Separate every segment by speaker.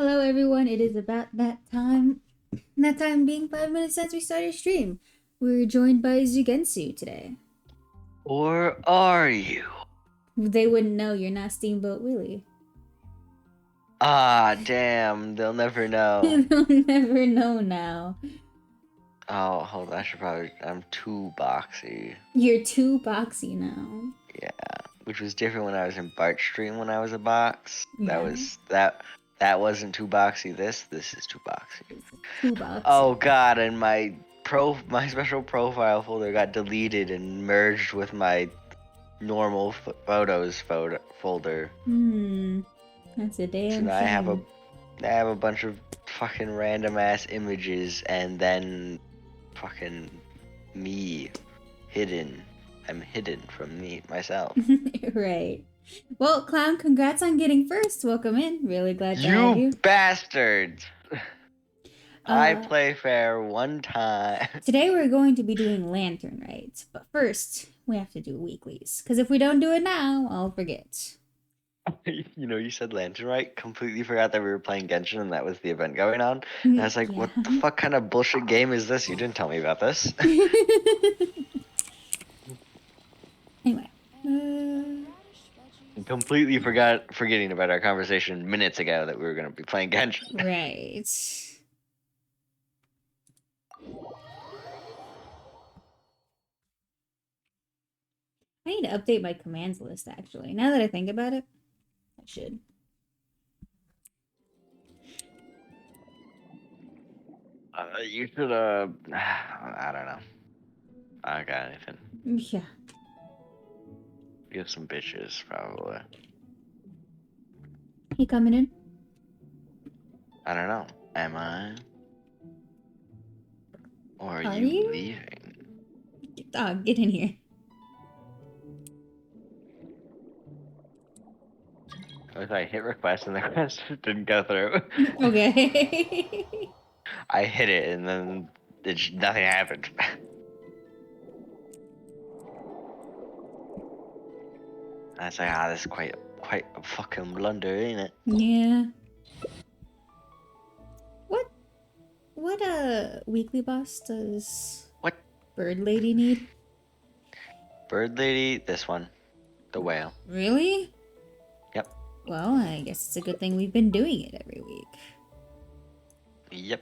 Speaker 1: Hello, everyone. It is about that time. That time being 5 minutes since we started stream. We're joined by Zugensu today.
Speaker 2: Or are you?
Speaker 1: They wouldn't know you're not Steamboat Willie.
Speaker 2: Ah, damn, they'll never know.
Speaker 1: They'll never know now.
Speaker 2: Oh, hold on, I'm too boxy.
Speaker 1: You're too boxy now.
Speaker 2: Yeah, which was different when I was in Bart stream when I was a box.
Speaker 1: Yeah.
Speaker 2: That wasn't too boxy. This is too boxy.
Speaker 1: Too boxy.
Speaker 2: Oh god, and my special profile folder got deleted and merged with my normal photos folder.
Speaker 1: That's a damn
Speaker 2: So now
Speaker 1: shame.
Speaker 2: I have a bunch of fucking random ass images and then fucking me hidden. I'm hidden from myself.
Speaker 1: Right. Well, Clown, congrats on getting first. Welcome in. Really glad to have you.
Speaker 2: Bastards! I play fair one time.
Speaker 1: Today we're going to be doing lantern rites, but first we have to do weeklies. Because if we don't do it now, I'll forget.
Speaker 2: You said lantern right? Completely forgot that we were playing Genshin and that was the event going on. And I was like, what the fuck kind of bullshit game is this? You didn't tell me about this.
Speaker 1: Anyway.
Speaker 2: Completely forgetting about our conversation minutes ago that we were going to be playing Genshin.
Speaker 1: Right. I need to update my commands list, actually. Now that I think about it, I should.
Speaker 2: You should, I don't know. I don't got anything.
Speaker 1: Yeah.
Speaker 2: Get some bitches, probably.
Speaker 1: You coming in?
Speaker 2: I don't know. Am I? Or are
Speaker 1: you
Speaker 2: leaving?
Speaker 1: Oh, get in here.
Speaker 2: I hit request and the request didn't go through.
Speaker 1: Okay.
Speaker 2: I hit it and then nothing happened. I was like, this is quite a fucking blunder, ain't it?
Speaker 1: Yeah. What weekly boss does Bird Lady need?
Speaker 2: Bird Lady, this one. The whale.
Speaker 1: Really?
Speaker 2: Yep.
Speaker 1: Well, I guess it's a good thing we've been doing it every week.
Speaker 2: Yep.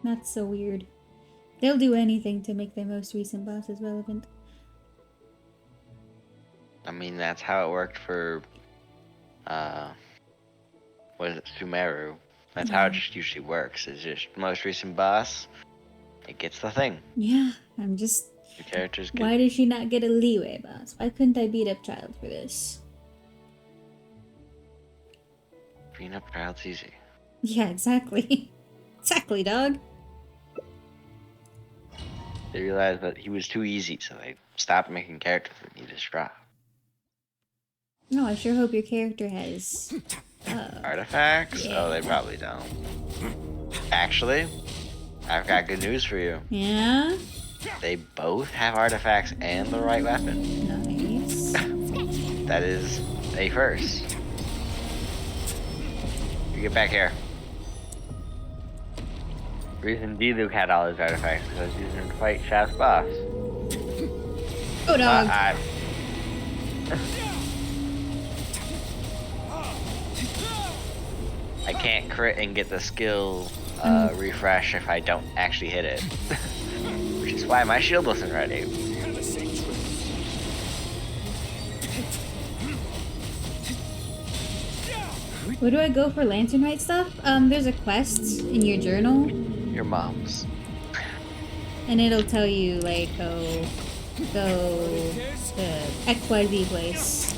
Speaker 1: That's so weird. They'll do anything to make their most recent bosses relevant.
Speaker 2: I mean, that's how it worked for, what is it, Sumeru. That's how it just usually works. It's just most recent boss, it gets the thing.
Speaker 1: Yeah, I'm just...
Speaker 2: The characters get...
Speaker 1: Why did she not get a leeway boss? Why couldn't I beat up Child for this?
Speaker 2: Beating up Child's easy.
Speaker 1: Yeah, exactly. Exactly, dog.
Speaker 2: They realized that he was too easy, so they stopped making characters that needed strap.
Speaker 1: No, I sure hope your character has...
Speaker 2: Artifacts?
Speaker 1: Yeah.
Speaker 2: Oh, they probably don't. Actually, I've got good news for you.
Speaker 1: Yeah?
Speaker 2: They both have artifacts and the right weapon.
Speaker 1: Nice.
Speaker 2: That is a first. You get back here. The reason Diluc had all his artifacts because he's using them to fight Shaft's boss.
Speaker 1: Oh, dog.
Speaker 2: I can't crit and get the skill refresh if I don't actually hit it. Which is why my shield wasn't ready.
Speaker 1: Where do I go for Lantern Rite stuff? There's a quest in your journal.
Speaker 2: Your mom's.
Speaker 1: And it'll tell you, like, go to XYZ place.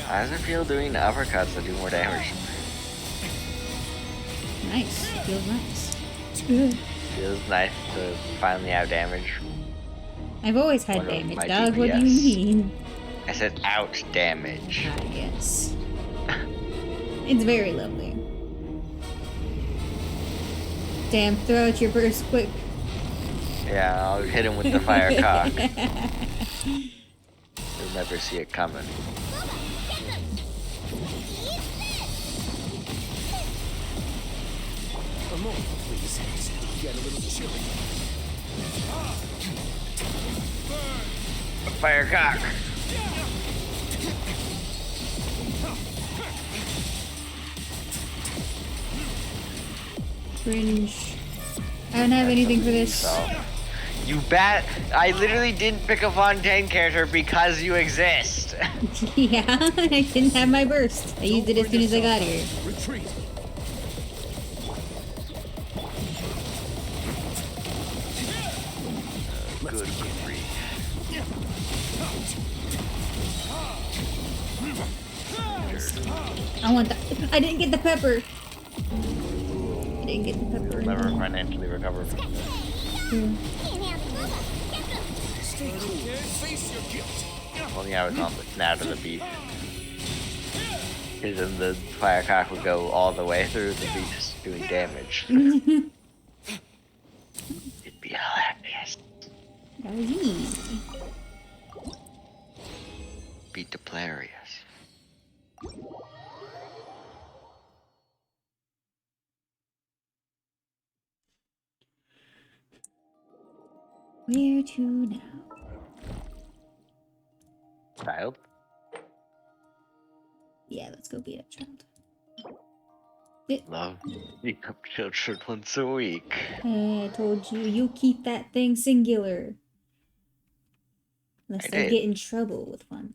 Speaker 2: How does it feel doing uppercuts that do more damage?
Speaker 1: Nice. Feels nice.
Speaker 2: Feels nice to finally have damage.
Speaker 1: I've always had damage, dog. What do you mean?
Speaker 2: I said out damage.
Speaker 1: Ah, yes. It's very lovely. Damn, throw out your burst quick.
Speaker 2: Yeah, I'll hit him with the fire cock. You'll never see it coming.
Speaker 3: A moment, please. Get a little chilly.
Speaker 2: Fire cock.
Speaker 1: Cringe. I don't have anything for this.
Speaker 2: So, you bat! I literally didn't pick a Fontaine character because you exist.
Speaker 1: Yeah, I didn't have my burst. I used it as soon as I got here.
Speaker 3: Retreat.
Speaker 2: Good grief.
Speaker 1: I want the. I didn't get the pepper. I didn't get the pepper.
Speaker 2: Never financially recover from this.
Speaker 1: True.
Speaker 3: Stay cool. Face your guilt.
Speaker 2: Only I was on the snout of the beast. Because then the firecock would go all the way through the beast, doing damage. It'd be hilarious.
Speaker 1: That was easy.
Speaker 2: Be deplarious.
Speaker 1: Where to now?
Speaker 2: Child?
Speaker 1: Yeah, let's go beat up child.
Speaker 2: Love beating up children once a week.
Speaker 1: I told you, you keep that thing singular. Unless I
Speaker 2: did.
Speaker 1: get in trouble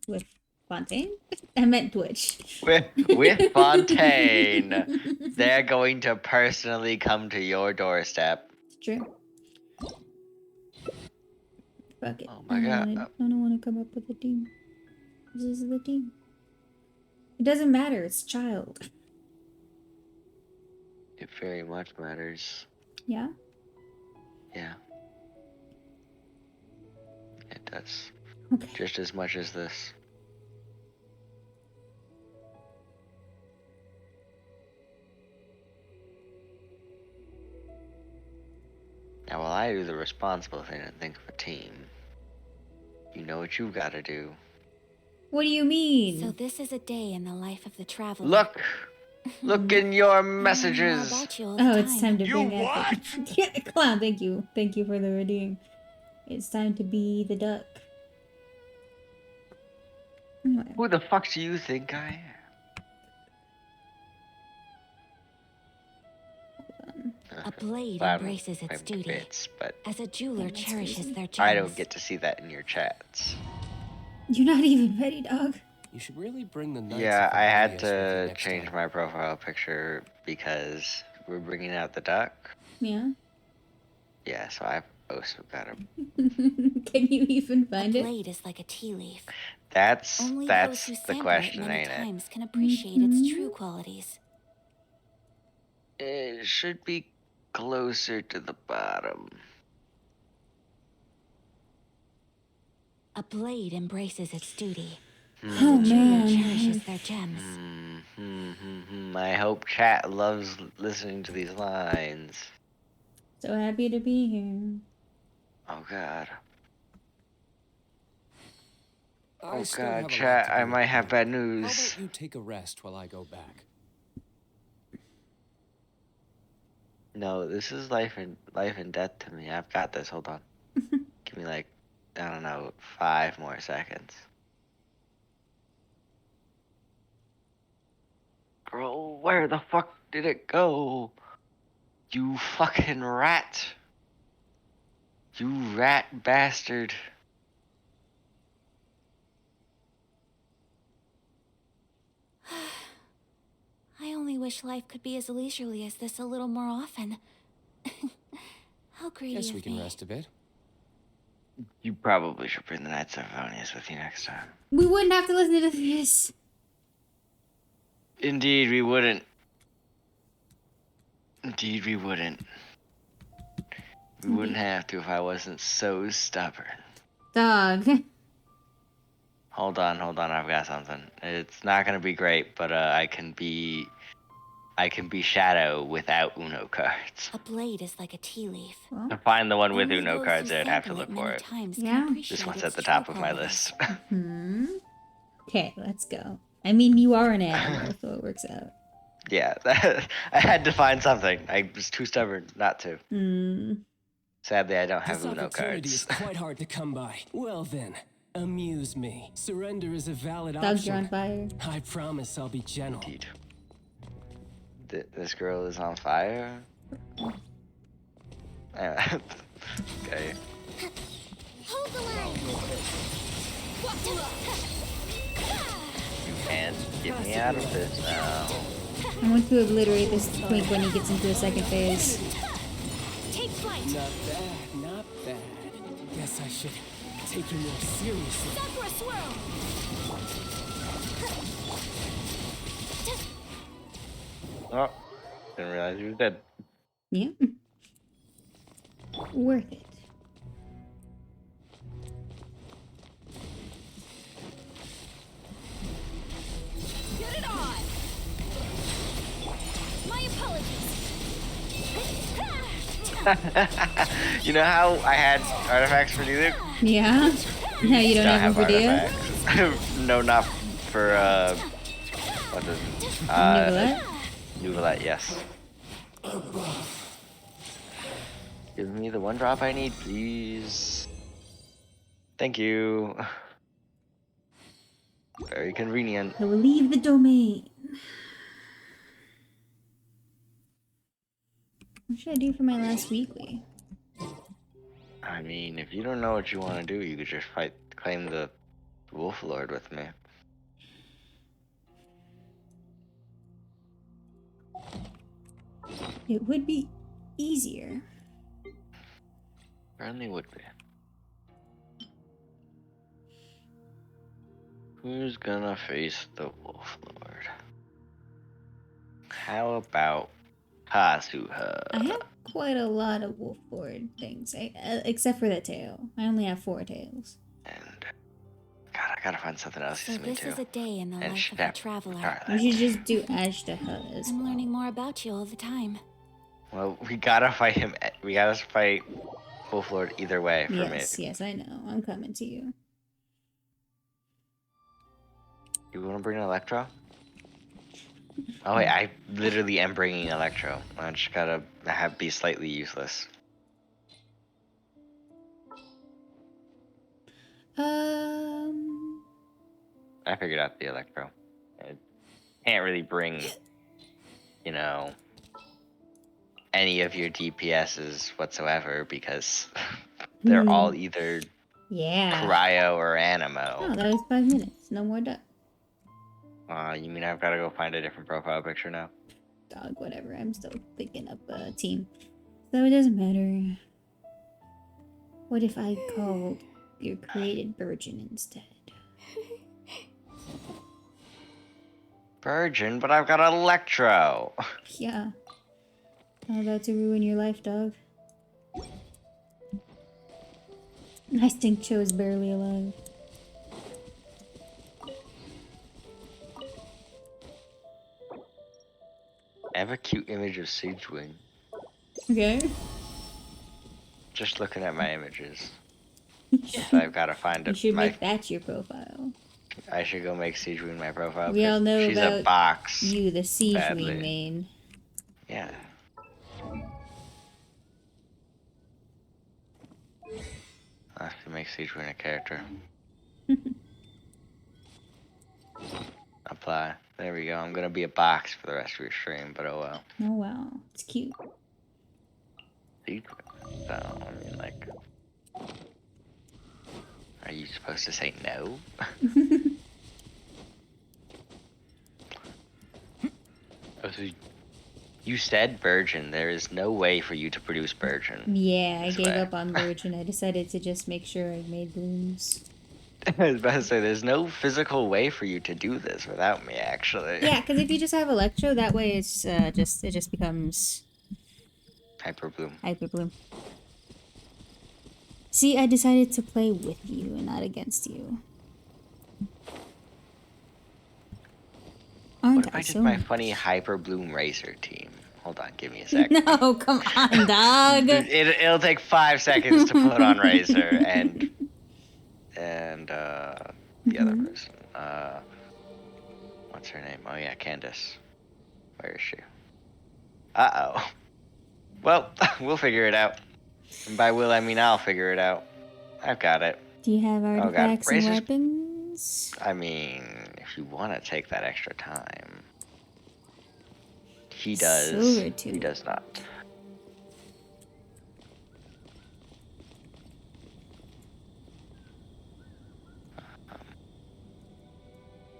Speaker 1: with Fontaine? I meant Twitch.
Speaker 2: With Fontaine, they're going to personally come to your doorstep.
Speaker 1: It's true. Fuck it.
Speaker 2: Oh my god.
Speaker 1: I don't want to come up with a team. This is the team. It doesn't matter. It's child.
Speaker 2: It very much matters.
Speaker 1: Yeah?
Speaker 2: Yeah. It does.
Speaker 1: Okay.
Speaker 2: Just as much as this. Now, while I do the responsible thing and think of a team, you know what you've got to do.
Speaker 1: What do you mean?
Speaker 4: So this is a day in the life of the traveler.
Speaker 2: Look! Look in your
Speaker 4: I know more
Speaker 2: messages!
Speaker 4: about you all the
Speaker 1: Oh, it's time to
Speaker 3: You
Speaker 1: bring out
Speaker 3: what?
Speaker 1: the... Yeah, clown, thank you. Thank you for the redeem. It's time to be the duck. Anyway.
Speaker 2: Who the fuck do you think I am?
Speaker 4: A blade
Speaker 2: I'm-
Speaker 4: embraces its
Speaker 2: I'm
Speaker 4: duty,
Speaker 2: bits, but
Speaker 4: as a jeweler
Speaker 1: that's
Speaker 4: cherishes
Speaker 1: crazy.
Speaker 4: their gems.
Speaker 2: I don't get to see that in your chats.
Speaker 1: You're not even ready, dog.
Speaker 3: You should really bring the Knights
Speaker 2: Yeah,
Speaker 3: of
Speaker 2: I had
Speaker 3: Valerius with you
Speaker 2: to
Speaker 3: next
Speaker 2: change
Speaker 3: time.
Speaker 2: my profile picture because we're bringing out the duck.
Speaker 1: Yeah?
Speaker 2: Yeah, so I've also got him.
Speaker 1: Can you even
Speaker 4: A
Speaker 1: find it?
Speaker 4: blade is like a tea leaf.
Speaker 2: That's
Speaker 4: Only those
Speaker 2: that's
Speaker 4: who
Speaker 2: the
Speaker 4: sample
Speaker 2: question,
Speaker 4: it many
Speaker 2: ain't it?
Speaker 4: times can appreciate its true qualities.
Speaker 2: It should be closer to the bottom.
Speaker 4: A blade embraces its duty,
Speaker 1: Oh,
Speaker 4: as a jeweler
Speaker 1: man.
Speaker 4: cherishes their gems.
Speaker 2: I hope chat loves listening to these lines.
Speaker 1: So happy to be here.
Speaker 2: Oh god.
Speaker 3: I
Speaker 2: Oh
Speaker 3: still have a
Speaker 2: god,
Speaker 3: lot
Speaker 2: chat,
Speaker 3: to
Speaker 2: I
Speaker 3: do
Speaker 2: might
Speaker 3: with
Speaker 2: have
Speaker 3: you.
Speaker 2: bad
Speaker 3: How
Speaker 2: news.
Speaker 3: about you take a rest while I go back?
Speaker 2: No, this is life and death to me. I've got this. Hold on. Give me like, I don't know, 5 more seconds. Bro, where the fuck did it go? You fucking rat. You rat bastard.
Speaker 4: I only wish life could be as leisurely as this a little more often. How greedy
Speaker 3: Guess
Speaker 4: of
Speaker 3: we can
Speaker 4: me.
Speaker 3: rest a bit.
Speaker 2: You probably should bring the Knights of Valerius with you next time.
Speaker 1: We wouldn't have to listen to this.
Speaker 2: Indeed, we wouldn't. Indeed, we wouldn't. We wouldn't have to if I wasn't so stubborn.
Speaker 1: Dog.
Speaker 2: Hold on, I've got something. It's not gonna be great, but I I can be Shadow without Uno cards.
Speaker 4: A blade is like a tea leaf.
Speaker 2: To find the one with
Speaker 4: Only
Speaker 2: Uno
Speaker 4: those
Speaker 2: cards,
Speaker 4: who
Speaker 2: I'd have to
Speaker 4: sample
Speaker 2: look for
Speaker 4: many
Speaker 2: it.
Speaker 4: times
Speaker 1: Yeah.
Speaker 4: can appreciate
Speaker 2: This one's
Speaker 4: its
Speaker 2: at the
Speaker 4: true
Speaker 2: top of my
Speaker 4: qualities.
Speaker 2: list.
Speaker 1: Okay, let's go. I mean, you are an animal, so it works out.
Speaker 2: Yeah, I had to find something. I was too stubborn not to. Sadly, I don't have
Speaker 3: This
Speaker 2: Uno
Speaker 3: opportunity
Speaker 2: cards.
Speaker 3: is quite hard to come by. Well then, amuse me. Surrender is a valid
Speaker 1: Dogs are
Speaker 3: option.
Speaker 1: on fire.
Speaker 3: I promise I'll be gentle.
Speaker 2: Indeed. This girl is on fire? Okay.
Speaker 4: Hold the line.
Speaker 2: You can't get me out of this now.
Speaker 1: I want to obliterate this twink when he gets into a second phase.
Speaker 4: Take flight.
Speaker 3: Not bad, not bad. Guess I should take you more seriously.
Speaker 4: Sakura swirl.
Speaker 2: Oh, didn't realize he was dead.
Speaker 1: Yeah. Worth it.
Speaker 4: Get it on. My apologies.
Speaker 2: You know how I had artifacts for Diluc?
Speaker 1: Yeah? Now you don't have them for Dia?
Speaker 2: artifacts. No, not for, what is it?
Speaker 1: Nicolette?
Speaker 2: Nuvolette, yes. Give me the one drop I need, please. Thank you. Very convenient.
Speaker 1: I will leave the domain. What should I do for my last weekly?
Speaker 2: I mean, if you don't know what you want to do, you could just claim the Wolf Lord with me.
Speaker 1: It would be easier.
Speaker 2: Certainly would be. Who's gonna face the Wolf Lord? How about Kazuha?
Speaker 1: I have quite a lot of wolf board things, except for the tail. I only have 4 tails.
Speaker 2: And God, I gotta find something else
Speaker 4: So
Speaker 2: to me
Speaker 4: this
Speaker 2: too.
Speaker 4: is a day in the
Speaker 2: And
Speaker 4: life of a
Speaker 2: Shep.
Speaker 4: traveler.
Speaker 2: Alright,
Speaker 1: We should just do Ashtaha as
Speaker 4: I'm
Speaker 1: well.
Speaker 4: learning more about you all the time.
Speaker 2: well, we gotta fight him. We gotta fight Wolf Lord either way for
Speaker 1: Yes,
Speaker 2: me.
Speaker 1: yes, I know. I'm coming to you.
Speaker 2: You wanna bring Electro? Oh wait, I literally am bringing Electro. I just gotta be slightly useless. I figured out the Electro. I can't really bring, you know, any of your DPSs whatsoever because they're all either
Speaker 1: Yeah.
Speaker 2: cryo or
Speaker 1: Oh,
Speaker 2: animo.
Speaker 1: that was 5 minutes. No more duck.
Speaker 2: You mean I've gotta go find a different profile picture now?
Speaker 1: Dog, whatever. I'm still thinking up a team. So it doesn't matter. What if I called your created virgin instead?
Speaker 2: Virgin, but I've got Electro.
Speaker 1: Yeah. I'm about to ruin your life, dog. I think Cho is barely alive.
Speaker 2: I have a cute image of Sagewing.
Speaker 1: Okay.
Speaker 2: Just looking at my images. So I've gotta find
Speaker 1: You
Speaker 2: it.
Speaker 1: should make that your profile.
Speaker 2: I should go make Sagewing my profile.
Speaker 1: We all know
Speaker 2: She's a
Speaker 1: about
Speaker 2: box.
Speaker 1: you, the Siege
Speaker 2: Badly.
Speaker 1: Wing main.
Speaker 2: Yeah. I have to make Sagewing a character. Apply. There we go. I'm gonna be a box for the rest of your stream, but oh well.
Speaker 1: Oh wow, it's cute.
Speaker 2: Sagewing. So, I mean, like... Are you supposed to say no? Oh, so you said virgin. There is no way for you to produce virgin.
Speaker 1: Yeah, I
Speaker 2: This
Speaker 1: gave
Speaker 2: way.
Speaker 1: up on virgin. I decided to just make sure I made blooms.
Speaker 2: I was about to say, there's no physical way for you to do this without me, actually.
Speaker 1: Yeah, because if you just have Electro, that way it's it just becomes
Speaker 2: Hyper bloom.
Speaker 1: Hyper Bloom. See, I decided to play with you and not against you.
Speaker 2: What
Speaker 1: Aren't
Speaker 2: if
Speaker 1: I
Speaker 2: I did
Speaker 1: so
Speaker 2: my
Speaker 1: nice?
Speaker 2: funny Hyper Bloom Razor team? Hold on, give me a sec.
Speaker 1: No, come on, dog.
Speaker 2: It'll take 5 seconds to put on Razor and the other
Speaker 1: Mhm.
Speaker 2: person. What's her name? Oh yeah, Candace. Where is she? Uh-oh. Well, we'll figure it out. And by will, I mean I'll figure it out. I've got it.
Speaker 1: Do you have
Speaker 2: Oh god,
Speaker 1: artifacts and
Speaker 2: Razor's...
Speaker 1: weapons?
Speaker 2: I mean, if you want to take that extra time. He does.
Speaker 1: Silver
Speaker 2: He
Speaker 1: too.
Speaker 2: does not.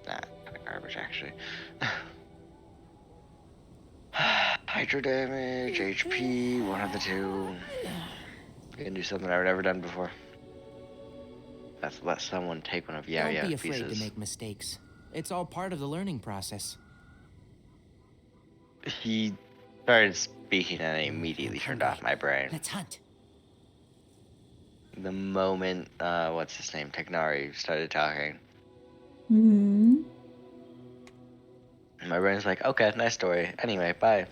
Speaker 2: Nah, kind of garbage actually. Hydro damage, HP, one of the two. We can do something I've never done before. That's let someone take one of
Speaker 3: Don't be
Speaker 2: Yaoya's
Speaker 3: afraid
Speaker 2: pieces.
Speaker 3: to make mistakes. It's all part of the learning process.
Speaker 2: He started speaking and I immediately turned off my brain.
Speaker 3: Let's hunt.
Speaker 2: The moment, what's his name, Technari started talking.
Speaker 1: Hmm.
Speaker 2: My brain's like, okay, nice story. Anyway, bye.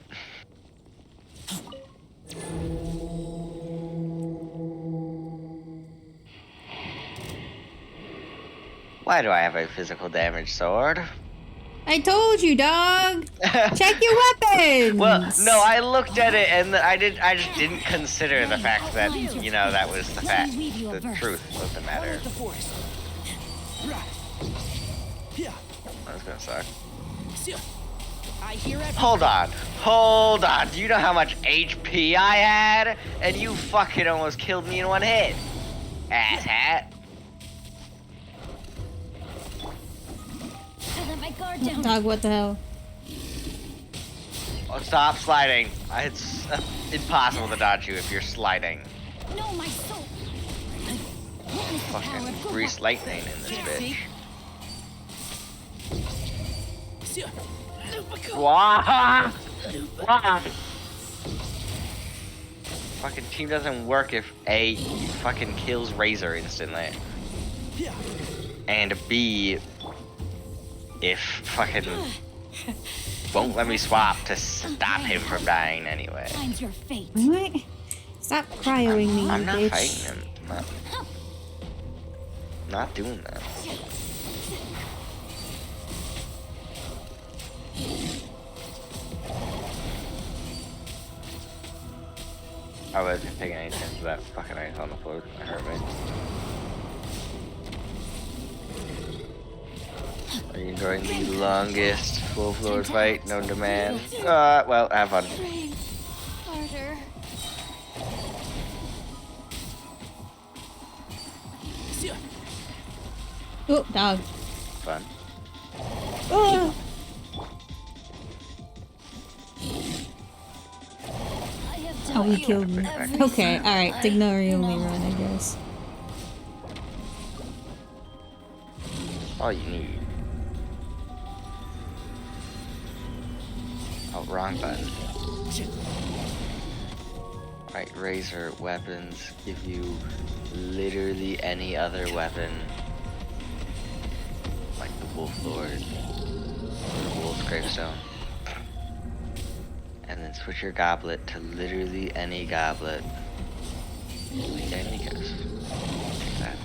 Speaker 2: Why do I have a physical damage sword?
Speaker 1: I told you, dog. Check your weapons.
Speaker 2: Well, no, I looked at it and I just didn't consider the fact that, you know, that was the fact, the truth of the matter.
Speaker 3: The forest.
Speaker 2: That's gonna suck.
Speaker 3: I hear it.
Speaker 2: Hold on. Do you know how much HP I had? And you fucking almost killed me in one hit. Asshat.
Speaker 4: I let my guard down.
Speaker 1: Dog, what the hell?
Speaker 2: Oh, stop sliding. It's impossible to dodge you if you're sliding.
Speaker 4: No, my soul. Witness the power
Speaker 2: Fucking
Speaker 4: of
Speaker 2: grease lightning in this bitch. Wah! Wah! Fucking team doesn't work if A, fucking kills Razor instantly. And B, if fucking won't let me swap to stop him from dying anyway.
Speaker 4: Find your fate.
Speaker 1: What? Stop cryoing me,
Speaker 2: I'm
Speaker 1: you
Speaker 2: not
Speaker 1: bitch.
Speaker 2: fighting him. Not doing that. I wasn't paying any attention to that fucking ice on the floor. That hurt me. Are you enjoying the longest full floor fight? No demand. Well, have fun.
Speaker 4: Train. Harder.
Speaker 1: Oh, dog.
Speaker 2: Fun.
Speaker 1: Oh.
Speaker 4: I have
Speaker 1: Oh,
Speaker 4: taught
Speaker 1: he
Speaker 4: you
Speaker 1: killed me.
Speaker 4: everything
Speaker 1: Okay, alright.
Speaker 4: I
Speaker 1: Dignori only
Speaker 4: know.
Speaker 1: run, I guess.
Speaker 2: All you need. Oh, wrong button. Right, Razor weapons give you literally any other weapon. Like the Wolf Lord. Or the Wolf's Gravestone. And then switch your goblet to literally any goblet. There he goes. Take that.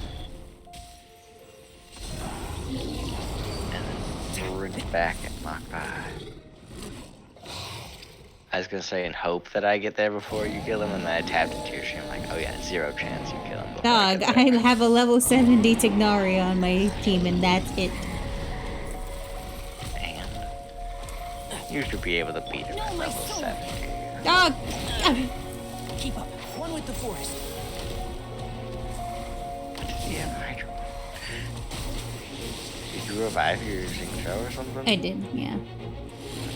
Speaker 2: And then bring it back and lock by. I was gonna say in hope that I get there before you kill him, and then I tapped into your stream like, oh yeah, 0 chance you kill him before I
Speaker 1: Dog,
Speaker 2: get
Speaker 1: I
Speaker 2: there.
Speaker 1: have a level 70 Tignari on my team, and that's it.
Speaker 2: Man. You should be able to beat him at
Speaker 4: No, my
Speaker 2: level
Speaker 4: soul.
Speaker 2: 70.
Speaker 1: Dog!
Speaker 3: Keep up. One with the forest.
Speaker 2: Yeah, Hydro. Did you revive your Xingqiu or something?
Speaker 1: I did, yeah.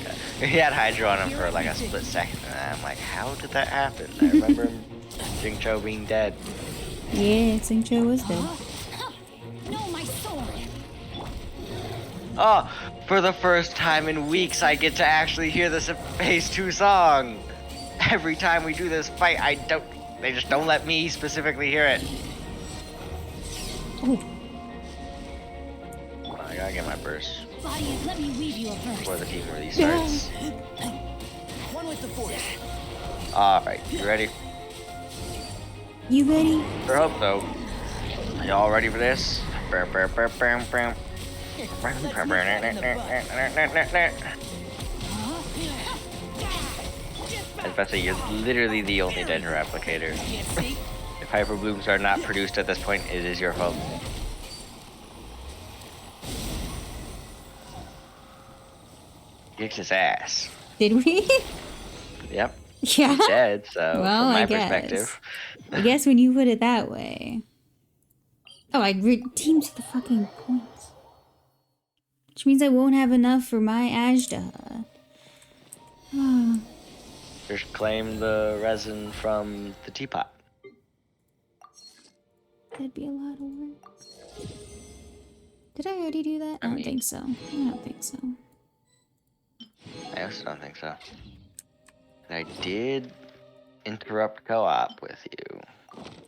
Speaker 2: Okay. He had Hydro on him for like a split second, and I'm like, how did that happen? I remember him, Xingqiu being dead.
Speaker 1: Yeah, Xingqiu was dead.
Speaker 4: No, my sword.
Speaker 2: Oh, for the first time in weeks, I get to actually hear this Phase 2 song. Every time we do this fight, they just don't let me specifically hear it.
Speaker 1: Oh,
Speaker 2: I gotta get my burst.
Speaker 4: body, let me weave you a verse.
Speaker 2: before the team really starts.
Speaker 3: One with the force.
Speaker 2: Alright, you ready?
Speaker 1: You ready?
Speaker 2: I hope so. Y'all ready for this?
Speaker 3: Let's nip that in the bud.
Speaker 2: I was about to say, you're literally the only Dendro applicator.
Speaker 3: Can't see?
Speaker 2: If Hyper Blooms are not produced at this point, it is your fault. Kicked his ass.
Speaker 1: Did we?
Speaker 2: Yep.
Speaker 1: Yeah.
Speaker 2: He's dead, so
Speaker 1: Well,
Speaker 2: from my
Speaker 1: I guess.
Speaker 2: perspective.
Speaker 1: I guess when you put it that way. Oh, I redeemed the fucking points. Which means I won't have enough for my Ajda.
Speaker 2: Just claim the resin from the teapot.
Speaker 1: That'd be a lot of work. Did I already do that? I don't
Speaker 2: mean-
Speaker 1: think so. I don't think so.
Speaker 2: I also don't think so. I did interrupt co-op with you.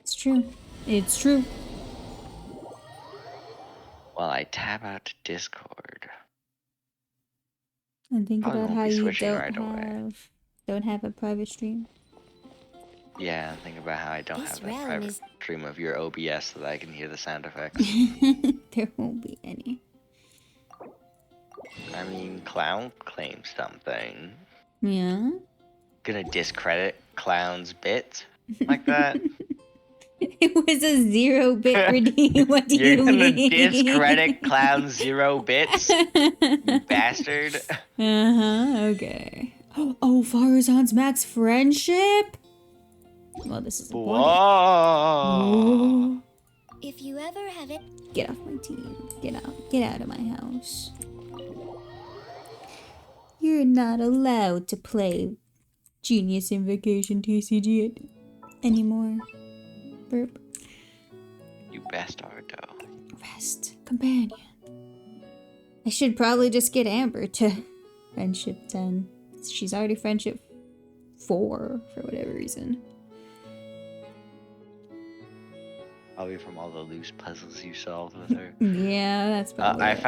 Speaker 1: It's true. It's true.
Speaker 2: While I tab out to Discord.
Speaker 1: And think
Speaker 2: Probably
Speaker 1: about
Speaker 2: won't
Speaker 1: how
Speaker 2: be
Speaker 1: you
Speaker 2: switching
Speaker 1: don't
Speaker 2: right away.
Speaker 1: have a private stream.
Speaker 2: Yeah, and think about how I don't
Speaker 4: This
Speaker 2: have that
Speaker 4: realm
Speaker 2: private
Speaker 4: is-
Speaker 2: stream of your OBS so that I can hear the sound effects.
Speaker 1: There won't be any.
Speaker 2: I mean, Clown claimed something.
Speaker 1: Yeah.
Speaker 2: Gonna discredit Clown's bit like that?
Speaker 1: It was a 0-bit redeem. What do
Speaker 2: You're
Speaker 1: you
Speaker 2: gonna
Speaker 1: mean?
Speaker 2: discredit Clown's 0 bits? You bastard.
Speaker 1: Okay. Oh, Farazan's max friendship? Well, this is important.
Speaker 2: Whoa.
Speaker 4: If you ever have it,
Speaker 1: Get off my team. Get out. Get out of my house. You're not allowed to play Genius Invocation TCG anymore. Burp.
Speaker 2: You bastardo.
Speaker 1: Rest. Companion. I should probably just get Amber to friendship 10. She's already friendship 4 for whatever reason.
Speaker 2: Probably from all the loose puzzles you solved with her.
Speaker 1: Yeah, that's probably
Speaker 2: I
Speaker 1: it.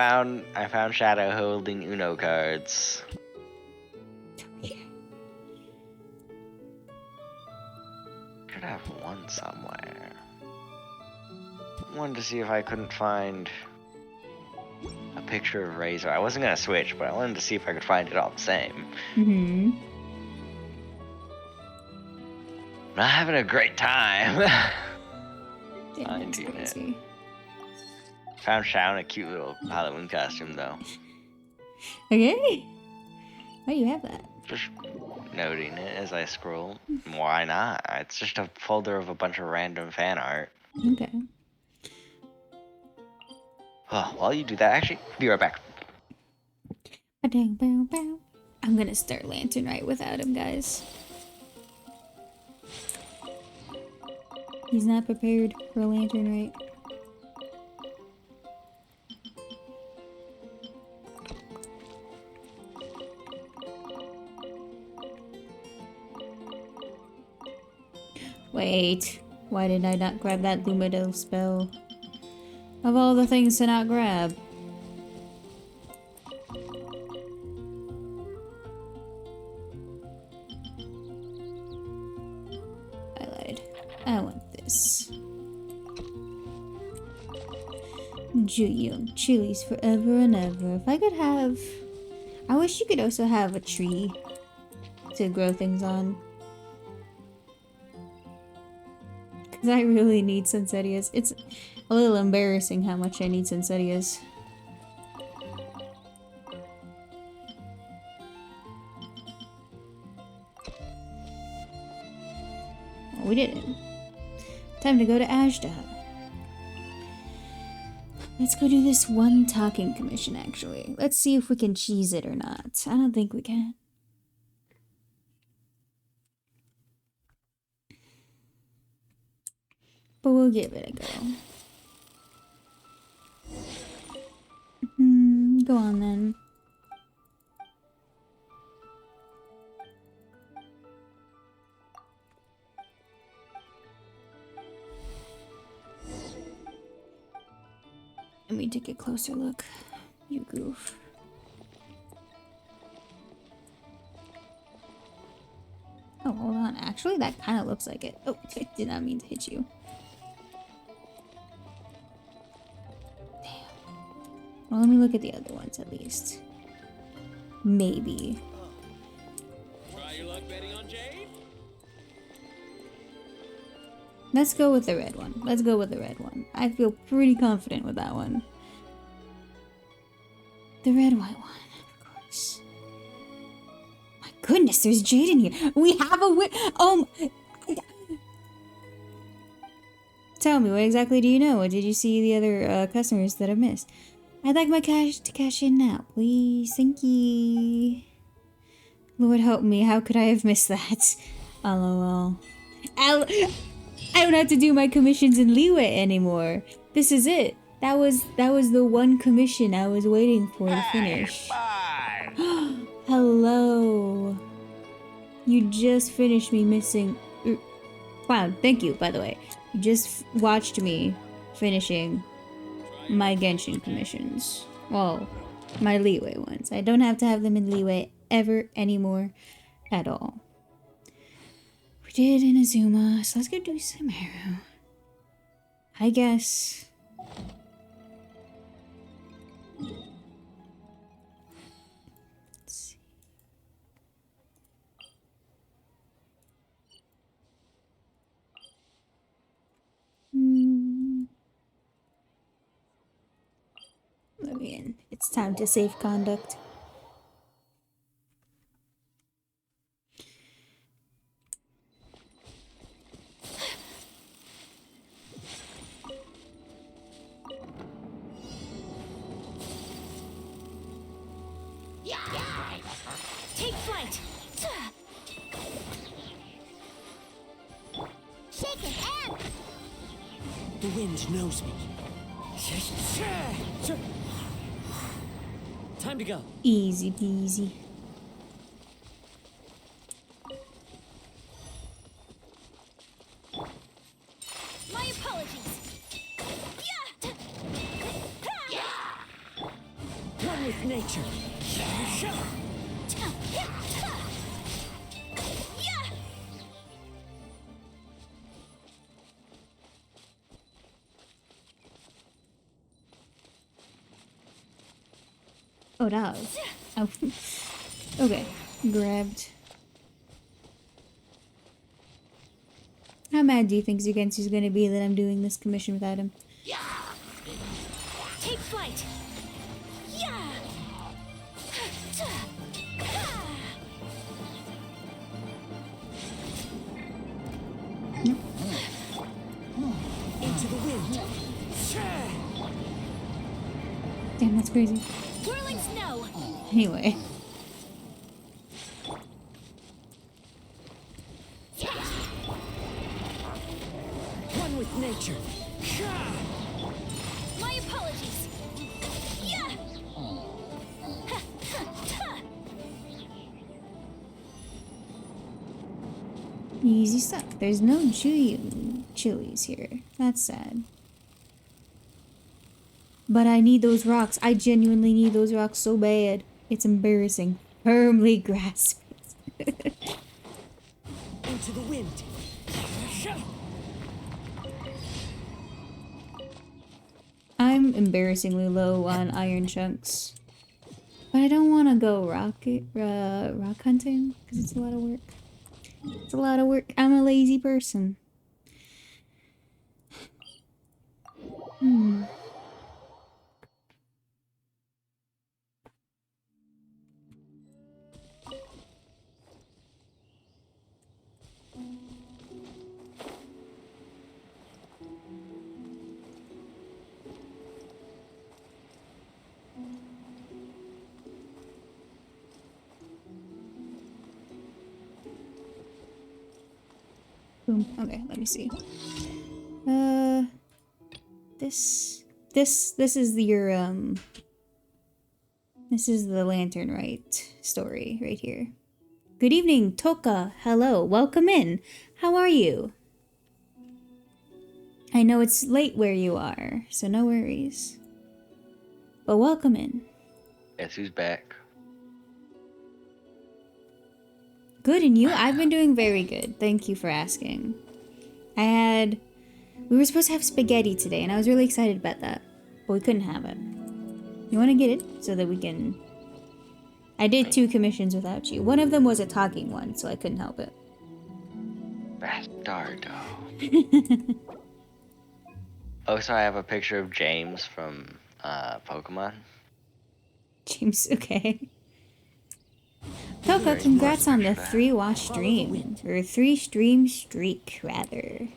Speaker 2: found Shadow holding Uno cards. Could have one somewhere. Wanted to see if I couldn't find a picture of Razor. I wasn't gonna switch, but I wanted to see if I could find it all the same.
Speaker 1: Mm-hmm.
Speaker 2: Not having a great time.
Speaker 1: Damn, that's
Speaker 2: Finding it.
Speaker 1: crazy.
Speaker 2: Found Shao in a cute little Halloween costume though.
Speaker 1: Okay. Why do you have that?
Speaker 2: Just noting it as I scroll. Why not? It's just a folder of a bunch of random fan art.
Speaker 1: Okay.
Speaker 2: Oh, while you do that, actually, be right back.
Speaker 1: Ba-dang, bow, bow. I'm gonna start Lantern right without him, guys. He's not prepared for a Lantern right. Wait, why did I not grab that Lumido spell? Of all the things to not grab. I lied. I want this. Juyong chilies forever and ever. If I could have... I wish you could also have a tree to grow things on. Because I really need Sensetias. It's a little embarrassing how much I need Sensetias. Well, we did it. Time to go to Ajda. Let's go do this one talking commission, actually. Let's see if we can cheese it or not. I don't think we can. But we'll give it a go. Go on then. Let me take a closer look. You goof. Oh, hold on. Actually, that kind of looks like it. Oh, I did not mean to hit you. Damn. Well, let me look at the other ones at least. Maybe.
Speaker 3: Try your luck betting on Jade?
Speaker 1: Let's go with the red one. Let's go with the red one. I feel pretty confident with that one. The red white one, of course. My goodness, there's Jade in here. We have a win. Tell me, what exactly do you know? Or did you see the other customers that I've missed? I'd like my cash to cash in now, please. Thank you. Lord help me, how could I have missed that? LOL. I don't have to do my commissions in Leeway anymore. This is it. That was the one commission I was waiting for to finish. Hello. You just finished me missing. Wow, thank you, by the way. You just watched me finishing my Genshin commissions. Well, my Leeway ones. I don't have to have them in Leeway ever anymore at all. We did Inazuma, so let's go do Sumeru. I guess. Let's see. Let me in. It's time to safe conduct.
Speaker 4: Take flight! Shake an hand!
Speaker 3: The wind knows me. Time to go.
Speaker 1: Easy peasy.
Speaker 4: My apologies!
Speaker 3: One with nature.
Speaker 1: Oh, that was... Oh. Okay. Grabbed. How mad do you think Zugensu's gonna be that I'm doing this commission without him?
Speaker 4: Take flight!
Speaker 3: Into the wind.
Speaker 1: Damn, that's crazy.
Speaker 4: Whirling snow!
Speaker 1: Anyway.
Speaker 3: One with nature.
Speaker 4: My apologies!
Speaker 1: Easy stuff. There's no chilies here. That's sad. But I need those rocks. I genuinely need those rocks so bad. It's embarrassing. Firmly grasp it.
Speaker 3: Into the wind.
Speaker 1: I'm embarrassingly low on iron chunks. But I don't want to go rock hunting because it's a lot of work. It's a lot of work. I'm a lazy person. Boom. Okay, let me see. This is your this is the lantern right story right here. Good evening, Toka. Hello, welcome in. How are you? I know it's late where you are, so no worries. But welcome in.
Speaker 2: Guess who's back?
Speaker 1: Good, and you? I've been doing very good. Thank you for asking. We were supposed to have spaghetti today, and I was really excited about that. But we couldn't have it. You want to get it so that we can... I did 2 commissions without you. One of them was a talking one, so I couldn't help it.
Speaker 2: Bastardo. Oh, so I have a picture of James from Pokemon.
Speaker 1: James, okay. Coco, congrats on the 3-watch stream. Or 3-stream streak, rather.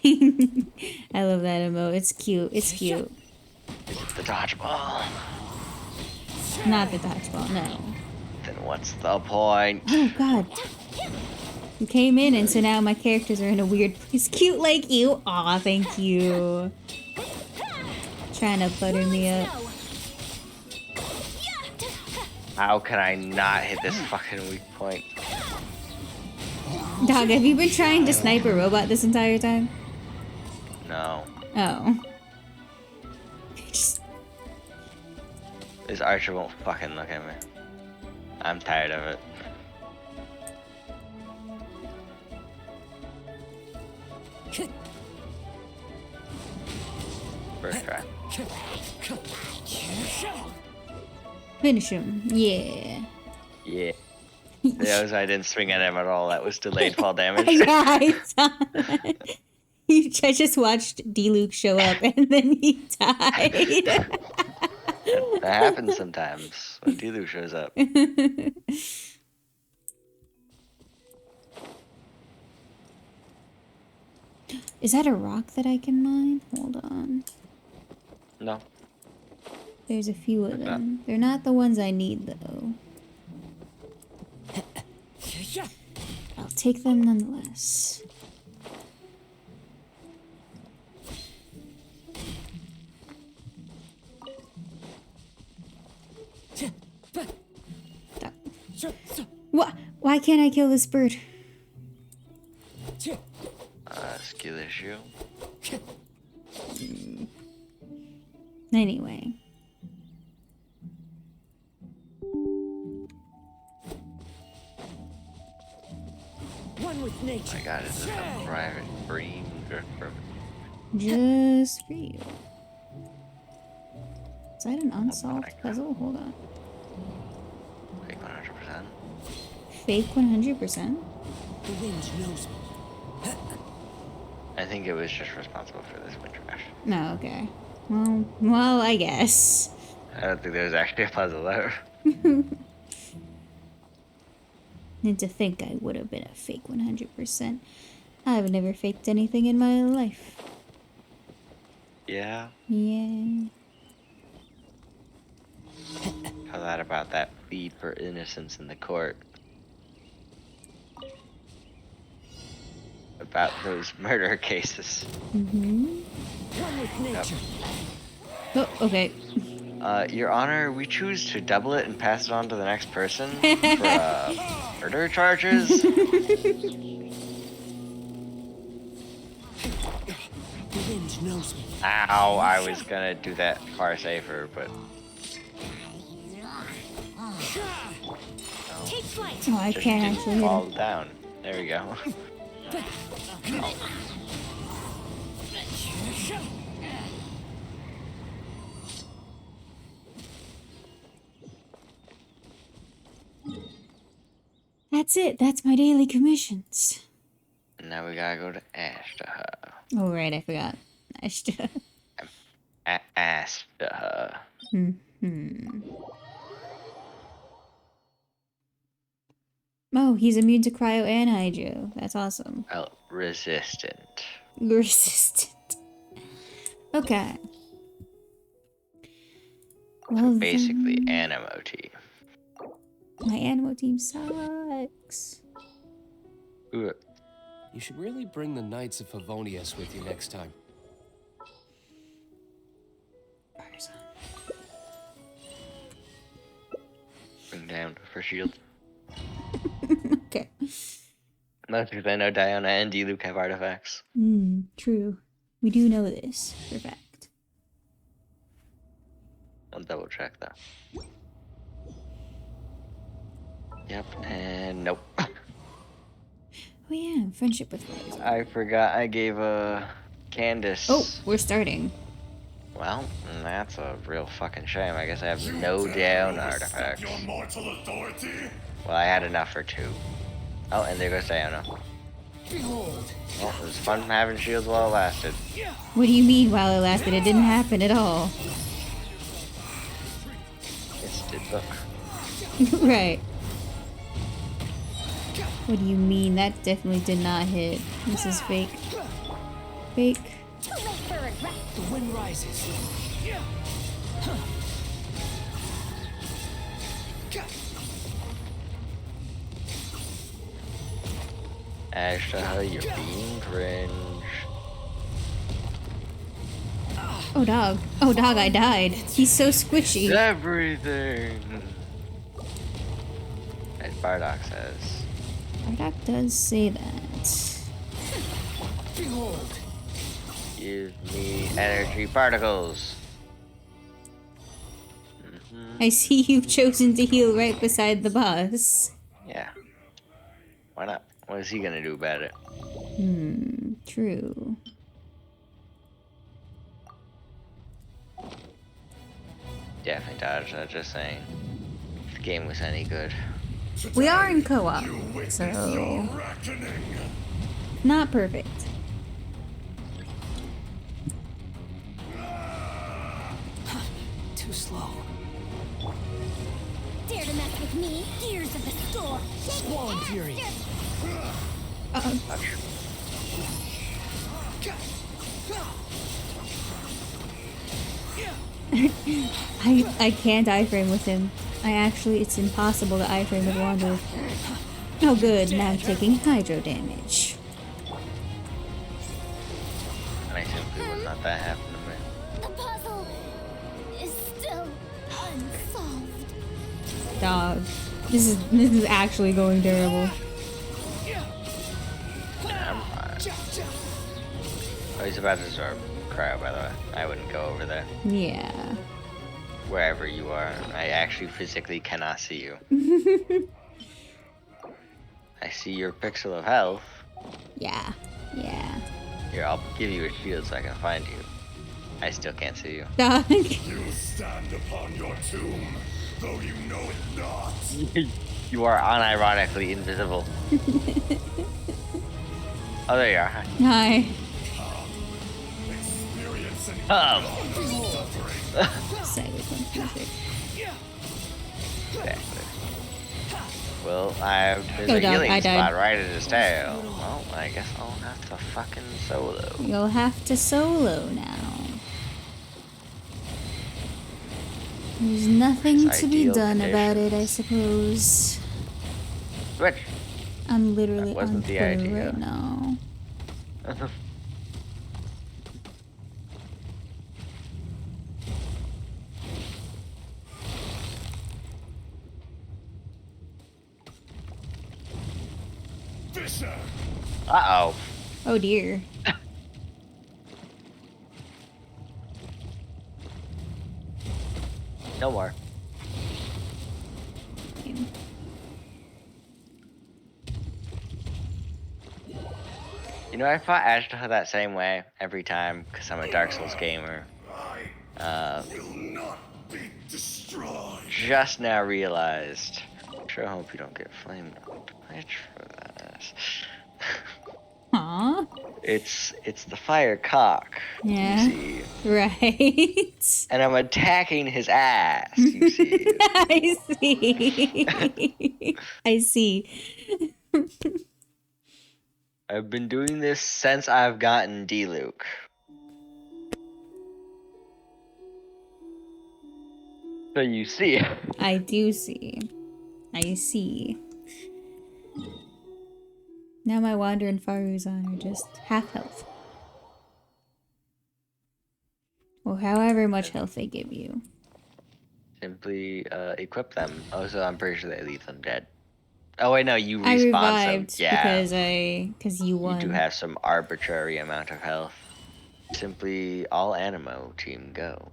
Speaker 1: I love that emote. It's cute. It's cute.
Speaker 2: The dodgeball.
Speaker 1: Not the dodgeball, no.
Speaker 2: Then what's the point?
Speaker 1: Oh, God. You came in, and so now my characters are in a weird place. Cute like you. Aw, thank you. Trying to butter me up.
Speaker 2: How can I not hit this fucking weak point?
Speaker 1: Dog, have you been trying to snipe a robot this entire time?
Speaker 2: No.
Speaker 1: Oh.
Speaker 2: This archer won't fucking look at me. I'm tired of it. First try.
Speaker 1: Finish him. Yeah.
Speaker 2: Yeah. Those I didn't swing at him at all. That was delayed fall damage.
Speaker 1: Yeah, I saw that. I just watched D-Luke show up and then he died.
Speaker 2: That happens sometimes when Dilu shows up.
Speaker 1: Is that a rock that I can mine? Hold on.
Speaker 2: No.
Speaker 1: There's a few of them. They're not the ones I need, though. I'll take them nonetheless. What? Why can't I kill this bird?
Speaker 2: Skill issue.
Speaker 1: Anyway.
Speaker 3: One with nature.
Speaker 2: I got it. This is a private bream.
Speaker 1: Just for you. Is that an unsolved puzzle? Hold on.
Speaker 2: Like 100%.
Speaker 1: Fake 100%?
Speaker 3: The wind knows me.
Speaker 2: I think it was just responsible for this wind trash.
Speaker 1: No, okay. Well, I guess.
Speaker 2: I don't think there was actually a puzzle there.
Speaker 1: And to think I would have been a fake 100%. I've never faked anything in my life.
Speaker 2: Yeah.
Speaker 1: Yeah.
Speaker 2: How that about that plead for innocence in the court? About those murder cases.
Speaker 1: Mm-hmm.
Speaker 3: One with nature.
Speaker 1: Oh, okay.
Speaker 2: Your Honor, we choose to double it and pass it on to the next person for murder charges.
Speaker 3: The wind knows me.
Speaker 2: Ow, I was gonna do that far safer, but
Speaker 4: Take flight.
Speaker 1: Oh, I
Speaker 2: just
Speaker 1: can't
Speaker 2: didn't
Speaker 1: actually hit
Speaker 2: fall
Speaker 1: him.
Speaker 2: down. There we go.
Speaker 1: That's it. That's my daily commissions.
Speaker 2: Now we gotta go to Ashtaha.
Speaker 1: Oh, right. I forgot. I should...
Speaker 2: Ashtaha.
Speaker 1: Oh, he's immune to cryo and hydro. That's awesome.
Speaker 2: Well, resistant.
Speaker 1: Resistant. Okay.
Speaker 2: So
Speaker 1: Well,
Speaker 2: basically,
Speaker 1: then,
Speaker 2: Animo team.
Speaker 1: my animal team sucks.
Speaker 2: Ooh,
Speaker 3: You should really bring the Knights of Favonius with you next time.
Speaker 2: bring down for shield.
Speaker 1: Okay.
Speaker 2: Most because I know Diana and D-Luke have artifacts.
Speaker 1: True. We do know this for a fact.
Speaker 2: I'll double check though. Yep, and nope.
Speaker 1: Oh yeah, friendship with Rose.
Speaker 2: I forgot I gave Candace.
Speaker 1: Oh, we're starting.
Speaker 2: Well, that's a real fucking shame. I guess I have no down artifacts.
Speaker 5: Your mortal authority?
Speaker 2: Well, I had enough for 2. Oh, and there goes Diana.
Speaker 3: Behold.
Speaker 2: Well, it was fun having shields while it lasted.
Speaker 1: What do you mean while it lasted? It didn't happen at all.
Speaker 2: Yes, it did, look.
Speaker 1: Right. What do you mean? That definitely did not hit. This is fake. Fake.
Speaker 4: Too late for regret.
Speaker 3: The wind rises.
Speaker 2: Ashta, you're being cringe.
Speaker 1: Oh dog. Oh dog, I died. He's so squishy.
Speaker 2: Everything! As Bardock says.
Speaker 1: Bardock does say that.
Speaker 3: Behold.
Speaker 2: Give me energy particles.
Speaker 1: I see you've chosen to heal right beside the boss.
Speaker 2: Yeah. Why not? What is he gonna do about it?
Speaker 1: True.
Speaker 2: Definitely dodged that, just saying. If the game was any good.
Speaker 1: We are in co-op,
Speaker 5: You witness
Speaker 1: so
Speaker 5: your reckoning.
Speaker 1: not perfect.
Speaker 3: Too slow.
Speaker 4: Dare to mess with me, gears of the store.
Speaker 3: Swollen fury.
Speaker 1: I can't iframe with him. It's impossible to iframe with Wander. Oh good, now I'm taking hydro damage.
Speaker 2: And I simply would not that happen to me.
Speaker 4: The puzzle is still unsolved.
Speaker 1: Dog. This is actually going terrible.
Speaker 2: I'm fine. Oh, he's about to start cryo, by the way. I wouldn't go over there.
Speaker 1: Yeah.
Speaker 2: Wherever you are. I actually physically cannot see you. I see your pixel of health.
Speaker 1: Yeah. Yeah.
Speaker 2: Here, I'll give you a shield so I can find you. I still can't see you.
Speaker 1: Dog.
Speaker 5: You stand upon your tomb, though you know it not.
Speaker 2: You are unironically invisible. Oh, there you are.
Speaker 1: Hi.
Speaker 5: Experience and
Speaker 2: Oh.
Speaker 1: Cyberpunk music.
Speaker 2: Exactly. Well, there's
Speaker 1: Oh,
Speaker 2: a
Speaker 1: dog,
Speaker 2: healing
Speaker 1: I died.
Speaker 2: spot right at his tail. Well, I guess I'll have to fucking solo.
Speaker 1: You'll have to solo now. There's nothing
Speaker 2: It's
Speaker 1: to be
Speaker 2: ideal
Speaker 1: done about it, I
Speaker 2: conditions.
Speaker 1: suppose.
Speaker 2: Switch.
Speaker 1: I'm literally
Speaker 2: That wasn't
Speaker 1: on
Speaker 2: the
Speaker 1: Twitter
Speaker 2: idea.
Speaker 1: right now.
Speaker 5: Fisher.
Speaker 2: Uh-oh.
Speaker 1: Oh dear.
Speaker 2: No more. You know, I fought Ashta that same way every time because I'm a Dark Souls gamer.
Speaker 5: Will not be destroyed.
Speaker 2: Just now realized. Sure hope you don't get flame Twitch for that.
Speaker 1: Huh?
Speaker 2: It's the fire cock.
Speaker 1: Yeah.
Speaker 2: You see.
Speaker 1: Right.
Speaker 2: And I'm attacking his ass, you see.
Speaker 1: I see. I see.
Speaker 2: I've been doing this since I've gotten D-Luke. So you see.
Speaker 1: I do see. I see. Now my Wander and Faruzan are just half health. Or however much health they give you.
Speaker 2: Simply equip them. Also, I'm pretty sure they leave them dead. Oh wait, no, you
Speaker 1: I
Speaker 2: respawn
Speaker 1: revived
Speaker 2: some. Yeah,
Speaker 1: because you won.
Speaker 2: you do have some arbitrary amount of health. Simply all Animo team go.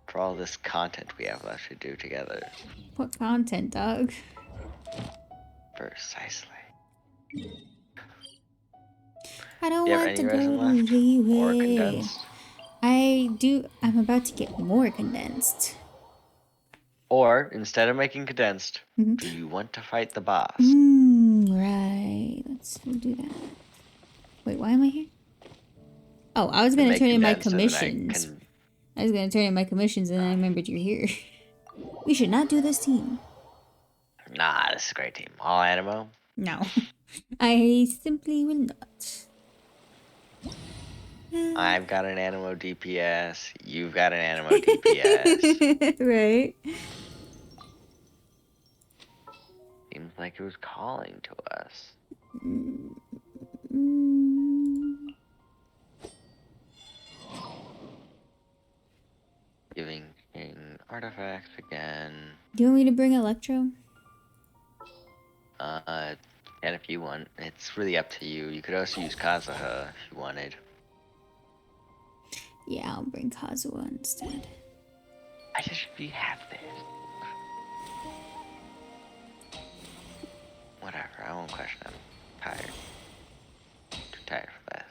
Speaker 2: for all this content we have left to do together.
Speaker 1: What content, dog?
Speaker 2: Precisely.
Speaker 1: I don't
Speaker 2: Do you have
Speaker 1: want to
Speaker 2: any
Speaker 1: go
Speaker 2: resin
Speaker 1: to
Speaker 2: left? Or
Speaker 1: leeway.
Speaker 2: condensed?
Speaker 1: I do. I'm about to get more condensed.
Speaker 2: Or, instead of making condensed,
Speaker 1: Mhm.
Speaker 2: do you want to fight the boss?
Speaker 1: Right. We'll do that. Wait, why am I here? Oh, I was
Speaker 2: And
Speaker 1: gonna
Speaker 2: make
Speaker 1: turn in my
Speaker 2: condensed, and then
Speaker 1: commissions. I was gonna turn in my commissions, and then I remembered you're here. We should not do this team.
Speaker 2: Nah, this is a great team. All Animo.
Speaker 1: No. I simply will not.
Speaker 2: I've got an Animo DPS. You've got an Animo DPS.
Speaker 1: Right.
Speaker 2: Seems like it was calling to us.
Speaker 1: Mm.
Speaker 2: Giving King artifacts again.
Speaker 1: Do you want me to bring Electro?
Speaker 2: And if you want, it's really up to you. You could also use Kazuha if you wanted.
Speaker 1: Yeah, I'll bring Kazuha instead.
Speaker 2: I just you have this. Whatever, I won't question. I'm tired. Too tired for this.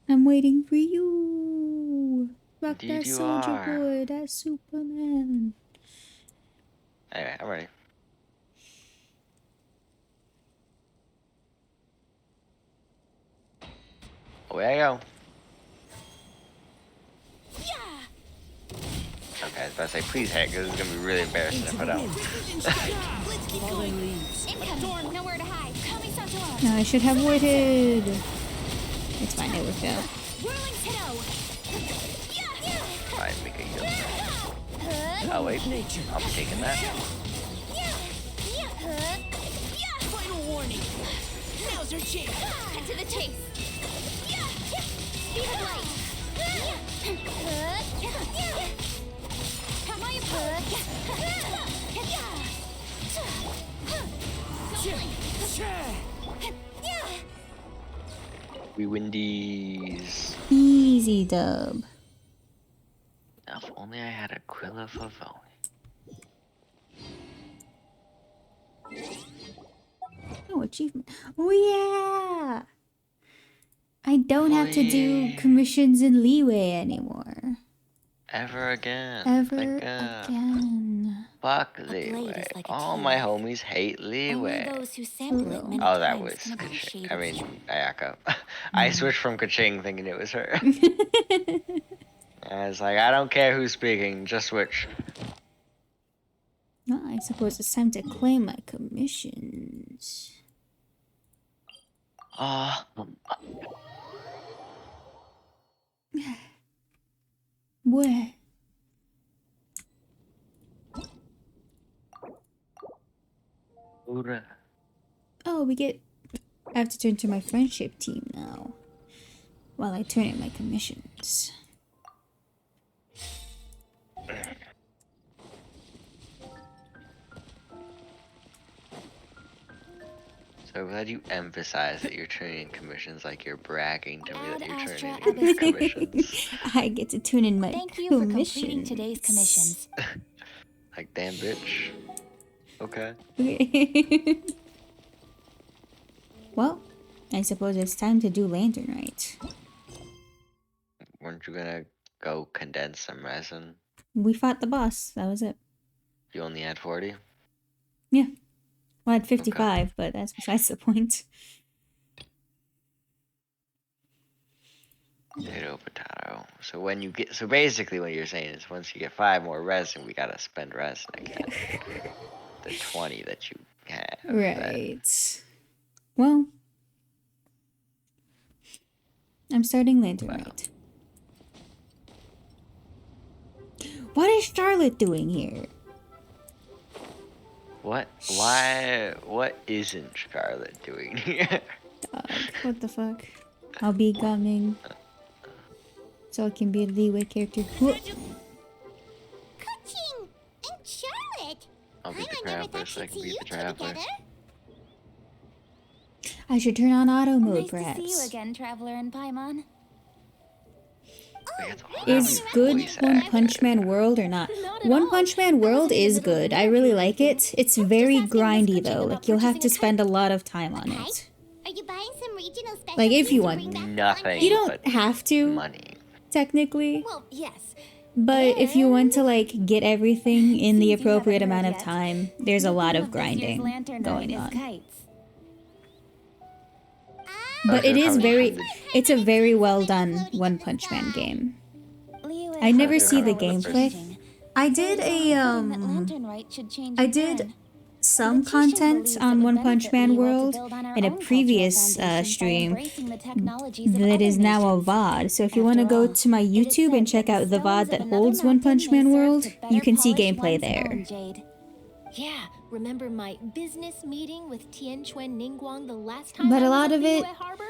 Speaker 1: I'm waiting for you. Rock
Speaker 2: Indeed
Speaker 1: that
Speaker 2: you
Speaker 1: soldier
Speaker 2: are.
Speaker 1: boy, that Superman.
Speaker 2: Anyway, I'm ready. Away I go. Okay, I was about to say, please hit, because it's going to be really embarrassing if I don't.
Speaker 4: Let's keep going. Incoming. Nowhere to hide. Kami-sato.
Speaker 1: No, I should have waited. It's fine, it worked out.
Speaker 4: Whirling Ditto.
Speaker 2: Fine, make a heal. Oh, wait. I'll be taking that.
Speaker 3: Final warning. Now's our chance.
Speaker 4: Cut to the chase. Speed of light. Have my approach.
Speaker 2: We win these.
Speaker 1: Easy dub.
Speaker 2: Now, if only I had Aquila Favoni.
Speaker 1: Oh, achievement. Oh, yeah. I don't have to do commissions in leeway anymore.
Speaker 2: Ever again.
Speaker 1: Ever
Speaker 2: Thank God.
Speaker 1: again.
Speaker 2: Fuck
Speaker 4: blade
Speaker 2: leeway.
Speaker 4: is like a
Speaker 2: All
Speaker 4: tea
Speaker 2: my
Speaker 4: leaf.
Speaker 2: homies hate
Speaker 4: Only
Speaker 2: leeway.
Speaker 4: those who sample it many
Speaker 2: Oh, that
Speaker 4: times
Speaker 2: was
Speaker 4: can
Speaker 2: Kaching.
Speaker 4: appreciate
Speaker 2: I
Speaker 4: its
Speaker 2: mean,
Speaker 4: charm.
Speaker 2: Ayako. I switched from Kaching thinking it was her. I was like, I don't care who's speaking, just switch.
Speaker 1: Well, I suppose it's time to claim my commissions. What?
Speaker 2: Hoorah.
Speaker 1: Oh, I have to turn to my friendship team now. While I turn in my commissions.
Speaker 2: So glad you emphasize that you're turning in commissions like you're bragging to me that you're
Speaker 4: Astra
Speaker 2: turning in commissions.
Speaker 1: I get to turn in my
Speaker 4: Thank you
Speaker 1: commissions.
Speaker 4: for completing today's commissions.
Speaker 2: Like, damn bitch. Okay.
Speaker 1: Okay. Well, I suppose it's time to do Lantern Rite.
Speaker 2: Weren't you gonna go condense some resin?
Speaker 1: We fought the boss. That was it.
Speaker 2: You only had 40?
Speaker 1: Yeah. Well, I had 55, but that's besides the point.
Speaker 2: Potato. So when you get, so basically what you're saying is once you get 5 more resin, we gotta spend resin again. The 20 that you have.
Speaker 1: Right. Well, I'm starting Lantern Rite. What is Charlotte doing here?
Speaker 2: What? Why? What isn't Scarlet doing here?
Speaker 1: What the fuck? I'll be coming. So I can be a leeway character.
Speaker 4: Kuching and Charlotte.
Speaker 2: I'll be the traveler so I can be the traveler.
Speaker 1: I should turn on auto mode,
Speaker 4: Nice
Speaker 1: perhaps.
Speaker 4: to see you again, Traveler and Paimon.
Speaker 1: Is good One Punch Man World or not? One Punch Man World is good. I really like it. It's very grindy though. Like you'll have to spend a lot of time on it.
Speaker 6: Are you buying some regional specialties?
Speaker 1: Like if you
Speaker 6: to
Speaker 1: want.
Speaker 6: bring back the
Speaker 2: Nothing.
Speaker 1: You
Speaker 6: content?
Speaker 1: don't have to,
Speaker 2: Money.
Speaker 1: technically.
Speaker 6: Well, yes.
Speaker 1: But if you want to like get everything in the
Speaker 4: Seems you
Speaker 1: appropriate
Speaker 4: haven't
Speaker 1: amount
Speaker 4: heard
Speaker 1: of
Speaker 4: yet.
Speaker 1: time, there's a
Speaker 4: The
Speaker 1: lot
Speaker 4: theme
Speaker 1: of
Speaker 4: this year's
Speaker 1: grinding
Speaker 4: Lantern
Speaker 1: going
Speaker 4: Night is
Speaker 1: on.
Speaker 4: kites.
Speaker 1: But it is
Speaker 2: coming
Speaker 1: very,
Speaker 2: from the-
Speaker 1: it's a very well done One Punch Man game.
Speaker 4: Liyue
Speaker 1: I never
Speaker 4: has
Speaker 1: see the
Speaker 2: coming from the
Speaker 1: gameplay. I did I did some content on One Punch Man World in a previous stream that is now a VOD. So if you want to go to my YouTube and check out the VOD that holds One Punch Man World, you can see gameplay there.
Speaker 6: Yeah, remember my business meeting with Tian Chuan Ningguang the last time
Speaker 1: But
Speaker 6: I
Speaker 1: a
Speaker 6: was
Speaker 1: lot
Speaker 6: at
Speaker 1: of it-
Speaker 6: Liyue Harbor?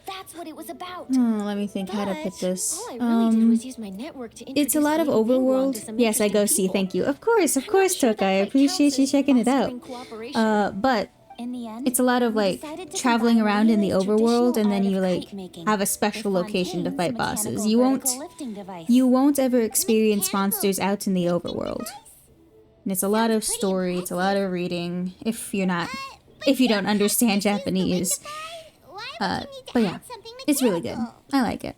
Speaker 6: That's what it was about.
Speaker 1: Let me think how to put
Speaker 6: But
Speaker 1: this.
Speaker 6: all I really did was use my network to
Speaker 1: It's a lot of
Speaker 6: introduce Lady Ningguang to
Speaker 1: overworld.
Speaker 6: some
Speaker 1: Yes, I go
Speaker 6: interesting
Speaker 1: see.
Speaker 6: people.
Speaker 1: Thank you. Of course,
Speaker 6: I'm not sure
Speaker 1: Toka. I
Speaker 6: that quite
Speaker 1: appreciate
Speaker 6: counts
Speaker 1: you
Speaker 6: as
Speaker 1: checking it out.
Speaker 6: fostering cooperation.
Speaker 1: But
Speaker 4: In the end,
Speaker 1: it's a lot of
Speaker 4: we
Speaker 1: like
Speaker 4: decided to
Speaker 1: traveling
Speaker 4: combine
Speaker 1: around in the
Speaker 4: Liyue's
Speaker 1: overworld, and
Speaker 4: traditional
Speaker 1: then
Speaker 4: art
Speaker 1: you
Speaker 4: of
Speaker 1: like
Speaker 4: kite making
Speaker 1: have a special
Speaker 4: with
Speaker 1: location to
Speaker 4: Fontaine's
Speaker 1: fight bosses.
Speaker 4: mechanical
Speaker 1: You won't
Speaker 4: vertical lifting device.
Speaker 1: you won't ever experience monsters out in the overworld. And it's a lot of story. It's a lot of reading. If you don't understand Japanese. But yeah, it's really good. I like it.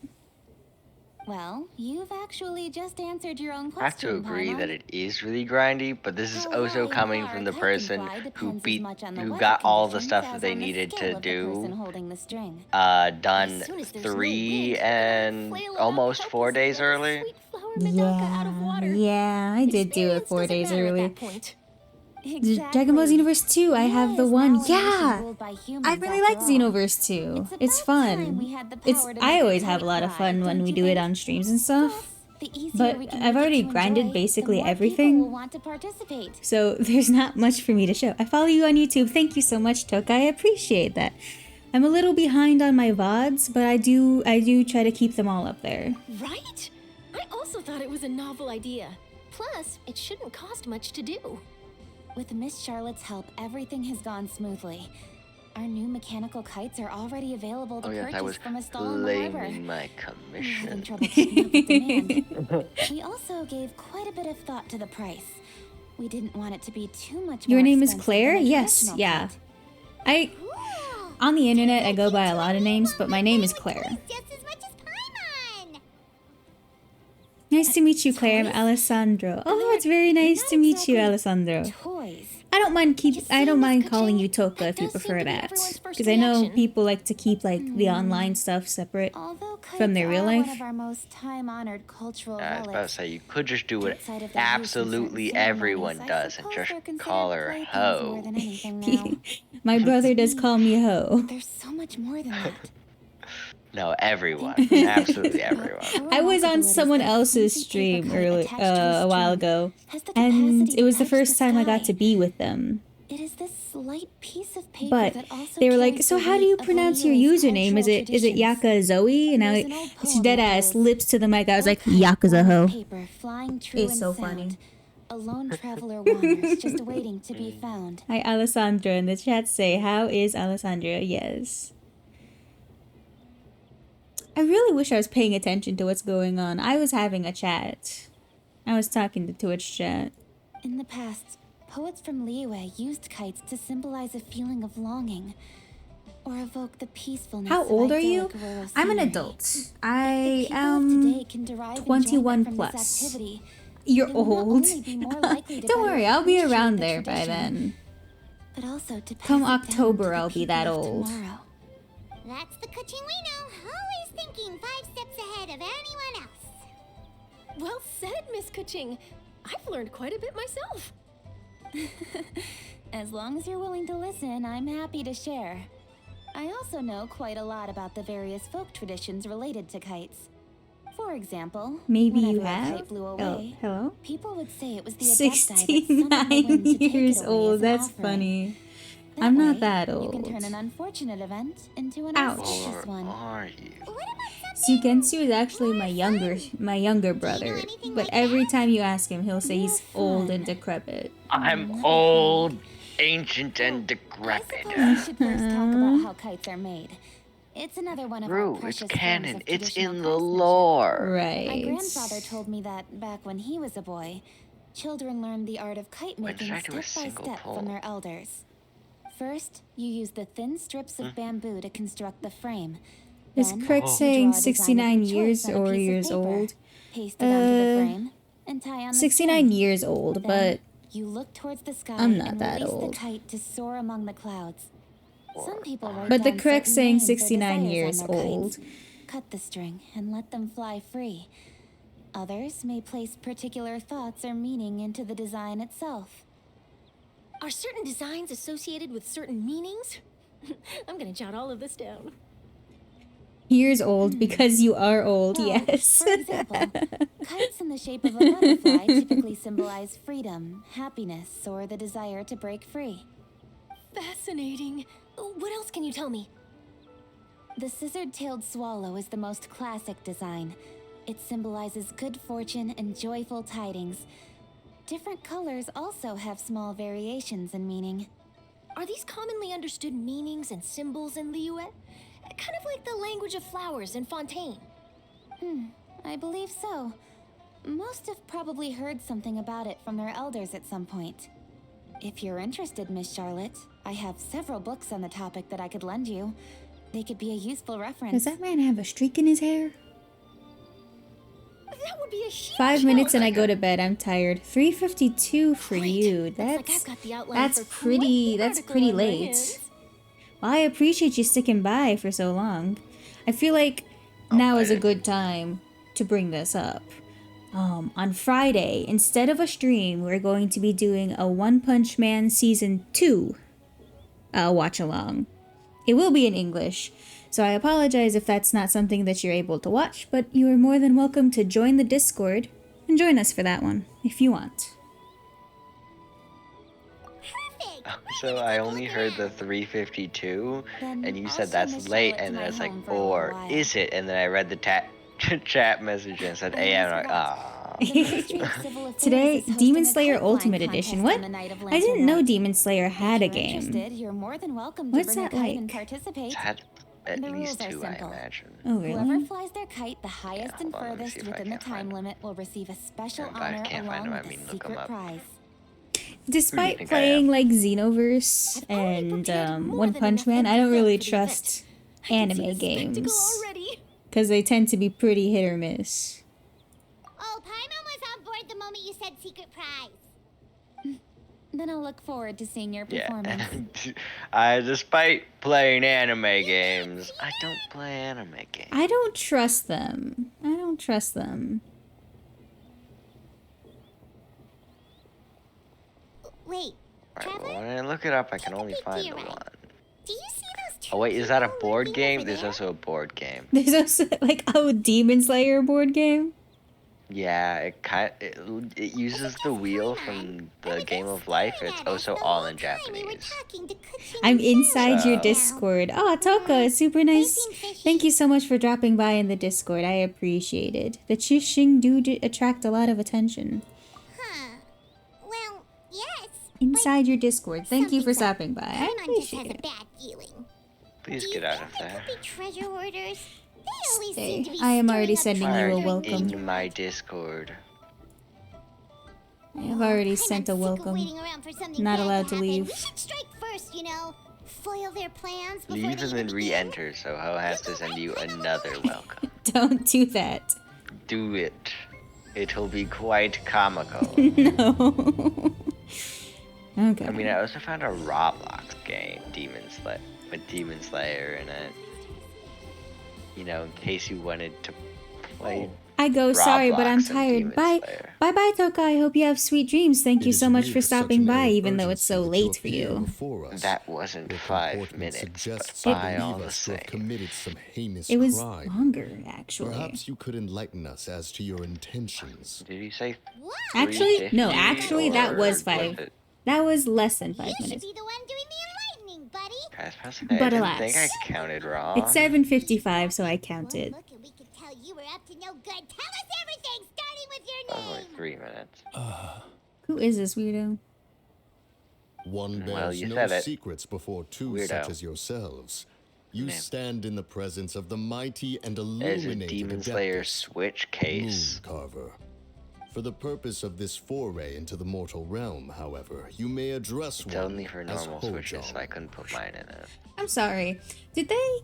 Speaker 4: Well, you've actually just answered your own
Speaker 2: I have to
Speaker 4: question,
Speaker 2: agree
Speaker 4: Paimon.
Speaker 2: that it is really grindy, but this is
Speaker 4: How
Speaker 2: also
Speaker 4: high
Speaker 2: coming
Speaker 4: our
Speaker 2: from the
Speaker 4: kite
Speaker 2: person
Speaker 4: can fly
Speaker 2: who
Speaker 4: depends as much on the
Speaker 2: who
Speaker 4: weather
Speaker 2: got all the
Speaker 4: conditions
Speaker 2: stuff
Speaker 4: as
Speaker 2: that they
Speaker 4: on the
Speaker 2: needed
Speaker 4: skill
Speaker 2: to
Speaker 4: of the person
Speaker 2: do
Speaker 4: holding the string.
Speaker 2: done
Speaker 6: As soon as there's no
Speaker 2: 3
Speaker 6: wind,
Speaker 2: and
Speaker 6: flail about
Speaker 2: almost
Speaker 6: help
Speaker 2: 4
Speaker 6: us
Speaker 2: days
Speaker 6: let a
Speaker 2: early.
Speaker 6: sweet flower Medaka out of water.
Speaker 1: Yeah, I did do it
Speaker 6: Experience
Speaker 1: 4
Speaker 6: doesn't
Speaker 1: days
Speaker 6: matter at
Speaker 1: early.
Speaker 6: that point.
Speaker 1: Dragon Ball Xenoverse 2, I have the one. Yeah! I really like
Speaker 4: Xenoverse.
Speaker 1: Xenoverse 2.
Speaker 4: It's
Speaker 1: It's
Speaker 4: about time
Speaker 1: fun.
Speaker 4: we had the
Speaker 1: It's
Speaker 4: power to
Speaker 1: I
Speaker 4: make a
Speaker 1: always have a
Speaker 4: kite
Speaker 1: lot of
Speaker 4: fly,
Speaker 1: fun when
Speaker 4: don't
Speaker 1: we
Speaker 4: you
Speaker 1: do it
Speaker 4: think?
Speaker 1: on streams and stuff.
Speaker 4: The easier
Speaker 1: But
Speaker 4: we can
Speaker 1: I've
Speaker 4: make it
Speaker 1: already
Speaker 4: to
Speaker 1: grinded
Speaker 4: enjoy,
Speaker 1: basically
Speaker 4: the more
Speaker 1: everything.
Speaker 4: people will want to participate.
Speaker 1: So there's not much for me to show. I follow you on YouTube. Thank you so much, Toka. I appreciate that. I'm a little behind on my VODs, but I do try to keep them all up there.
Speaker 6: Right? I also thought it was a novel idea. Plus, it shouldn't cost much to do.
Speaker 4: With Miss Charlotte's help, everything has gone smoothly. Our new mechanical kites are already available to
Speaker 2: Oh yeah, I
Speaker 4: purchase
Speaker 2: was
Speaker 4: from a stall in the harbor.
Speaker 2: claiming my
Speaker 4: We're having
Speaker 2: commission.
Speaker 4: trouble keeping up with demand. We also gave quite a bit of thought to the price. We didn't want it to be too much more
Speaker 1: Your name is
Speaker 4: expensive
Speaker 1: Claire?
Speaker 4: than a
Speaker 1: Yes,
Speaker 4: traditional
Speaker 1: yeah.
Speaker 4: kite.
Speaker 1: On the internet, I go by a lot of names, but my name is Claire.
Speaker 6: Just as much as Paimon.
Speaker 1: Nice to meet you, Claire. I'm Alessandro. Oh, it's very nice to meet you, Alessandro.
Speaker 4: Toys.
Speaker 1: I don't mind
Speaker 6: You see, Miss
Speaker 1: calling
Speaker 6: Kuching,
Speaker 1: you Toka
Speaker 6: that
Speaker 1: if you
Speaker 6: does seem
Speaker 1: prefer
Speaker 6: to be
Speaker 1: that,
Speaker 6: everyone's first
Speaker 1: because I know
Speaker 6: reaction.
Speaker 1: people like to keep like the online stuff separate.
Speaker 4: Although kites
Speaker 1: From their real
Speaker 4: are
Speaker 1: life?
Speaker 4: one of our most time-honored cultural
Speaker 2: I was about to
Speaker 4: relics,
Speaker 2: say, you could just do what
Speaker 4: outside of their use in certain
Speaker 2: absolutely
Speaker 4: ceremonies,
Speaker 2: everyone
Speaker 4: I
Speaker 2: does and
Speaker 4: suppose
Speaker 2: just
Speaker 4: they're considered
Speaker 2: call her
Speaker 4: playthings
Speaker 2: Ho.
Speaker 4: more than anything now.
Speaker 1: My brother does call me Ho.
Speaker 4: There's so much more than that.
Speaker 2: No, everyone. Absolutely everyone.
Speaker 1: I was on someone else's stream a while ago, and it was the first time I got to be with them.
Speaker 4: It is this slight piece of paper
Speaker 1: But
Speaker 4: that also
Speaker 1: they were like,
Speaker 4: carries
Speaker 1: "So
Speaker 4: the
Speaker 1: how do you
Speaker 4: weight of
Speaker 1: pronounce your
Speaker 4: Liyue's
Speaker 1: username? Is
Speaker 4: cultural
Speaker 1: it
Speaker 4: traditions."
Speaker 1: Yaka Zoe?" And
Speaker 4: There's
Speaker 1: I
Speaker 4: an old
Speaker 1: it's
Speaker 4: poem
Speaker 1: dead
Speaker 4: that
Speaker 1: ass
Speaker 4: goes,
Speaker 1: lips to the mic. I was
Speaker 4: "O
Speaker 1: like,
Speaker 4: kite,
Speaker 1: "Yakuza
Speaker 4: long
Speaker 1: ho."
Speaker 4: paper, flying true
Speaker 1: It's
Speaker 4: and
Speaker 1: so
Speaker 4: sound.
Speaker 1: funny.
Speaker 4: A lone traveler wanders, just waiting to be found.
Speaker 1: Hi, Alessandro in the chat say, "How is Alessandro?" Yes. I really wish I was paying attention to what's going on. I was having a chat. I was talking to Twitch chat.
Speaker 4: In the past, poets from Liyue used kites to symbolize a feeling of longing, or evoke the peacefulness
Speaker 1: How
Speaker 4: of
Speaker 1: old are you?
Speaker 4: idyllic rural
Speaker 1: I'm an
Speaker 4: scenery.
Speaker 1: adult.
Speaker 4: The
Speaker 1: I
Speaker 4: people of
Speaker 1: am
Speaker 4: today can derive
Speaker 1: 21
Speaker 4: enjoyment from
Speaker 1: plus.
Speaker 4: this activity.
Speaker 1: You're
Speaker 4: They will not
Speaker 1: old.
Speaker 4: only be more likely to
Speaker 1: Don't
Speaker 4: better
Speaker 1: worry, I'll be
Speaker 4: appreciate
Speaker 1: around
Speaker 4: the
Speaker 1: there by
Speaker 4: tradition,
Speaker 1: then.
Speaker 4: but also to
Speaker 1: Come
Speaker 4: pass it down to
Speaker 1: October,
Speaker 4: the
Speaker 1: I'll be
Speaker 4: people
Speaker 1: that
Speaker 4: of
Speaker 1: old.
Speaker 4: tomorrow.
Speaker 6: That's the Kuching we know, always thinking 5 steps ahead of anyone else.
Speaker 7: Well said, Miss Kuching. I've learned quite a bit myself.
Speaker 4: As long as you're willing to listen, I'm happy to share. I also know quite a lot about the various folk traditions related to kites. For example,
Speaker 1: Maybe you
Speaker 4: whenever a
Speaker 1: have?
Speaker 4: kite flew
Speaker 1: Oh,
Speaker 4: away,
Speaker 1: hello?
Speaker 4: people would say it was the Adepti that summoned the
Speaker 1: 69
Speaker 4: wind to take
Speaker 1: years
Speaker 4: it away
Speaker 1: old.
Speaker 4: as an
Speaker 1: That's
Speaker 4: offering.
Speaker 1: funny.
Speaker 4: That
Speaker 1: I'm not
Speaker 4: way,
Speaker 1: that
Speaker 4: You can
Speaker 1: old.
Speaker 4: turn an unfortunate event into an
Speaker 1: Ouch.
Speaker 4: auspicious
Speaker 2: Or
Speaker 4: one.
Speaker 2: are you?
Speaker 1: Sugensu is actually my younger brother. But every time you ask him, he'll say he's old and decrepit.
Speaker 2: I'm old, ancient, and
Speaker 4: I
Speaker 2: decrepit.
Speaker 4: suppose we should first talk about how kites are made. It's another one of
Speaker 2: True,
Speaker 4: our precious
Speaker 2: it's
Speaker 4: forms
Speaker 2: canon.
Speaker 4: of
Speaker 2: It's
Speaker 4: traditional
Speaker 2: in the
Speaker 4: craftsmanship.
Speaker 2: lore.
Speaker 1: Right.
Speaker 4: My grandfather told me that back when he was a boy, children learned the art of kite
Speaker 2: When did
Speaker 4: making
Speaker 2: I do a
Speaker 4: step by
Speaker 2: single
Speaker 4: step
Speaker 2: pull?
Speaker 4: from their elders. First, you use the thin strips of bamboo to construct the frame.
Speaker 1: Is
Speaker 4: Then,
Speaker 1: Crick
Speaker 4: you
Speaker 1: saying
Speaker 4: draw a design of
Speaker 1: 69
Speaker 4: your
Speaker 1: years
Speaker 4: choice on a
Speaker 1: or
Speaker 4: piece of
Speaker 1: years
Speaker 4: paper,
Speaker 1: old?
Speaker 4: paste it onto the frame, and tie on the
Speaker 1: 69
Speaker 4: string.
Speaker 1: years old,
Speaker 4: Then,
Speaker 1: but
Speaker 4: you look towards the sky
Speaker 1: I'm not
Speaker 4: and
Speaker 1: that
Speaker 4: release
Speaker 1: old.
Speaker 4: the kite to soar among the clouds. Some people write
Speaker 1: But the
Speaker 4: down
Speaker 1: correct
Speaker 4: certain
Speaker 1: saying
Speaker 4: names or
Speaker 1: 69
Speaker 4: desires
Speaker 1: years
Speaker 4: on their
Speaker 1: old.
Speaker 4: kites, cut the string, and let them fly free. Others may place particular thoughts or meaning into the design itself.
Speaker 7: Are certain designs associated with certain meanings? I'm gonna jot all of this down.
Speaker 1: Years old because you are old,
Speaker 4: Well,
Speaker 1: yes.
Speaker 4: for example, kites in the shape of a butterfly typically symbolize freedom, happiness, or the desire to break free.
Speaker 7: Fascinating. What else can you tell me?
Speaker 4: The scissored-tailed swallow is the most classic design. It symbolizes good fortune and joyful tidings. Different colors also have small variations in meaning.
Speaker 7: Are these commonly understood meanings and symbols in Liyue? Kind of like the language of flowers in Fontaine.
Speaker 4: I believe so. Most have probably heard something about it from their elders at some point. If you're interested, Miss Charlotte, I have several books on the topic that I could lend you. They could be a useful reference.
Speaker 1: Does that man have a streak in his hair?
Speaker 7: That would be a huge
Speaker 1: 5 minutes and I
Speaker 7: help.
Speaker 1: go to bed. I'm tired. 3:52 for
Speaker 7: Great.
Speaker 1: you.
Speaker 7: Looks like
Speaker 1: That's
Speaker 7: I've got the outline
Speaker 1: that's
Speaker 7: for
Speaker 1: pretty.
Speaker 7: quite the
Speaker 1: That's
Speaker 7: article
Speaker 1: pretty
Speaker 7: on my
Speaker 1: late.
Speaker 7: hands.
Speaker 1: Well, I appreciate you sticking by for so long. I feel like now is a good time to bring this up. On Friday, instead of a stream, we're going to be doing a One Punch Man Season 2 watch along. It will be in English, so I apologize if that's not something that you're able to watch, but you are more than welcome to join the Discord and join us for that one, if you want.
Speaker 6: Perfect.
Speaker 2: So I only heard the 3:52,
Speaker 4: Then
Speaker 2: and you
Speaker 4: I'll
Speaker 2: said
Speaker 4: show
Speaker 2: that's
Speaker 4: Miss
Speaker 2: late,
Speaker 4: Charlotte to
Speaker 2: and then
Speaker 4: my
Speaker 2: it's like,
Speaker 4: home for a little
Speaker 2: or
Speaker 4: while.
Speaker 2: is it? And then I read the chat message and it said
Speaker 4: I
Speaker 2: AM.
Speaker 4: almost
Speaker 2: I'm like,
Speaker 4: forgot.
Speaker 2: ah.
Speaker 4: The Ministry of Civil Affairs
Speaker 1: Today,
Speaker 4: is hosting
Speaker 1: Demon
Speaker 4: a
Speaker 1: Slayer
Speaker 4: kite flying
Speaker 1: Ultimate Edition.
Speaker 4: contest
Speaker 1: What?
Speaker 4: on the night of
Speaker 1: I didn't
Speaker 4: Lantern
Speaker 1: know
Speaker 4: Night.
Speaker 1: Demon Slayer had a
Speaker 4: If you're
Speaker 1: game.
Speaker 4: interested, you're more than welcome to
Speaker 1: What's
Speaker 4: bring a
Speaker 1: that
Speaker 4: kite and
Speaker 1: like?
Speaker 4: participate.
Speaker 2: It's had at
Speaker 4: The
Speaker 2: least
Speaker 4: rules are
Speaker 2: 2, I
Speaker 4: simple.
Speaker 2: imagine.
Speaker 1: Oh,
Speaker 4: Whoever
Speaker 1: really?
Speaker 4: flies their kite the highest and
Speaker 2: hold on, let me
Speaker 4: furthest
Speaker 2: see if I
Speaker 4: within the
Speaker 2: can find
Speaker 4: time
Speaker 2: them.
Speaker 4: limit will receive a special
Speaker 2: If I
Speaker 4: honor
Speaker 2: can't find
Speaker 4: along
Speaker 2: them, I
Speaker 4: with
Speaker 2: mean
Speaker 4: a
Speaker 2: look 'em
Speaker 4: secret
Speaker 2: up.
Speaker 4: prize.
Speaker 1: Despite
Speaker 2: think I
Speaker 1: playing
Speaker 2: am?
Speaker 1: like Xenoverse
Speaker 7: I've already
Speaker 1: and
Speaker 7: prepared more
Speaker 1: One
Speaker 7: than
Speaker 1: Punch
Speaker 7: enough
Speaker 1: Man, I
Speaker 7: empty
Speaker 1: don't
Speaker 7: film
Speaker 1: really
Speaker 7: for the
Speaker 1: trust
Speaker 7: event. I can see
Speaker 1: anime
Speaker 7: the spectacle
Speaker 1: games
Speaker 7: already.
Speaker 1: because they tend to be pretty hit or miss.
Speaker 6: Oh, Paimon was on board the moment you said secret prize.
Speaker 4: Then I'll look forward to seeing your
Speaker 2: Yeah.
Speaker 4: performance.
Speaker 2: Despite playing anime games, I don't play anime games.
Speaker 1: I don't trust them. I don't trust them.
Speaker 6: Wait,
Speaker 2: Alright,
Speaker 6: Trevor?
Speaker 2: well, when I look it up, I can
Speaker 6: Take a
Speaker 2: only
Speaker 6: peek to
Speaker 2: find
Speaker 6: your
Speaker 2: the
Speaker 6: right.
Speaker 2: one.
Speaker 6: Do you see those two
Speaker 2: Oh wait, is that a
Speaker 6: people
Speaker 2: board
Speaker 6: lurking
Speaker 2: game?
Speaker 6: over
Speaker 2: There's
Speaker 6: there?
Speaker 2: also a board game.
Speaker 1: There's also like a Demon Slayer board game.
Speaker 2: Yeah, it uses the wheel from the Game of Life. It's also all in Japanese.
Speaker 1: I'm inside your
Speaker 2: So-
Speaker 1: Discord. Oh, Toka, it's super nice. Thank you so much for dropping by in the Discord. I appreciate it. The Chishing do attract a lot of attention.
Speaker 6: Huh. Well, yes.
Speaker 1: Inside your Discord. Thank you for
Speaker 6: something's up.
Speaker 1: stopping by. I
Speaker 6: Paimon just
Speaker 1: appreciate
Speaker 6: has a
Speaker 1: it.
Speaker 6: bad feeling.
Speaker 2: Please
Speaker 6: Do you
Speaker 2: get out
Speaker 6: think
Speaker 2: of there.
Speaker 6: Could be treasure hoarders? They always
Speaker 1: Stay.
Speaker 6: seem to be
Speaker 1: I am already
Speaker 6: stirring up
Speaker 1: sending you a
Speaker 6: trouble during
Speaker 1: welcome.
Speaker 2: In my Discord.
Speaker 1: I have already
Speaker 6: Paimon's
Speaker 1: sent a
Speaker 6: sick of
Speaker 1: welcome.
Speaker 6: waiting around for something
Speaker 1: Not
Speaker 6: bad
Speaker 1: allowed to
Speaker 6: happen.
Speaker 1: leave.
Speaker 6: We should strike first, you know. Foil their plans before
Speaker 2: Leave
Speaker 6: they
Speaker 2: and
Speaker 6: even
Speaker 2: then
Speaker 6: begin.
Speaker 2: re-enter, so Ho has to send you another welcome.
Speaker 1: Don't do that.
Speaker 2: Do it. It'll be quite comical.
Speaker 1: No. Okay.
Speaker 2: I mean, I also found a Roblox game, with Demon Slayer in it. You know, in case you wanted to play.
Speaker 1: I go, sorry, but I'm
Speaker 2: Roblox and
Speaker 1: tired.
Speaker 2: Demon
Speaker 1: Bye.
Speaker 2: Slayer.
Speaker 1: Bye, Toka. I hope you have sweet dreams. Thank
Speaker 8: It
Speaker 1: you
Speaker 8: is
Speaker 1: so much
Speaker 8: weird
Speaker 1: for
Speaker 8: such
Speaker 1: stopping
Speaker 8: an
Speaker 1: by,
Speaker 8: air of
Speaker 1: even though it's so
Speaker 8: urgency
Speaker 1: late for
Speaker 8: appear
Speaker 1: you.
Speaker 8: before us.
Speaker 2: That wasn't
Speaker 8: Your
Speaker 2: 5
Speaker 8: comportment
Speaker 2: minutes, but
Speaker 8: suggests
Speaker 2: by
Speaker 8: you
Speaker 2: all
Speaker 8: believe
Speaker 2: the
Speaker 8: us to have
Speaker 2: same.
Speaker 8: committed some heinous
Speaker 1: It was
Speaker 8: crime.
Speaker 1: longer, actually.
Speaker 8: Perhaps you could enlighten us as to your intentions.
Speaker 2: Did you say
Speaker 6: What?
Speaker 1: Actually, no,
Speaker 2: 350,
Speaker 1: actually, that
Speaker 2: or
Speaker 1: was 5.
Speaker 2: it-
Speaker 1: That was less than 5
Speaker 6: You should
Speaker 1: minutes.
Speaker 6: be the one doing the enlightening, buddy.
Speaker 2: I
Speaker 1: But
Speaker 2: didn't think I
Speaker 1: alas.
Speaker 2: counted wrong.
Speaker 1: It's 7:55, so I
Speaker 6: One
Speaker 1: counted.
Speaker 6: look and we could tell you were up to no good. Tell us everything, starting with your
Speaker 2: That was
Speaker 6: name.
Speaker 2: only 3 minutes.
Speaker 1: Who is this weirdo?
Speaker 8: One
Speaker 2: Well,
Speaker 8: bears
Speaker 2: you
Speaker 8: no
Speaker 2: said it.
Speaker 8: secrets before two
Speaker 2: Weirdo.
Speaker 8: such as yourselves. You
Speaker 2: Man.
Speaker 8: stand in the presence of the mighty and
Speaker 2: There's a
Speaker 8: illuminated
Speaker 2: Demon Slayer
Speaker 8: Adeptus,
Speaker 2: switch case.
Speaker 8: Mooncarver. For the purpose of this foray into the mortal realm, however, you may address
Speaker 2: It's
Speaker 8: one
Speaker 2: only for
Speaker 8: as
Speaker 2: normal switches,
Speaker 8: Hojong.
Speaker 2: so I couldn't put mine in it.
Speaker 1: I'm sorry. Did they?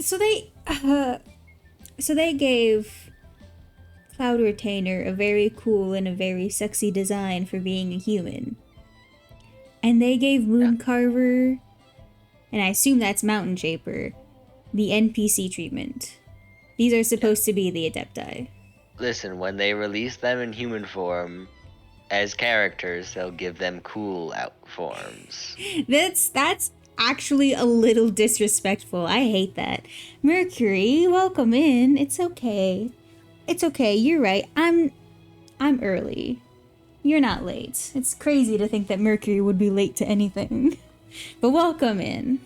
Speaker 1: So they gave Cloud Retainer a very cool and a very sexy design for being a human. And they gave Mooncarver, and I assume that's Mountain Shaper, the NPC treatment. These are supposed to be the Adepti.
Speaker 2: Listen, when they release them in human form as characters, they'll give them cool out forms.
Speaker 1: That's actually a little disrespectful. I hate that. Mercury, welcome in. It's okay. It's okay. You're right. I'm early. You're not late. It's crazy to think that Mercury would be late to anything. But welcome in.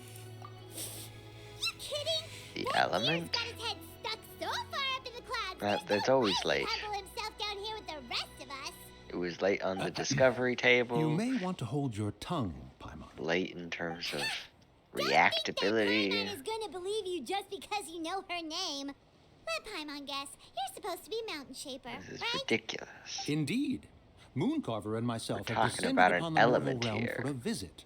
Speaker 6: You kidding?
Speaker 2: The
Speaker 6: That
Speaker 2: element?
Speaker 6: deer's got his head stuck so far up in the clouds.
Speaker 2: That's
Speaker 6: there's no
Speaker 2: always
Speaker 6: way
Speaker 2: late.
Speaker 6: he'll humble himself down here with the rest of us.
Speaker 2: It was late on the discovery table.
Speaker 9: You may want to hold your tongue, Paimon.
Speaker 2: Late in terms of
Speaker 6: Don't
Speaker 2: reactability.
Speaker 6: think that Paimon is gonna believe you just because you know her name. Let Paimon guess. You're supposed to be Mountain Shaper,
Speaker 2: This is
Speaker 6: right?
Speaker 2: ridiculous.
Speaker 9: Indeed. Mooncarver and myself
Speaker 2: We're
Speaker 9: have
Speaker 2: talking
Speaker 9: descended
Speaker 2: about an
Speaker 9: upon the mortal
Speaker 2: element
Speaker 9: realm
Speaker 2: here.
Speaker 9: for a visit.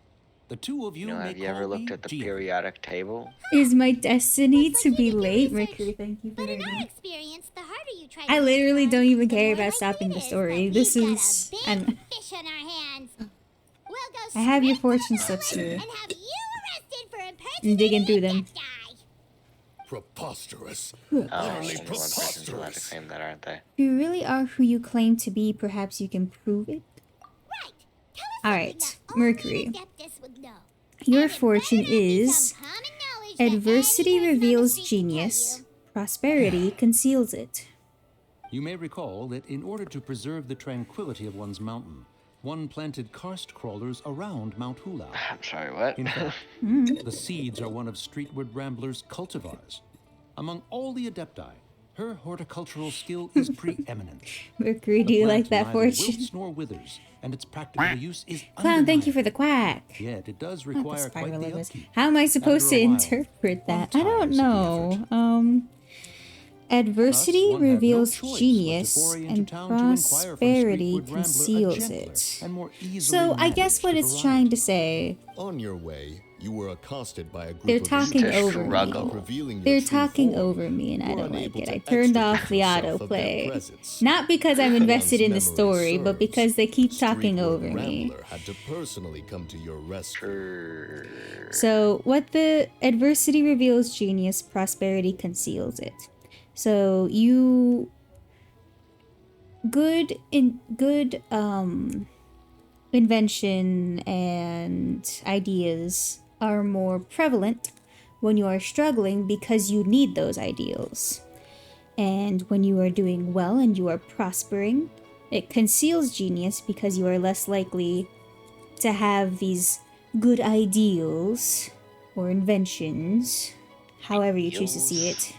Speaker 9: The two of you,
Speaker 2: You know,
Speaker 9: may
Speaker 2: have you
Speaker 9: call
Speaker 2: ever looked
Speaker 9: me
Speaker 2: at the
Speaker 9: Geo.
Speaker 2: periodic table?
Speaker 1: Is my destiny
Speaker 6: Looks
Speaker 1: to
Speaker 6: like
Speaker 1: be
Speaker 6: you did your
Speaker 1: late?
Speaker 6: research.
Speaker 1: Mercury, thank you for
Speaker 6: But in our
Speaker 1: reading.
Speaker 6: experience, the harder you try
Speaker 1: I
Speaker 6: to
Speaker 1: literally
Speaker 6: learn,
Speaker 1: don't even
Speaker 6: the
Speaker 1: care
Speaker 6: more
Speaker 1: about
Speaker 6: likely
Speaker 1: stopping
Speaker 6: it
Speaker 1: the
Speaker 6: is
Speaker 1: story.
Speaker 6: that
Speaker 1: This
Speaker 6: we've got
Speaker 1: is
Speaker 6: a big
Speaker 1: an
Speaker 6: fish on our hands. We'll go
Speaker 1: I have your
Speaker 6: straight to
Speaker 1: fortune
Speaker 6: the
Speaker 1: slips
Speaker 6: village
Speaker 1: here.
Speaker 6: and have you arrested for
Speaker 1: I'm
Speaker 6: impersonating
Speaker 1: digging through
Speaker 6: a
Speaker 1: them.
Speaker 6: deaf guy.
Speaker 8: Preposterous.
Speaker 2: Oh,
Speaker 8: Utterly
Speaker 2: only one person's allowed to
Speaker 8: preposterous.
Speaker 2: claim that, aren't they?
Speaker 1: If you really are who you claim to be, perhaps you can prove it.
Speaker 6: Right. Tell us
Speaker 1: All
Speaker 6: something
Speaker 1: right,
Speaker 6: that only
Speaker 1: Mercury.
Speaker 6: an Adeptus would know.
Speaker 1: Your
Speaker 6: And it
Speaker 1: fortune
Speaker 6: better not be
Speaker 1: is
Speaker 6: some common knowledge that
Speaker 1: adversity
Speaker 6: any person on the
Speaker 1: reveals
Speaker 6: street can tell
Speaker 1: genius,
Speaker 6: you.
Speaker 1: prosperity conceals it.
Speaker 9: You may recall that in order to preserve the tranquility of one's mountain, one planted karst crawlers around Mount Hulao.
Speaker 2: I'm sorry, what?
Speaker 9: In fact, the seeds are one of Streetward Rambler's cultivars. Among all the Adepti, her horticultural skill is preeminent.
Speaker 1: Mercury, do
Speaker 9: The
Speaker 1: you
Speaker 9: plant
Speaker 1: like that
Speaker 9: neither
Speaker 1: fortune?
Speaker 9: wilts nor withers, and its practical use is
Speaker 1: Clown, thank you for
Speaker 9: undeniable.
Speaker 1: the quack.
Speaker 9: Yet it does
Speaker 1: Not the
Speaker 9: require quite
Speaker 1: spiral
Speaker 9: the
Speaker 1: of this.
Speaker 9: upkeep.
Speaker 1: How am I supposed
Speaker 9: After
Speaker 1: to
Speaker 9: a while,
Speaker 1: interpret
Speaker 9: one
Speaker 1: that? I don't
Speaker 9: tires of the
Speaker 1: know.
Speaker 9: effort.
Speaker 1: Adversity
Speaker 9: Thus, one had no
Speaker 1: reveals
Speaker 9: choice but to
Speaker 1: genius,
Speaker 9: foray into
Speaker 1: and
Speaker 9: town to inquire from
Speaker 1: prosperity
Speaker 9: Streetward Rambler a
Speaker 1: conceals
Speaker 9: gentler
Speaker 1: it.
Speaker 9: and more easily
Speaker 1: So I guess
Speaker 9: managed
Speaker 1: what it's
Speaker 9: variety.
Speaker 1: trying to say,
Speaker 8: On your way, you were accosted by a group
Speaker 1: they're
Speaker 8: of
Speaker 1: talking
Speaker 8: youths.
Speaker 1: over me.
Speaker 2: struggle.
Speaker 8: Revealing your
Speaker 1: They're
Speaker 8: true
Speaker 1: talking
Speaker 8: form,
Speaker 1: over me, and I
Speaker 8: you were
Speaker 1: don't like
Speaker 8: unable
Speaker 1: it.
Speaker 8: to
Speaker 1: I turned off
Speaker 8: extricate
Speaker 1: the
Speaker 8: yourself of their
Speaker 1: autoplay.
Speaker 8: presence.
Speaker 1: Not because I'm
Speaker 8: If
Speaker 1: invested in the
Speaker 8: one's
Speaker 1: story,
Speaker 8: memory
Speaker 1: but because they keep talking
Speaker 8: Streetward
Speaker 1: over me.
Speaker 8: Rambler had to personally come to your rescue.
Speaker 2: Sure.
Speaker 1: So, what the adversity reveals genius, prosperity conceals it. So, you good invention and ideas are more prevalent when you are struggling because you need those ideals. And when you are doing well and you are prospering, it conceals genius because you are less likely to have these good ideals or inventions, however you choose to see it.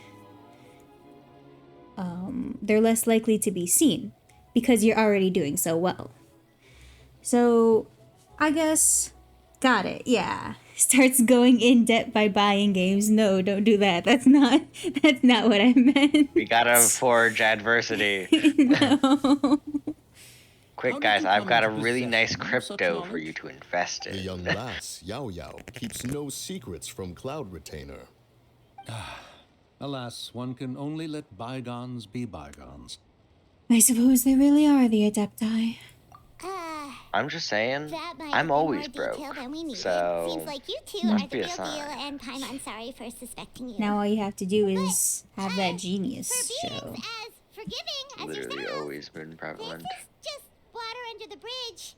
Speaker 1: They're less likely to be seen because you're already doing so well. So, I guess, got it, yeah. Starts going in debt by buying games. No, don't do that. That's not what I meant.
Speaker 2: We gotta forge adversity.
Speaker 1: No.
Speaker 2: Quick,
Speaker 9: How did
Speaker 2: guys,
Speaker 9: you
Speaker 2: I've
Speaker 9: come
Speaker 2: got a
Speaker 9: into
Speaker 2: really nice
Speaker 9: possession of such
Speaker 2: crypto for
Speaker 9: knowledge?
Speaker 2: you to invest
Speaker 8: The
Speaker 2: in.
Speaker 8: young lass, Yao Yao, keeps no secrets from Cloud Retainer.
Speaker 9: Alas, one can only let bygones be bygones.
Speaker 1: I suppose they really are the Adepti.
Speaker 2: I'm just saying,
Speaker 6: That might
Speaker 2: I'm
Speaker 6: be
Speaker 2: always
Speaker 6: more detail
Speaker 2: broke.
Speaker 6: than we needed.
Speaker 2: So,
Speaker 6: Seems like you two
Speaker 2: must
Speaker 6: are the
Speaker 2: be a
Speaker 6: real deal,
Speaker 2: sign.
Speaker 6: and Paimon, sorry for suspecting you.
Speaker 1: Now all you have to do is have that genius
Speaker 6: For
Speaker 1: show.
Speaker 6: beings as forgiving as
Speaker 2: literally
Speaker 6: yourself,
Speaker 2: always been prevalent.
Speaker 6: this is just water under the bridge,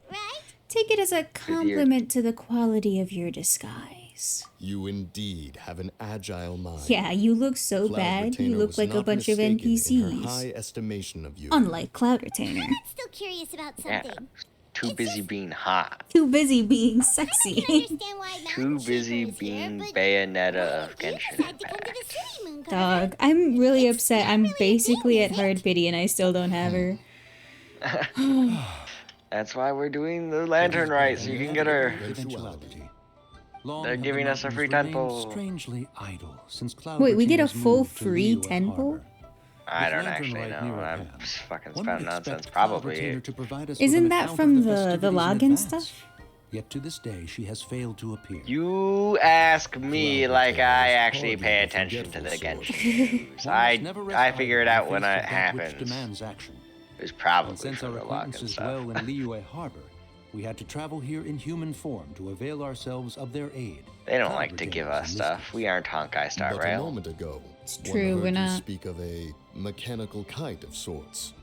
Speaker 6: right?
Speaker 1: Take it as a compliment to the quality of your disguise.
Speaker 8: You indeed have an agile mind.
Speaker 1: Yeah, you look so
Speaker 8: Cloud
Speaker 1: bad,
Speaker 8: Retainer
Speaker 1: you look
Speaker 8: was
Speaker 1: like a
Speaker 8: not
Speaker 1: bunch of
Speaker 8: mistaken in her
Speaker 1: NPCs.
Speaker 8: high estimation of you.
Speaker 1: Unlike Cloud Retainer.
Speaker 6: I'm still curious about
Speaker 2: Yeah,
Speaker 6: something.
Speaker 2: too busy being hot.
Speaker 1: Too busy being
Speaker 6: I
Speaker 1: sexy.
Speaker 6: can understand why
Speaker 2: Too
Speaker 6: Mountain
Speaker 2: busy
Speaker 6: Shaper is
Speaker 2: being
Speaker 6: here, but
Speaker 2: Bayonetta
Speaker 6: why
Speaker 2: of
Speaker 6: did you
Speaker 2: Genshin
Speaker 6: decide to come to
Speaker 2: Impact.
Speaker 6: the city, Mooncarver?
Speaker 1: Dog, I'm really
Speaker 6: It's
Speaker 1: upset.
Speaker 6: not
Speaker 1: I'm
Speaker 6: really a
Speaker 1: basically
Speaker 6: thing,
Speaker 1: at
Speaker 6: is
Speaker 1: hard
Speaker 6: it?
Speaker 1: pity and I still don't have her.
Speaker 2: That's why we're doing the lantern right, so you can get her.
Speaker 9: Eventuality. Long
Speaker 2: They're
Speaker 9: have the
Speaker 2: giving us a
Speaker 9: mountains
Speaker 2: free
Speaker 9: remained
Speaker 2: temple.
Speaker 9: strangely idle since Cloud
Speaker 1: Wait, we get a
Speaker 9: Retainers
Speaker 1: full
Speaker 9: moved to
Speaker 1: free
Speaker 9: Liyue
Speaker 1: temple?
Speaker 9: Harbor.
Speaker 2: I
Speaker 9: With
Speaker 2: don't
Speaker 9: Lantern
Speaker 2: actually
Speaker 9: Rite
Speaker 2: know.
Speaker 9: near at
Speaker 2: I'm
Speaker 9: hand,
Speaker 2: just fucking
Speaker 9: one
Speaker 2: spouting
Speaker 9: would expect
Speaker 2: nonsense.
Speaker 9: Cloud
Speaker 2: Probably.
Speaker 9: Retainer to provide us
Speaker 1: Isn't
Speaker 9: with an
Speaker 1: that
Speaker 9: account
Speaker 1: from
Speaker 9: of
Speaker 1: the
Speaker 9: festivities in
Speaker 1: login
Speaker 9: advance.
Speaker 1: stuff?
Speaker 9: Yet to this day, she has failed to appear.
Speaker 2: You ask me
Speaker 8: Cloud
Speaker 2: like I
Speaker 8: Retainer is
Speaker 2: actually
Speaker 8: hardly
Speaker 2: pay
Speaker 8: a
Speaker 2: attention to the
Speaker 8: forgetful
Speaker 2: Genshin
Speaker 8: sort.
Speaker 2: news.
Speaker 9: One must never rest
Speaker 2: I figure it
Speaker 9: idle in
Speaker 2: out
Speaker 9: the
Speaker 2: when
Speaker 9: face
Speaker 2: it
Speaker 9: of that which
Speaker 2: happens.
Speaker 9: demands action.
Speaker 2: It was
Speaker 9: And
Speaker 2: probably
Speaker 9: since
Speaker 2: from
Speaker 9: our
Speaker 2: the login
Speaker 9: acquaintances
Speaker 2: stuff.
Speaker 9: dwell in Liyue Harbor, we had to travel here in human form to avail ourselves of their aid.
Speaker 2: They don't
Speaker 9: Cloud
Speaker 2: like to give
Speaker 9: Retainers
Speaker 2: us
Speaker 9: in this
Speaker 2: stuff.
Speaker 9: case.
Speaker 2: We aren't Honkai Star
Speaker 8: But a
Speaker 2: Rail.
Speaker 8: moment ago,
Speaker 1: It's
Speaker 8: one
Speaker 1: true,
Speaker 8: heard
Speaker 1: we're
Speaker 8: you
Speaker 1: not.
Speaker 8: speak of a mechanical kite of sorts.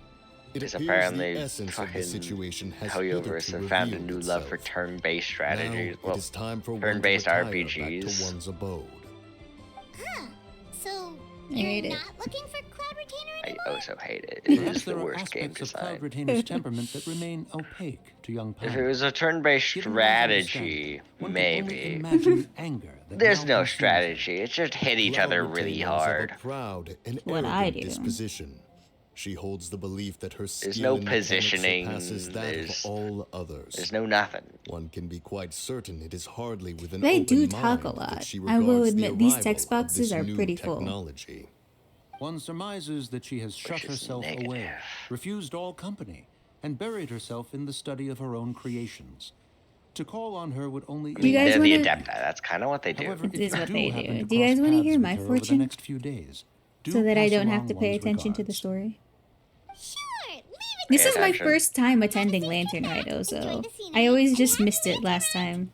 Speaker 8: It
Speaker 2: Because
Speaker 8: appears
Speaker 2: apparently
Speaker 8: the essence of the
Speaker 2: fucking
Speaker 8: situation has
Speaker 2: Helioverse
Speaker 8: hitherto
Speaker 2: have found a
Speaker 8: revealed
Speaker 2: new love for
Speaker 8: itself.
Speaker 2: turn-based strategies.
Speaker 8: Now
Speaker 2: Well,
Speaker 8: it is time for one to
Speaker 2: turn-based
Speaker 8: retire back
Speaker 2: RPGs.
Speaker 8: to one's abode.
Speaker 6: Huh. So,
Speaker 1: I hate
Speaker 6: you're
Speaker 1: it.
Speaker 6: not looking for Cloud Retainer
Speaker 2: I
Speaker 6: anymore?
Speaker 2: also hate it. It
Speaker 9: Perhaps
Speaker 2: is the
Speaker 9: there are
Speaker 2: worst game
Speaker 9: aspects of Cloud
Speaker 2: design.
Speaker 9: Retainer's temperament that remain opaque to young
Speaker 2: If it
Speaker 9: players.
Speaker 2: was a turn-based
Speaker 9: Given one's
Speaker 2: strategy,
Speaker 9: understanding, one can only
Speaker 2: maybe.
Speaker 9: imagine the anger that
Speaker 2: There's
Speaker 9: now
Speaker 2: no
Speaker 9: consumes
Speaker 2: strategy. It's just hit each
Speaker 8: Cloud
Speaker 2: other really
Speaker 8: Retainers
Speaker 2: hard.
Speaker 8: Of a proud and
Speaker 1: What I
Speaker 8: arrogant
Speaker 1: do.
Speaker 8: disposition. She holds the belief that her skill
Speaker 2: There's no
Speaker 8: in mechanics
Speaker 2: positioning,
Speaker 8: surpasses that
Speaker 2: there's-
Speaker 8: of all others.
Speaker 2: There's no nothing.
Speaker 8: One can be quite certain it is hardly with an
Speaker 1: They
Speaker 8: open
Speaker 1: do
Speaker 8: mind
Speaker 1: talk a
Speaker 8: that
Speaker 1: lot.
Speaker 8: she
Speaker 1: I will
Speaker 8: regards the
Speaker 1: admit, these
Speaker 8: arrival
Speaker 1: text
Speaker 8: of
Speaker 1: boxes
Speaker 8: this
Speaker 1: are
Speaker 8: new
Speaker 1: pretty full.
Speaker 8: technology.
Speaker 9: One surmises that she has shut
Speaker 2: is
Speaker 9: herself away,
Speaker 2: negative.
Speaker 9: refused all company, and buried herself in the study of her own creations. To call on her would only
Speaker 1: Do you guys
Speaker 2: They're the
Speaker 1: wanna-
Speaker 2: Adepti. That's kind of what they do.
Speaker 9: However,
Speaker 1: It
Speaker 9: if
Speaker 1: is
Speaker 9: you
Speaker 1: what
Speaker 9: do
Speaker 1: they
Speaker 9: happen
Speaker 1: do.
Speaker 9: to
Speaker 1: Do you
Speaker 9: cross
Speaker 1: guys wanna
Speaker 9: paths
Speaker 1: hear
Speaker 9: with
Speaker 1: my
Speaker 9: her
Speaker 1: fortune?
Speaker 9: over the next few days, do
Speaker 1: So that I
Speaker 9: pass
Speaker 1: don't have
Speaker 9: along
Speaker 1: to pay
Speaker 9: one's
Speaker 1: attention to the
Speaker 9: regards.
Speaker 1: story.
Speaker 6: Sure, leave it
Speaker 1: This
Speaker 2: Pay
Speaker 1: is my
Speaker 2: attention.
Speaker 1: first time attending Lantern Rito, so I always just missed it last time.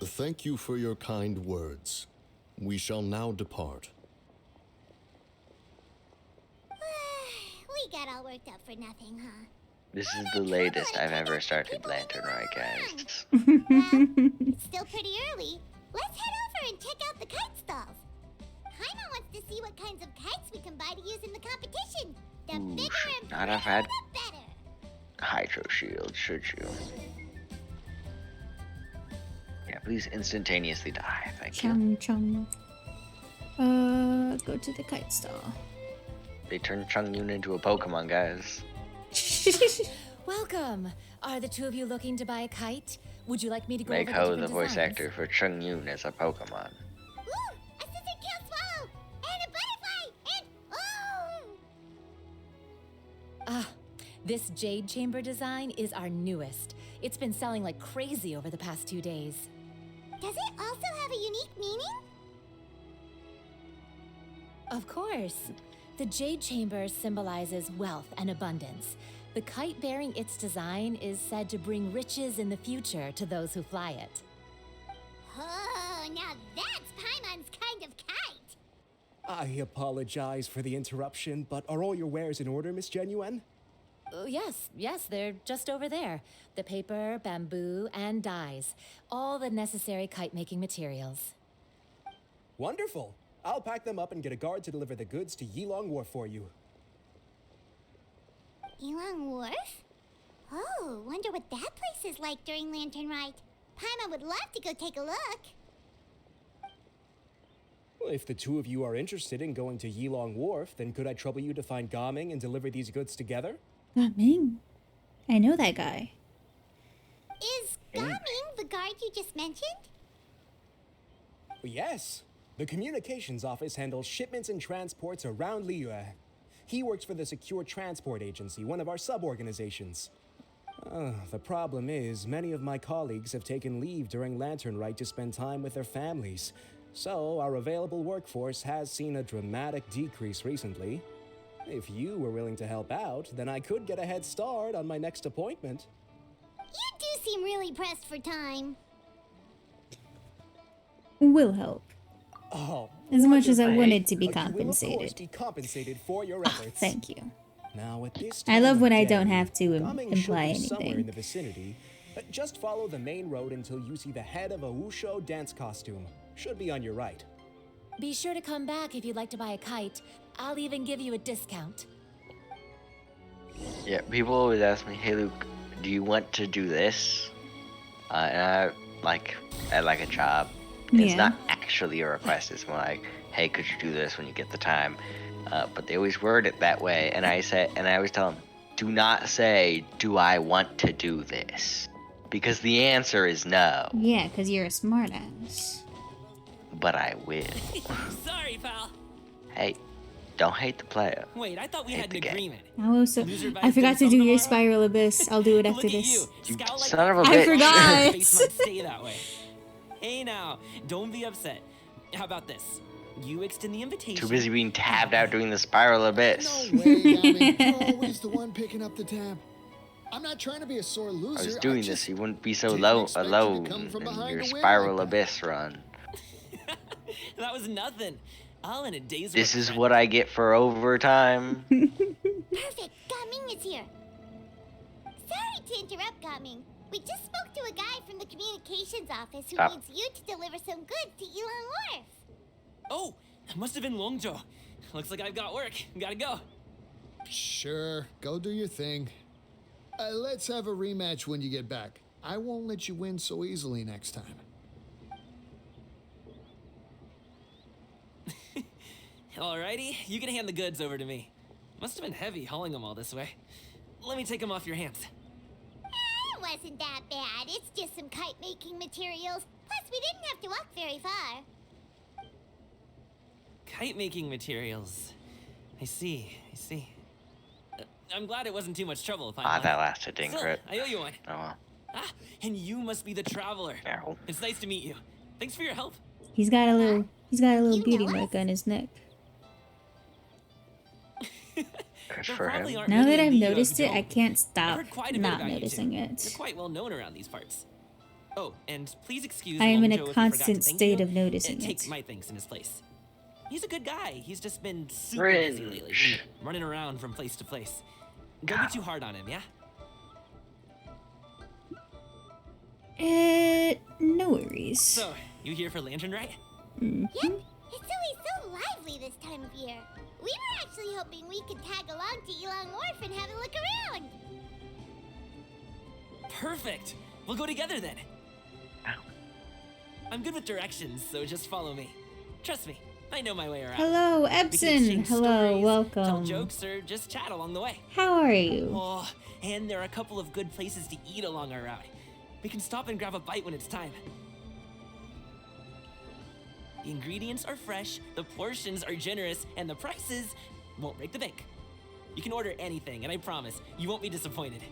Speaker 8: Thank you for your kind words. We shall now depart.
Speaker 6: We got all worked up for nothing, huh?
Speaker 2: This is the latest I've ever started Lantern Rite, guys.
Speaker 6: It's still pretty early. Let's head over and check out the kite stalls. Paimon wants to see what kinds of kites we can buy to use in the competition. The
Speaker 2: Ooh,
Speaker 6: bigger
Speaker 2: should
Speaker 6: and
Speaker 2: not have
Speaker 6: better,
Speaker 2: had
Speaker 6: the better.
Speaker 2: Hydro Shield, should you? Yeah, please instantaneously die. Thank you.
Speaker 1: Chung chung. Go to the kite stall.
Speaker 2: They turned Chung-Yun into a Pokemon, guys.
Speaker 7: Welcome. Are the two of you looking to buy a kite? Would you like me to go
Speaker 2: Make
Speaker 7: over
Speaker 2: Ho
Speaker 7: the
Speaker 2: the
Speaker 7: different
Speaker 2: voice
Speaker 7: designs?
Speaker 2: actor for Chung-Yun as a Pokemon.
Speaker 6: Ooh, a scissor kill swallow! And a butterfly! And oh!
Speaker 7: Ah, this Jade Chamber design is our newest. It's been selling like crazy over the past 2 days.
Speaker 6: Does it also have a unique meaning?
Speaker 7: Of course. The Jade Chamber symbolizes wealth and abundance. The kite bearing its design is said to bring riches in the future to those who fly it.
Speaker 6: Oh, now that's Paimon's kind of kite!
Speaker 3: I apologize for the interruption, but are all your wares in order, Miss Genuine?
Speaker 7: Yes, they're just over there. The paper, bamboo, and dyes. All the necessary kite making materials.
Speaker 3: Wonderful. I'll pack them up and get a guard to deliver the goods to Yilong Wharf for you.
Speaker 6: Yilong Wharf? Oh, wonder what that place is like during Lantern Rite. Paimon would love to go take a look.
Speaker 3: Well, if the two of you are interested in going to Yilong Wharf, then could I trouble you to find Gaming and deliver these goods together?
Speaker 1: Ming. I know that guy.
Speaker 6: Is Gaming the guard you just mentioned?
Speaker 3: Yes. The communications office handles shipments and transports around Liyue. He works for the Secure Transport Agency, one of our sub-organizations. The problem is, many of my colleagues have taken leave during Lantern Rite to spend time with their families. So, our available workforce has seen a dramatic decrease recently. If you were willing to help out, then I could get a head start on my next appointment.
Speaker 6: You do seem really pressed for time.
Speaker 1: Will help.
Speaker 3: Oh,
Speaker 1: As much as I
Speaker 3: wonderful.
Speaker 1: wanted to be
Speaker 3: You will, of course,
Speaker 1: compensated.
Speaker 3: be compensated for your efforts.
Speaker 1: Thank you.
Speaker 3: Now, at this
Speaker 1: I
Speaker 3: time
Speaker 1: love
Speaker 3: of
Speaker 1: when I
Speaker 3: day,
Speaker 1: don't have to
Speaker 3: Gaming
Speaker 1: imply
Speaker 3: should be somewhere in
Speaker 1: anything.
Speaker 3: the vicinity. Just follow the main road until you see the head of a Wusho dance costume. Should be on your right.
Speaker 7: Be sure to come back if you'd like to buy a kite. I'll even give you a discount.
Speaker 2: Yeah, people always ask me, "Hey Luke, do you want to do this?" And I like a job. It's
Speaker 1: Yeah.
Speaker 2: not actually a request. It's more like, "Hey, could you do this when you get the time?" But they always word it that way, and I always tell them, "Do not say, 'Do I want to do this?'" Because the answer is no.
Speaker 1: Yeah, because you're a smartass.
Speaker 2: But I will.
Speaker 10: Sorry, pal.
Speaker 2: Hey, don't hate the player.
Speaker 10: Wait, I thought we
Speaker 2: Hate
Speaker 10: had
Speaker 2: the
Speaker 10: an
Speaker 2: game.
Speaker 10: agreement.
Speaker 1: I also,
Speaker 10: Loser buys
Speaker 1: I forgot to
Speaker 10: dim
Speaker 1: do
Speaker 10: sum
Speaker 1: your
Speaker 10: tomorrow?
Speaker 1: spiral abyss. I'll do it after
Speaker 10: Look at
Speaker 1: this.
Speaker 10: you. Scout like
Speaker 2: son of a
Speaker 10: that.
Speaker 1: I
Speaker 2: bitch.
Speaker 1: forgot.
Speaker 10: Face might stay that way. Hey now, don't be upset. How about this? You extend the invitation.
Speaker 2: Too busy being tabbed out doing the spiral abyss.
Speaker 8: No way, Gabby. You're always the one picking up the tab. I'm not trying to be a sore loser.
Speaker 2: I was doing
Speaker 8: just
Speaker 2: this, you wouldn't be so
Speaker 8: didn't
Speaker 2: low
Speaker 8: expect you to
Speaker 2: alone
Speaker 8: come from
Speaker 2: in
Speaker 8: behind
Speaker 2: your
Speaker 8: to win
Speaker 2: spiral
Speaker 8: like that.
Speaker 2: abyss run.
Speaker 10: That was nothing. All in a day's
Speaker 2: This
Speaker 10: work,
Speaker 2: is
Speaker 10: friend.
Speaker 2: what I get for overtime.
Speaker 6: Perfect. Gaming is here. Sorry to interrupt, Gaming. We just spoke to a guy from the communications office who
Speaker 2: Stop.
Speaker 6: needs you to deliver some goods to Elon Wharf.
Speaker 10: Oh, it must have been Longjo. Looks like I've got work. Gotta go.
Speaker 8: Sure, go do your thing. Let's have a rematch when you get back. I won't let you win so easily next time.
Speaker 10: Alrighty, you can hand the goods over to me. Must have been heavy hauling them all this way. Let me take them off your hands.
Speaker 6: It wasn't that bad. It's just some kite-making materials. Plus, we didn't have to walk very far.
Speaker 10: Kite making materials. I see. I'm glad it wasn't too much trouble.
Speaker 2: Ah, that lasted didn't
Speaker 10: Still,
Speaker 2: crit.
Speaker 10: I owe you one.
Speaker 2: Oh well.
Speaker 10: Ah, and you must be the traveler.
Speaker 2: No.
Speaker 10: It's nice to meet you. Thanks for your help.
Speaker 1: He's got a little
Speaker 6: You
Speaker 1: beauty
Speaker 6: know
Speaker 1: mark
Speaker 6: us?
Speaker 1: on his neck.
Speaker 2: Good
Speaker 10: There
Speaker 2: for
Speaker 10: probably
Speaker 2: him.
Speaker 10: aren't
Speaker 1: Now
Speaker 10: many
Speaker 1: that
Speaker 10: in
Speaker 1: I've
Speaker 10: Leo who
Speaker 1: noticed it,
Speaker 10: don't.
Speaker 1: I can't
Speaker 10: I've
Speaker 1: stop
Speaker 10: heard quite a bit
Speaker 1: not
Speaker 10: about
Speaker 1: noticing
Speaker 10: you two.
Speaker 1: it.
Speaker 10: You're quite well known around these parts. Oh, and please excuse
Speaker 1: I am in
Speaker 10: Longjo
Speaker 1: a
Speaker 10: if you forgot to
Speaker 1: constant
Speaker 10: thank
Speaker 1: state
Speaker 10: you.
Speaker 1: of noticing
Speaker 10: It takes
Speaker 1: it.
Speaker 10: my thanks in his place. He's a good guy. He's just been super busy lately,
Speaker 2: Cringe.
Speaker 10: running around from place to place. Don't be too hard on him, yeah?
Speaker 1: No worries.
Speaker 10: So, you here for Lantern, right?
Speaker 6: Yep. It's always so lively this time of year. We were actually hoping we could tag along to Elon Wharf and have a look around.
Speaker 10: Perfect. We'll go together then.
Speaker 2: Ow.
Speaker 10: I'm good with directions, so just follow me. Trust me, I know my way around.
Speaker 1: Hello,
Speaker 10: We can
Speaker 1: Epson.
Speaker 10: exchange
Speaker 1: Hello,
Speaker 10: stories,
Speaker 1: welcome.
Speaker 10: Tell jokes or just chat along the way.
Speaker 1: How are you?
Speaker 10: Oh, and there are a couple of good places to eat along our route. We can stop and grab a bite when it's time. The ingredients are fresh, the portions are generous, and the prices won't break the bank. You can order anything, and I promise you won't be disappointed.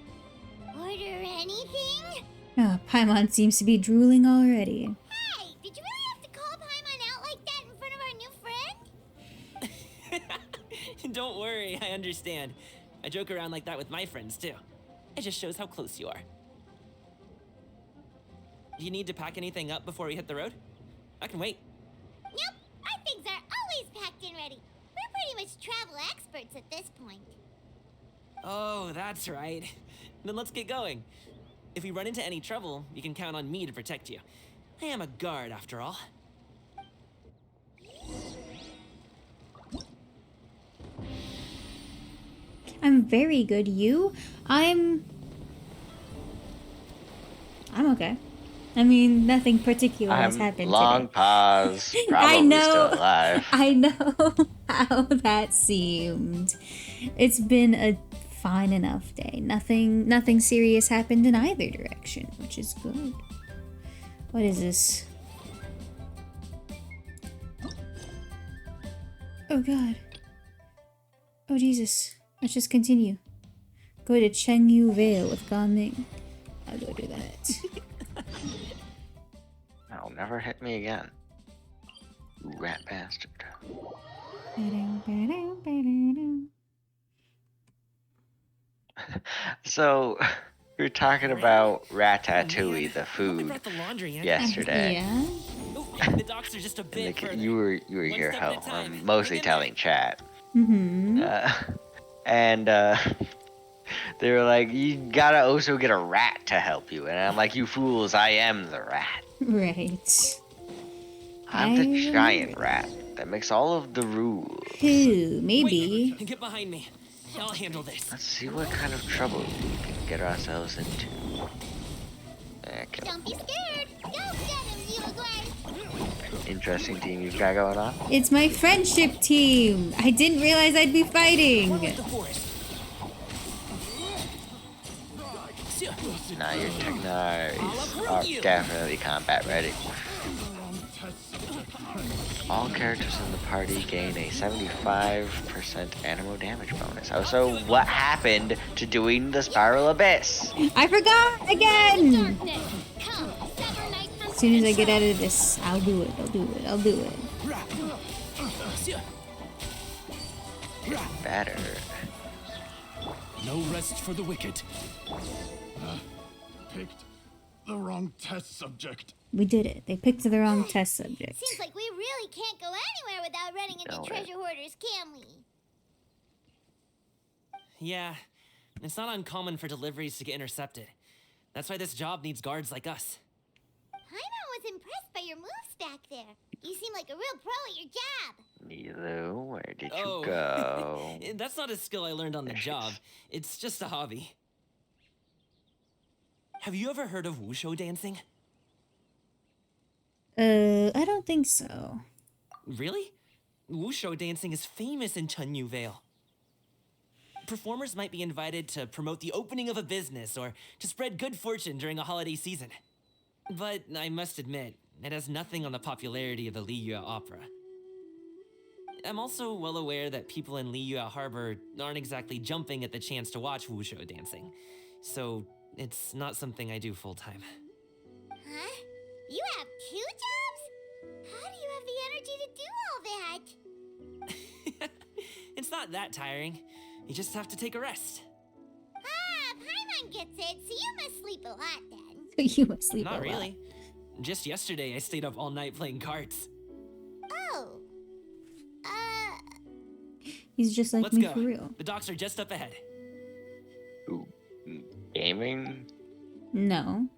Speaker 6: Order anything?
Speaker 1: Oh, Paimon seems to be drooling already.
Speaker 6: Hey, did you really have to call Paimon out like that in front of our new friend?
Speaker 10: Don't worry, I understand. I joke around like that with my friends, too. It just shows how close you are. Do you need to pack anything up before we hit the road? I can wait.
Speaker 6: Nope, our things are always packed and ready. We're pretty much travel experts at this point.
Speaker 10: Oh, that's right. Then let's get going. If we run into any trouble, you can count on me to protect you. I am a guard, after all.
Speaker 1: I'm very good. You? I'm okay. I mean, nothing particular has
Speaker 2: I'm
Speaker 1: happened
Speaker 2: long
Speaker 1: today.
Speaker 2: pause. Probably
Speaker 1: I know.
Speaker 2: still alive.
Speaker 1: I know how that seemed. It's been a fine enough day. Nothing serious happened in either direction, which is good. What is this? Oh god. Oh Jesus. Let's just continue. Go to Chengyu Vale with Gan-Ning. I'll go do that.
Speaker 2: No, never hit me again. You rat bastard. So, we were talking about Ratatouille, the
Speaker 10: I
Speaker 2: food,
Speaker 10: brought the laundry in.
Speaker 2: yesterday.
Speaker 1: Yeah.
Speaker 10: Oh, the docks are just a bit
Speaker 2: And
Speaker 10: further.
Speaker 2: you were
Speaker 10: One
Speaker 2: here
Speaker 10: step at a
Speaker 2: help,
Speaker 10: time.
Speaker 2: mostly
Speaker 10: Hang in there.
Speaker 2: telling chat.
Speaker 1: Mm-hmm.
Speaker 2: And they were like, you gotta also get a rat to help you. And I'm like, you fools, I am the rat.
Speaker 1: Right.
Speaker 2: I'm the
Speaker 1: I
Speaker 2: giant
Speaker 1: remember
Speaker 2: rat that makes all of the rules.
Speaker 1: Who? Maybe.
Speaker 10: Wait, get behind me. I'll handle this.
Speaker 2: Let's see what kind of trouble we can get ourselves into. Okay.
Speaker 6: Don't be scared. Go get him, Yulagway.
Speaker 2: Interesting team you've got going on.
Speaker 1: It's my friendship team. I didn't realize I'd be fighting.
Speaker 10: Forward the forest.
Speaker 2: Nah, your Technars are definitely combat ready. All characters in the party gain a 75% animal damage bonus. Also, what happened to doing the Spiral Abyss?
Speaker 1: I forgot again! As soon as I get out of this, I'll do it, I'll do it, I'll do it.
Speaker 2: Better.
Speaker 5: No rest for the wicked. Picked the wrong test subject.
Speaker 1: We did it. They picked the wrong test subject.
Speaker 6: Seems like we really can't go anywhere without running into treasure hoarders, can we?
Speaker 10: Yeah, it's not uncommon for deliveries to get intercepted. That's why this job needs guards like us.
Speaker 6: Paimon was impressed by your moves back there. You seem like a real pro at your job.
Speaker 2: Nilu, where did you go?
Speaker 10: That's not a skill I learned on the job. It's just a hobby. Have you ever heard of wushu dancing?
Speaker 1: I don't think so.
Speaker 10: Really? Wushu dancing is famous in Chunyu Vale. Performers might be invited to promote the opening of a business or to spread good fortune during a holiday season. But I must admit, it has nothing on the popularity of the Liyue Opera. I'm also well aware that people in Liyue Harbor aren't exactly jumping at the chance to watch wushu dancing. So it's not something I do full-time.
Speaker 6: Huh? You have 2 jobs? How do you have the energy to do all that?
Speaker 10: It's not that tiring. You just have to take a rest.
Speaker 6: Ah, Paimon gets it, so you must sleep a lot then.
Speaker 1: You must sleep
Speaker 10: Not
Speaker 1: a lot.
Speaker 10: really. Just yesterday, I stayed up all night playing cards.
Speaker 6: Oh.
Speaker 1: He's just like
Speaker 10: Let's
Speaker 1: me
Speaker 10: go.
Speaker 1: for real.
Speaker 10: The docks are just up ahead.
Speaker 2: Ooh, gaming?
Speaker 1: No.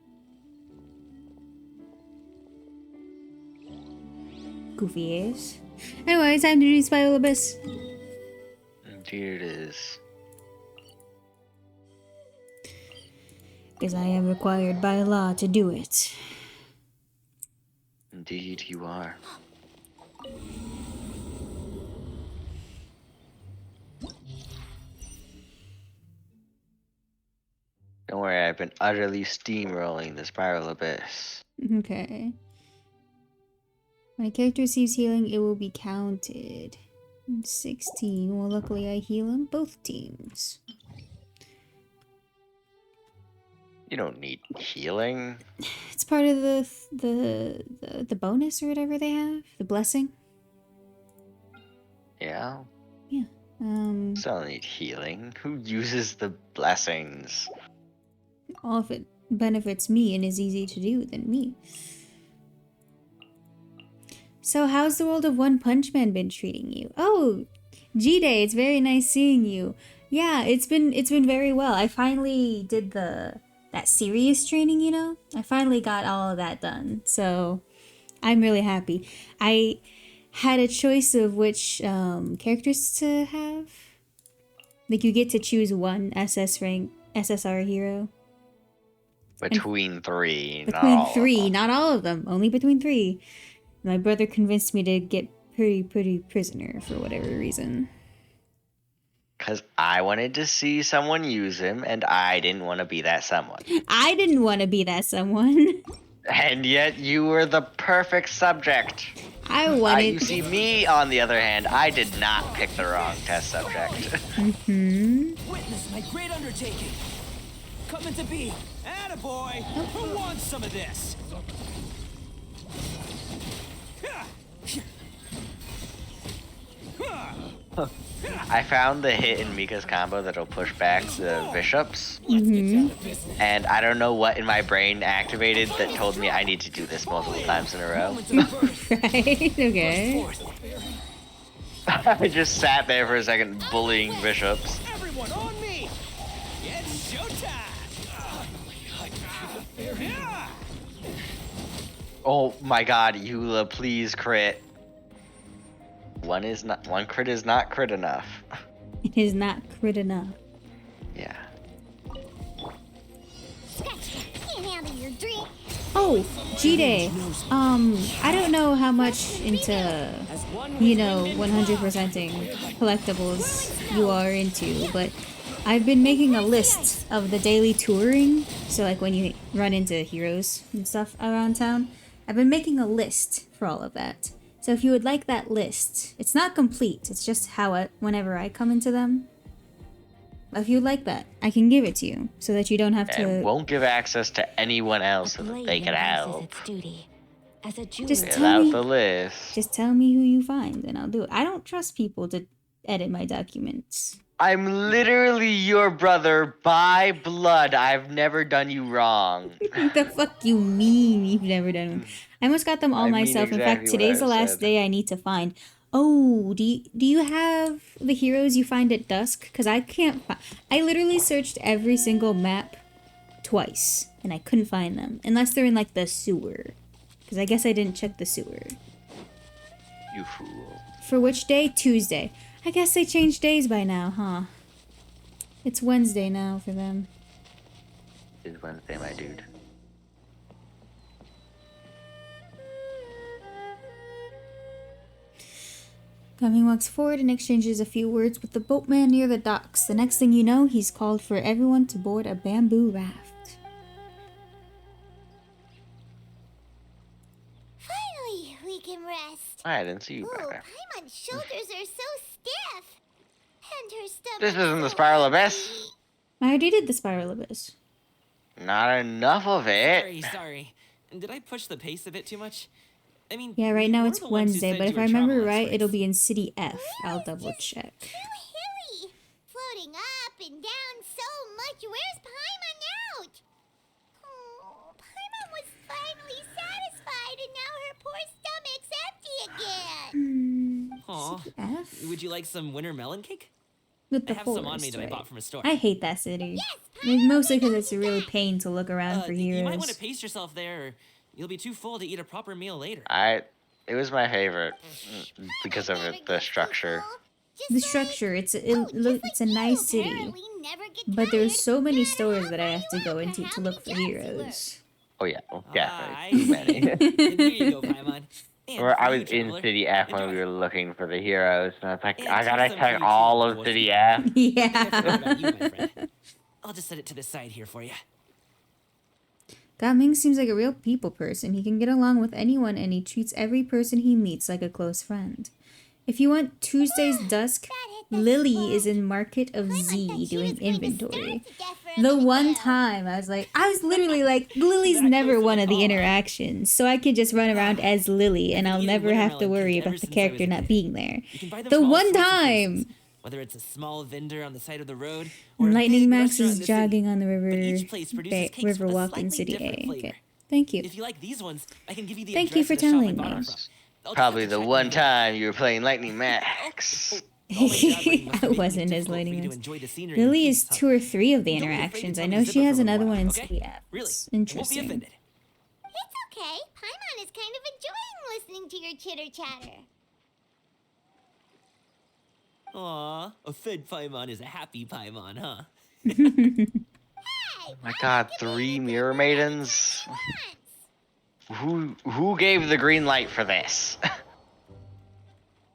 Speaker 1: Goofy ass. Anyway, time to do Spiral Abyss.
Speaker 2: Indeed it is.
Speaker 1: Because I am required by law to do it.
Speaker 2: Indeed you are. Don't worry, I've been utterly steamrolling the Spiral Abyss.
Speaker 1: Okay. When a character receives healing, it will be counted. 16. Well, luckily I heal on both teams.
Speaker 2: You don't need healing.
Speaker 1: It's part of the bonus or whatever they have. The blessing.
Speaker 2: Yeah?
Speaker 1: Yeah.
Speaker 2: Still need healing. Who uses the blessings?
Speaker 1: All of it benefits me and is easy to do than me. So how's the world of One Punch Man been treating you? Oh, G-Day, it's very nice seeing you. Yeah, it's been very well. I finally did that serious training, you know? I finally got all of that done. So I'm really happy. I had a choice of which characters to have. Like you get to choose one SS rank SSR hero.
Speaker 2: Between 3,
Speaker 1: Between 3, not all of them, only between 3. My brother convinced me to get pretty prisoner for whatever reason.
Speaker 2: Because I wanted to see someone use him, and I didn't want to be that someone.
Speaker 1: I didn't want to be that someone.
Speaker 2: And yet you were the perfect subject.
Speaker 1: I wanted...
Speaker 2: You see, me, on the other hand, I did not pick the wrong test subject.
Speaker 10: Witness my great undertaking. Coming to be. Attaboy! Who wants some of this?
Speaker 2: I found the hit in Mika's combo that'll push back the bishops. And I don't know what in my brain activated that told me I need to do this multiple times in a row.
Speaker 1: Right, okay.
Speaker 2: I just sat there for a second bullying bishops.
Speaker 10: Everyone on me! It's showtime!
Speaker 2: Oh my god, Eula, please crit. One crit is not crit enough.
Speaker 1: It is not crit enough.
Speaker 2: Yeah.
Speaker 6: Can't handle your drink.
Speaker 1: Oh, G-Day. I don't know how much into, 100%ing collectibles you are into, but I've been making a list of the daily touring. So like when you run into heroes and stuff around town, I've been making a list for all of that. So if you would like that list, it's not complete. It's just how whenever I come into them. If you'd like that, I can give it to you so that you don't have to.
Speaker 2: And won't give access to anyone else so that they can help.
Speaker 4: Its duty as a jeweler.
Speaker 1: Just tell
Speaker 2: Without
Speaker 1: me.
Speaker 2: the list.
Speaker 1: Just tell me who you find, and I'll do it. I don't trust people to edit my documents.
Speaker 2: I'm literally your brother by blood. I've never done you wrong.
Speaker 1: The fuck you mean you've never done them? I almost got them all
Speaker 2: I mean
Speaker 1: myself. In fact,
Speaker 2: exactly what
Speaker 1: today's
Speaker 2: I
Speaker 1: the last
Speaker 2: said.
Speaker 1: day I need to find. Oh, do you have the heroes you find at dusk? Because I can't find. I literally searched every single map twice, and I couldn't find them. Unless they're in, like, the sewer. Because I guess I didn't check the sewer.
Speaker 2: You fool.
Speaker 1: For which day? Tuesday. I guess they changed days by now, huh? It's Wednesday now for them.
Speaker 2: It's Wednesday, my dude.
Speaker 1: Cumming walks forward and exchanges a few words with the boatman near the docks. The next thing you know, he's called for everyone to board a bamboo raft.
Speaker 6: Finally, we can rest.
Speaker 2: I didn't see you
Speaker 6: Ooh,
Speaker 2: back there.
Speaker 6: Paimon's shoulders are so stiff. And her stomach.
Speaker 2: This isn't the
Speaker 6: so
Speaker 2: Spiral
Speaker 6: empty.
Speaker 2: Abyss.
Speaker 1: I already did the spiral abyss.
Speaker 2: Not enough of it.
Speaker 10: Sorry. Did I push the pace a bit too much? I mean,
Speaker 1: Yeah, right
Speaker 10: you
Speaker 1: now
Speaker 10: were
Speaker 1: it's
Speaker 10: the ones who
Speaker 1: Wednesday,
Speaker 10: said
Speaker 1: but
Speaker 10: you
Speaker 1: if
Speaker 10: were
Speaker 1: I remember
Speaker 10: travel
Speaker 1: right,
Speaker 10: experts.
Speaker 1: it'll be in City F. I'll double check.
Speaker 6: Too hilly. Floating up and down so much. Where's Paimon out? Oh, Paimon was finally satisfied, and now her poor stomach's empty again.
Speaker 10: Aw.
Speaker 1: F?
Speaker 10: Would you like some winter melon cake?
Speaker 1: With
Speaker 10: I
Speaker 1: the
Speaker 10: have some on
Speaker 1: forest,
Speaker 10: me that I
Speaker 1: right?
Speaker 10: bought from a store.
Speaker 1: I hate that city.
Speaker 6: Yes,
Speaker 1: Mostly because it's a really pain to look around for
Speaker 10: You might want
Speaker 1: heroes.
Speaker 10: to pace yourself there, or you'll be too full to eat a proper meal later.
Speaker 2: It was my favorite because of the structure.
Speaker 1: The structure, it's a nice city, but there's so many stores that I have to go into to look for heroes.
Speaker 2: Oh yeah, well,
Speaker 10: I
Speaker 2: definitely too many.
Speaker 10: And here you go, Paimon. And
Speaker 2: Or
Speaker 10: for
Speaker 2: I
Speaker 10: you,
Speaker 2: was in
Speaker 10: traveler.
Speaker 2: City F when
Speaker 10: Enjoy.
Speaker 2: we were looking for the heroes, and I was like,
Speaker 10: And
Speaker 2: I gotta
Speaker 10: some for
Speaker 2: check
Speaker 10: you too,
Speaker 2: all of
Speaker 10: Wolfie.
Speaker 2: City F.
Speaker 10: I forgot
Speaker 1: Yeah.
Speaker 10: about you, my friend. I'll just set it to the side here for you.
Speaker 1: Ming seems like a real people person. He can get along with anyone and he treats every person he meets like a close friend. If you want Tuesday's dusk, Lily is in Market of Z doing inventory. The one time I was literally like, Lily's never one of the interactions, so I can just run around as Lily and I'll never have to worry about the character not being there.
Speaker 10: You can buy them
Speaker 1: The
Speaker 10: from all
Speaker 1: one
Speaker 10: sorts of
Speaker 1: time!
Speaker 10: places, whether it's a small vendor on the side of the road or a
Speaker 1: Lightning
Speaker 10: big
Speaker 1: Max
Speaker 10: restaurant
Speaker 1: is
Speaker 10: in the city.
Speaker 1: jogging on the river,
Speaker 10: But each place produces cakes
Speaker 1: river
Speaker 10: with a
Speaker 1: walk in
Speaker 10: slightly
Speaker 1: City
Speaker 10: different
Speaker 1: A.
Speaker 10: flavor.
Speaker 1: Okay, thank you.
Speaker 10: If you like these ones, I can give you the
Speaker 1: Thank you
Speaker 10: address
Speaker 1: for
Speaker 10: of the shop I
Speaker 1: telling
Speaker 10: bought
Speaker 1: me.
Speaker 10: them from. I'll just
Speaker 2: Probably
Speaker 10: have to
Speaker 2: the
Speaker 10: check
Speaker 2: one
Speaker 10: with
Speaker 2: time you were playing Lightning Max.
Speaker 1: I wasn't as Lightning Max. Lily is 2 or 3 of the
Speaker 10: Don't be afraid to
Speaker 1: interactions.
Speaker 10: tell
Speaker 1: I
Speaker 10: me
Speaker 1: know
Speaker 10: to
Speaker 1: she
Speaker 10: zip it
Speaker 1: has
Speaker 10: for a little
Speaker 1: another
Speaker 10: while,
Speaker 1: one in
Speaker 10: okay?
Speaker 1: City F.
Speaker 10: Really,
Speaker 1: It's
Speaker 10: I won't be
Speaker 1: interesting.
Speaker 10: offended.
Speaker 6: It's okay. Paimon is kind of enjoying listening to your chitter chatter.
Speaker 10: Aw, a fed Paimon is a happy Paimon, huh?
Speaker 6: Hey,
Speaker 2: My God, 3 Mirror Maidens. Who gave the green light for this?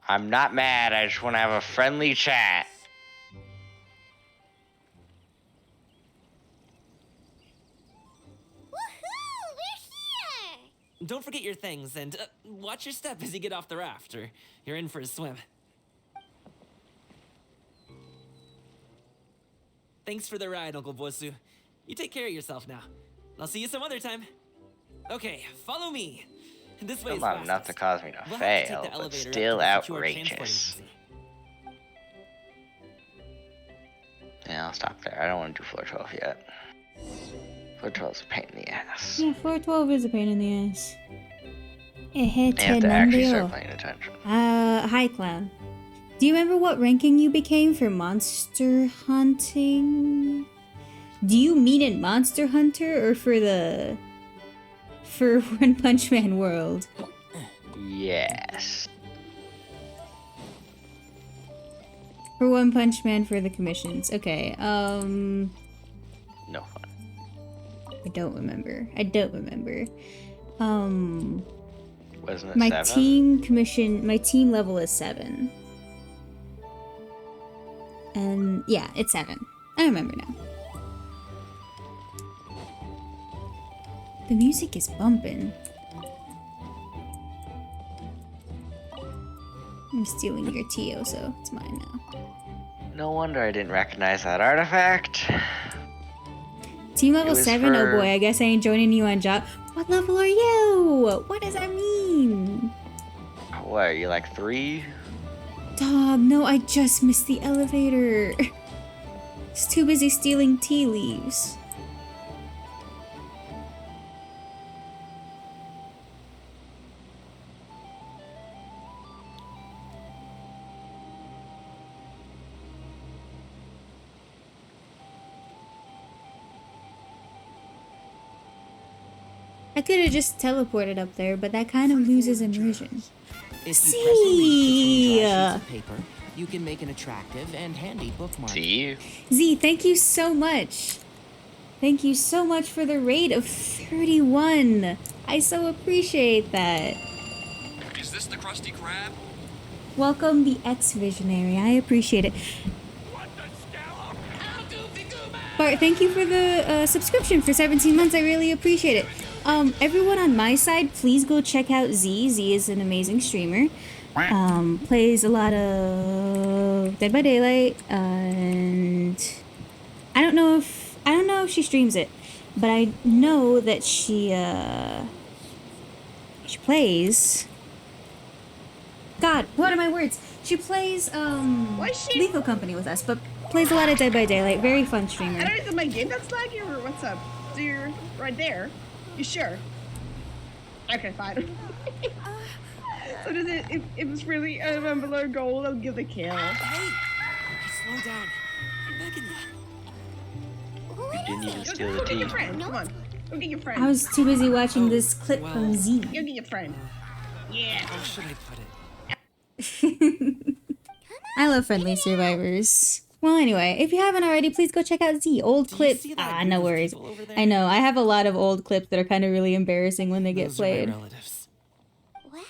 Speaker 2: I'm not mad. I just want to have a friendly chat.
Speaker 6: Woohoo! We're here!
Speaker 10: Don't forget your things and watch your step as you get off the raft, or you're in for a swim. Thanks for the ride, Uncle Bosu. You take care of yourself now. I'll see you some other time. Okay, follow me. This way
Speaker 2: Still
Speaker 10: is
Speaker 2: not enough to
Speaker 10: fastest.
Speaker 2: cause me to
Speaker 10: We'll have to take
Speaker 2: fail,
Speaker 10: the
Speaker 2: but
Speaker 10: elevator up
Speaker 2: still
Speaker 10: to the secure
Speaker 2: outrageous.
Speaker 10: transport agency.
Speaker 2: Yeah, I'll stop there. I don't want to do floor 12 yet. Floor 12 is a pain in the ass.
Speaker 1: Yeah, floor 12 is a pain in the ass.
Speaker 2: I have to actually start
Speaker 1: Hi,
Speaker 2: paying attention.
Speaker 1: Clown. Do you remember what ranking you became for monster hunting? Do you mean in Monster Hunter or for One Punch Man World?
Speaker 2: Yes.
Speaker 1: For One Punch Man for the commissions. Okay,
Speaker 2: No fun.
Speaker 1: I don't remember.
Speaker 2: Wasn't it
Speaker 1: My
Speaker 2: 7?
Speaker 1: my team level is 7. And yeah, it's 7. I remember now. The music is bumping. I'm stealing your Tio, so it's mine now.
Speaker 2: No wonder I didn't recognize that artifact.
Speaker 1: Team
Speaker 2: It
Speaker 1: level
Speaker 2: was
Speaker 1: 7? Oh
Speaker 2: for-
Speaker 1: boy, I guess I ain't joining you on job. What level are you? What does that mean?
Speaker 2: What, are you like 3?
Speaker 1: Dog, no, I just missed the elevator. Just too busy stealing tea leaves. I could have just teleported up there, but that kind of loses immersion.
Speaker 10: If you press and read between dry
Speaker 1: See?
Speaker 10: sheets of paper, you can make an attractive and handy bookmark.
Speaker 2: See?
Speaker 1: Z, thank you so much. Thank you so much for the raid of 31. I so appreciate that.
Speaker 11: Is this the Krusty Krab?
Speaker 1: Welcome, the ex-visionary. I appreciate it. Bart, thank you for the subscription for 17 months. I really appreciate it. Everyone on my side, please go check out Z. Z is an amazing streamer. Plays a lot of Dead by Daylight, and I don't know if she streams it, but I know that she plays. God, what are my words? She plays Lethal Company with us, but plays a lot of Dead by Daylight. Very fun streamer.
Speaker 12: I don't know, is it my game that's lagging or what's up? So you're right there. You sure? Okay, fine. So does it? If it's really below gold, I'll give the kill.
Speaker 10: Hey, slow down. I'm begging you.
Speaker 2: You didn't even steal the
Speaker 12: Go get
Speaker 2: tea.
Speaker 12: your friend. Come on. Go get your friend.
Speaker 1: I was too busy watching this clip from Z.
Speaker 12: Go get your friend. Yeah.
Speaker 10: How should I put it?
Speaker 1: I love friendly survivors. Well, anyway, if you haven't already, please go check out Z. Old
Speaker 10: Do you
Speaker 1: clips.
Speaker 10: see that
Speaker 1: Ah,
Speaker 10: group
Speaker 1: no
Speaker 10: of
Speaker 1: worries.
Speaker 10: people over there?
Speaker 1: I know. I have a lot of old clips that are kind of really embarrassing when they get
Speaker 10: Those are my
Speaker 1: played.
Speaker 10: relatives.
Speaker 6: Wow.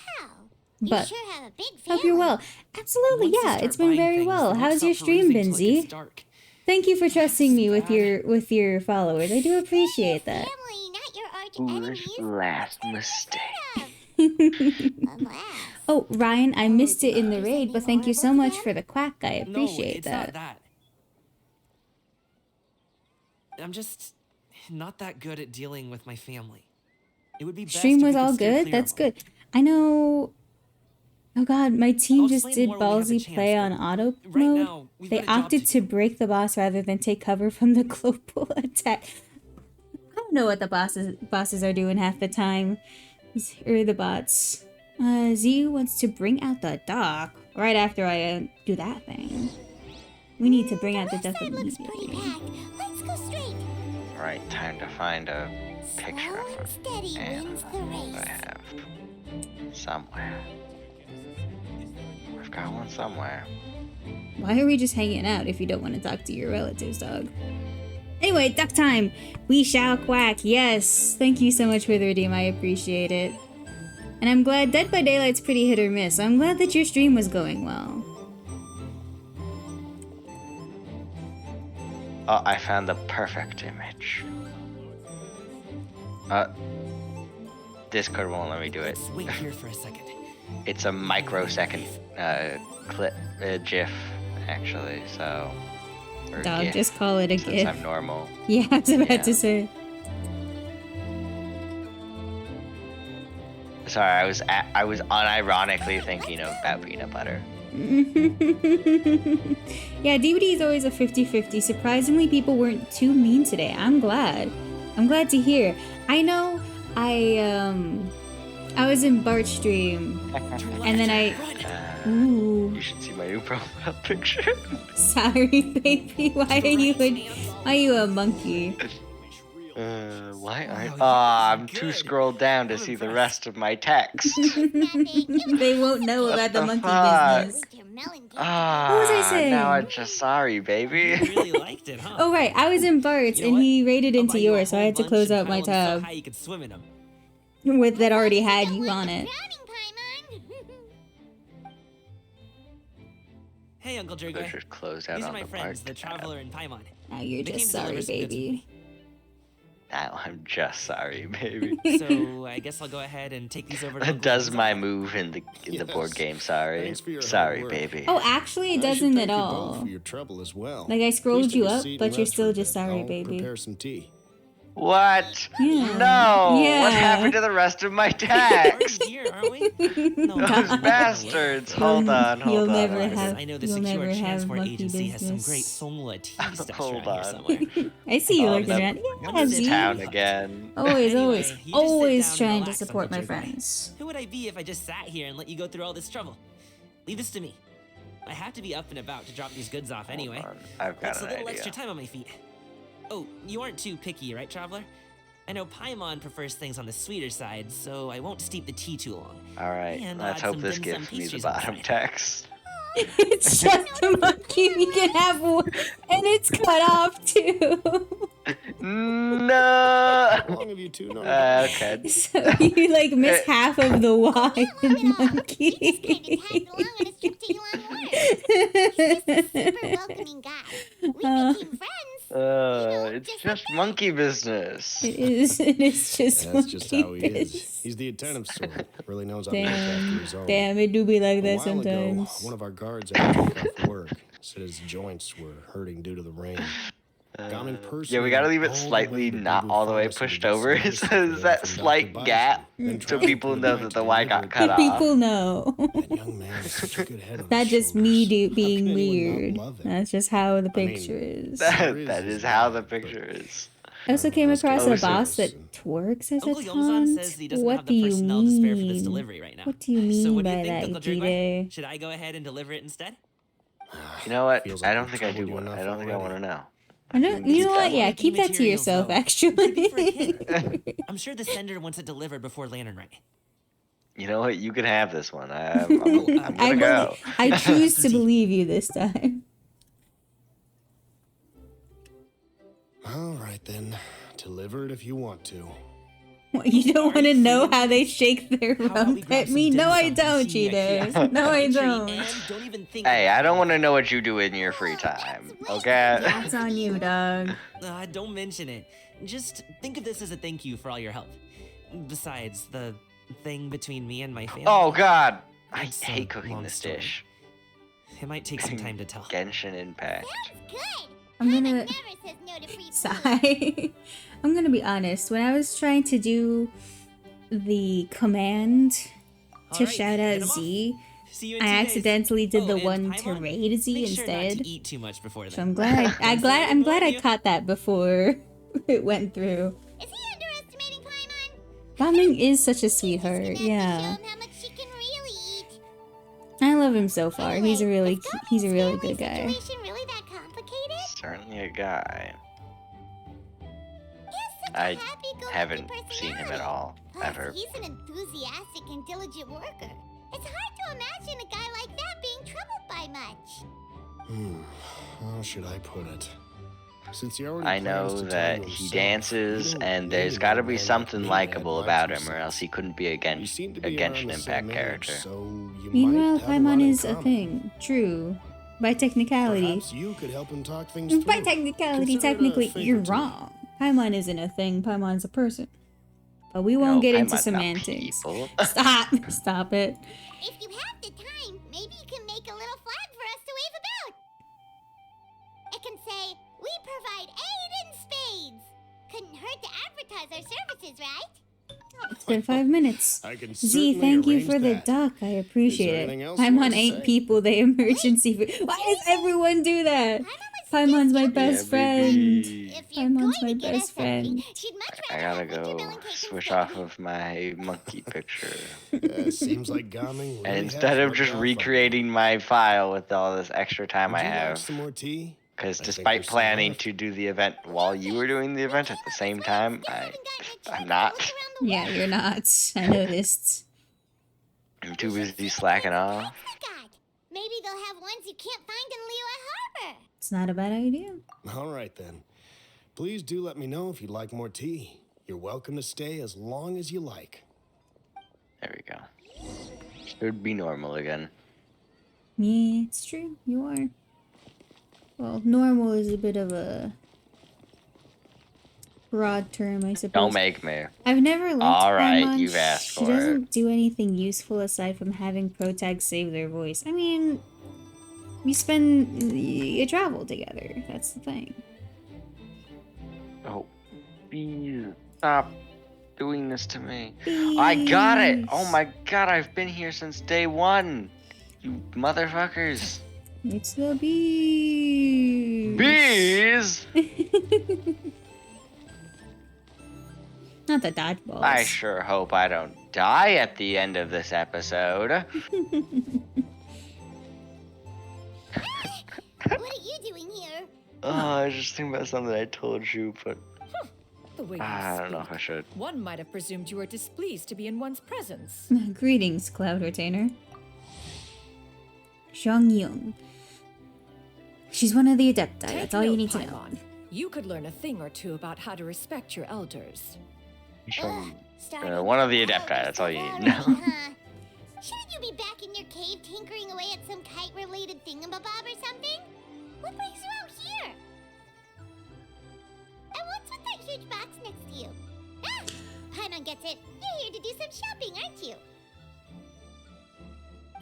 Speaker 6: You
Speaker 1: But
Speaker 6: sure have a big family.
Speaker 1: hope you're well. Absolutely,
Speaker 10: Once you
Speaker 1: yeah.
Speaker 10: start
Speaker 1: It's been
Speaker 10: buying
Speaker 1: very
Speaker 10: things,
Speaker 1: well.
Speaker 10: they don't
Speaker 1: How's
Speaker 10: stop
Speaker 1: your stream
Speaker 10: perusing
Speaker 1: been,
Speaker 10: till it gets
Speaker 1: Z?
Speaker 10: dark.
Speaker 1: Thank you for trusting me with
Speaker 10: bad.
Speaker 1: your followers. I do appreciate that.
Speaker 6: Family, not your arch
Speaker 2: Foolish
Speaker 6: enemies.
Speaker 2: last mistake.
Speaker 6: Unless.
Speaker 1: Oh, Ryan, I missed it in the raid, but thank you so much for the quack. I
Speaker 10: No,
Speaker 1: appreciate
Speaker 10: it's
Speaker 1: that.
Speaker 10: not that. I'm just not that good at dealing with my family. It would be best
Speaker 1: Stream
Speaker 10: if
Speaker 1: was
Speaker 10: we could
Speaker 1: all
Speaker 10: steer
Speaker 1: good?
Speaker 10: clear
Speaker 1: That's
Speaker 10: of 'em.
Speaker 1: good. I know. Oh god, my team
Speaker 10: I'll
Speaker 1: just
Speaker 10: explain
Speaker 1: did
Speaker 10: more when we have a
Speaker 1: ballsy
Speaker 10: chance,
Speaker 1: play
Speaker 10: but
Speaker 1: on auto
Speaker 10: right
Speaker 1: mode.
Speaker 10: now, we've
Speaker 1: They
Speaker 10: got a job
Speaker 1: opted to break the boss rather than take cover from the global attack. I don't know what the bosses are doing half the time. Or the bots. Z wants to bring out the dog right after I do that thing. We need to bring out the duck
Speaker 6: Looks pretty
Speaker 1: immediately.
Speaker 6: packed. Let's go straight.
Speaker 2: Alright, time to find a picture
Speaker 6: Slow
Speaker 2: of
Speaker 6: and steady
Speaker 2: Anna
Speaker 6: wins the
Speaker 2: that I
Speaker 6: race.
Speaker 2: have somewhere. I've got one somewhere.
Speaker 1: Why are we just hanging out if you don't want to talk to your relatives, dog? Anyway, duck time! We shall quack, yes! Thank you so much for the redeem, I appreciate it. And I'm glad Dead by Daylight's pretty hit or miss, so I'm glad that your stream was going well.
Speaker 2: Oh, I found the perfect image. Discord won't let me do it.
Speaker 10: Let's wait here for a second.
Speaker 2: It's a microsecond clip, GIF, actually, so... or
Speaker 1: Dog,
Speaker 2: GIF,
Speaker 1: just call it a
Speaker 2: since
Speaker 1: GIF.
Speaker 2: I'm normal.
Speaker 1: Yeah, I was about
Speaker 2: Yeah.
Speaker 1: to say.
Speaker 2: Sorry, I was unironically thinking about peanut butter.
Speaker 1: Yeah, DVD is always a 50-50. Surprisingly, people weren't too mean today. I'm glad. I'm glad to hear. I know I was in Bart's stream, and then ooh.
Speaker 2: You should see my new profile picture.
Speaker 1: Sorry, baby. Why are you a monkey?
Speaker 2: Why aren't... I'm too scrolled down to see the rest of my text.
Speaker 1: They won't know about the monkey
Speaker 2: fuck?
Speaker 1: business.
Speaker 6: What
Speaker 1: was I saying?
Speaker 2: Now I'm just sorry, baby.
Speaker 10: You really liked it, huh?
Speaker 1: Oh right, I was in Bart's
Speaker 10: You know
Speaker 1: and
Speaker 10: what?
Speaker 1: he raided
Speaker 10: I'll
Speaker 1: into
Speaker 10: buy you a
Speaker 1: yours, so I
Speaker 10: whole
Speaker 1: had to
Speaker 10: bunch
Speaker 1: close
Speaker 10: and
Speaker 1: out my
Speaker 10: pile 'em so
Speaker 1: tab
Speaker 10: high you could swim in 'em.
Speaker 1: with that already had you on it.
Speaker 10: Hey, Uncle
Speaker 2: Let's
Speaker 10: Jerga.
Speaker 2: just close out
Speaker 10: These are
Speaker 2: on
Speaker 10: my
Speaker 2: the
Speaker 10: friends,
Speaker 2: park
Speaker 10: the
Speaker 2: tab.
Speaker 10: Traveler and Paimon.
Speaker 1: Now you're
Speaker 10: They came
Speaker 1: just
Speaker 10: to deliver
Speaker 1: sorry,
Speaker 10: some goods for
Speaker 1: baby.
Speaker 10: me.
Speaker 2: Now I'm just sorry, baby.
Speaker 10: So I guess I'll go ahead and take these over to Uncle
Speaker 2: Does
Speaker 10: Jim's
Speaker 2: my
Speaker 10: outfit.
Speaker 2: move in the board
Speaker 8: Yes.
Speaker 2: game? Sorry,
Speaker 8: Thanks for your hard
Speaker 2: sorry,
Speaker 8: work.
Speaker 2: baby.
Speaker 1: Oh, actually, it
Speaker 8: I should
Speaker 1: doesn't
Speaker 8: thank
Speaker 1: at
Speaker 8: you both
Speaker 1: all.
Speaker 8: for your trouble as well.
Speaker 1: Like, I
Speaker 8: Please
Speaker 1: scrolled
Speaker 8: take
Speaker 1: you
Speaker 8: a
Speaker 1: up,
Speaker 8: seat
Speaker 1: but
Speaker 8: and
Speaker 1: you're
Speaker 8: rest for
Speaker 1: still
Speaker 8: a
Speaker 1: just
Speaker 8: bit.
Speaker 1: sorry,
Speaker 8: I'll
Speaker 1: baby.
Speaker 8: prepare some tea.
Speaker 2: What?
Speaker 1: Yeah.
Speaker 2: No!
Speaker 1: Yeah.
Speaker 2: What happened to the rest of my
Speaker 10: We're
Speaker 2: text?
Speaker 10: already here, aren't we? No,
Speaker 2: Those
Speaker 10: I'm
Speaker 2: bastards.
Speaker 1: You'll-
Speaker 2: Hold on, hold
Speaker 1: you'll
Speaker 2: on.
Speaker 1: never
Speaker 2: hold on.
Speaker 1: have-
Speaker 10: I know the
Speaker 1: you'll
Speaker 10: Secure
Speaker 1: never have
Speaker 10: Transport
Speaker 1: monkey
Speaker 10: Agency has some
Speaker 1: business.
Speaker 10: great Songla tea stashed
Speaker 2: Hold
Speaker 10: around here
Speaker 2: on.
Speaker 10: somewhere.
Speaker 1: I see you
Speaker 2: Oh,
Speaker 1: looking
Speaker 2: no.
Speaker 1: around.
Speaker 10: What
Speaker 1: Yeah,
Speaker 10: is
Speaker 2: This
Speaker 10: it?
Speaker 1: Z.
Speaker 2: town again.
Speaker 1: Always,
Speaker 10: Anyway,
Speaker 1: always,
Speaker 10: you just sit
Speaker 1: always
Speaker 10: down and
Speaker 1: trying to
Speaker 10: relax,
Speaker 1: support
Speaker 10: Uncle
Speaker 1: my
Speaker 10: Jerga.
Speaker 1: friends.
Speaker 10: Who would I be if I just sat here and let you go through all this trouble? Leave this to me. I have to be up and about to drop these goods off anyway.
Speaker 2: Hold on. I've got
Speaker 10: That's a
Speaker 2: an
Speaker 10: little
Speaker 2: idea.
Speaker 10: extra time on my feet. Oh, you aren't too picky, right, Traveler? I know Paimon prefers things on the sweeter side, so I won't steep the tea too long.
Speaker 2: All right,
Speaker 10: And
Speaker 2: let's
Speaker 10: add
Speaker 2: hope
Speaker 10: some
Speaker 2: this
Speaker 10: dim sum
Speaker 2: gives me the
Speaker 10: pastries on the
Speaker 2: bottom
Speaker 10: side.
Speaker 2: text.
Speaker 1: It's just a monkey. We can have one, and it's cut off too.
Speaker 2: No.
Speaker 8: How long have you two known about?
Speaker 2: Okay.
Speaker 1: So you like miss half of the Y in monkey.
Speaker 6: He just came to tag along on his trip to Elon Wars. He's just a super welcoming guy. We became friends.
Speaker 2: It's just monkey business.
Speaker 1: It is. It is just.
Speaker 8: That's just how he
Speaker 1: monkey
Speaker 8: is. He's the attentive sort. Really knows how to look after his own.
Speaker 1: Damn, it do be like
Speaker 8: A
Speaker 1: that
Speaker 8: while ago,
Speaker 1: sometimes.
Speaker 8: one of our guards had to take off work. Said his joints were hurting due to the rain. Gamin
Speaker 2: Yeah,
Speaker 8: personally
Speaker 2: we gotta leave
Speaker 8: went
Speaker 2: it
Speaker 8: all the
Speaker 2: slightly
Speaker 8: way to
Speaker 2: not
Speaker 8: Blue
Speaker 2: all the way
Speaker 8: Pharmacy to
Speaker 2: pushed
Speaker 8: get some
Speaker 2: over. It
Speaker 8: medicine
Speaker 2: says
Speaker 8: for
Speaker 2: that
Speaker 8: him from
Speaker 2: slight
Speaker 8: Dr.
Speaker 2: gap,
Speaker 8: Bison.
Speaker 2: so people know that the Y got cut
Speaker 1: The
Speaker 2: off.
Speaker 1: people know.
Speaker 8: That young man has such a good head on
Speaker 1: Not
Speaker 8: his
Speaker 1: just
Speaker 8: shoulders.
Speaker 1: me
Speaker 8: How
Speaker 1: being
Speaker 8: can anyone not
Speaker 1: weird.
Speaker 8: love him?
Speaker 1: That's just how the
Speaker 8: I mean,
Speaker 1: picture is.
Speaker 2: That is how the picture is.
Speaker 1: I also came across a
Speaker 2: close
Speaker 1: boss
Speaker 2: it.
Speaker 1: that works as a
Speaker 10: Uncle Yomzan says
Speaker 1: taunt.
Speaker 10: he doesn't
Speaker 1: What
Speaker 10: have
Speaker 1: do
Speaker 10: the
Speaker 1: you
Speaker 10: personnel to spare for this
Speaker 1: mean?
Speaker 10: delivery right now.
Speaker 1: What do you
Speaker 10: So
Speaker 1: mean
Speaker 10: what do
Speaker 1: by
Speaker 10: you think,
Speaker 1: that,
Speaker 10: Uncle Jergway?
Speaker 1: Jide?
Speaker 10: Should I go ahead and deliver it instead?
Speaker 2: You know what?
Speaker 8: Feels
Speaker 2: I
Speaker 8: like
Speaker 2: don't
Speaker 8: we've
Speaker 2: think I do
Speaker 8: troubled you
Speaker 2: want.
Speaker 8: enough
Speaker 2: I don't think I want
Speaker 8: already.
Speaker 2: to know.
Speaker 1: I don't, you know what? Yeah,
Speaker 10: Quality
Speaker 1: keep that to
Speaker 10: materials,
Speaker 1: yourself,
Speaker 10: though.
Speaker 1: actually.
Speaker 10: Could be for a kid. I'm sure the sender wants it delivered before Lantern Right.
Speaker 2: You know what? You can have this one. I'm gonna go.
Speaker 1: I choose to believe you this time.
Speaker 8: All right then, deliver it if you want to.
Speaker 1: What, you don't want to know how they shake their
Speaker 10: How about we
Speaker 1: rump
Speaker 10: grab
Speaker 1: at
Speaker 10: some
Speaker 1: me?
Speaker 10: dim
Speaker 1: No, I
Speaker 10: sum and
Speaker 1: don't,
Speaker 10: see you at
Speaker 1: Cheetah. No, I
Speaker 10: Treat
Speaker 1: don't.
Speaker 10: and don't even think
Speaker 2: Hey,
Speaker 10: about
Speaker 2: I don't
Speaker 10: it.
Speaker 2: want to know what you do in your free time. Okay.
Speaker 1: That's on you, dog.
Speaker 10: Don't mention it. Just think of this as a thank you for all your help. Besides, the thing between me and my family.
Speaker 2: Oh God, I
Speaker 10: It's a
Speaker 2: hate cooking
Speaker 10: long
Speaker 2: this
Speaker 10: story.
Speaker 2: dish.
Speaker 10: It might take some time to tell.
Speaker 2: Genshin Impact.
Speaker 6: Good.
Speaker 1: I'm
Speaker 6: Paimon
Speaker 1: gonna
Speaker 6: never says no to free food.
Speaker 1: sigh. I'm gonna be honest. When I was trying to do the command to
Speaker 10: Alright,
Speaker 1: shout
Speaker 10: get
Speaker 1: out
Speaker 10: 'em off.
Speaker 1: Z,
Speaker 10: See you in
Speaker 1: I
Speaker 10: 2 days.
Speaker 1: accidentally did
Speaker 10: Oh,
Speaker 1: the
Speaker 10: and
Speaker 1: one to
Speaker 10: Paimon,
Speaker 1: raid Z
Speaker 10: make sure not
Speaker 1: instead.
Speaker 10: to eat too much before
Speaker 1: So
Speaker 10: then.
Speaker 1: I'm glad I'm glad I caught that before it went through.
Speaker 6: Is he underestimating Paimon?
Speaker 1: Gaming is such a
Speaker 6: He's gonna
Speaker 1: sweetheart.
Speaker 6: have to show
Speaker 1: Yeah,
Speaker 6: him how much she can really eat.
Speaker 1: I love him so far. He's a really
Speaker 6: Is
Speaker 1: he's a
Speaker 6: Gamin's
Speaker 1: really
Speaker 6: family
Speaker 1: good guy.
Speaker 6: situation really that complicated?
Speaker 2: Certainly a guy.
Speaker 6: He has such a
Speaker 2: I
Speaker 6: happy-go-lucky
Speaker 2: haven't seen him at
Speaker 6: personality.
Speaker 2: all,
Speaker 6: Plus,
Speaker 2: ever.
Speaker 6: he's an enthusiastic and diligent worker. It's hard to imagine a guy like that being troubled by much.
Speaker 8: How should I put it? Since he already
Speaker 2: I
Speaker 8: plans
Speaker 2: know
Speaker 8: to tell
Speaker 2: that
Speaker 8: you
Speaker 2: he
Speaker 8: himself,
Speaker 2: dances,
Speaker 8: you don't
Speaker 2: and there's
Speaker 8: really
Speaker 2: got to
Speaker 8: know
Speaker 2: be
Speaker 8: what
Speaker 2: something
Speaker 8: me
Speaker 2: likable
Speaker 8: had
Speaker 2: about
Speaker 8: my
Speaker 2: him,
Speaker 8: 2
Speaker 2: or else
Speaker 8: cents.
Speaker 2: he couldn't be a,
Speaker 8: You seem to
Speaker 2: a
Speaker 8: be around
Speaker 2: Genshin
Speaker 8: the
Speaker 2: Impact
Speaker 8: same age,
Speaker 2: character.
Speaker 8: so you
Speaker 1: Meanwhile,
Speaker 8: might have a lot
Speaker 1: Paimon
Speaker 8: in
Speaker 1: is a
Speaker 8: common.
Speaker 1: thing. True. By technicality.
Speaker 8: Perhaps you could help him talk things through.
Speaker 1: By technicality,
Speaker 8: Consider it a
Speaker 1: technically,
Speaker 8: favor
Speaker 1: you're
Speaker 8: to me.
Speaker 1: wrong. Paimon isn't a thing. Paimon's a person. But we won't
Speaker 2: No,
Speaker 1: get into
Speaker 2: Paimon's not
Speaker 1: semantics.
Speaker 2: people.
Speaker 1: Stop it.
Speaker 6: If you have the time, maybe you can make a little flag for us to wave about. It can say, "We provide aid in spades." Couldn't hurt to advertise our services, right?
Speaker 1: It's been 5 minutes.
Speaker 8: I can
Speaker 1: Z,
Speaker 8: certainly
Speaker 1: thank you
Speaker 8: arrange
Speaker 1: for the
Speaker 8: that.
Speaker 1: duck. I appreciate
Speaker 8: anything
Speaker 1: it.
Speaker 8: else you want
Speaker 1: Paimon
Speaker 8: to
Speaker 1: ain't
Speaker 8: say?
Speaker 1: people, they emergency food. Why does everyone do that? Paimon's my best friend.
Speaker 6: If you're
Speaker 1: Paimon's
Speaker 6: going
Speaker 1: my
Speaker 6: to get us
Speaker 1: best
Speaker 6: something,
Speaker 1: friend.
Speaker 6: she'd much
Speaker 2: I
Speaker 6: rather
Speaker 2: gotta
Speaker 6: have winter
Speaker 2: go
Speaker 6: melon cake
Speaker 2: switch
Speaker 6: instead.
Speaker 2: off of my monkey picture.
Speaker 8: Seems like Gaming really
Speaker 2: And
Speaker 8: has
Speaker 2: instead of
Speaker 8: rubbed
Speaker 2: just
Speaker 8: off on you.
Speaker 2: recreating my file with all this extra time
Speaker 8: Would
Speaker 2: I
Speaker 8: you like
Speaker 2: have,
Speaker 8: some more tea?
Speaker 2: because
Speaker 8: I think
Speaker 2: despite
Speaker 8: there's some
Speaker 2: planning
Speaker 8: left.
Speaker 2: to do the event while you were doing the event at the same time, I'm not.
Speaker 1: Yeah, you're not. I noticed.
Speaker 2: I'm too busy slacking off.
Speaker 6: God, maybe they'll have ones you can't find in Liyue Harbor.
Speaker 1: It's not a bad idea.
Speaker 8: All right then. Please do let me know if you'd like more tea. You're welcome to stay as long as you like.
Speaker 2: There we go. Should be normal again.
Speaker 1: Yeah, it's true. You are. Well, normal is a bit of a broad term, I suppose.
Speaker 2: Don't make me.
Speaker 1: I've never liked
Speaker 2: Alright,
Speaker 1: Paimon.
Speaker 2: you've asked
Speaker 1: She
Speaker 2: for it.
Speaker 1: doesn't do anything useful aside from having protags save their voice. I mean, you travel together. That's the thing.
Speaker 2: Oh, please stop doing this to me. I got it! Oh my god, I've been here since day one! You motherfuckers.
Speaker 1: It's the bees.
Speaker 2: Bees?
Speaker 1: Not the dodgeballs.
Speaker 2: I sure hope I don't die at the end of this episode.
Speaker 6: What are you doing here?
Speaker 2: Oh, I was just thinking about something I told you, but
Speaker 13: The way you
Speaker 2: I don't know if
Speaker 13: speak,
Speaker 2: I should.
Speaker 13: one might have presumed you were displeased to be in one's presence.
Speaker 1: Greetings, Cloud Retainer. Xiangyong. She's one of the Adepti.
Speaker 13: Take
Speaker 1: That's all you
Speaker 13: note,
Speaker 1: need to know.
Speaker 13: Paimon. You could learn a thing or two about how to respect your elders.
Speaker 2: One of the Adepti, that's all you need to know.
Speaker 6: Huh? Shouldn't you be back in your cave tinkering away at some kite-related thingamabob or something? What brings you out here? And what's with that huge box next to you? Ah! Paimon gets it. You're here to do some shopping, aren't you?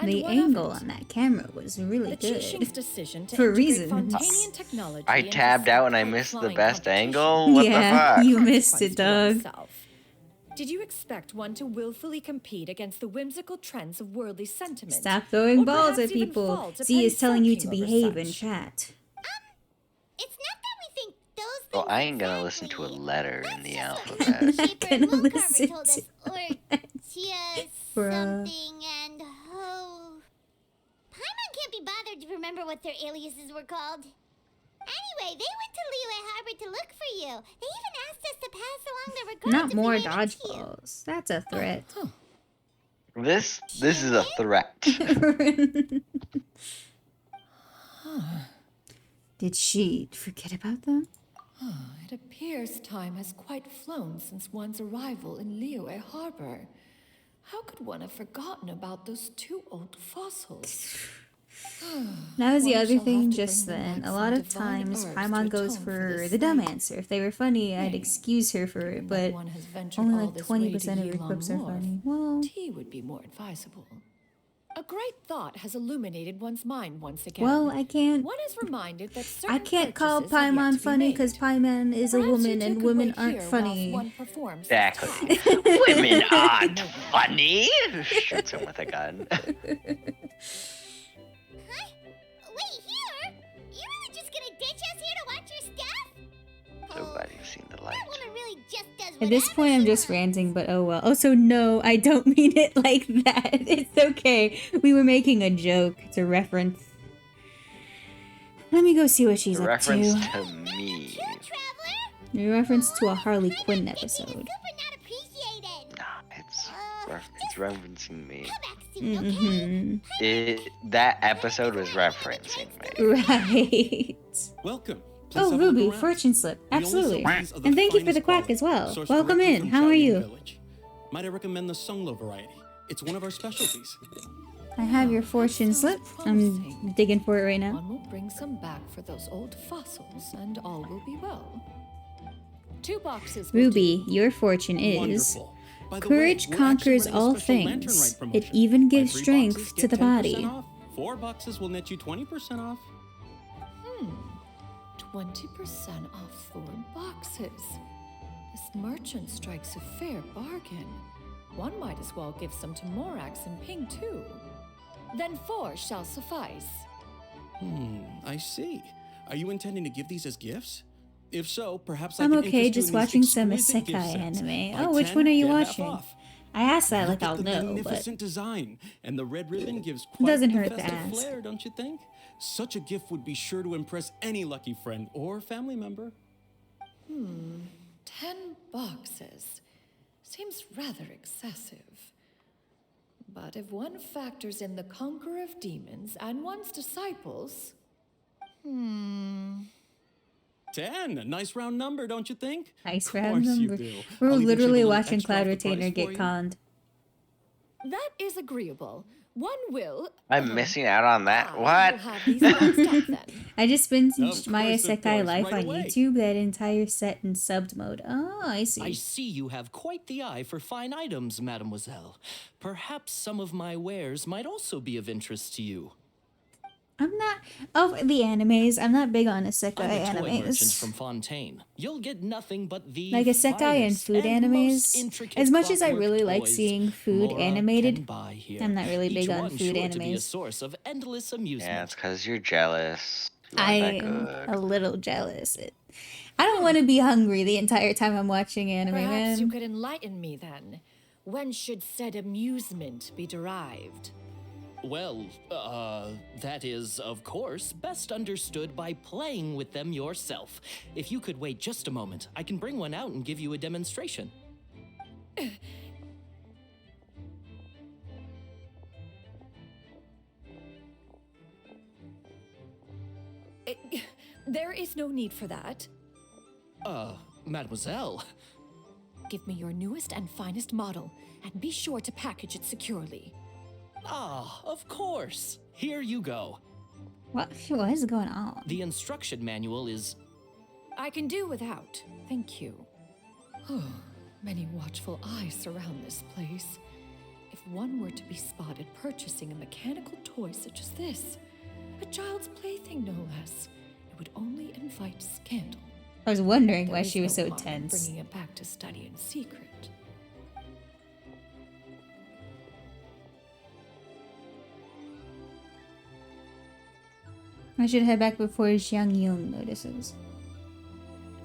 Speaker 13: And
Speaker 1: The
Speaker 13: what of
Speaker 1: angle
Speaker 13: it?
Speaker 1: on that camera was really
Speaker 13: The Qixing's
Speaker 1: good.
Speaker 13: decision to
Speaker 1: For
Speaker 13: integrate
Speaker 1: reasons.
Speaker 13: Fontanian technology
Speaker 2: I
Speaker 13: into
Speaker 2: tabbed out and I
Speaker 13: some
Speaker 2: missed the
Speaker 13: kite-flying
Speaker 2: best
Speaker 13: competition.
Speaker 2: angle? What
Speaker 1: Yeah,
Speaker 2: the fuck?
Speaker 1: you missed it,
Speaker 13: Consequence to
Speaker 1: dog.
Speaker 13: oneself. Did you expect one to willfully compete against the whimsical trends of worldly sentiment?
Speaker 1: Stop throwing
Speaker 13: Or
Speaker 1: balls
Speaker 13: perhaps
Speaker 1: at
Speaker 13: even
Speaker 1: people.
Speaker 13: fall to
Speaker 1: Z
Speaker 13: petty
Speaker 1: is telling you to
Speaker 13: sulking over
Speaker 1: behave in
Speaker 13: such?
Speaker 1: chat.
Speaker 6: It's not that we think those things
Speaker 2: Well, I ain't gonna listen to a
Speaker 6: exactly.
Speaker 2: letter in the
Speaker 6: That's just what
Speaker 2: alphabet.
Speaker 6: Shaper
Speaker 1: Gonna
Speaker 6: and Mooncarver
Speaker 1: listen
Speaker 6: told us,
Speaker 1: to
Speaker 6: or just
Speaker 1: Bruh.
Speaker 6: something, and oh, Paimon can't be bothered to remember what their aliases were called. Anyway, they went to Liyue Harbor to look for you. They even asked us to pass along their regards.
Speaker 1: Not
Speaker 6: if
Speaker 1: more
Speaker 6: we ran into you.
Speaker 1: dodgeballs. That's a threat.
Speaker 2: This is a threat.
Speaker 1: Did she forget about them?
Speaker 13: It appears time has quite flown since one's arrival in Liyue Harbor. How could one have forgotten about those two old fossils?
Speaker 1: That was the
Speaker 13: One
Speaker 1: other
Speaker 13: shall have
Speaker 1: thing
Speaker 13: to
Speaker 1: just
Speaker 13: bring
Speaker 1: then.
Speaker 13: back
Speaker 1: A
Speaker 13: some
Speaker 1: lot of
Speaker 13: divine
Speaker 1: times,
Speaker 13: herbs
Speaker 1: Paimon
Speaker 13: to
Speaker 1: goes
Speaker 13: atone for
Speaker 1: for
Speaker 13: this
Speaker 1: the dumb
Speaker 13: night.
Speaker 1: answer. If they were funny, I'd
Speaker 13: Hey,
Speaker 1: excuse her for it,
Speaker 13: given
Speaker 1: but
Speaker 13: that one has ventured
Speaker 1: only
Speaker 13: all
Speaker 1: like
Speaker 13: this way
Speaker 1: 20%
Speaker 13: to
Speaker 1: of her
Speaker 13: Yilong
Speaker 1: clips are
Speaker 13: Wharf,
Speaker 1: funny. Well,
Speaker 13: tea would be more advisable. A great thought has illuminated one's mind once again.
Speaker 1: well, I can't.
Speaker 13: One is reminded that
Speaker 1: I
Speaker 13: certain
Speaker 1: can't call
Speaker 13: purchases have yet
Speaker 1: Paimon
Speaker 13: to be
Speaker 1: funny
Speaker 13: made.
Speaker 1: because Paimon is a
Speaker 13: Perhaps you
Speaker 1: woman
Speaker 13: two
Speaker 1: and
Speaker 13: could
Speaker 1: women
Speaker 13: wait
Speaker 1: aren't
Speaker 13: here whilst
Speaker 1: funny.
Speaker 13: one performs this
Speaker 2: Exactly.
Speaker 13: task.
Speaker 2: Women aren't funny. Shoots him with a gun.
Speaker 6: Huh? Wait, here? You really just gonna ditch us here to watch your stuff?
Speaker 2: Nobody's seen the light.
Speaker 6: That woman really just does
Speaker 1: At this
Speaker 6: whatever
Speaker 1: point, I'm
Speaker 6: she
Speaker 1: just
Speaker 6: wants.
Speaker 1: ranting, but oh well. Also, no, I don't mean it like that. It's okay. We were making a joke. It's a reference. Let me go see what she's
Speaker 2: A
Speaker 1: up
Speaker 2: reference
Speaker 1: to.
Speaker 2: to me.
Speaker 1: A reference to a Harley Quinn
Speaker 6: It's
Speaker 1: episode.
Speaker 6: super not appreciated.
Speaker 2: Nah, it's referencing me.
Speaker 6: Come back soon, okay?
Speaker 2: That episode was referencing me.
Speaker 1: Right.
Speaker 9: Welcome. Please
Speaker 1: Oh,
Speaker 9: have a look
Speaker 1: Ruby,
Speaker 9: around.
Speaker 1: fortune slip.
Speaker 9: We only sell
Speaker 1: Absolutely.
Speaker 9: these of
Speaker 1: And thank you for
Speaker 9: finest
Speaker 1: the quack
Speaker 9: quality,
Speaker 1: as well.
Speaker 9: sourced
Speaker 1: Welcome
Speaker 9: directly
Speaker 1: in.
Speaker 9: from
Speaker 1: How are
Speaker 9: Xiaoying
Speaker 1: you?
Speaker 9: Village. Might I recommend the Sunglo variety? It's one of our specialties.
Speaker 1: I have your fortune slip. I'm digging for it right now.
Speaker 13: One will bring some back for those old fossils, and all will be well. 2 boxes. will
Speaker 1: Ruby, your fortune is
Speaker 9: Wonderful. By the
Speaker 1: courage
Speaker 9: way, we're
Speaker 1: conquers
Speaker 9: actually running a
Speaker 1: all
Speaker 9: special lantern
Speaker 1: things.
Speaker 9: rite
Speaker 1: It
Speaker 9: promotion.
Speaker 1: even
Speaker 9: Buy
Speaker 1: gives
Speaker 9: 3
Speaker 1: strength
Speaker 9: boxes,
Speaker 1: to
Speaker 9: get
Speaker 1: the
Speaker 9: 10%
Speaker 1: body.
Speaker 9: Off. 4 boxes will net you 20% off.
Speaker 13: 20% off 4 boxes. This merchant strikes a fair bargain. One might as well give some to Morax and Ping too. Then 4 shall suffice.
Speaker 9: I see. Are you intending to give these as gifts? If so, perhaps I
Speaker 1: I'm
Speaker 9: can
Speaker 1: okay
Speaker 9: interest you
Speaker 1: just
Speaker 9: in these
Speaker 1: watching some
Speaker 9: exquisite gift
Speaker 1: isekai
Speaker 9: sets.
Speaker 1: anime.
Speaker 9: Buy
Speaker 1: Oh, which
Speaker 9: 10,
Speaker 1: one are you
Speaker 9: get half
Speaker 1: watching?
Speaker 9: off.
Speaker 1: I asked that like
Speaker 9: Look
Speaker 1: I'll
Speaker 9: at the
Speaker 1: know, but
Speaker 9: magnificent design, and the red ribbon gives quite
Speaker 1: doesn't
Speaker 9: the
Speaker 1: hurt to
Speaker 9: festive
Speaker 1: ask.
Speaker 9: flair, don't you think? Such a gift would be sure to impress any lucky friend or family member.
Speaker 13: 10 boxes. Seems rather excessive. But if one factors in the conqueror of demons and one's disciples...
Speaker 9: 10, a nice round number, don't you think?
Speaker 1: nice
Speaker 9: Of
Speaker 1: round
Speaker 9: course you
Speaker 1: number.
Speaker 9: do.
Speaker 1: We're
Speaker 9: I'll even shave a
Speaker 1: literally
Speaker 9: little
Speaker 1: watching
Speaker 9: extra
Speaker 1: Cloud
Speaker 9: off the
Speaker 1: Retainer
Speaker 9: price
Speaker 1: get
Speaker 9: for you.
Speaker 1: conned.
Speaker 13: That is agreeable. One will.
Speaker 2: I'm missing out on that.
Speaker 13: I will
Speaker 2: What?
Speaker 13: have these boxed up then.
Speaker 1: I just binged
Speaker 14: Of
Speaker 1: Maya
Speaker 14: course, of
Speaker 1: Sekai
Speaker 14: course,
Speaker 1: Life
Speaker 14: right
Speaker 1: on
Speaker 14: away.
Speaker 1: YouTube, that entire set in subbed mode. Oh, I see.
Speaker 14: I see you have quite the eye for fine items, mademoiselle. Perhaps some of my wares might also be of interest to you.
Speaker 1: I'm not of the animes. I'm not big on isekai
Speaker 14: I'm a toy merchant
Speaker 1: animes.
Speaker 14: from Fontaine. You'll get nothing but the
Speaker 1: Like isekai and
Speaker 14: finest
Speaker 1: food
Speaker 14: and most
Speaker 1: animes.
Speaker 14: intricate
Speaker 1: As much as I
Speaker 14: clockwork
Speaker 1: really like
Speaker 14: toys
Speaker 1: seeing food
Speaker 14: Laura
Speaker 1: animated,
Speaker 14: can buy here.
Speaker 1: I'm not really big
Speaker 14: Each
Speaker 1: on
Speaker 14: one
Speaker 1: food
Speaker 14: sure to be a
Speaker 1: animes.
Speaker 14: source of endless amusement.
Speaker 2: Yeah, it's because you're jealous. You aren't that
Speaker 1: I'm
Speaker 2: good.
Speaker 1: a little jealous. I don't want to be hungry the entire time I'm watching anime,
Speaker 13: Perhaps you
Speaker 1: man.
Speaker 13: could enlighten me then. When should said amusement be derived?
Speaker 14: Well, that is, of course, best understood by playing with them yourself. If you could wait just a moment, I can bring one out and give you a demonstration.
Speaker 13: There is no need for that.
Speaker 14: Mademoiselle.
Speaker 13: Give me your newest and finest model, and be sure to package it securely.
Speaker 14: Ah, of course. Here you go.
Speaker 1: What is going on?
Speaker 14: The instruction manual is...
Speaker 13: I can do without, thank you. Many watchful eyes surround this place. If one were to be spotted purchasing a mechanical toy such as this, a child's plaything no less, it would only invite scandal.
Speaker 1: I was wondering why
Speaker 13: There
Speaker 1: she
Speaker 13: is
Speaker 1: was
Speaker 13: no
Speaker 1: so
Speaker 13: harm in
Speaker 1: tense.
Speaker 13: bringing it back to study in secret.
Speaker 1: I should head back before Xiang Yung notices.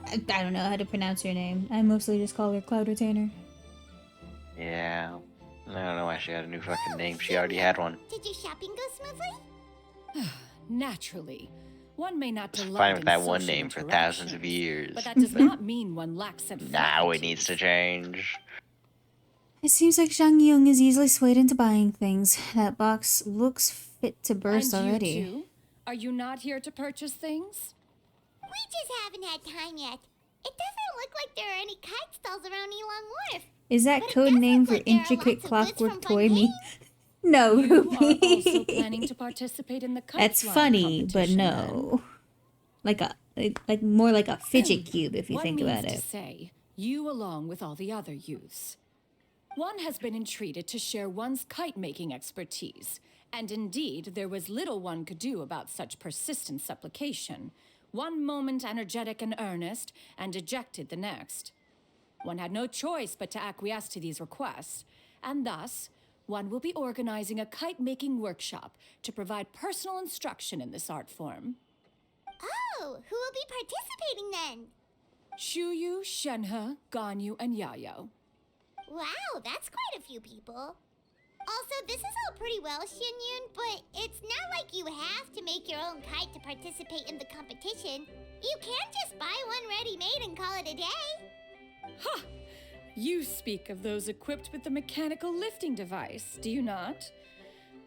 Speaker 1: I don't know how to pronounce her name. I mostly just call her Cloud Retainer.
Speaker 2: Yeah. I don't know why she got a new fucking name. She already had one.
Speaker 6: Did your shopping go smoothly?
Speaker 13: Naturally. One may not
Speaker 2: It's
Speaker 13: delight
Speaker 2: fine with
Speaker 13: in
Speaker 2: that one
Speaker 13: social
Speaker 2: name for thousands of years.
Speaker 13: but that does not mean one lacks at
Speaker 2: Now it needs to change.
Speaker 1: It seems like Xiang Yung is easily swayed into buying things. That box looks fit to burst
Speaker 13: and
Speaker 1: already.
Speaker 13: You too? Are you not here to purchase things?
Speaker 6: We just haven't had time yet. It doesn't look like there are any kite stalls around Elon Wharf.
Speaker 1: Is that
Speaker 6: But it
Speaker 1: code
Speaker 6: does
Speaker 1: name
Speaker 6: look
Speaker 1: for
Speaker 6: like there are
Speaker 1: intricate
Speaker 6: lots of goods
Speaker 1: clockwork
Speaker 6: from
Speaker 1: toy
Speaker 6: Fun
Speaker 1: me? No,
Speaker 13: You are also
Speaker 1: Ruby.
Speaker 13: planning to participate in the kite
Speaker 1: That's
Speaker 13: flying
Speaker 1: funny, but
Speaker 13: competition,
Speaker 1: no. Like more like a fidget cube if you
Speaker 13: One
Speaker 1: think
Speaker 13: means
Speaker 1: about
Speaker 13: to
Speaker 1: it.
Speaker 13: say, you along with all the other youths. One has been entreated to share one's kite-making expertise, and indeed there was little one could do about such persistent supplication. One moment energetic and earnest, and dejected the next. One had no choice but to acquiesce to these requests, and thus, one will be organizing a kite-making workshop to provide personal instruction in this art form.
Speaker 6: Oh, who will be participating then?
Speaker 13: Shuyu, Shenhe, Ganyu, and Yayo.
Speaker 6: Wow, that's quite a few people. Also, this is all pretty well, Xinyun, but it's not like you have to make your own kite to participate in the competition. You can just buy one ready-made and call it a day.
Speaker 13: Ha! You speak of those equipped with the mechanical lifting device, do you not?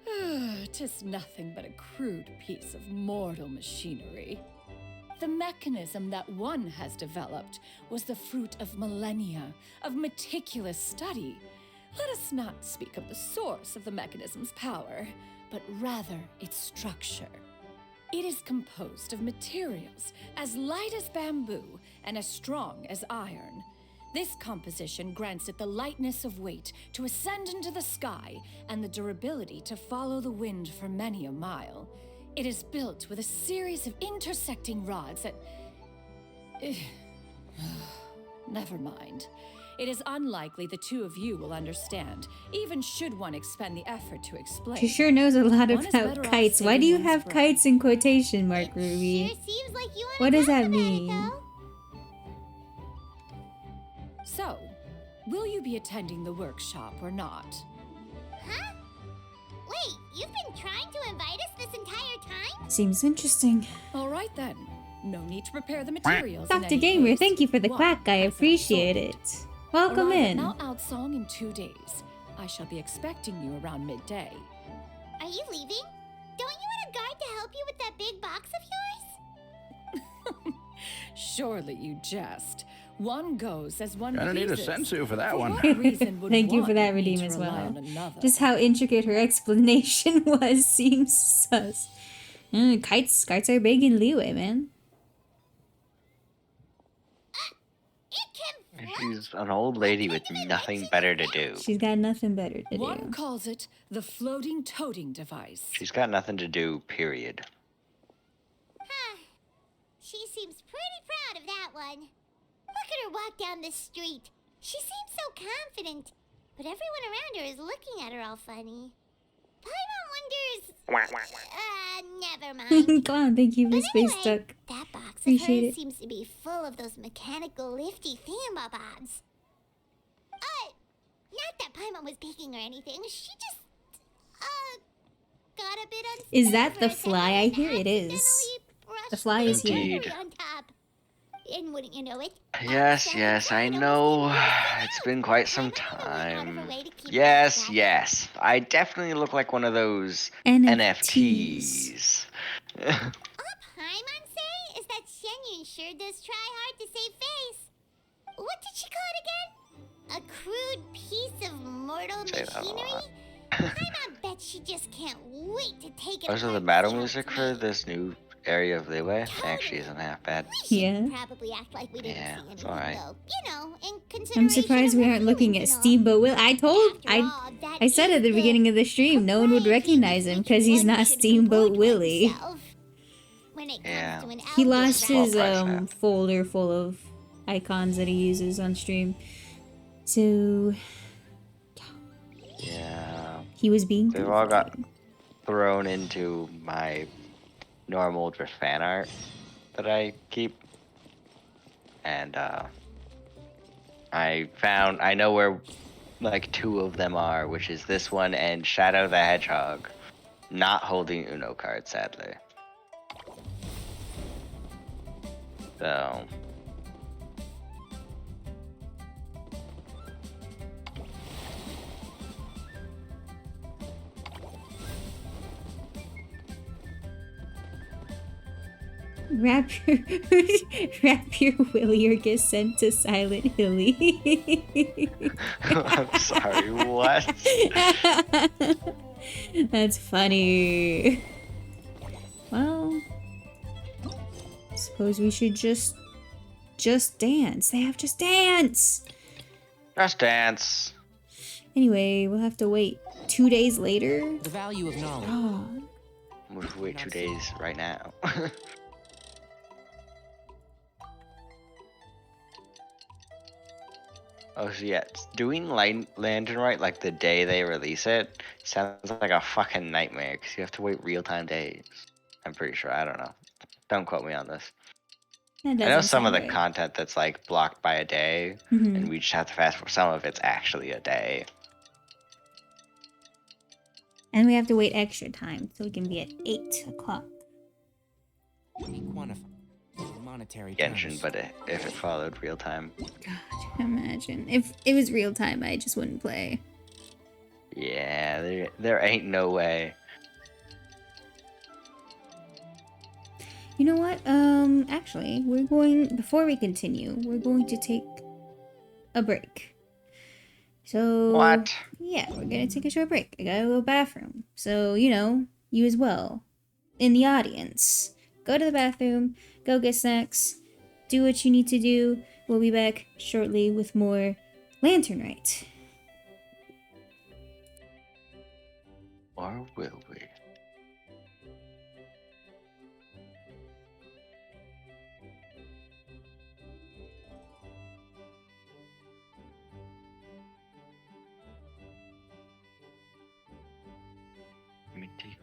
Speaker 13: 'Tis nothing but a crude piece of mortal machinery. The mechanism that one has developed was the fruit of millennia of meticulous study. Let us not speak of the source of the mechanism's power, but rather its structure. It is composed of materials as light as bamboo and as strong as iron. This composition grants it the lightness of weight to ascend into the sky and the durability to follow the wind for many a mile. It is built with a series of intersecting rods that... Never mind. It is unlikely the two of you will understand, even should one expend the effort to explain.
Speaker 1: She sure knows a lot
Speaker 13: One is
Speaker 1: about
Speaker 13: better off
Speaker 1: kites. Why
Speaker 13: saving
Speaker 1: do you
Speaker 13: one's
Speaker 1: have
Speaker 13: breath.
Speaker 1: kites in quotation mark, Ruby?
Speaker 6: Sure seems like you
Speaker 1: What does that
Speaker 6: about
Speaker 1: mean?
Speaker 6: It, though.
Speaker 13: So, will you be attending the workshop or not?
Speaker 6: Huh? Wait, you've been trying to invite us this entire time?
Speaker 1: Seems interesting.
Speaker 13: All right then. No need to prepare the materials. in
Speaker 1: Dr.
Speaker 13: any
Speaker 1: Gamer,
Speaker 13: case.
Speaker 1: thank you for the
Speaker 13: One
Speaker 1: quack. I
Speaker 13: has an
Speaker 1: appreciate
Speaker 13: assortment.
Speaker 1: it. Welcome
Speaker 13: Arrive at
Speaker 1: in.
Speaker 13: Mount Outsong in 2 days. I shall be expecting you around midday.
Speaker 6: Are you leaving? Don't you want a guard to help you with that big box of yours?
Speaker 13: Surely you jest. One goes as one
Speaker 9: Gonna need a
Speaker 13: pleases.
Speaker 9: sensu for that
Speaker 13: For
Speaker 9: one.
Speaker 13: what reason would
Speaker 1: Thank you for
Speaker 13: one
Speaker 1: that,
Speaker 13: need
Speaker 1: Redeem,
Speaker 13: to
Speaker 1: as
Speaker 13: rely
Speaker 1: well.
Speaker 13: on another?
Speaker 1: Just how intricate her explanation was seems sus. Kites are big in Liyue, man.
Speaker 2: She's an old lady with nothing better to do.
Speaker 1: She's got nothing better to
Speaker 13: One
Speaker 1: do.
Speaker 13: calls it the floating toting device.
Speaker 2: She's got nothing to do, period.
Speaker 6: She seems pretty proud of that one. Look at her walk down the street. She seems so confident, but everyone around her is looking at her all funny. Paimon wonders... never mind.
Speaker 1: Come on, thank you for
Speaker 6: But
Speaker 1: Space
Speaker 6: anyway,
Speaker 1: Duck.
Speaker 6: that box of
Speaker 1: Appreciate
Speaker 6: hers
Speaker 1: it.
Speaker 6: seems to be full of those mechanical lifty thingamabobs. Not that Paimon was peeking or anything. She just, got a bit unsteady.
Speaker 1: Is that
Speaker 6: for
Speaker 1: the
Speaker 6: a second
Speaker 1: fly? I
Speaker 6: and
Speaker 1: hear it is.
Speaker 6: accidentally brushed
Speaker 1: The fly is here.
Speaker 2: Indeed.
Speaker 6: battery on top. And wouldn't you know it?
Speaker 2: Yes, I know. It's been quite some time. Yes. I definitely look like one of those NFTs.
Speaker 6: All Paimon say is that Shenyun sure does try hard to save face. What did she call it again? A crude piece of mortal
Speaker 2: Say that a
Speaker 6: machinery?
Speaker 2: lot.
Speaker 6: Paimon bet she just can't wait to take it
Speaker 2: Also, the
Speaker 6: apart
Speaker 2: battle
Speaker 6: and see how
Speaker 2: music
Speaker 6: it's
Speaker 2: for
Speaker 6: made.
Speaker 2: this new area of Liyue actually isn't half bad.
Speaker 1: Yeah.
Speaker 6: Probably act like we didn't
Speaker 2: Yeah,
Speaker 6: see
Speaker 2: it's
Speaker 6: anything,
Speaker 2: alright.
Speaker 6: though. You know, in
Speaker 1: I'm
Speaker 6: consideration
Speaker 1: surprised
Speaker 6: of
Speaker 1: we
Speaker 6: her
Speaker 1: aren't looking
Speaker 6: feelings
Speaker 1: at
Speaker 6: and all.
Speaker 1: Steamboat Will. I
Speaker 6: That
Speaker 1: said at
Speaker 6: is
Speaker 1: the beginning of the stream, no one would recognize him because he's not Steamboat Willie.
Speaker 6: When it comes
Speaker 2: Yeah.
Speaker 6: to an
Speaker 1: He
Speaker 6: outdoor
Speaker 1: lost his
Speaker 2: Well,
Speaker 1: folder full of icons that he uses on stream. So
Speaker 2: Yeah.
Speaker 1: he was being
Speaker 2: They've all got
Speaker 1: goofy.
Speaker 2: thrown into my normal just fan art that I keep. And I know where like 2 of them are, which is this one and Shadow the Hedgehog. Not holding Uno cards, sadly. So
Speaker 1: Wrap your wrap your willy or get sent to Silent Hilly.
Speaker 2: I'm sorry, what?
Speaker 1: That's funny. Well, suppose we should just dance. They have just dance.
Speaker 2: Just dance.
Speaker 1: Anyway, we'll have to wait 2 days later.
Speaker 10: The value of knowledge.
Speaker 1: Oh,
Speaker 2: We'll wait 2 days right now. Oh, so yeah, doing Lantern right like the day they release it sounds like a fucking nightmare because you have to wait real-time days. I'm pretty sure. I don't know. Don't quote me on this.
Speaker 1: that
Speaker 2: I know
Speaker 1: doesn't
Speaker 2: some of
Speaker 1: sound
Speaker 2: the
Speaker 1: right.
Speaker 2: content that's like blocked by a day,
Speaker 1: Mhm.
Speaker 2: and we just have to fast forward. Some of it's actually a day.
Speaker 1: And we have to wait extra time so we can be at 8 o'clock.
Speaker 10: Quantify monetary
Speaker 2: Genshin,
Speaker 10: terms.
Speaker 2: but if it followed real time,
Speaker 1: God, imagine. If it was real time, I just wouldn't play.
Speaker 2: yeah, there ain't no way.
Speaker 1: You know what? Actually, before we continue, we're going to take a break. So
Speaker 2: What?
Speaker 1: Yeah, we're gonna take a short break. I gotta go to the bathroom. So, you as well. In the audience. Go to the bathroom, go get snacks, do what you need to do. We'll be back shortly with more Lantern Rite.
Speaker 2: Or will we? Minty.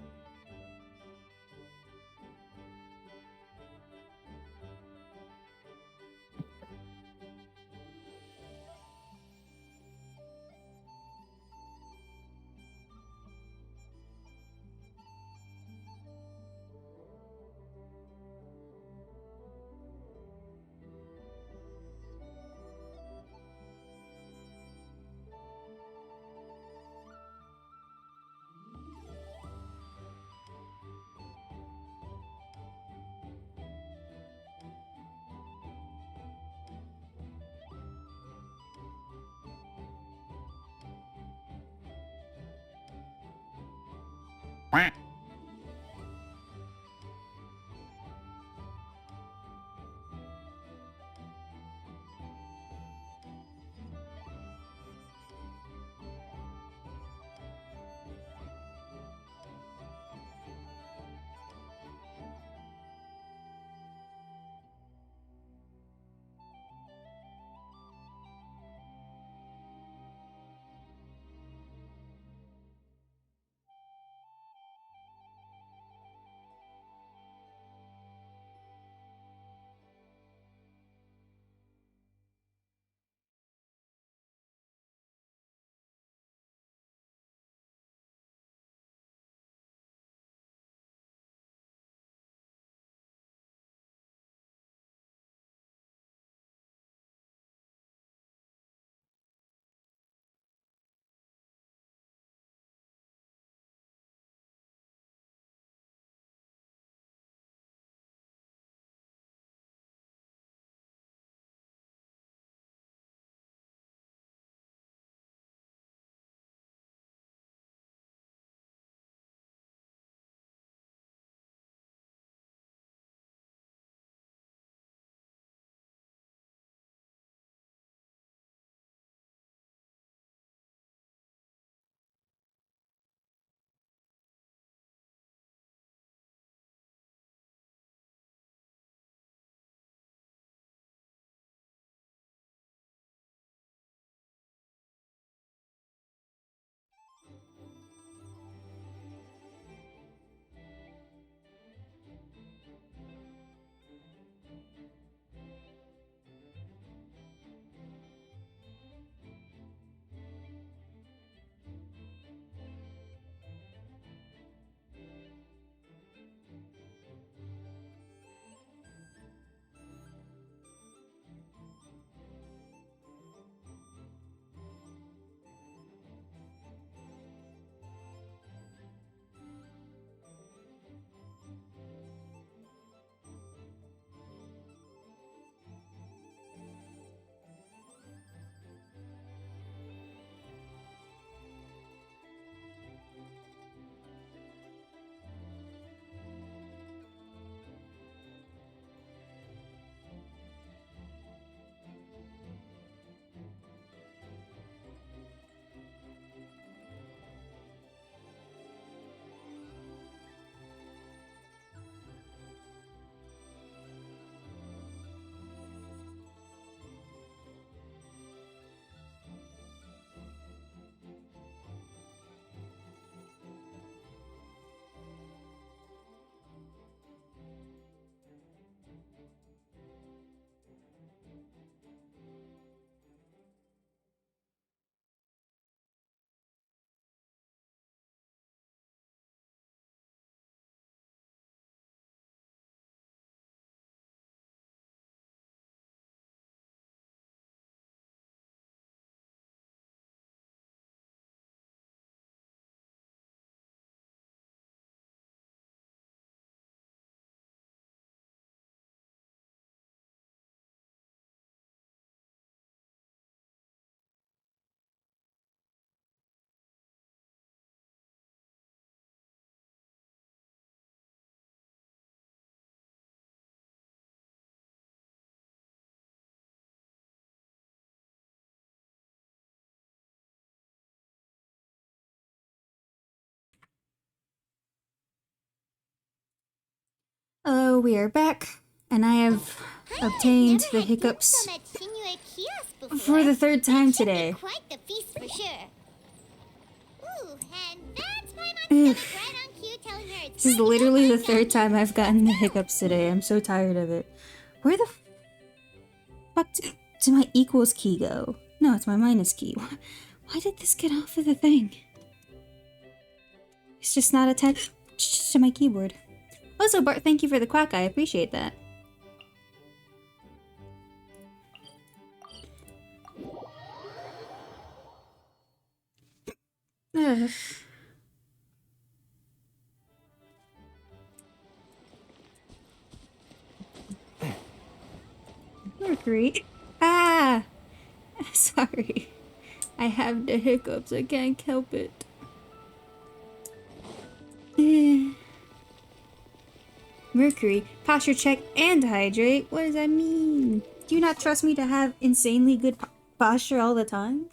Speaker 1: Hello, we are back, and I have obtained the hiccups for the third time today.
Speaker 6: Quite the feast for sure. Ooh, and that's Paimon's stomach right on cue telling her it's
Speaker 1: This is literally the third time I've gotten the hiccups today. I'm so tired of it. Where the fuck did my equals key go? No, it's my minus key. Why did this get off of the thing? It's just not attached to my keyboard. Also, Bart, thank you for the quack. I appreciate that. Ugh. Mercury. Ah! Sorry. I have the hiccups. I can't help it. Mercury, posture check, and hydrate. What does that mean? Do you not trust me to have insanely good posture all the time?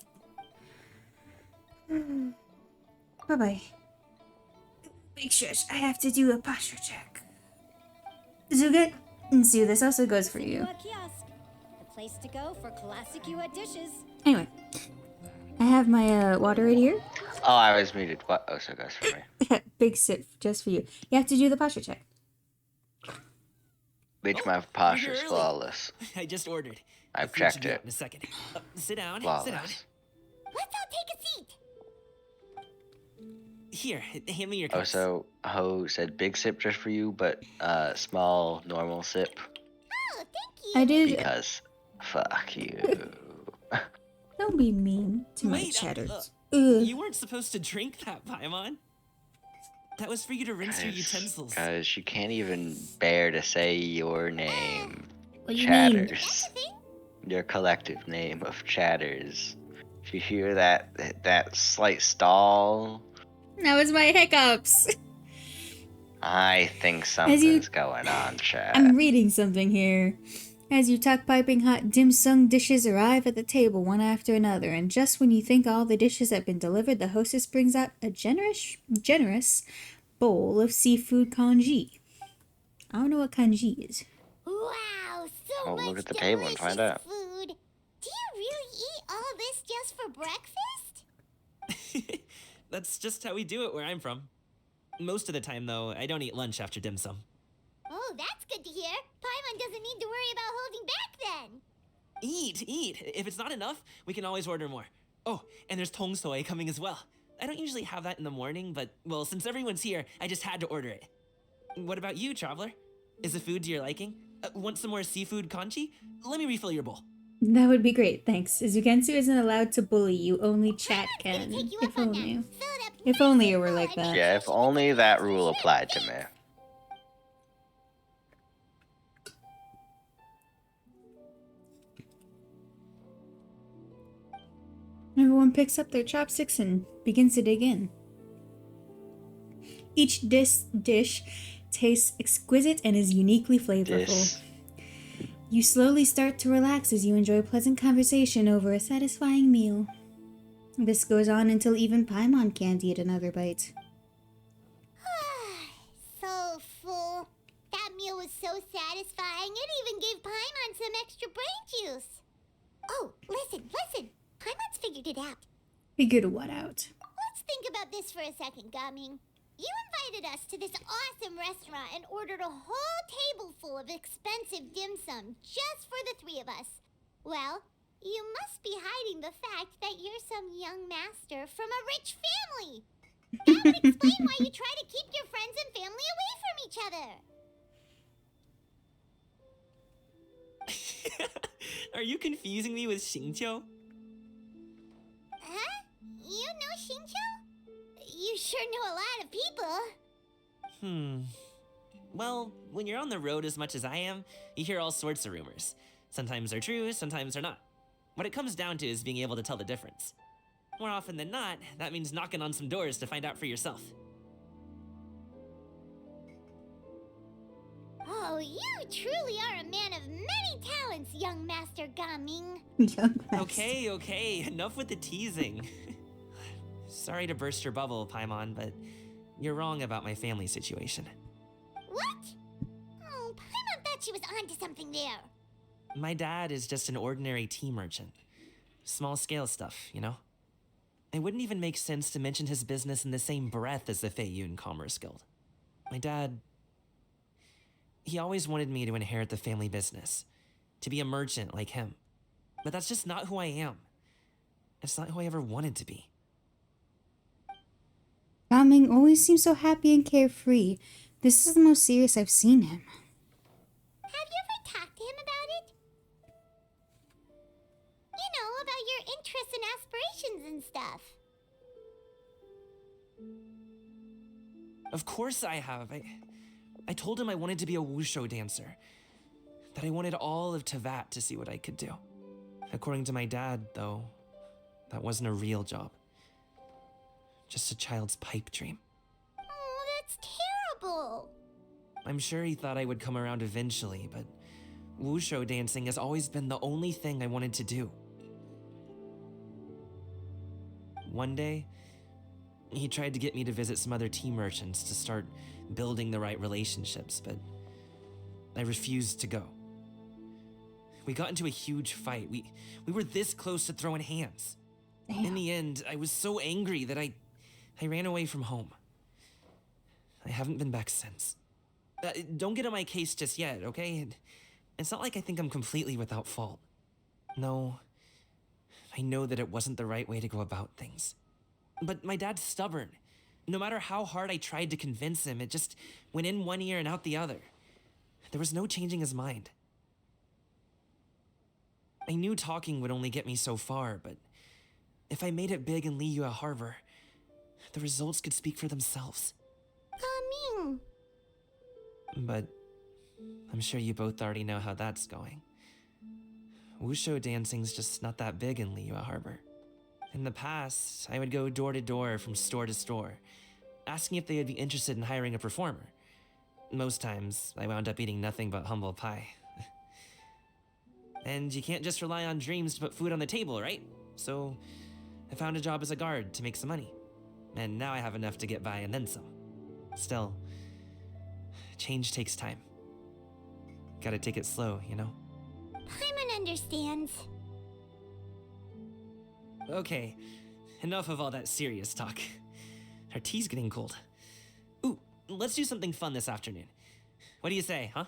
Speaker 1: Bye-bye. Big shush, I have to do a posture check. Zuget, Zu, this also goes for you.
Speaker 15: Kiosk, the place to go for classic UA dishes.
Speaker 1: Anyway, I have my water right here.
Speaker 2: Oh, I was muted. What? Oh, so it goes for me.
Speaker 1: Big sip just for you. You have to do the posture check.
Speaker 2: Bitch, my posture's flawless.
Speaker 10: I just ordered.
Speaker 2: I've
Speaker 10: The food should
Speaker 2: checked
Speaker 10: be out
Speaker 2: it.
Speaker 10: in a second. Sit down.
Speaker 2: Flawless.
Speaker 10: Sit down.
Speaker 6: Let's all take a seat.
Speaker 10: Here, hand me your cups.
Speaker 2: So Ho said big sip just for you, but small normal sip
Speaker 6: Oh, thank you.
Speaker 1: I did.
Speaker 2: because fuck you.
Speaker 1: Don't be mean to my
Speaker 10: Wait,
Speaker 1: chatters.
Speaker 10: you weren't supposed to drink that, Paimon. That was for you to rinse your utensils.
Speaker 2: Guys, you can't even bear to say your name.
Speaker 1: What do you mean?
Speaker 2: Chatters. Your collective name of Chatters. If you hear that slight stall,
Speaker 1: That was my hiccups.
Speaker 2: I think something's going on, chat.
Speaker 1: I'm reading something here. As you tuck piping hot dim sum dishes arrive at the table one after another, and just when you think all the dishes have been delivered, the hostess brings out a generous bowl of seafood congee. I don't know what congee is.
Speaker 6: Wow, so much
Speaker 2: Look at the table and find out.
Speaker 6: food. Do you really eat all this just for breakfast?
Speaker 10: That's just how we do it where I'm from. Most of the time, though, I don't eat lunch after dim sum.
Speaker 6: Oh, that's good to hear. Paimon doesn't need to worry about holding back then.
Speaker 10: Eat. If it's not enough, we can always order more. Oh, and there's tong soy coming as well. I don't usually have that in the morning, but, well, since everyone's here, I just had to order it. What about you, Traveler? Is the food to your liking? Want some more seafood congee? Let me refill your bowl.
Speaker 1: That would be great, thanks. Zugensu isn't allowed to bully you, only chat can. If only. If only it were like that.
Speaker 2: Yeah, if only that rule applied to me.
Speaker 1: Everyone picks up their chopsticks and begins to dig in. Each dish tastes exquisite and is uniquely flavorful. You slowly start to relax as you enjoy pleasant conversation over a satisfying meal. This goes on until even Paimon can't eat another bite.
Speaker 6: So full. That meal was so satisfying, it even gave Paimon some extra brain juice. Oh, listen. Paimon's figured it out.
Speaker 1: Figured what out?
Speaker 6: Let's think about this for a second, Gaming. You invited us to this awesome restaurant and ordered a whole table full of expensive dim sum just for the three of us. Well, you must be hiding the fact that you're some young master from a rich family. That would explain why you try to keep your friends and family away from each other.
Speaker 10: Are you confusing me with Xingqiu?
Speaker 6: Huh? You know Xingqiu? You sure know a lot of people.
Speaker 10: Well, when you're on the road as much as I am, you hear all sorts of rumors. Sometimes they're true, sometimes they're not. What it comes down to is being able to tell the difference. More often than not, that means knocking on some doors to find out for yourself.
Speaker 6: Oh, you truly are a man of many talents, young Master Gaming.
Speaker 1: Young master.
Speaker 10: Okay, enough with the teasing. Sorry to burst your bubble, Paimon, but you're wrong about my family situation.
Speaker 6: What? Oh, Paimon thought she was onto something there.
Speaker 10: My dad is just an ordinary tea merchant. Small scale stuff, you know? It wouldn't even make sense to mention his business in the same breath as the Feiyun Commerce Guild. My dad... he always wanted me to inherit the family business, to be a merchant like him. But that's just not who I am. It's not who I ever wanted to be.
Speaker 1: Gaming always seems so happy and carefree. This is the most serious I've seen him.
Speaker 6: Have you ever talked to him about it? You know, about your interests and aspirations and stuff.
Speaker 10: Of course I have. I told him I wanted to be a wushu dancer. That I wanted all of Tevat to see what I could do. According to my dad, though, that wasn't a real job. Just a child's pipe dream.
Speaker 6: Oh, that's terrible.
Speaker 10: I'm sure he thought I would come around eventually, but wushu dancing has always been the only thing I wanted to do. One day, he tried to get me to visit some other tea merchants to start building the right relationships, but I refused to go. We got into a huge fight. We were this close to throwing hands.
Speaker 1: Damn.
Speaker 10: In the end, I was so angry that I ran away from home. I haven't been back since. Don't get on my case just yet, okay? It's not like I think I'm completely without fault. No, I know that it wasn't the right way to go about things. But my dad's stubborn. No matter how hard I tried to convince him, it just went in one ear and out the other. There was no changing his mind. I knew talking would only get me so far, but if I made it big in Liyue Harbor, the results could speak for themselves.
Speaker 6: Coming.
Speaker 10: But I'm sure you both already know how that's going. Wushu dancing's just not that big in Liyue Harbor. In the past, I would go door to door from store to store, asking if they would be interested in hiring a performer. Most times, I wound up eating nothing but humble pie. And you can't just rely on dreams to put food on the table, right? So I found a job as a guard to make some money. And now I have enough to get by and then some. Still, change takes time. Gotta take it slow, you know?
Speaker 6: Paimon understands.
Speaker 10: Okay, enough of all that serious talk. Our tea's getting cold. Ooh, let's do something fun this afternoon. What do you say, huh?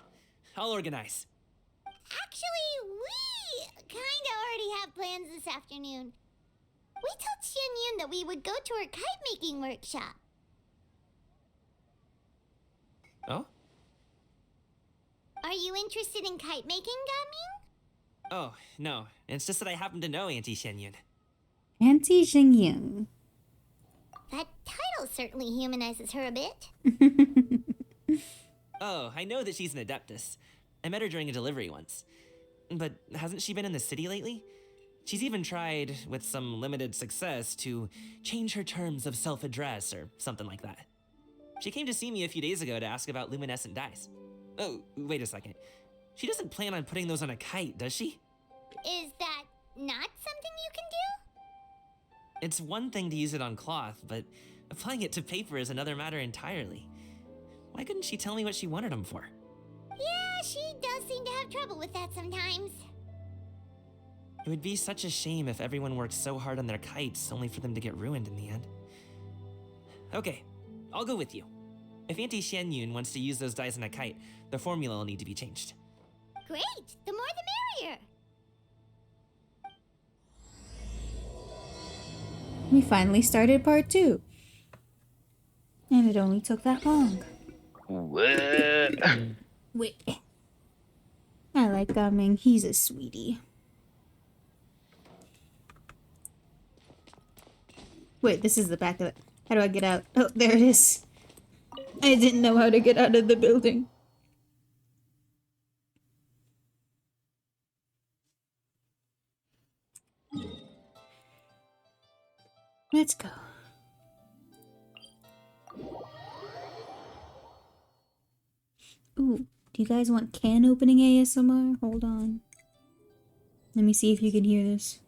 Speaker 10: I'll organize.
Speaker 6: Actually, we kinda already have plans this afternoon. We told Xianyun that we would go to her kite-making workshop.
Speaker 10: Oh?
Speaker 6: Are you interested in kite-making, Gaming?
Speaker 10: Oh, no. It's just that I happen to know Auntie Xianyun.
Speaker 1: Auntie Xingyang.
Speaker 6: That title certainly humanizes her a bit.
Speaker 10: Oh, I know that she's an adeptus. I met her during a delivery once. But hasn't she been in the city lately? She's even tried, with some limited success, to change her terms of self-address or something like that. She came to see me a few days ago to ask about luminescent dyes. Oh, wait a second. She doesn't plan on putting those on a kite, does she?
Speaker 6: Is that not something you can do?
Speaker 10: It's one thing to use it on cloth, but applying it to paper is another matter entirely. Why couldn't she tell me what she wanted them for?
Speaker 6: Yeah, she does seem to have trouble with that sometimes.
Speaker 10: It would be such a shame if everyone worked so hard on their kites only for them to get ruined in the end. Okay, I'll go with you. If Auntie Xianyun wants to use those dyes on a kite, the formula will need to be changed.
Speaker 6: Great! The more the merrier!
Speaker 1: We finally started part 2. And it only took that long.
Speaker 2: What?
Speaker 1: Wait. I like Gaming. He's a sweetie. Wait, this is the back of it. How do I get out? Oh, there it is. I didn't know how to get out of the building. Let's go. Ooh, do you guys want can opening ASMR? Hold on. Let me see if you can hear this.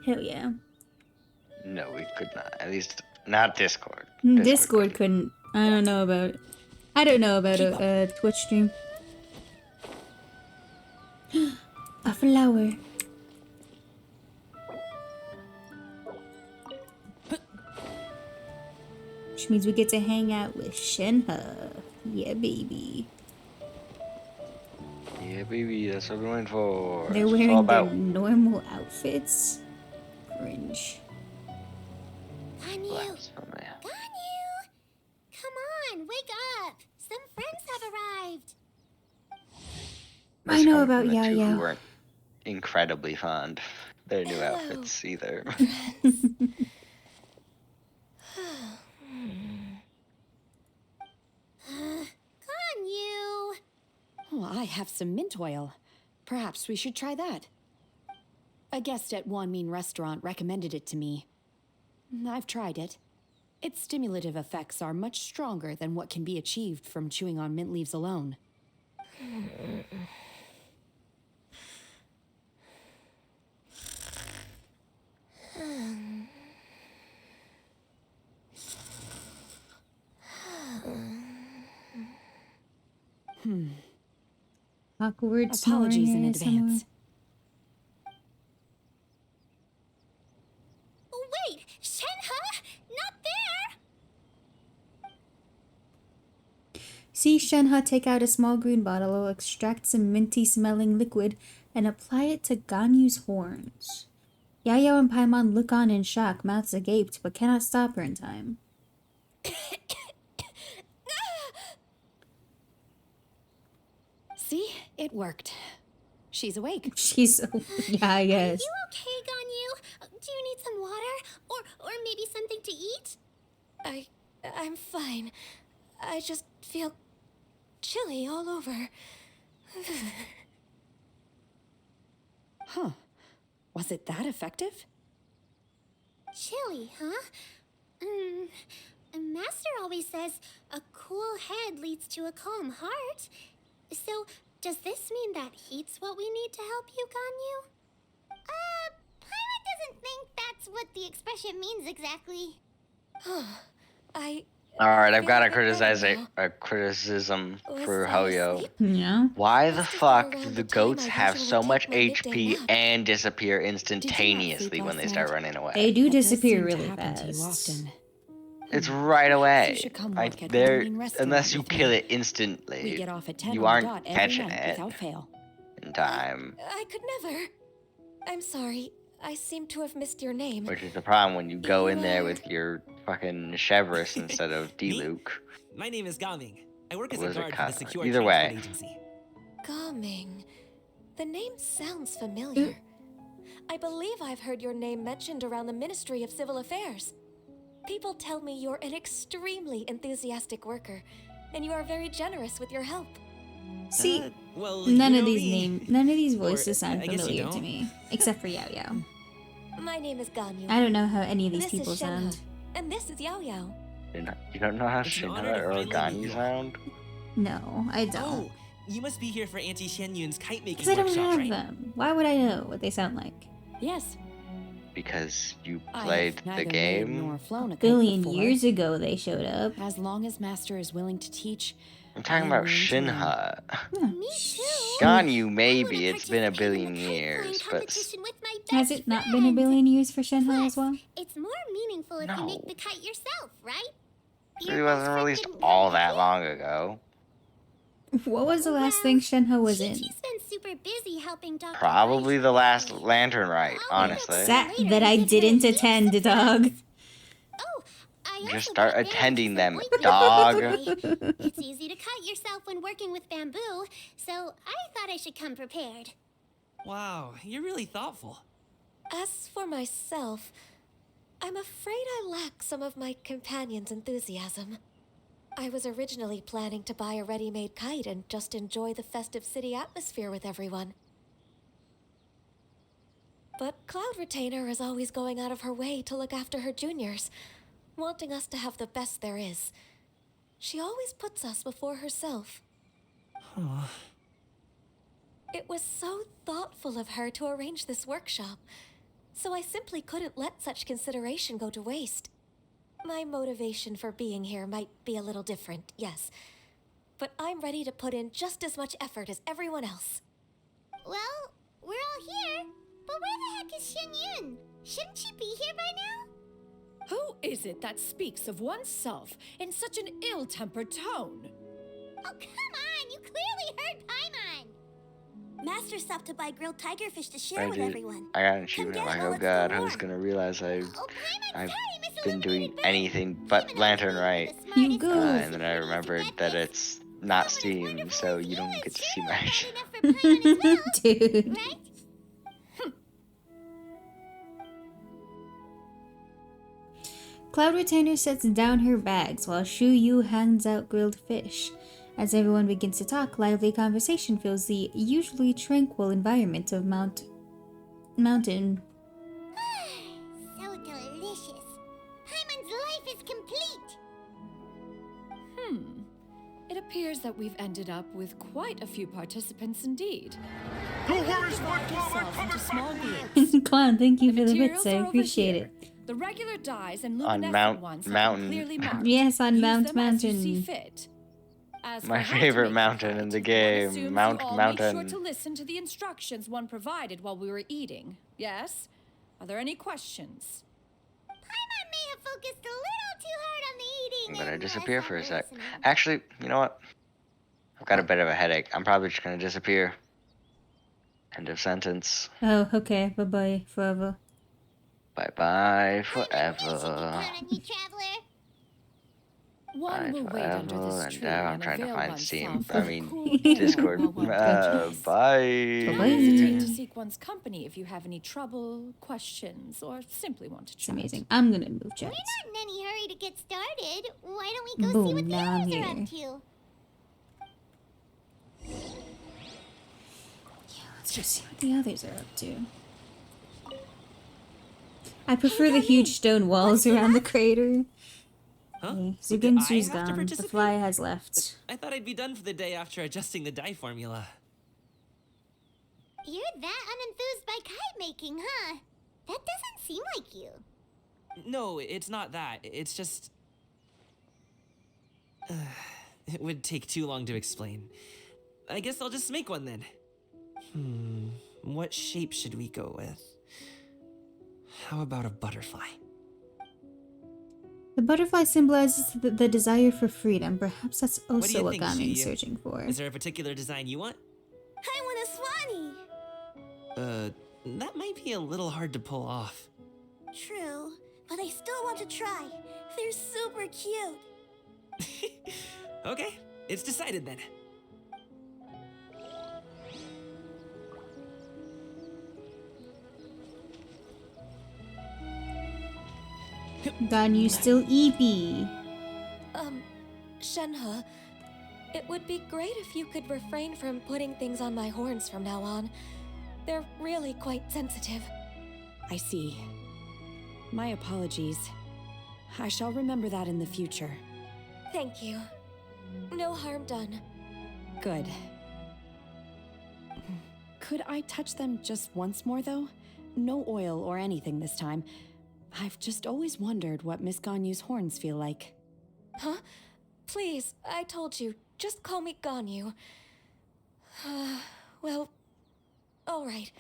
Speaker 1: Hell yeah.
Speaker 2: No, we could not. At least not Discord.
Speaker 1: Discord couldn't. I don't know about it. I don't know about a Twitch stream. A flower. Which means we get to hang out with Shenhe. Yeah, baby.
Speaker 2: Yeah, baby, that's what we're going for.
Speaker 1: They're
Speaker 2: It's all
Speaker 1: wearing their
Speaker 2: about
Speaker 1: normal outfits. Cringe.
Speaker 6: Ganyu!
Speaker 2: blasphemy.
Speaker 6: Ganyu! Come on, wake up! Some friends have arrived!
Speaker 1: I know
Speaker 2: Coming
Speaker 1: about
Speaker 2: from the
Speaker 1: Yao
Speaker 2: two who
Speaker 1: Yao.
Speaker 2: weren't incredibly fond of their new
Speaker 6: Hello.
Speaker 2: outfits either.
Speaker 6: Ganyu!
Speaker 16: Oh, I have some mint oil. Perhaps we should try that. A guest at Wanmin restaurant recommended it to me. I've tried it. Its stimulative effects are much stronger than what can be achieved from chewing on mint leaves alone.
Speaker 1: Awkward
Speaker 16: Apologies in
Speaker 1: snoring
Speaker 16: advance.
Speaker 6: Oh, wait! Shenhe? Not there!
Speaker 1: See Shenhe take out a small green bottle, extract some minty-smelling liquid, and apply it to Ganyu's horns. Yayo and Paimon look on in shock, mouths agape, but cannot stop her in time.
Speaker 16: See? It worked. She's awake.
Speaker 1: She's... yeah, I guess.
Speaker 6: Are you okay, Ganyu? Do you need some water? Or maybe something to eat?
Speaker 13: I'm fine. I just feel chilly all over.
Speaker 16: Huh. Was it that effective?
Speaker 6: Chilly, huh? Master always says a cool head leads to a calm heart. So, does this mean that heat's what we need to help you, Ganyu? Paimon doesn't think that's what the expression means exactly.
Speaker 2: Alright, I've got a criticism for Hoyo.
Speaker 1: Yeah?
Speaker 2: Why the fuck do the goats have so much HP and disappear instantaneously when they start running away?
Speaker 1: They do
Speaker 16: That does
Speaker 1: disappear
Speaker 16: seem to
Speaker 1: really
Speaker 16: happen to you
Speaker 1: fast.
Speaker 16: often.
Speaker 2: It's right away.
Speaker 16: You should come
Speaker 2: Like,
Speaker 16: work at
Speaker 2: they're,
Speaker 16: Darling Restaurant
Speaker 2: unless you
Speaker 16: with
Speaker 2: kill
Speaker 16: me.
Speaker 2: it instantly,
Speaker 16: We get off at 10
Speaker 2: you
Speaker 16: on the
Speaker 2: aren't
Speaker 16: dot every
Speaker 2: catching
Speaker 16: night
Speaker 2: it
Speaker 16: without fail.
Speaker 2: in time.
Speaker 13: I could never. I'm sorry. I seem to have missed your name.
Speaker 2: Which is the problem when you go in there with your fucking Chevrolet instead of D-Luke.
Speaker 10: My name is Gaming. I work as a
Speaker 2: Was it
Speaker 10: guard for
Speaker 2: Ka-
Speaker 10: the Secure
Speaker 2: either
Speaker 10: Transport
Speaker 2: way.
Speaker 10: Agency.
Speaker 13: Gaming. The name sounds familiar. I believe I've heard your name mentioned around the Ministry of Civil Affairs. People tell me you're an extremely enthusiastic worker, and you are very generous with your help.
Speaker 1: See,
Speaker 10: Well,
Speaker 1: none
Speaker 10: you
Speaker 1: of
Speaker 10: know
Speaker 1: these
Speaker 10: me.
Speaker 1: none of these voices
Speaker 10: Or,
Speaker 1: sound
Speaker 10: I guess you
Speaker 1: familiar to
Speaker 10: don't.
Speaker 1: me, except for Yao Yao.
Speaker 13: My name is Ganyu.
Speaker 1: I don't know how any of these
Speaker 13: This
Speaker 1: people
Speaker 13: is
Speaker 1: sound.
Speaker 13: Shenhe, and this is Yao Yao.
Speaker 2: You don't know how
Speaker 10: It's an honor
Speaker 2: Shinra
Speaker 10: to
Speaker 2: or
Speaker 10: finally meet
Speaker 2: Organi
Speaker 10: you.
Speaker 2: sound?
Speaker 1: No, I don't.
Speaker 10: Oh, you must be here for Auntie Shen Yun's kite making
Speaker 1: Because I don't
Speaker 10: workshop,
Speaker 1: have
Speaker 10: right?
Speaker 1: them. Why would I know what they sound like?
Speaker 16: Yes.
Speaker 2: Because you
Speaker 16: I
Speaker 2: played
Speaker 16: have
Speaker 2: the
Speaker 16: neither made
Speaker 2: game?
Speaker 16: nor flown a
Speaker 1: A
Speaker 16: kite
Speaker 1: billion
Speaker 16: before.
Speaker 1: years ago they showed up.
Speaker 16: As long as Master is willing to teach,
Speaker 2: I'm talking
Speaker 16: I'm
Speaker 2: about
Speaker 16: willing to learn.
Speaker 2: Shinha.
Speaker 6: Me too.
Speaker 2: Ganyu, maybe. It's been a billion years, but
Speaker 6: Competition with my
Speaker 1: Has
Speaker 6: best
Speaker 1: it not been a
Speaker 6: friend.
Speaker 1: billion years for Shenhe as well?
Speaker 6: It's more meaningful if you
Speaker 2: No.
Speaker 6: make the kite yourself, right?
Speaker 2: it wasn't released all that long ago.
Speaker 1: What was the last thing Shenhe was in?
Speaker 6: She's been super busy helping Dr.
Speaker 2: Probably the last Lantern Rite, honestly.
Speaker 1: That I didn't attend, dog.
Speaker 2: Just start attending them,
Speaker 6: ointment
Speaker 2: dog.
Speaker 6: today. It's easy to cut yourself when working with bamboo, so I thought I should come prepared.
Speaker 10: Wow, you're really thoughtful.
Speaker 13: As for myself, I'm afraid I lack some of my companion's enthusiasm. I was originally planning to buy a ready-made kite and just enjoy the festive city atmosphere with everyone. But Cloud Retainer is always going out of her way to look after her juniors, wanting us to have the best there is. She always puts us before herself. It was so thoughtful of her to arrange this workshop, so I simply couldn't let such consideration go to waste. My motivation for being here might be a little different, yes, but I'm ready to put in just as much effort as everyone else.
Speaker 6: Well, we're all here, but where the heck is Shen Yun? Shouldn't she be here by now?
Speaker 13: Who is it that speaks of oneself in such an ill-tempered tone?
Speaker 6: Oh, come on! You clearly heard Paimon! Master stopped to buy grilled tigerfish to share with everyone.
Speaker 2: I got an achievement. I'm like, oh god, I was gonna realize I've been doing anything but Lantern Rite.
Speaker 1: You go.
Speaker 2: And then I remembered that it's not Steam, so you don't get to see my shit.
Speaker 1: Dude.
Speaker 6: Right?
Speaker 1: Cloud Retainer sets down her bags while Shu Yu hands out grilled fish. As everyone begins to talk, lively conversation fills the usually tranquil environment of Mountain.
Speaker 6: So delicious. Paimon's life is complete
Speaker 13: appears that we've ended up with quite a few participants indeed.
Speaker 5: No worries, my
Speaker 13: Divide
Speaker 5: club, I'm
Speaker 13: yourself
Speaker 5: coming
Speaker 13: into small
Speaker 5: back.
Speaker 13: groups.
Speaker 1: Clown, thank you
Speaker 13: The
Speaker 1: for the
Speaker 13: materials
Speaker 1: bits. I
Speaker 13: are over
Speaker 1: appreciate
Speaker 13: here.
Speaker 1: it.
Speaker 13: The regular dyes and
Speaker 2: On
Speaker 13: luminescent ones have
Speaker 2: Mountain.
Speaker 13: been clearly marked.
Speaker 1: Yes, on
Speaker 13: Use
Speaker 1: Mount
Speaker 13: them as you see
Speaker 1: Mountain.
Speaker 13: fit. As
Speaker 2: My
Speaker 13: for how to
Speaker 2: favorite
Speaker 13: make
Speaker 2: mountain
Speaker 13: the
Speaker 2: in the
Speaker 13: kite,
Speaker 2: game,
Speaker 13: one assumes
Speaker 2: Mount
Speaker 13: you all made sure
Speaker 2: Mountain.
Speaker 13: to listen to the instructions one provided while we were eating. Yes? Are there any questions?
Speaker 6: Paimon may have focused a little too hard on the eating.
Speaker 2: I'm gonna
Speaker 6: and less
Speaker 2: disappear
Speaker 6: on
Speaker 2: for a
Speaker 6: the
Speaker 2: sec.
Speaker 6: listening.
Speaker 2: Actually, you know what? I've got a bit of a headache. I'm probably just gonna disappear. End of sentence.
Speaker 1: Oh, okay. Bye bye forever.
Speaker 2: Bye bye
Speaker 6: She can
Speaker 2: forever.
Speaker 6: count on you, traveler.
Speaker 13: One will wait under
Speaker 2: Forever
Speaker 13: this
Speaker 2: and
Speaker 13: tree
Speaker 2: ever. I'm
Speaker 13: and
Speaker 2: trying to
Speaker 13: avail
Speaker 2: find
Speaker 13: oneself
Speaker 2: Steam.
Speaker 13: of
Speaker 2: I
Speaker 13: the
Speaker 2: mean,
Speaker 13: cool air
Speaker 2: Discord.
Speaker 13: while one
Speaker 1: Gotcha.
Speaker 2: Bye.
Speaker 13: Do not
Speaker 1: Bye-bye.
Speaker 13: hesitate to seek one's company if you have any trouble, questions, or simply want to
Speaker 1: It's
Speaker 13: chat.
Speaker 1: amazing. I'm gonna move
Speaker 6: We're
Speaker 1: chat.
Speaker 6: not in any hurry to get started. Why don't we go see
Speaker 1: Boom,
Speaker 6: what the
Speaker 1: now I'm
Speaker 6: others are
Speaker 1: here.
Speaker 6: up to?
Speaker 1: Let's just see what the others are up to. I prefer the huge stone walls around the crater.
Speaker 10: Huh?
Speaker 1: Okay,
Speaker 10: So did I
Speaker 1: Zugensu's
Speaker 10: have to
Speaker 1: gone. The
Speaker 10: participate?
Speaker 1: fly has left.
Speaker 10: I thought I'd be done for the day after adjusting the dye formula.
Speaker 6: You're that unenthused by kite making, huh? That doesn't seem like you.
Speaker 10: No, it's not that. It's just... it would take too long to explain. I guess I'll just make one then. What shape should we go with? How about a butterfly?
Speaker 1: The butterfly symbolizes the desire for freedom. Perhaps that's
Speaker 10: What do
Speaker 1: also
Speaker 10: you
Speaker 1: what
Speaker 10: think,
Speaker 1: Gamin's
Speaker 10: Shiyu?
Speaker 1: searching for.
Speaker 10: Is there a particular design you want?
Speaker 6: I want a swanee.
Speaker 10: That might be a little hard to pull off.
Speaker 6: True, but I still want to try. They're super cute.
Speaker 10: Okay, it's decided then.
Speaker 1: Ganyu still eepy.
Speaker 17: Shenhe, it would be great if you could refrain from putting things on my horns from now on. They're really quite sensitive.
Speaker 16: I see. My apologies. I shall remember that in the future.
Speaker 17: Thank you. No harm done.
Speaker 16: Good. Could I touch them just once more, though? No oil or anything this time. I've just always wondered what Miss Ganyu's horns feel like.
Speaker 17: Huh? Please, I told you. Just call me Ganyu. Well, alright.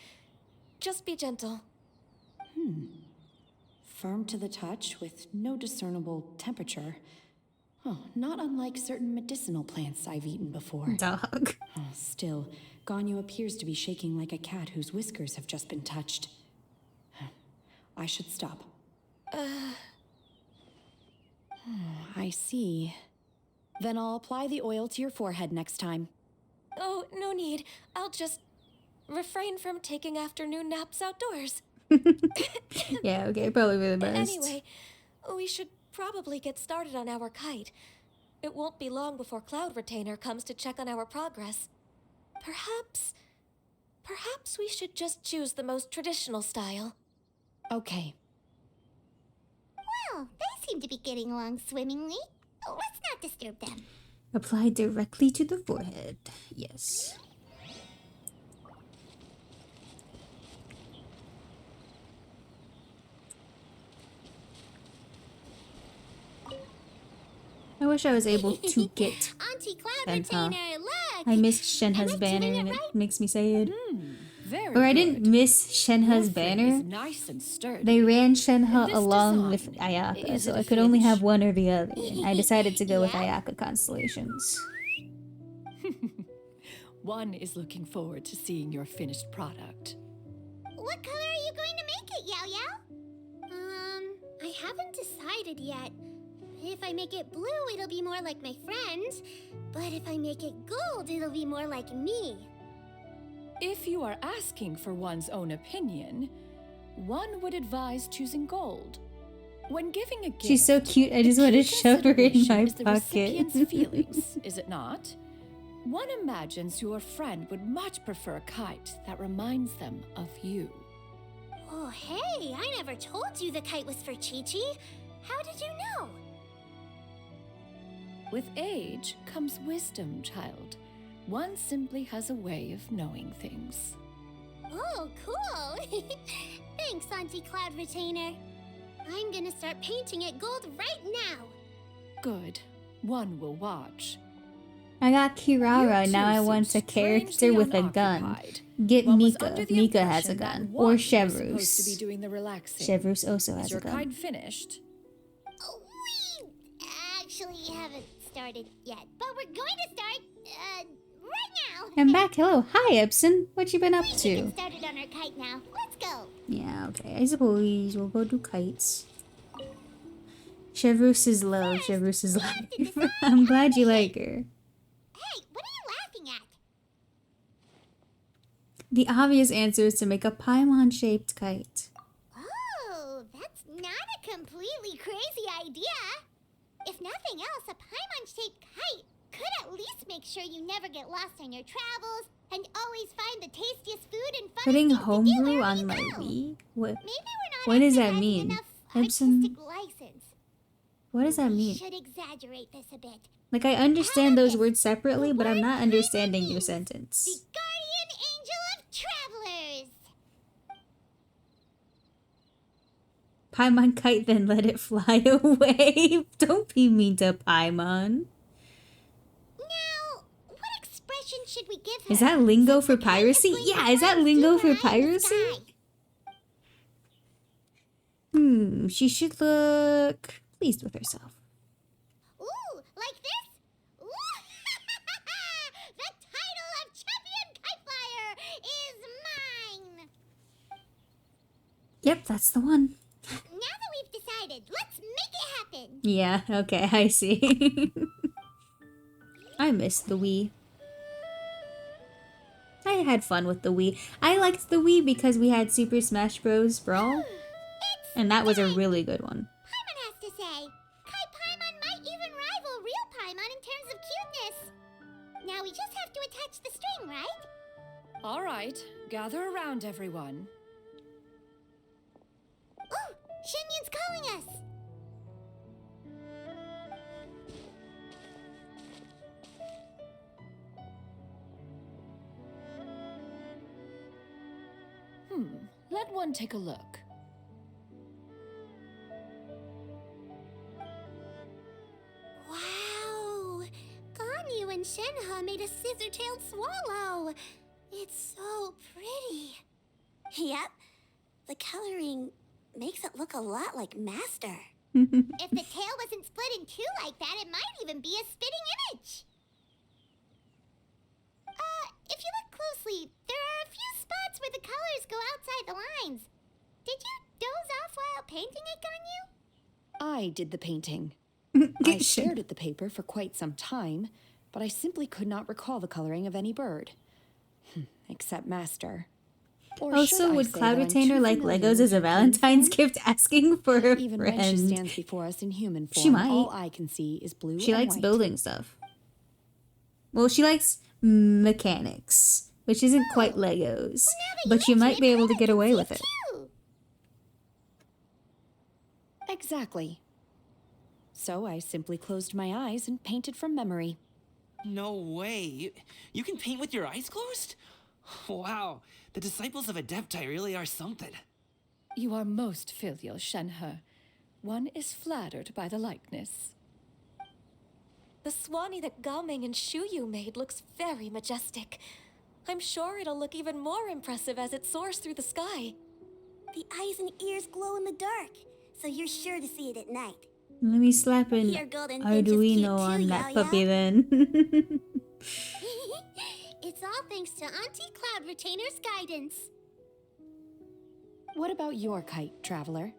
Speaker 17: Just be gentle.
Speaker 16: Firm to the touch with no discernible temperature. Oh, not unlike certain medicinal plants I've eaten before.
Speaker 1: Dog.
Speaker 16: Still, Ganyu appears to be shaking like a cat whose whiskers have just been touched. I should stop. I see. Then I'll apply the oil to your forehead next time.
Speaker 17: Oh, no need. I'll just refrain from taking afternoon naps outdoors.
Speaker 1: Yeah, okay, probably for the best.
Speaker 17: Anyway, we should probably get started on our kite. It won't be long before Cloud Retainer comes to check on our progress. Perhaps we should just choose the most traditional style.
Speaker 16: Okay.
Speaker 6: Well, they seem to be getting along swimmingly. Let's not disturb them.
Speaker 1: Apply directly to the forehead. Yes. I wish I was able to get
Speaker 6: Auntie Cloud
Speaker 1: Shenhe.
Speaker 6: Retainer, look!
Speaker 1: I missed Shenhe's
Speaker 6: Am I
Speaker 1: banner
Speaker 6: doing
Speaker 1: and
Speaker 6: it
Speaker 1: it
Speaker 6: right?
Speaker 1: makes me sad.
Speaker 13: Very
Speaker 1: Or I
Speaker 13: good.
Speaker 1: didn't miss Shenhe's
Speaker 13: Your frame
Speaker 1: banner.
Speaker 13: is nice and sturdy.
Speaker 1: They ran Shenhe
Speaker 13: This
Speaker 1: along
Speaker 13: design,
Speaker 1: with Ayaka,
Speaker 13: is
Speaker 1: so
Speaker 13: it
Speaker 1: I
Speaker 13: a
Speaker 1: could only
Speaker 13: flinch?
Speaker 1: have one or the other. And I decided to go with Ayaka Constellations.
Speaker 13: One is looking forward to seeing your finished product.
Speaker 6: What color are you going to make it, Yao Yao? I haven't decided yet. If I make it blue, it'll be more like my friends. But if I make it gold, it'll be more like me.
Speaker 13: If you are asking for one's own opinion, one would advise choosing gold. When giving a gift,
Speaker 1: She's so cute, I just
Speaker 13: the
Speaker 1: want to
Speaker 13: key
Speaker 1: shove her in
Speaker 13: consideration
Speaker 1: my
Speaker 13: is the
Speaker 1: pocket.
Speaker 13: recipient's feelings, is it not? One imagines your friend would much prefer a kite that reminds them of you.
Speaker 6: Oh, hey, I never told you the kite was for Chi-Chi. How did you know?
Speaker 13: With age comes wisdom, child. One simply has a way of knowing things.
Speaker 6: Oh, cool! Thanks, Auntie Cloud Retainer. I'm gonna start painting it gold right now.
Speaker 13: Good. One will watch.
Speaker 1: I got Kirara,
Speaker 13: You
Speaker 1: now
Speaker 13: two
Speaker 1: I
Speaker 13: seem
Speaker 1: want a character
Speaker 13: strangely
Speaker 1: with a gun.
Speaker 13: unoccupied.
Speaker 1: Get
Speaker 13: One was
Speaker 1: Mika
Speaker 13: under
Speaker 1: if
Speaker 13: the
Speaker 1: Mika has a
Speaker 13: impression that
Speaker 1: gun.
Speaker 13: one
Speaker 1: Or
Speaker 13: was supposed to be
Speaker 1: Chevrus.
Speaker 13: doing the relaxing.
Speaker 1: Chevrus also
Speaker 13: Is
Speaker 1: has
Speaker 13: your
Speaker 1: a gun.
Speaker 13: kite finished?
Speaker 6: Oh, we actually haven't started yet, but we're going to start, right now.
Speaker 1: I'm back. Hello. Hi, Epson. What you been up
Speaker 6: We should
Speaker 1: to?
Speaker 6: get started on our kite now. Let's go.
Speaker 1: Yeah, okay. I suppose we'll go do kites. Chevrus is love. Chevrus is life. I'm glad you like her.
Speaker 6: Hey, what are you laughing at?
Speaker 1: The obvious answer is to make a Paimon-shaped kite.
Speaker 6: Oh, that's not a completely crazy idea. If nothing else, a Paimon-shaped kite could at least make sure you never get lost on your travels and always find the tastiest food and fun
Speaker 1: Putting
Speaker 6: things to do
Speaker 1: homebrew
Speaker 6: wherever
Speaker 1: on
Speaker 6: you
Speaker 1: my
Speaker 6: go.
Speaker 1: Wii? What?
Speaker 6: Maybe we're not
Speaker 1: What does that
Speaker 6: exercising
Speaker 1: mean?
Speaker 6: enough
Speaker 1: Epson,
Speaker 6: artistic license.
Speaker 1: what does that
Speaker 6: We
Speaker 1: mean?
Speaker 6: should exaggerate this a bit.
Speaker 1: Like, I understand those words separately, but I'm not understanding your sentence.
Speaker 6: The guardian angel of travelers.
Speaker 1: Paimon kite, then let it fly away. Don't be mean to Paimon.
Speaker 6: Now, what expression should we give her?
Speaker 1: Is that lingo for piracy? Yeah, is that lingo for piracy? She should look pleased with herself.
Speaker 6: Ooh, like this? Ooh, the title of champion kite flyer is mine.
Speaker 1: Yep, that's the one.
Speaker 6: Now that we've decided, let's make it happen.
Speaker 1: Yeah, okay, I see. I miss the Wii. I had fun with the Wii. I liked the Wii because we had Super Smash Bros. Brawl. And that was a really good one.
Speaker 6: Paimon has to say, Kite Paimon might even rival real Paimon in terms of cuteness. Now we just have to attach the string, right?
Speaker 13: All right, gather around, everyone.
Speaker 6: Oh, Shenyun's calling us.
Speaker 13: Let one take a look.
Speaker 6: Wow! Ganyu and Shenhe made a scissor-tailed swallow. It's so pretty. Yep. The coloring makes it look a lot like Master. If the tail wasn't split in two like that, it might even be a spitting image. If you look closely, there are a few spots where the colors go outside the lines. Did you doze off while painting it, Ganyu?
Speaker 16: I did the painting. I stared at the paper for quite some time, but I simply could not recall the coloring of any bird. Except Master. Or
Speaker 1: Also,
Speaker 16: should I
Speaker 1: would
Speaker 16: say
Speaker 1: Cloud
Speaker 16: that I'm
Speaker 1: Retainer
Speaker 16: too
Speaker 1: like
Speaker 16: familiar
Speaker 1: Legos
Speaker 16: with
Speaker 1: as a
Speaker 16: her plain
Speaker 1: Valentine's
Speaker 16: form?
Speaker 1: gift asking for a
Speaker 16: Even when she
Speaker 1: friend?
Speaker 16: stands before us in human form,
Speaker 1: She might.
Speaker 16: all I can see is blue
Speaker 1: She
Speaker 16: and
Speaker 1: likes
Speaker 16: white.
Speaker 1: building stuff. Well, she likes mechanics, which isn't quite Legos, but you might be able to get away with it.
Speaker 16: Exactly. So I simply closed my eyes and painted from memory.
Speaker 10: No way. You can paint with your eyes closed? Wow, the disciples of Adepti really are something.
Speaker 13: You are most filial, Shenhe. One is flattered by the likeness.
Speaker 17: The Swanee that Gaoming and Shuyu made looks very majestic. I'm sure it'll look even more impressive as it soars through the sky.
Speaker 6: The eyes and ears glow in the dark, so you're sure to see it at night.
Speaker 1: Let me slap an
Speaker 6: Your golden finch is
Speaker 1: Arduino
Speaker 6: cute
Speaker 1: on
Speaker 6: too,
Speaker 1: that
Speaker 6: Yao-Yao.
Speaker 1: puppy then.
Speaker 6: It's all thanks to Auntie Cloud Retainer's guidance.
Speaker 16: What about your kite, Traveler?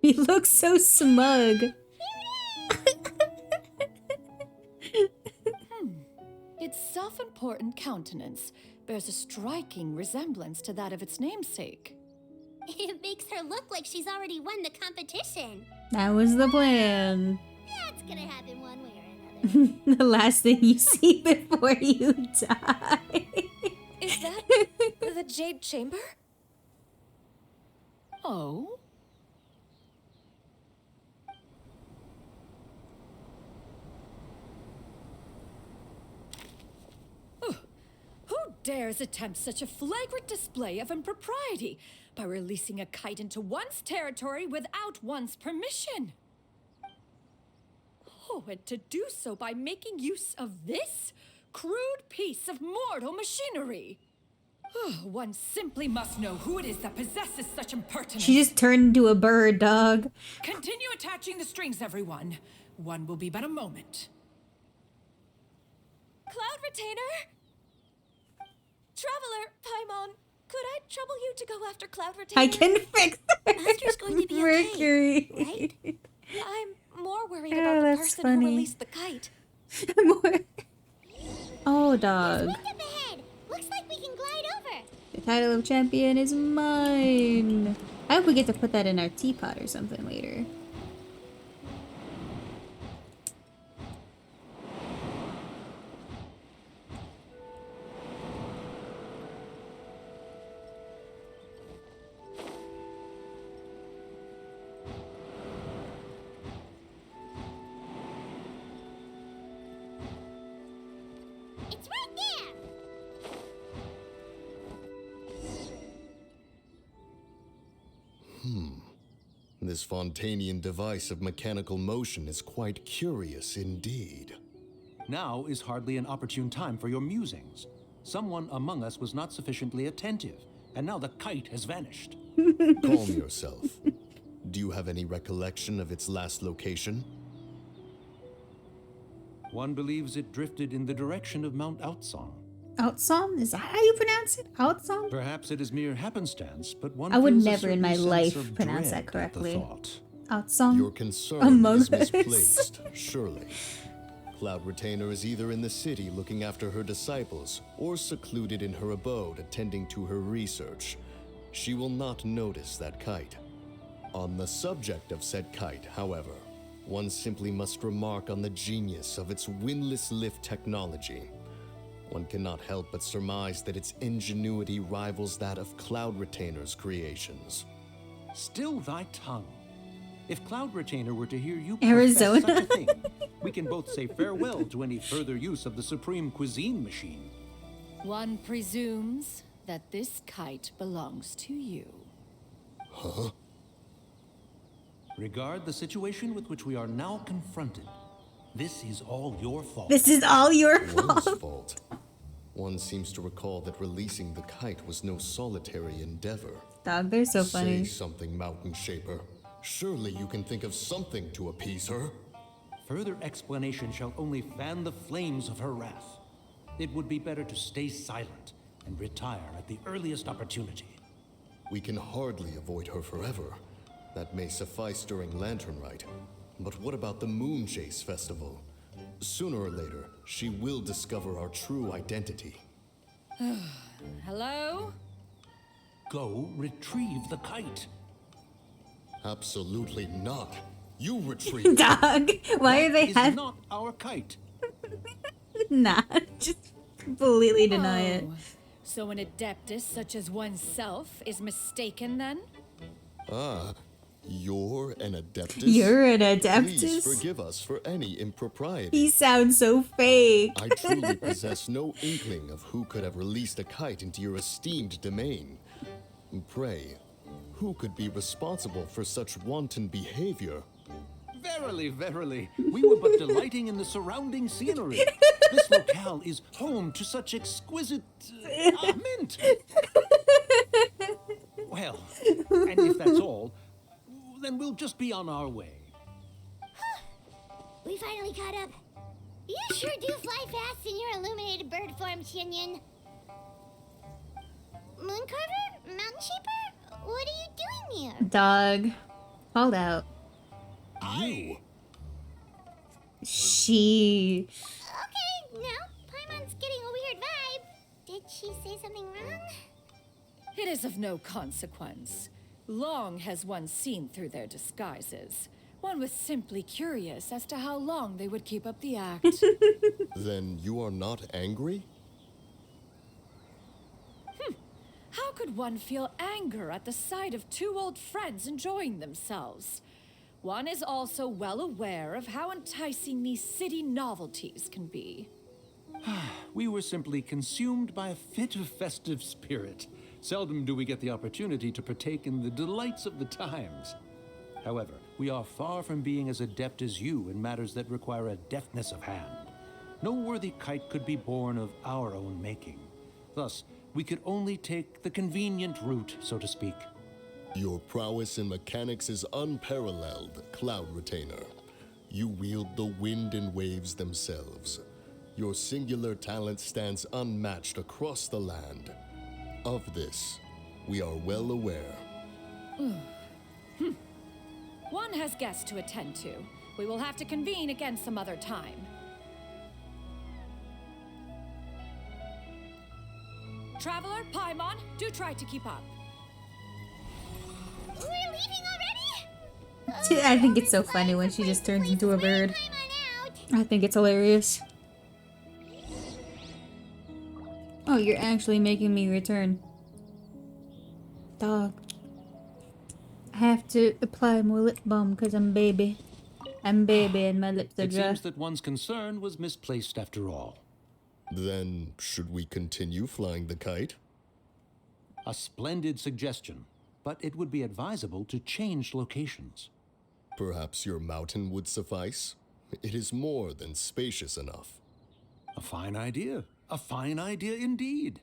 Speaker 1: He looks so smug.
Speaker 13: Its self-important countenance bears a striking resemblance to that of its namesake.
Speaker 6: It makes her look like she's already won the competition.
Speaker 1: That was the plan.
Speaker 6: That's gonna happen one way or another.
Speaker 1: The last thing you see before you die.
Speaker 17: Is that the Jade Chamber?
Speaker 13: Oh? dares attempt such a flagrant display of impropriety by releasing a kite into one's territory without one's permission? Oh, and to do so by making use of this crude piece of mortal machinery. One simply must know who it is that possesses such impertinence.
Speaker 1: She just turned into a bird, dog.
Speaker 13: Continue attaching the strings, everyone. One will be but a moment.
Speaker 17: Cloud Retainer! Traveler, Paimon, could I trouble you to go after Cloud Retainer?
Speaker 1: I can fix
Speaker 17: Master's going to be
Speaker 1: Mercury.
Speaker 17: okay, right? I'm more worried
Speaker 1: Oh,
Speaker 17: about the
Speaker 1: that's
Speaker 17: person
Speaker 1: funny.
Speaker 17: who released the kite.
Speaker 1: Oh, dog.
Speaker 6: Wind up ahead. Looks like we can glide over.
Speaker 1: The title of champion is mine. I hope we get to put that in our teapot or something later.
Speaker 6: It's right there.
Speaker 18: This Fontanian device of mechanical motion is quite curious indeed.
Speaker 9: Now is hardly an opportune time for your musings. Someone among us was not sufficiently attentive, and now the kite has vanished.
Speaker 18: Calm yourself. Do you have any recollection of its last location?
Speaker 9: One believes it drifted in the direction of Mount Outsong.
Speaker 1: Outsong? Is that how you pronounce it? Outsong?
Speaker 9: Perhaps it is mere happenstance, but one
Speaker 1: I would
Speaker 9: feels a
Speaker 1: never in
Speaker 9: certain
Speaker 1: my
Speaker 9: sense
Speaker 1: life
Speaker 9: of
Speaker 1: pronounce
Speaker 9: dread
Speaker 1: that
Speaker 9: at the
Speaker 1: correctly.
Speaker 9: thought.
Speaker 1: Outsong?
Speaker 18: Your concern
Speaker 1: Among
Speaker 18: is
Speaker 1: Us.
Speaker 18: misplaced, surely. Cloud Retainer is either in the city looking after her disciples, or secluded in her abode attending to her research. She will not notice that kite. On the subject of said kite, however, one simply must remark on the genius of its windless lift technology. One cannot help but surmise that its ingenuity rivals that of Cloud Retainer's creations.
Speaker 9: Still thy tongue. If Cloud Retainer were to hear you
Speaker 1: Arizona.
Speaker 9: profess such a thing, we can both say farewell to any further use of the Supreme Cuisine Machine.
Speaker 13: One presumes that this kite belongs to you.
Speaker 18: Huh?
Speaker 9: Regard the situation with which we are now confronted. This is all your fault.
Speaker 1: This is all your
Speaker 18: One's
Speaker 1: fault.
Speaker 18: fault. One seems to recall that releasing the kite was no solitary endeavor.
Speaker 1: Dog, they're so
Speaker 18: Say
Speaker 1: funny.
Speaker 18: something, Mountain Shaper. Surely you can think of something to appease her.
Speaker 9: Further explanation shall only fan the flames of her wrath. It would be better to stay silent and retire at the earliest opportunity.
Speaker 18: We can hardly avoid her forever. That may suffice during Lantern Rite. But what about the Moon Chase Festival? Sooner or later, she will discover our true identity.
Speaker 13: Hello?
Speaker 9: Go retrieve the kite.
Speaker 18: Absolutely not. You retrieve.
Speaker 1: Dog, why are they
Speaker 9: Is
Speaker 1: having...
Speaker 9: not our kite.
Speaker 1: Nah, just completely deny it.
Speaker 13: Oh, so an adeptus such as oneself is mistaken then?
Speaker 18: Ah, you're an adeptus?
Speaker 1: You're an
Speaker 18: Please
Speaker 1: adeptus?
Speaker 18: forgive us for any impropriety.
Speaker 1: He sounds so fake.
Speaker 18: I truly possess no inkling of who could have released a kite into your esteemed domain. Pray, who could be responsible for such wanton behavior?
Speaker 9: Verily, verily, we were but delighting in the surrounding scenery. This locale is home to such exquisite mint. Well, and if that's all, then we'll just be on our way.
Speaker 6: We finally caught up. You sure do fly fast in your illuminated bird form, Shinyan. Mooncarver? Mountain Shaper? What are you doing here?
Speaker 1: Dog. Called out.
Speaker 18: You?
Speaker 1: She...
Speaker 6: Okay, now Paimon's getting a weird vibe. Did she say something wrong?
Speaker 13: It is of no consequence. Long has one seen through their disguises. One was simply curious as to how long they would keep up the act.
Speaker 18: Then you are not angry?
Speaker 13: How could one feel anger at the sight of two old friends enjoying themselves? One is also well aware of how enticing these city novelties can be.
Speaker 9: We were simply consumed by a fit of festive spirit. Seldom do we get the opportunity to partake in the delights of the times. However, we are far from being as adept as you in matters that require a deftness of hand. No worthy kite could be born of our own making. Thus, we could only take the convenient route, so to speak.
Speaker 18: Your prowess in mechanics is unparalleled, Cloud Retainer. You wield the wind and waves themselves. Your singular talent stands unmatched across the land. Of this, we are well aware.
Speaker 13: One has guests to attend to. We will have to convene again some other time. Traveler, Paimon, do try to keep up.
Speaker 6: We're leaving already?
Speaker 1: I think it's so funny when she just turns into a bird. I think it's hilarious. Oh, you're actually making me return. Dog. I have to apply more lip balm because I'm baby. I'm baby and my lips are
Speaker 9: It
Speaker 1: dry.
Speaker 9: seems that one's concern was misplaced after all.
Speaker 18: Then, should we continue flying the kite?
Speaker 9: A splendid suggestion, but it would be advisable to change locations.
Speaker 18: Perhaps your mountain would suffice? It is more than spacious enough.
Speaker 9: A fine idea. A fine idea indeed.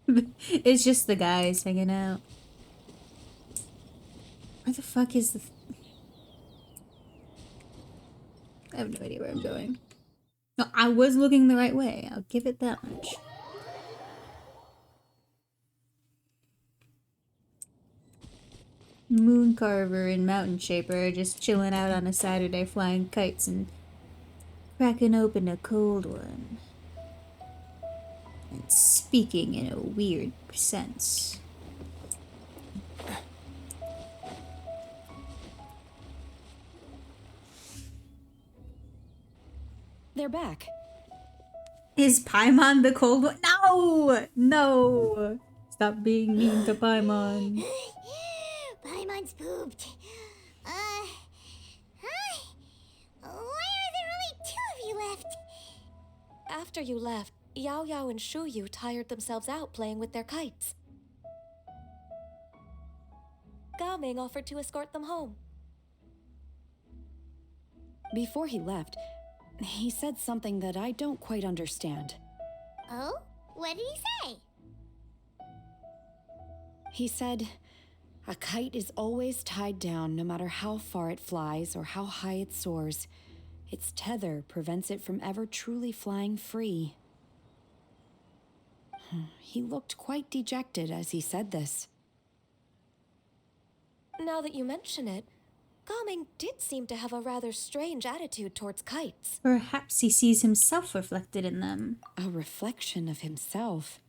Speaker 1: It's just the guys hanging out. Where the fuck is the... I have no idea where I'm going. No, I was looking the right way. I'll give it that much. Moon Carver and Mountain Shaper are just chilling out on a Saturday flying kites and cracking open a cold one. And speaking in a weird sense.
Speaker 16: They're back.
Speaker 1: Is Paimon the cold one? No! No! Stop being mean to Paimon.
Speaker 6: Paimon's pooped. Hi. Why are there only 2 of you left?
Speaker 17: After you left, Yao Yao and Shu Yu tired themselves out playing with their kites. Gao Ming offered to escort them home.
Speaker 16: Before he left, he said something that I don't quite understand.
Speaker 6: Oh? What did he say?
Speaker 16: He said, a kite is always tied down no matter how far it flies or how high it soars. Its tether prevents it from ever truly flying free. He looked quite dejected as he said this.
Speaker 17: Now that you mention it, Gao Ming did seem to have a rather strange attitude towards kites.
Speaker 1: Perhaps he sees himself reflected in them.
Speaker 16: A reflection of himself.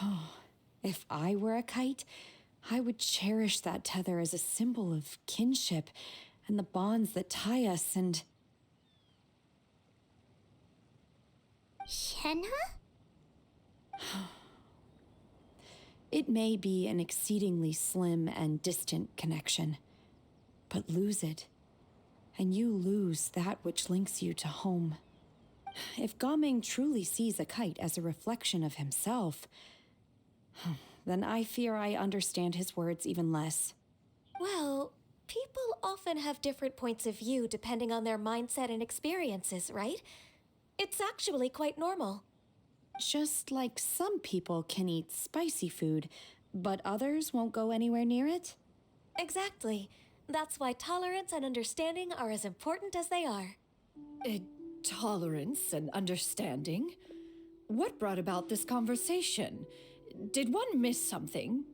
Speaker 16: Oh, if I were a kite, I would cherish that tether as a symbol of kinship and the bonds that tie us and...
Speaker 6: Shenhe?
Speaker 16: It may be an exceedingly slim and distant connection, but lose it, and you lose that which links you to home. If Gao Ming truly sees a kite as a reflection of himself, then I fear I understand his words even less.
Speaker 17: Well, people often have different points of view depending on their mindset and experiences, right? It's actually quite normal.
Speaker 16: Just like some people can eat spicy food, but others won't go anywhere near it?
Speaker 17: Exactly. That's why tolerance and understanding are as important as they are.
Speaker 13: Tolerance and understanding? What brought about this conversation? Did one miss something?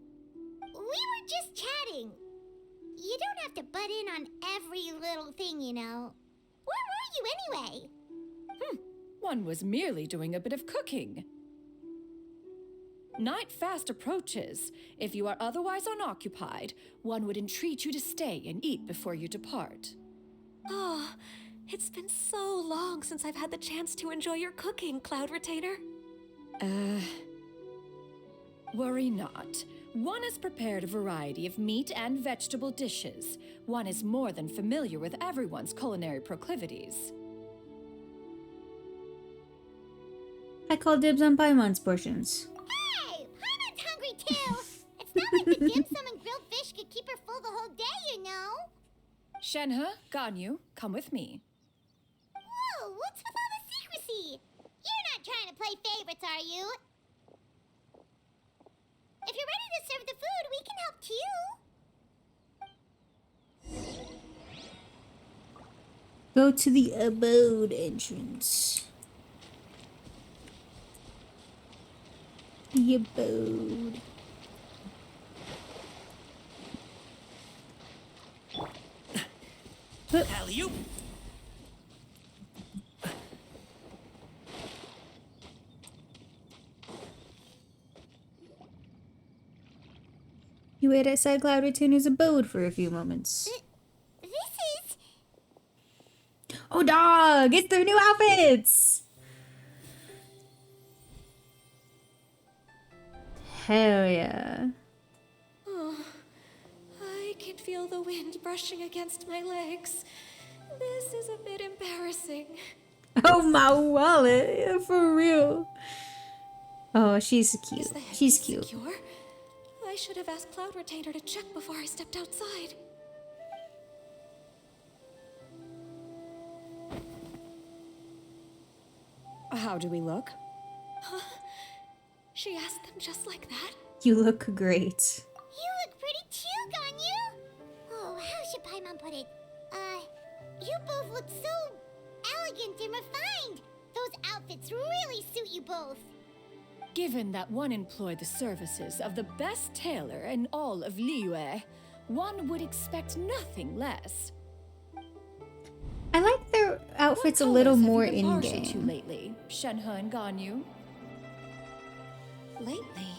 Speaker 6: We were just chatting. You don't have to butt in on every little thing, you know. Where were you anyway?
Speaker 13: One was merely doing a bit of cooking. Night fast approaches. If you are otherwise unoccupied, one would entreat you to stay and eat before you depart.
Speaker 17: Oh, it's been so long since I've had the chance to enjoy your cooking, Cloud Retainer.
Speaker 13: Worry not. One has prepared a variety of meat and vegetable dishes. One is more than familiar with everyone's culinary proclivities.
Speaker 1: I call dibs on Paimon's portions.
Speaker 6: Hey, Paimon's hungry too. It's not like the dim sum and grilled fish could keep her full the whole day, you know.
Speaker 13: Shenhe, Ganyu, come with me.
Speaker 6: Whoa, what's with all the secrecy? You're not trying to play favorites, are you? If you're ready to serve the food, we can help too.
Speaker 1: Go to the abode entrance. The abode.
Speaker 10: Alley-oop.
Speaker 1: You wait outside Cloud Retainer's abode for a few moments.
Speaker 6: This is...
Speaker 1: Oh, dog! It's their new outfits! Hell yeah.
Speaker 17: Oh, I can feel the wind brushing against my legs. This is a bit embarrassing.
Speaker 1: Oh, my wallet. Yeah, for real. Oh, she's cute. She's cute.
Speaker 17: Secure? I should have asked Cloud Retainer to check before I stepped outside.
Speaker 16: How do we look?
Speaker 17: Huh? She asked them just like that?
Speaker 1: You look great.
Speaker 6: You look pretty too, Ganyu. Oh, how should Paimon put it? You both look so elegant and refined. Those outfits really suit you both.
Speaker 13: Given that one employed the services of the best tailor in all of Liyue, one would expect nothing less.
Speaker 1: I like their outfits a
Speaker 13: What
Speaker 1: little
Speaker 13: colors have
Speaker 1: more
Speaker 13: you been partial to
Speaker 1: in-game.
Speaker 13: lately, Shenhe and Ganyu?
Speaker 17: Lately?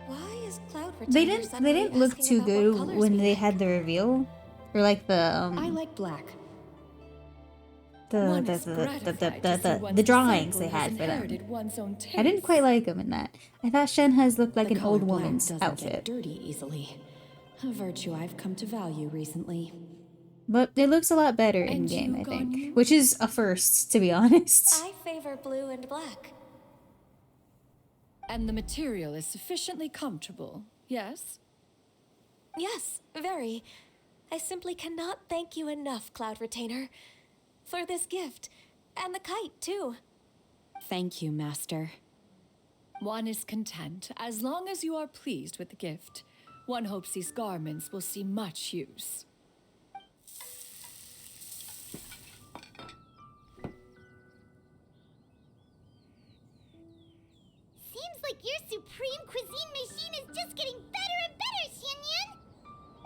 Speaker 17: Why is Cloud
Speaker 1: They
Speaker 17: Retainer
Speaker 1: didn't
Speaker 17: suddenly
Speaker 1: look
Speaker 17: asking
Speaker 1: too
Speaker 17: about what
Speaker 1: good
Speaker 17: colors
Speaker 1: when
Speaker 17: we
Speaker 1: they
Speaker 17: like?
Speaker 1: had the reveal. Or like the
Speaker 16: I like black.
Speaker 13: One is gratified to see one's
Speaker 1: the drawings they
Speaker 13: disciple has
Speaker 1: had for them.
Speaker 13: inherited one's own
Speaker 1: I didn't
Speaker 13: taste.
Speaker 1: quite like them in that. I thought Shenhe's looked like
Speaker 16: The
Speaker 1: an old
Speaker 16: color black
Speaker 1: woman's
Speaker 16: doesn't get
Speaker 1: outfit.
Speaker 16: dirty easily. A virtue I've come to value recently.
Speaker 1: But it looks a lot better in
Speaker 13: And
Speaker 1: game,
Speaker 13: you,
Speaker 1: I think.
Speaker 13: Ganyu?
Speaker 1: Which is a first, to be honest.
Speaker 17: I favor blue and black.
Speaker 13: And the material is sufficiently comfortable, yes?
Speaker 17: Yes, very. I simply cannot thank you enough, Cloud Retainer, for this gift. And the kite, too.
Speaker 16: Thank you, Master.
Speaker 13: One is content, as long as you are pleased with the gift. One hopes these garments will see much use.
Speaker 6: Seems like your supreme cuisine machine is just getting better and better, Xianyun.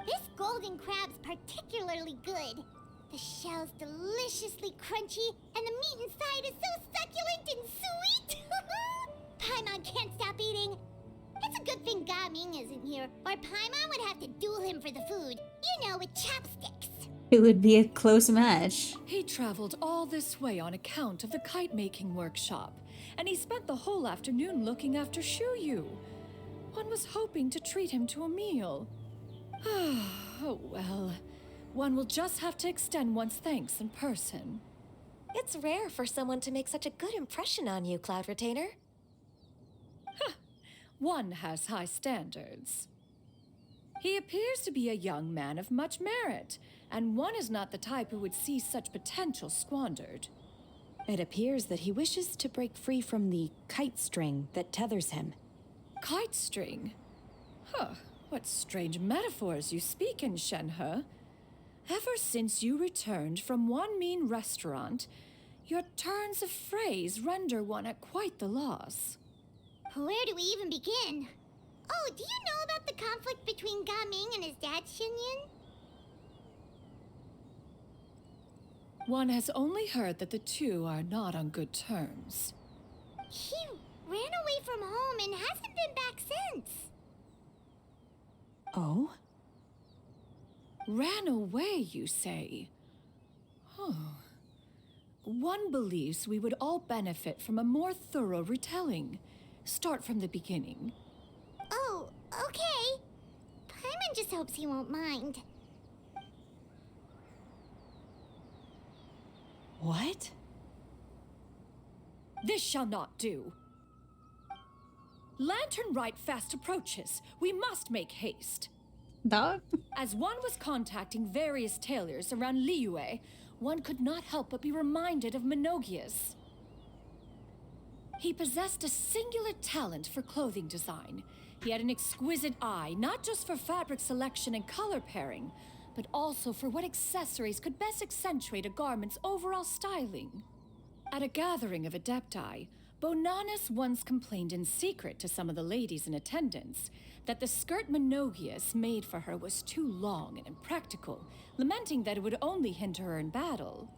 Speaker 6: This golden crab's particularly good. The shell's deliciously crunchy, and the meat inside is so succulent and sweet. Paimon can't stop eating. It's a good thing Gaming isn't here, or Paimon would have to duel him for the food. You know, with chopsticks.
Speaker 1: It would be a close match.
Speaker 13: He traveled all this way on account of the kite-making workshop, and he spent the whole afternoon looking after Shuyu. One was hoping to treat him to a meal. Oh well. One will just have to extend one's thanks in person.
Speaker 17: It's rare for someone to make such a good impression on you, Cloud Retainer.
Speaker 13: One has high standards. He appears to be a young man of much merit, and one is not the type who would see such potential squandered.
Speaker 16: It appears that he wishes to break free from the kite string that tethers him.
Speaker 13: Kite string? Huh, what strange metaphors you speak in, Shenhe. Ever since you returned from one mean restaurant, your turns of phrase render one at quite the loss.
Speaker 6: Where do we even begin? Oh, do you know about the conflict between Gaming and his dad, Xianyun?
Speaker 13: One has only heard that the two are not on good terms.
Speaker 6: He ran away from home and hasn't been back since.
Speaker 16: Oh?
Speaker 13: Ran away, you say? Oh. One believes we would all benefit from a more thorough retelling. Start from the beginning.
Speaker 6: Oh, okay. Paimon just hopes he won't mind.
Speaker 16: What?
Speaker 13: This shall not do. Lantern Rite fast approaches. We must make haste.
Speaker 1: Dog?
Speaker 13: As one was contacting various tailors around Liyue, one could not help but be reminded of Menogias. He possessed a singular talent for clothing design. He had an exquisite eye, not just for fabric selection and color pairing, but also for what accessories could best accentuate a garment's overall styling. At a gathering of Adepti, Bonanis once complained in secret to some of the ladies in attendance that the skirt Menogias made for her was too long and impractical, lamenting that it would only hinder her in battle.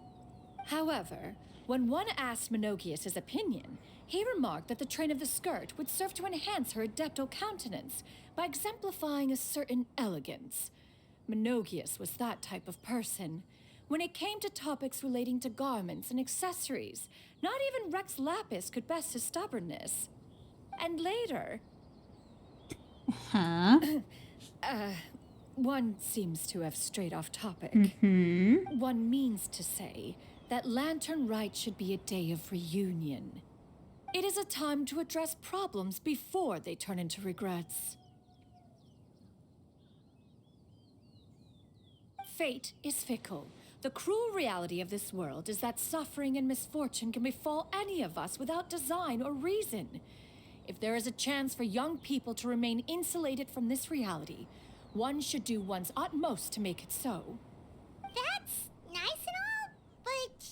Speaker 13: However, when one asked Menogias his opinion, he remarked that the train of the skirt would serve to enhance her adeptal countenance by exemplifying a certain elegance. Menogias was that type of person. When it came to topics relating to garments and accessories, not even Rex Lapis could best his stubbornness. And later...
Speaker 1: Huh?
Speaker 13: One seems to have strayed off topic.
Speaker 1: Mm-hmm.
Speaker 13: One means to say that Lantern Rite should be a day of reunion. It is a time to address problems before they turn into regrets. Fate is fickle. The cruel reality of this world is that suffering and misfortune can befall any of us without design or reason. If there is a chance for young people to remain insulated from this reality, one should do one's utmost to make it so.
Speaker 6: That's nice and all, but...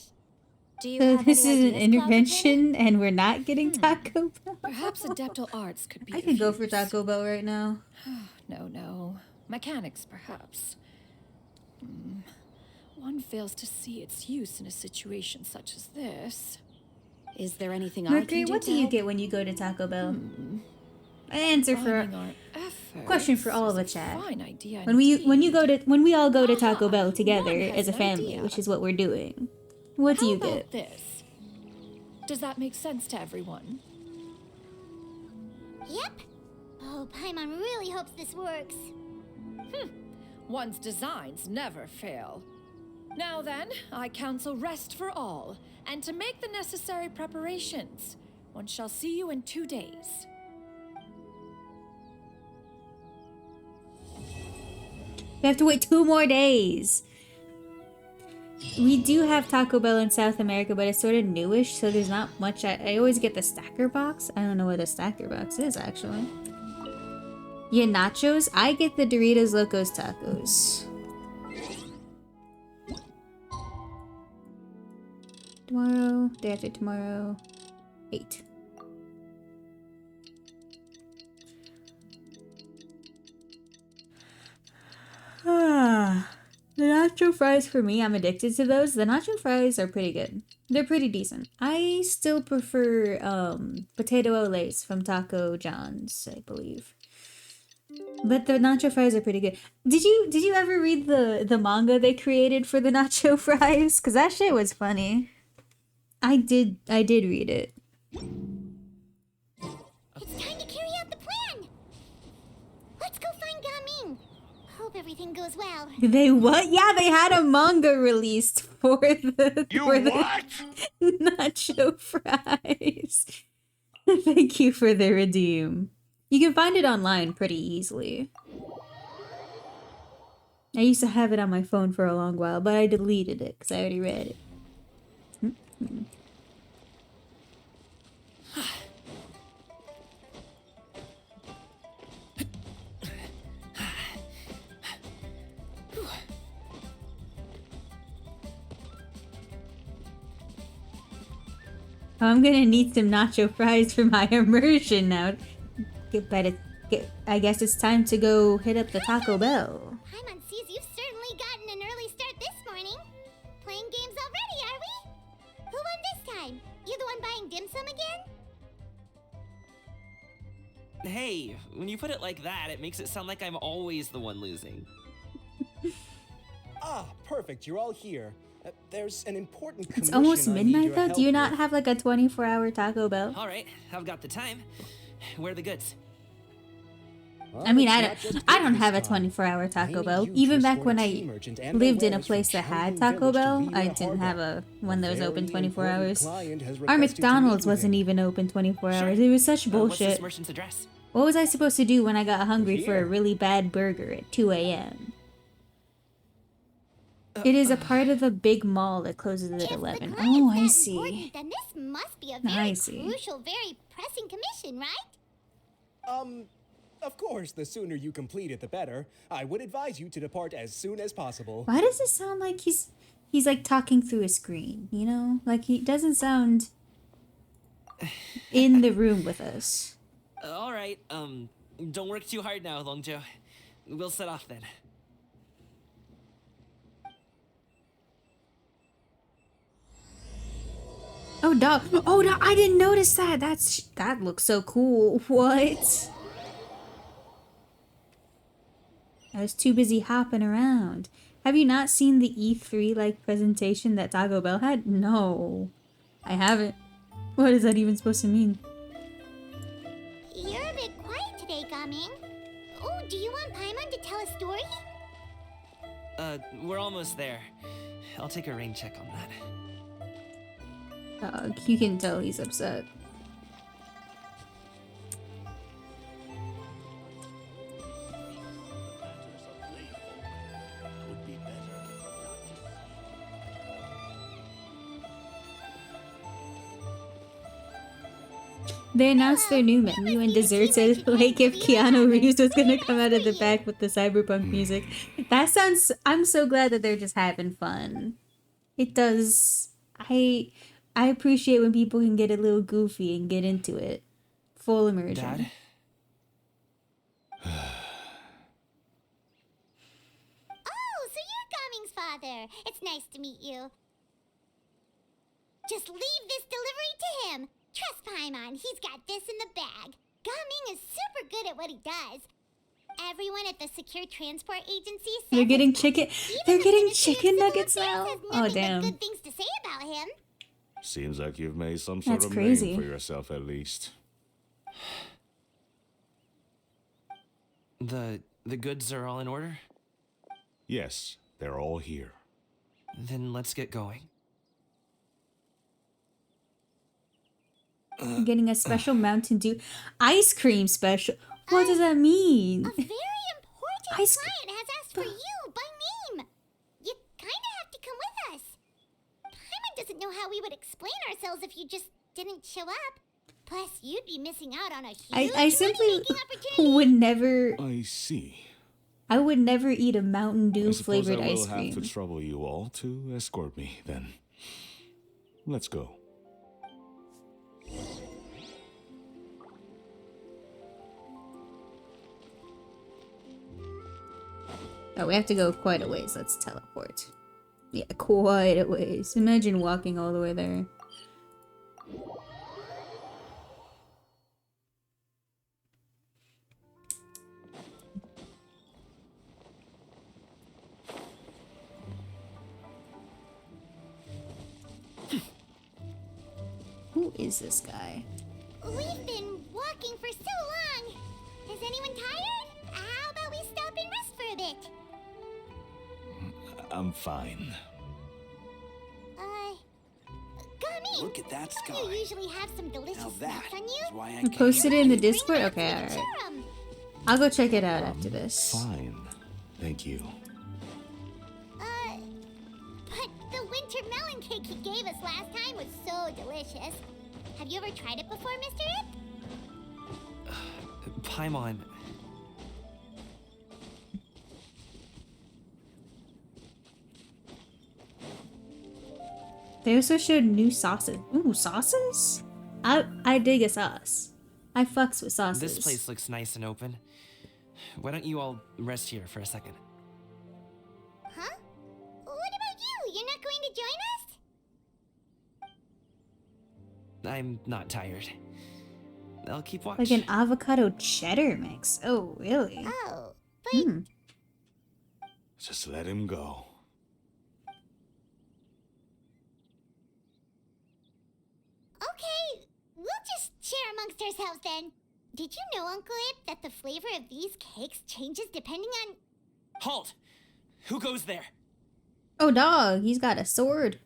Speaker 17: Do you
Speaker 1: So
Speaker 17: have
Speaker 1: this
Speaker 17: any
Speaker 1: is an
Speaker 17: ideas,
Speaker 1: intervention and we're not getting Taco Bell?
Speaker 13: Perhaps adeptal arts could be
Speaker 1: I
Speaker 13: of
Speaker 1: could go for
Speaker 13: use.
Speaker 1: Taco Bell right now.
Speaker 13: No. Mechanics, perhaps. One fails to see its use in a situation such as this.
Speaker 16: Is there anything
Speaker 1: Mercury,
Speaker 16: I can do
Speaker 1: what
Speaker 16: to
Speaker 1: do you
Speaker 16: help?
Speaker 1: get when you go to Taco Bell? An answer for question for all of the chat.
Speaker 13: Fine idea.
Speaker 1: When we all go to Taco Bell together as a family, which is what we're doing. What do you
Speaker 13: How
Speaker 1: get?
Speaker 13: about this? Does that make sense to everyone?
Speaker 6: Yep. Oh, Paimon really hopes this works.
Speaker 13: One's designs never fail. Now then, I counsel rest for all, and to make the necessary preparations. One shall see you in 2 days.
Speaker 1: We have to wait 2 more days. We do have Taco Bell in South America, but it's sort of newish, so there's not much. I always get the stacker box. I don't know what a stacker box is, actually. Yeah, nachos? I get the Doritos Locos Tacos. Tomorrow, day after tomorrow, 8. The nacho fries for me, I'm addicted to those. The nacho fries are pretty good. They're pretty decent. I still prefer potato olays from Taco John's, I believe. But the nacho fries are pretty good. Did you ever read the manga they created for the nacho fries? Cause that shit was funny. I did read it.
Speaker 6: It's time to carry out the plan! Let's go find Gaming! Hope everything goes well.
Speaker 1: They what? Yeah, they had a manga released for the nacho fries. Thank you for the redeem. You can find it online pretty easily. I used to have it on my phone for a long while, but I deleted it because I already read it. I'm gonna need some nacho fries for my immersion now. I guess it's time to go hit up the Taco Bell.
Speaker 6: Paimon sees you've certainly gotten an early start this morning. Playing games already, are we? Who won this time? You the one buying dim sum again?
Speaker 10: Hey, when you put it like that, it makes it sound like I'm always the one losing.
Speaker 3: Ah, perfect. You're all here. There's an important
Speaker 1: It's
Speaker 3: commission
Speaker 1: almost
Speaker 3: I need
Speaker 1: midnight
Speaker 3: your
Speaker 1: though.
Speaker 3: help
Speaker 1: Do you not
Speaker 3: with.
Speaker 1: have like a 24-hour Taco Bell?
Speaker 10: All right, I've got the time. Where are the goods?
Speaker 1: I mean,
Speaker 3: it's
Speaker 1: I
Speaker 3: not just
Speaker 1: don't, I don't
Speaker 3: food
Speaker 1: have a
Speaker 3: this time.
Speaker 1: 24-hour Taco
Speaker 3: need
Speaker 1: Bell.
Speaker 3: you to
Speaker 1: Even back
Speaker 3: escort
Speaker 1: when
Speaker 3: a
Speaker 1: I
Speaker 3: tea merchant and
Speaker 1: lived in a
Speaker 3: wares from
Speaker 1: place that had
Speaker 3: Changhu
Speaker 1: Taco
Speaker 3: Village to
Speaker 1: Bell, I
Speaker 3: Villa
Speaker 1: didn't have
Speaker 3: Harbor.
Speaker 1: one that was open
Speaker 3: Very
Speaker 1: 24
Speaker 3: important
Speaker 1: hours.
Speaker 3: client has
Speaker 1: Our
Speaker 3: requested to
Speaker 1: McDonald's
Speaker 3: meet with
Speaker 1: wasn't
Speaker 3: him.
Speaker 1: even open 24
Speaker 10: Sure.
Speaker 1: hours. It was such
Speaker 10: What's
Speaker 1: bullshit.
Speaker 10: this merchant's address?
Speaker 1: What was I supposed to do when I got hungry for a
Speaker 3: Here.
Speaker 1: really bad burger at 2 a.m.? It is a part of the big mall that closes at 11. Oh, I see.
Speaker 6: Important, then this must be a very
Speaker 1: I see.
Speaker 6: crucial, very pressing commission, right?
Speaker 3: Of course, the sooner you complete it, the better. I would advise you to depart as soon as possible.
Speaker 1: Why does it sound like he's like talking through a screen, you know? Like he doesn't sound in the room with us.
Speaker 10: All right. Don't work too hard now, Longjo. We'll set off then.
Speaker 1: Oh, dog. Oh, no, I didn't notice that. That looks so cool. What? I was too busy hopping around. Have you not seen the E3 like presentation that Taco Bell had? No, I haven't. What is that even supposed to mean?
Speaker 6: You're a bit quiet today, Gaming. Oh, do you want Paimon to tell a story?
Speaker 10: We're almost there. I'll take a rain check on that.
Speaker 1: You can tell he's upset. They announced their new menu and desserts said like if Keanu Reeves was gonna come out of the back with the cyberpunk music. That sounds, I'm so glad that they're just having fun. It does. I appreciate when people can get a little goofy and get into it. Full immersion.
Speaker 10: Dad?
Speaker 6: Oh, so you're Gaming's father. It's nice to meet you. Just leave this delivery to him. Trust Paimon, he's got this in the bag. Gaming is super good at what he does. Everyone at the Secure Transport Agency says
Speaker 1: They're getting chicken. They're
Speaker 6: the
Speaker 1: getting
Speaker 6: Ministry of
Speaker 1: chicken
Speaker 6: Civil
Speaker 1: nuggets
Speaker 6: Affairs
Speaker 1: now.
Speaker 6: has
Speaker 1: Oh
Speaker 6: nothing but
Speaker 1: damn.
Speaker 6: good things to say about him.
Speaker 5: Seems like you've made some sort
Speaker 1: That's
Speaker 5: of
Speaker 1: crazy.
Speaker 5: name for yourself, at least.
Speaker 10: The goods are all in order?
Speaker 5: Yes, they're all here.
Speaker 10: Then let's get going.
Speaker 1: I'm getting a special Mountain Dew ice cream special. What does that mean?
Speaker 6: A very important client has asked for you by name. You kind of have to come with us. Paimon doesn't know how we would explain ourselves if you just didn't show up. Plus, you'd be missing out on a huge
Speaker 1: I simply
Speaker 6: money-making opportunity.
Speaker 1: would never.
Speaker 5: I see.
Speaker 1: I would never eat a Mountain
Speaker 5: I
Speaker 1: Dew
Speaker 5: suppose I
Speaker 1: flavored
Speaker 5: will
Speaker 1: ice
Speaker 5: have
Speaker 1: cream.
Speaker 5: to trouble you all to escort me, then. Let's go.
Speaker 1: Oh, we have to go quite a ways. Let's teleport. Yeah, quite a ways. Imagine walking all the way there. Who is this guy?
Speaker 6: We've been walking for so long. Is anyone tired? How about we stop and rest for a bit?
Speaker 5: I'm fine.
Speaker 6: Gummy!
Speaker 11: Look at that
Speaker 6: You
Speaker 11: sky.
Speaker 6: usually have some delicious
Speaker 11: Now that
Speaker 6: snacks on you.
Speaker 11: is why I
Speaker 1: I
Speaker 11: came.
Speaker 1: posted it in the Discord? Okay, alright.
Speaker 6: Share 'em.
Speaker 1: I'll go check it out after this.
Speaker 5: Fine. Thank you.
Speaker 6: But the winter melon cake he gave us last time was so delicious. Have you ever tried it before, Mr. Ip?
Speaker 10: Paimon.
Speaker 1: They also showed new sauces. Ooh, sauces? I dig a sauce. I fucks with sauces.
Speaker 10: This place looks nice and open. Why don't you all rest here for a second?
Speaker 6: Huh? What about you? You're not going to join us?
Speaker 10: I'm not tired. I'll keep watch.
Speaker 1: Like an avocado cheddar mix. Oh, really?
Speaker 6: Oh,
Speaker 5: Just let him go.
Speaker 6: okay. We'll just share amongst ourselves then. Did you know, Uncle Ip, that the flavor of these cakes changes depending on...
Speaker 10: Halt! Who goes there?
Speaker 1: Oh, dog, he's got a sword.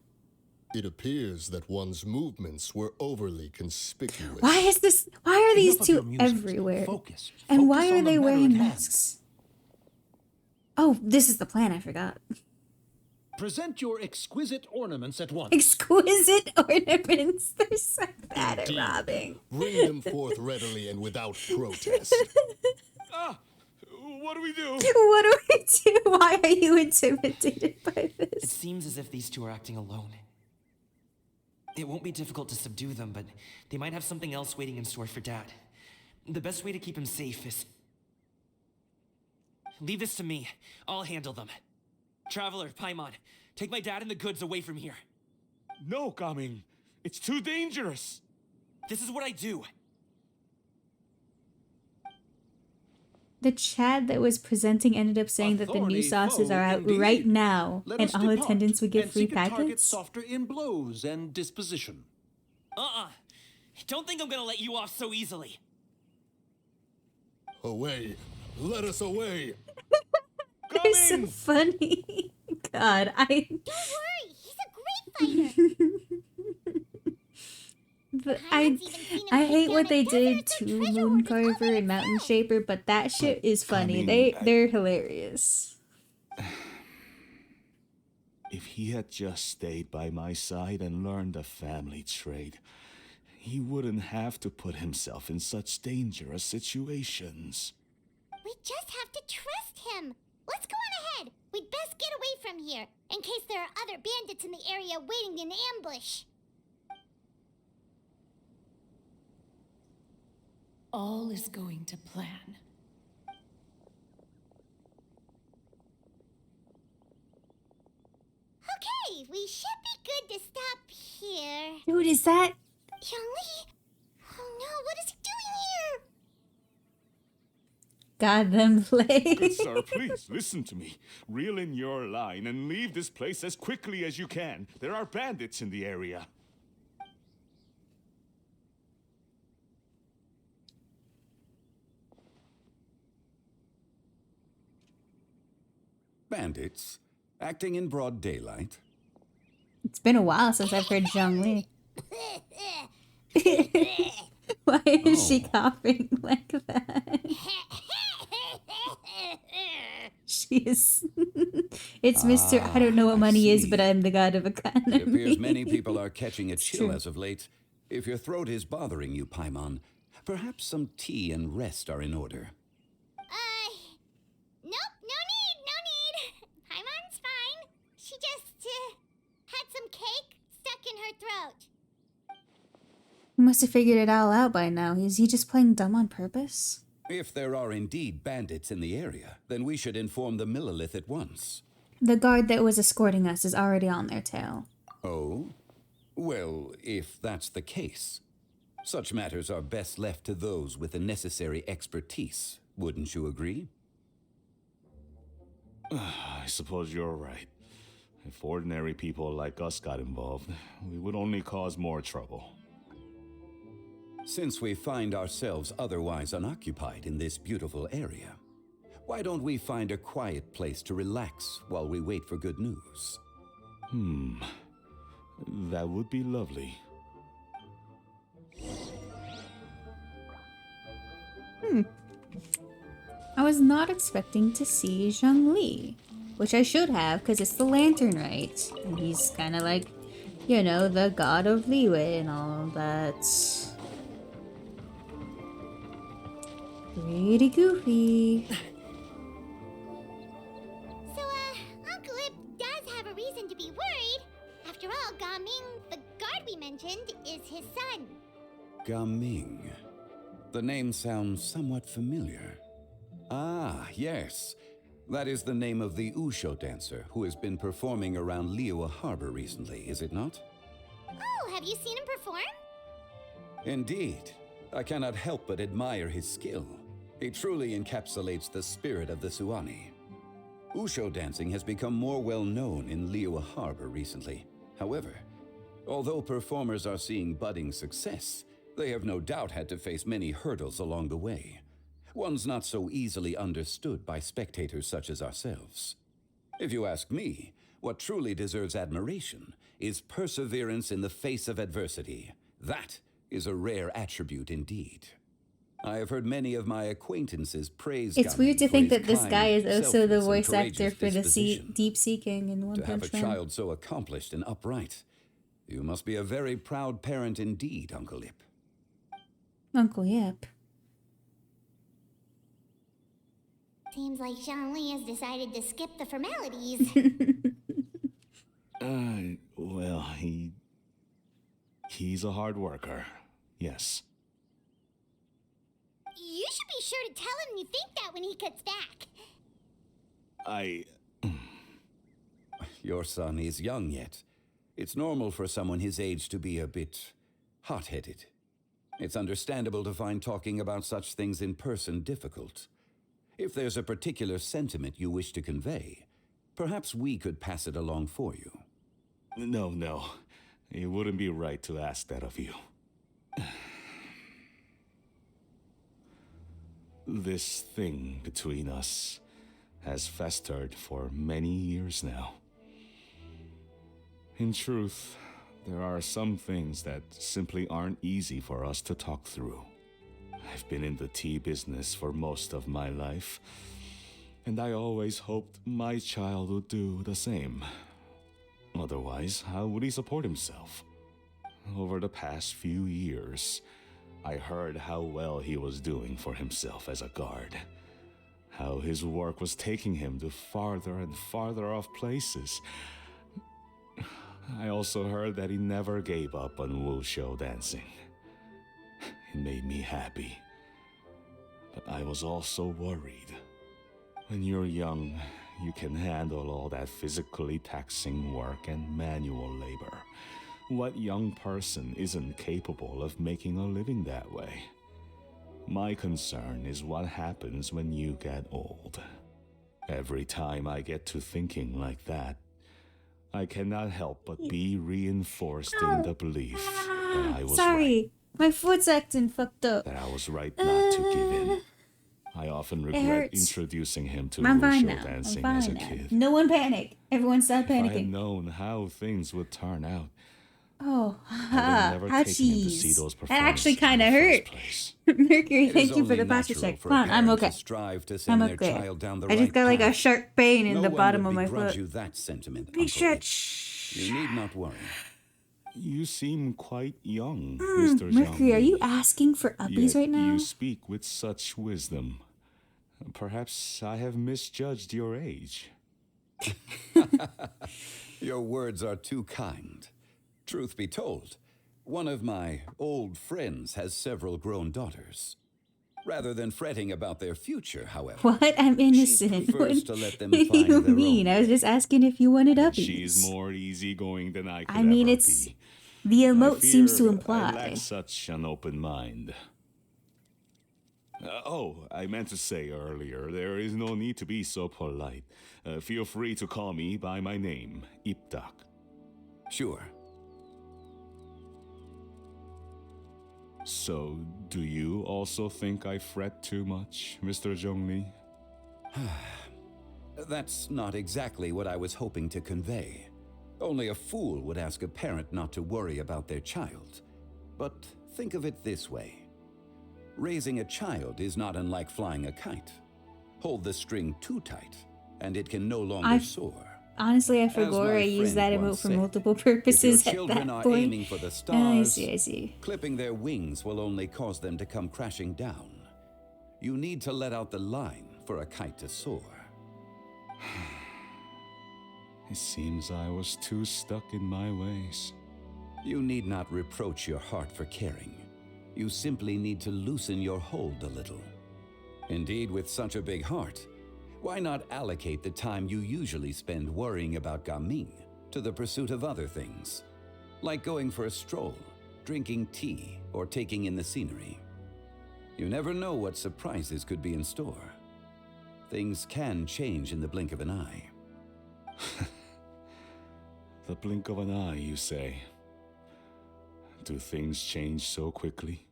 Speaker 18: It appears that one's movements were overly conspicuous.
Speaker 1: Why are these
Speaker 9: Enough of
Speaker 1: two
Speaker 9: your musings.
Speaker 1: everywhere?
Speaker 9: Focus.
Speaker 1: And why
Speaker 9: Focus
Speaker 1: are
Speaker 9: on the
Speaker 1: they
Speaker 9: matter
Speaker 1: wearing
Speaker 9: at hand.
Speaker 1: masks? Oh, this is the plan, I forgot.
Speaker 9: Present your exquisite ornaments at once.
Speaker 1: Exquisite ornaments. They're so bad at
Speaker 18: Indeed.
Speaker 1: robbing.
Speaker 18: Bring them forth readily and without protest.
Speaker 5: What do we do?
Speaker 1: What do we do? Why are you intimidated by
Speaker 10: It
Speaker 1: this?
Speaker 10: seems as if these two are acting alone. It won't be difficult to subdue them, but they might have something else waiting in store for Dad. The best way to keep him safe is... Leave this to me. I'll handle them. Traveler, Paimon, take my dad and the goods away from here.
Speaker 5: No, Gaming. It's too dangerous.
Speaker 10: This is what I do.
Speaker 1: The Chad that was presenting ended up saying that the new
Speaker 9: Thorny
Speaker 1: sauces
Speaker 9: foe
Speaker 1: are out
Speaker 9: indeed.
Speaker 1: right now,
Speaker 9: Let
Speaker 1: and
Speaker 9: us
Speaker 1: all
Speaker 9: depart
Speaker 1: attendants would get
Speaker 9: and
Speaker 1: free
Speaker 9: seek a target
Speaker 1: packets.
Speaker 9: softer in blows and disposition.
Speaker 10: Don't think I'm gonna let you off so easily.
Speaker 18: Away. Let us away.
Speaker 1: They're so funny. God,
Speaker 6: Don't worry, he's a great fighter.
Speaker 1: But I hate what they did to Mooncarver and Mountain Shaper, but that shit is funny. They're hilarious.
Speaker 5: If he had just stayed by my side and learned the family trade, he wouldn't have to put himself in such dangerous situations.
Speaker 6: We just have to trust him. Let's go on ahead. We'd best get away from here, in case there are other bandits in the area waiting in ambush.
Speaker 13: All is going to plan.
Speaker 6: Okay, we should be good to stop here.
Speaker 1: Dude, is that...
Speaker 6: Youngli? Oh no, what is he doing here?
Speaker 1: God, them play.
Speaker 5: Good sir, please listen to me. Reel in your line and leave this place as quickly as you can. There are bandits in the area.
Speaker 19: Bandits? Acting in broad daylight?
Speaker 1: It's been a while since I've heard Zhongli. Why is she coughing like that? She is... It's Mr. I don't know what money is, but I'm the god of economy.
Speaker 19: It appears many people are catching a chill
Speaker 1: true.
Speaker 19: as of late. If your throat is bothering you, Paimon, perhaps some tea and rest are in order.
Speaker 6: Nope, no need. Paimon's fine. She just, had some cake stuck in her throat.
Speaker 1: He must have figured it all out by now. Is he just playing dumb on purpose?
Speaker 19: If there are indeed bandits in the area, then we should inform the Millilith at once.
Speaker 1: The guard that was escorting us is already on their tail.
Speaker 19: Oh? Well, if that's the case, such matters are best left to those with the necessary expertise. Wouldn't you agree?
Speaker 5: I suppose you're right. If ordinary people like us got involved, we would only cause more trouble.
Speaker 19: Since we find ourselves otherwise unoccupied in this beautiful area, why don't we find a quiet place to relax while we wait for good news?
Speaker 5: That would be lovely.
Speaker 1: I was not expecting to see Zhongli, which I should have, because it's the Lantern Rite. And he's kind of like, you know, the god of leeway and all of that. Pretty goofy.
Speaker 6: So, Uncle Ip does have a reason to be worried. After all, Gaming, the guard we mentioned, is his son.
Speaker 19: Gaming. The name sounds somewhat familiar. Ah, yes. That is the name of the Usho dancer who has been performing around Liyue Harbor recently, is it not?
Speaker 6: Oh, have you seen him perform?
Speaker 19: Indeed. I cannot help but admire his skill. He truly encapsulates the spirit of the Suani. Usho dancing has become more well known in Liyue Harbor recently. However, although performers are seeing budding success, They have no doubt had to face many hurdles along the way, ones not so easily understood by spectators such as ourselves. If you ask me, what truly deserves admiration is perseverance in the face of adversity. That is a rare attribute indeed. I have heard many of my acquaintances praise
Speaker 1: It's
Speaker 19: Gamin
Speaker 1: weird to
Speaker 19: for
Speaker 1: think
Speaker 19: his
Speaker 1: that this
Speaker 19: kind,
Speaker 1: guy is also the
Speaker 19: selfless, and
Speaker 1: voice actor
Speaker 19: courageous
Speaker 1: for the
Speaker 19: disposition.
Speaker 1: Deep Seeking in One
Speaker 19: To have a
Speaker 1: Punch Man.
Speaker 19: child so accomplished and upright, you must be a very proud parent indeed, Uncle Lip.
Speaker 1: Uncle Yip.
Speaker 6: Seems like Zhongli has decided to skip the formalities.
Speaker 5: Well, he's a hard worker. Yes.
Speaker 6: You should be sure to tell him you think that when he gets back.
Speaker 19: Your son is young yet. It's normal for someone his age to be a bit hot-headed. It's understandable to find talking about such things in person difficult. If there's a particular sentiment you wish to convey, perhaps we could pass it along for you.
Speaker 5: No. It wouldn't be right to ask that of you. This thing between us has festered for many years now. In truth, there are some things that simply aren't easy for us to talk through. I've been in the tea business for most of my life, and I always hoped my child would do the same. Otherwise, how would he support himself? Over the past few years, I heard how well he was doing for himself as a guard. How his work was taking him to farther and farther off places. I also heard that he never gave up on wushou dancing. It made me happy. But I was also worried. When you're young, you can handle all that physically taxing work and manual labor. What young person isn't capable of making a living that way? My concern is what happens when you get old. Every time I get to thinking like that, I cannot help but be reinforced in the belief that I was right.
Speaker 1: My foot's acting fucked up.
Speaker 5: That I was right not to give in. I often regret
Speaker 1: hurts.
Speaker 5: introducing him to
Speaker 1: I'm fine
Speaker 5: wushou
Speaker 1: now.
Speaker 5: dancing
Speaker 1: I'm
Speaker 5: as a
Speaker 1: fine now.
Speaker 5: kid.
Speaker 1: No one panic. Everyone stop
Speaker 5: If I had
Speaker 1: panicking.
Speaker 5: known how things would turn out,
Speaker 1: Oh,
Speaker 5: I would never taken him to see
Speaker 1: jeez.
Speaker 5: those
Speaker 1: That actually
Speaker 5: performances
Speaker 1: kind of hurt. Mercury, thank you for the posture check. Come on, I'm okay. I'm okay. I just got like a sharp pain in the bottom of my foot.
Speaker 19: You that sentiment,
Speaker 1: Big
Speaker 19: Uncle
Speaker 1: shit.
Speaker 19: Ip. You need not worry.
Speaker 5: You seem quite young, Mr.
Speaker 1: Mercury, are
Speaker 5: Zhongli.
Speaker 1: you asking for uppies
Speaker 5: Yet
Speaker 1: right now?
Speaker 5: you speak with such wisdom. Perhaps I have misjudged your age.
Speaker 19: Your words are too kind. Truth be told, one of my old friends has several grown daughters. Rather than fretting about their future, however,
Speaker 1: What? I'm innocent.
Speaker 19: prefers to let them
Speaker 1: what do
Speaker 19: find
Speaker 1: you
Speaker 19: their
Speaker 1: mean?
Speaker 19: own.
Speaker 1: I was just asking if you wanted uppies.
Speaker 5: She's more easygoing than I could
Speaker 1: I mean,
Speaker 5: ever
Speaker 1: it's
Speaker 5: be.
Speaker 1: the
Speaker 5: I
Speaker 1: emote seems to
Speaker 5: fear I
Speaker 1: imply.
Speaker 5: lack such an open mind. I meant to say earlier, there is no need to be so polite. Feel free to call me by my name, Iptak.
Speaker 19: Sure.
Speaker 5: So, do you also think I fret too much, Mr. Zhongli?
Speaker 19: That's not exactly what I was hoping to convey. Only a fool would ask a parent not to worry about their child. But think of it this way. Raising a child is not unlike flying a kite. Hold the string too tight, and it can no longer soar.
Speaker 1: Honestly, I
Speaker 19: As
Speaker 1: forgot
Speaker 19: my
Speaker 1: I used that
Speaker 19: friend
Speaker 1: emote
Speaker 19: once
Speaker 1: for
Speaker 19: said,
Speaker 1: multiple
Speaker 19: if your
Speaker 1: purposes at
Speaker 19: children
Speaker 1: that
Speaker 19: are
Speaker 1: point.
Speaker 19: aiming for the stars,
Speaker 1: I see.
Speaker 19: clipping their wings will only cause them to come crashing down. You need to let out the line for a kite to soar.
Speaker 5: It seems I was too stuck in my ways.
Speaker 19: You need not reproach your heart for caring. You simply need to loosen your hold a little. Indeed, with such a big heart, why not allocate the time you usually spend worrying about Gaming to the pursuit of other things, like going for a stroll, drinking tea, or taking in the scenery? You never know what surprises could be in store. Things can change in the blink of an eye.
Speaker 5: The blink of an eye, you say? Do things change so quickly?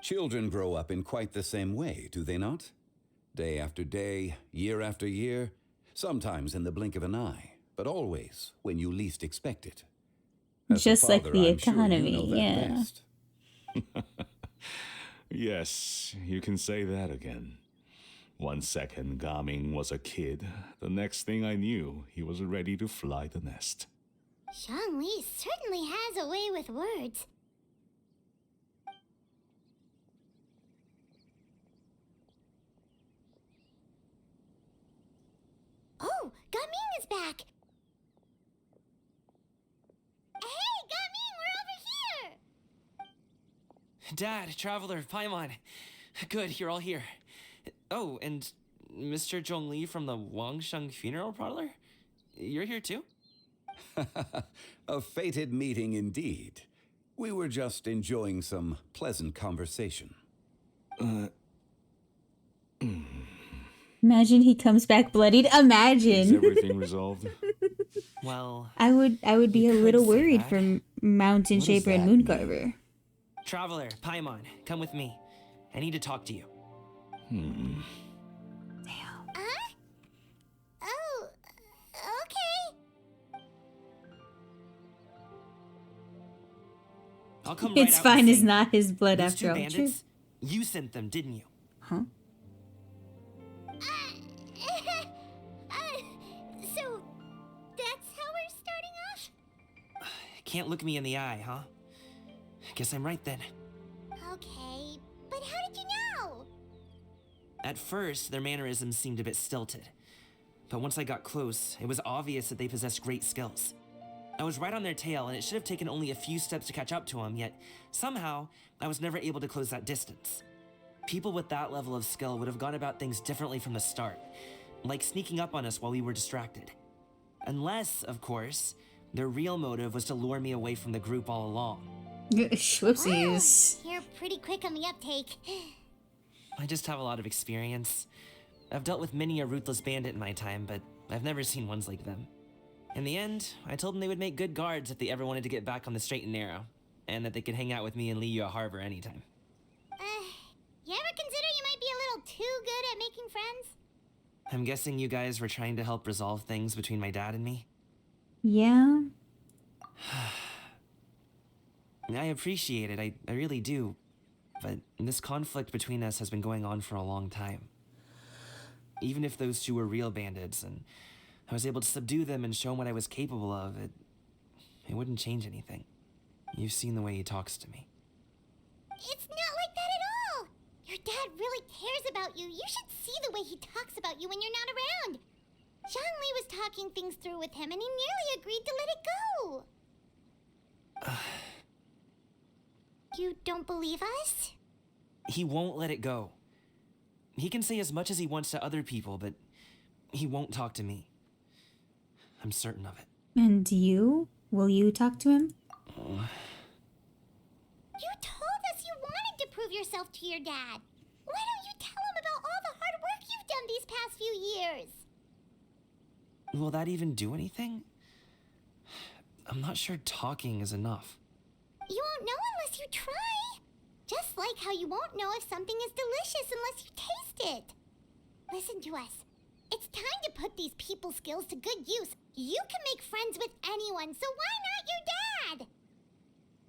Speaker 19: Children grow up in quite the same way, do they not? Day after day, year after year, sometimes in the blink of an eye, but always when you least expect it. As a
Speaker 1: Just like
Speaker 19: father,
Speaker 1: the
Speaker 19: I'm sure you
Speaker 1: economy,
Speaker 19: know that
Speaker 1: yeah.
Speaker 19: best.
Speaker 5: Yes, you can say that again. One second, Gaming was a kid. The next thing I knew, he was ready to fly the nest.
Speaker 6: Zhongli certainly has a way with words. Oh, Gaming is back! Hey, Gaming, we're over here!
Speaker 10: Dad, Traveler, Paimon. Good, you're all here. Oh, and Mr. Zhongli from the Wangsheng Funeral Parlor? You're here too?
Speaker 19: A fated meeting indeed. We were just enjoying some pleasant conversation.
Speaker 1: Imagine he comes back bloodied. Imagine.
Speaker 5: Is everything resolved?
Speaker 10: Well,
Speaker 1: I would be a
Speaker 10: you
Speaker 1: little
Speaker 10: could say
Speaker 1: worried
Speaker 10: that.
Speaker 1: for Mountain
Speaker 5: What does
Speaker 1: Shaper and
Speaker 5: that
Speaker 1: Mooncarver.
Speaker 10: Traveler, Paimon, come with me. I need to talk to you.
Speaker 6: Huh? Oh, okay.
Speaker 10: I'll come right
Speaker 1: It's
Speaker 10: out and
Speaker 1: fine, it's
Speaker 10: say,
Speaker 1: not his blood
Speaker 10: those
Speaker 1: after
Speaker 10: two
Speaker 1: all.
Speaker 10: bandits, you sent them, didn't you?
Speaker 1: Huh?
Speaker 6: So, that's how we're starting off?
Speaker 10: Can't look me in the eye, huh? Guess I'm right then.
Speaker 6: Okay, but how did you know?
Speaker 10: At first, their mannerisms seemed a bit stilted. But once I got close, it was obvious that they possessed great skills. I was right on their tail, and it should have taken only a few steps to catch up to them, yet somehow, I was never able to close that distance. People with that level of skill would have gone about things differently from the start, like sneaking up on us while we were distracted. Unless, of course, their real motive was to lure me away from the group all along.
Speaker 1: Whoopsies.
Speaker 6: You're pretty quick on the uptake.
Speaker 10: I just have a lot of experience. I've dealt with many a ruthless bandit in my time, but I've never seen ones like them. In the end, I told them they would make good guards if they ever wanted to get back on the straight and narrow, and that they could hang out with me in Liyue Harbor anytime.
Speaker 6: You ever consider you might be a little too good at making friends?
Speaker 10: I'm guessing you guys were trying to help resolve things between my dad and me?
Speaker 1: Yeah.
Speaker 10: I appreciate it, I really do. But this conflict between us has been going on for a long time. Even if those two were real bandits, and I was able to subdue them and show them what I was capable of, it wouldn't change anything. You've seen the way he talks to me.
Speaker 6: It's not like that at all! Your dad really cares about you. You should see the way he talks about you when you're not around. Zhongli was talking things through with him, and he nearly agreed to let it go. You don't believe us?
Speaker 10: He won't let it go. He can say as much as he wants to other people, but he won't talk to me. I'm certain of it.
Speaker 1: And you? Will you talk to him?
Speaker 6: You told us you wanted to prove yourself to your dad. Why don't you tell him about all the hard work you've done these past few years?
Speaker 10: Will that even do anything? I'm not sure talking is enough.
Speaker 6: You won't know unless you try. Just like how you won't know if something is delicious unless you taste it. Listen to us. It's time to put these people skills to good use. You can make friends with anyone, so why not your dad?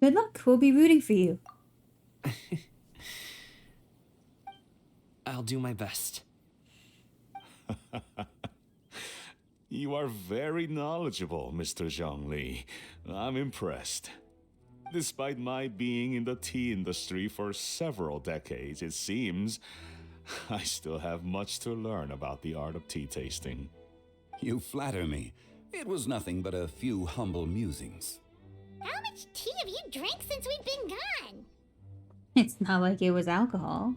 Speaker 1: Good luck. We'll be rooting for you.
Speaker 10: I'll do my best.
Speaker 5: You are very knowledgeable, Mr. Zhongli. I'm impressed. Despite my being in the tea industry for several decades, it seems I still have much to learn about the art of tea tasting.
Speaker 19: You flatter me. It was nothing but a few humble musings.
Speaker 6: How much tea have you drank since we've been gone?
Speaker 1: It's not like it was alcohol.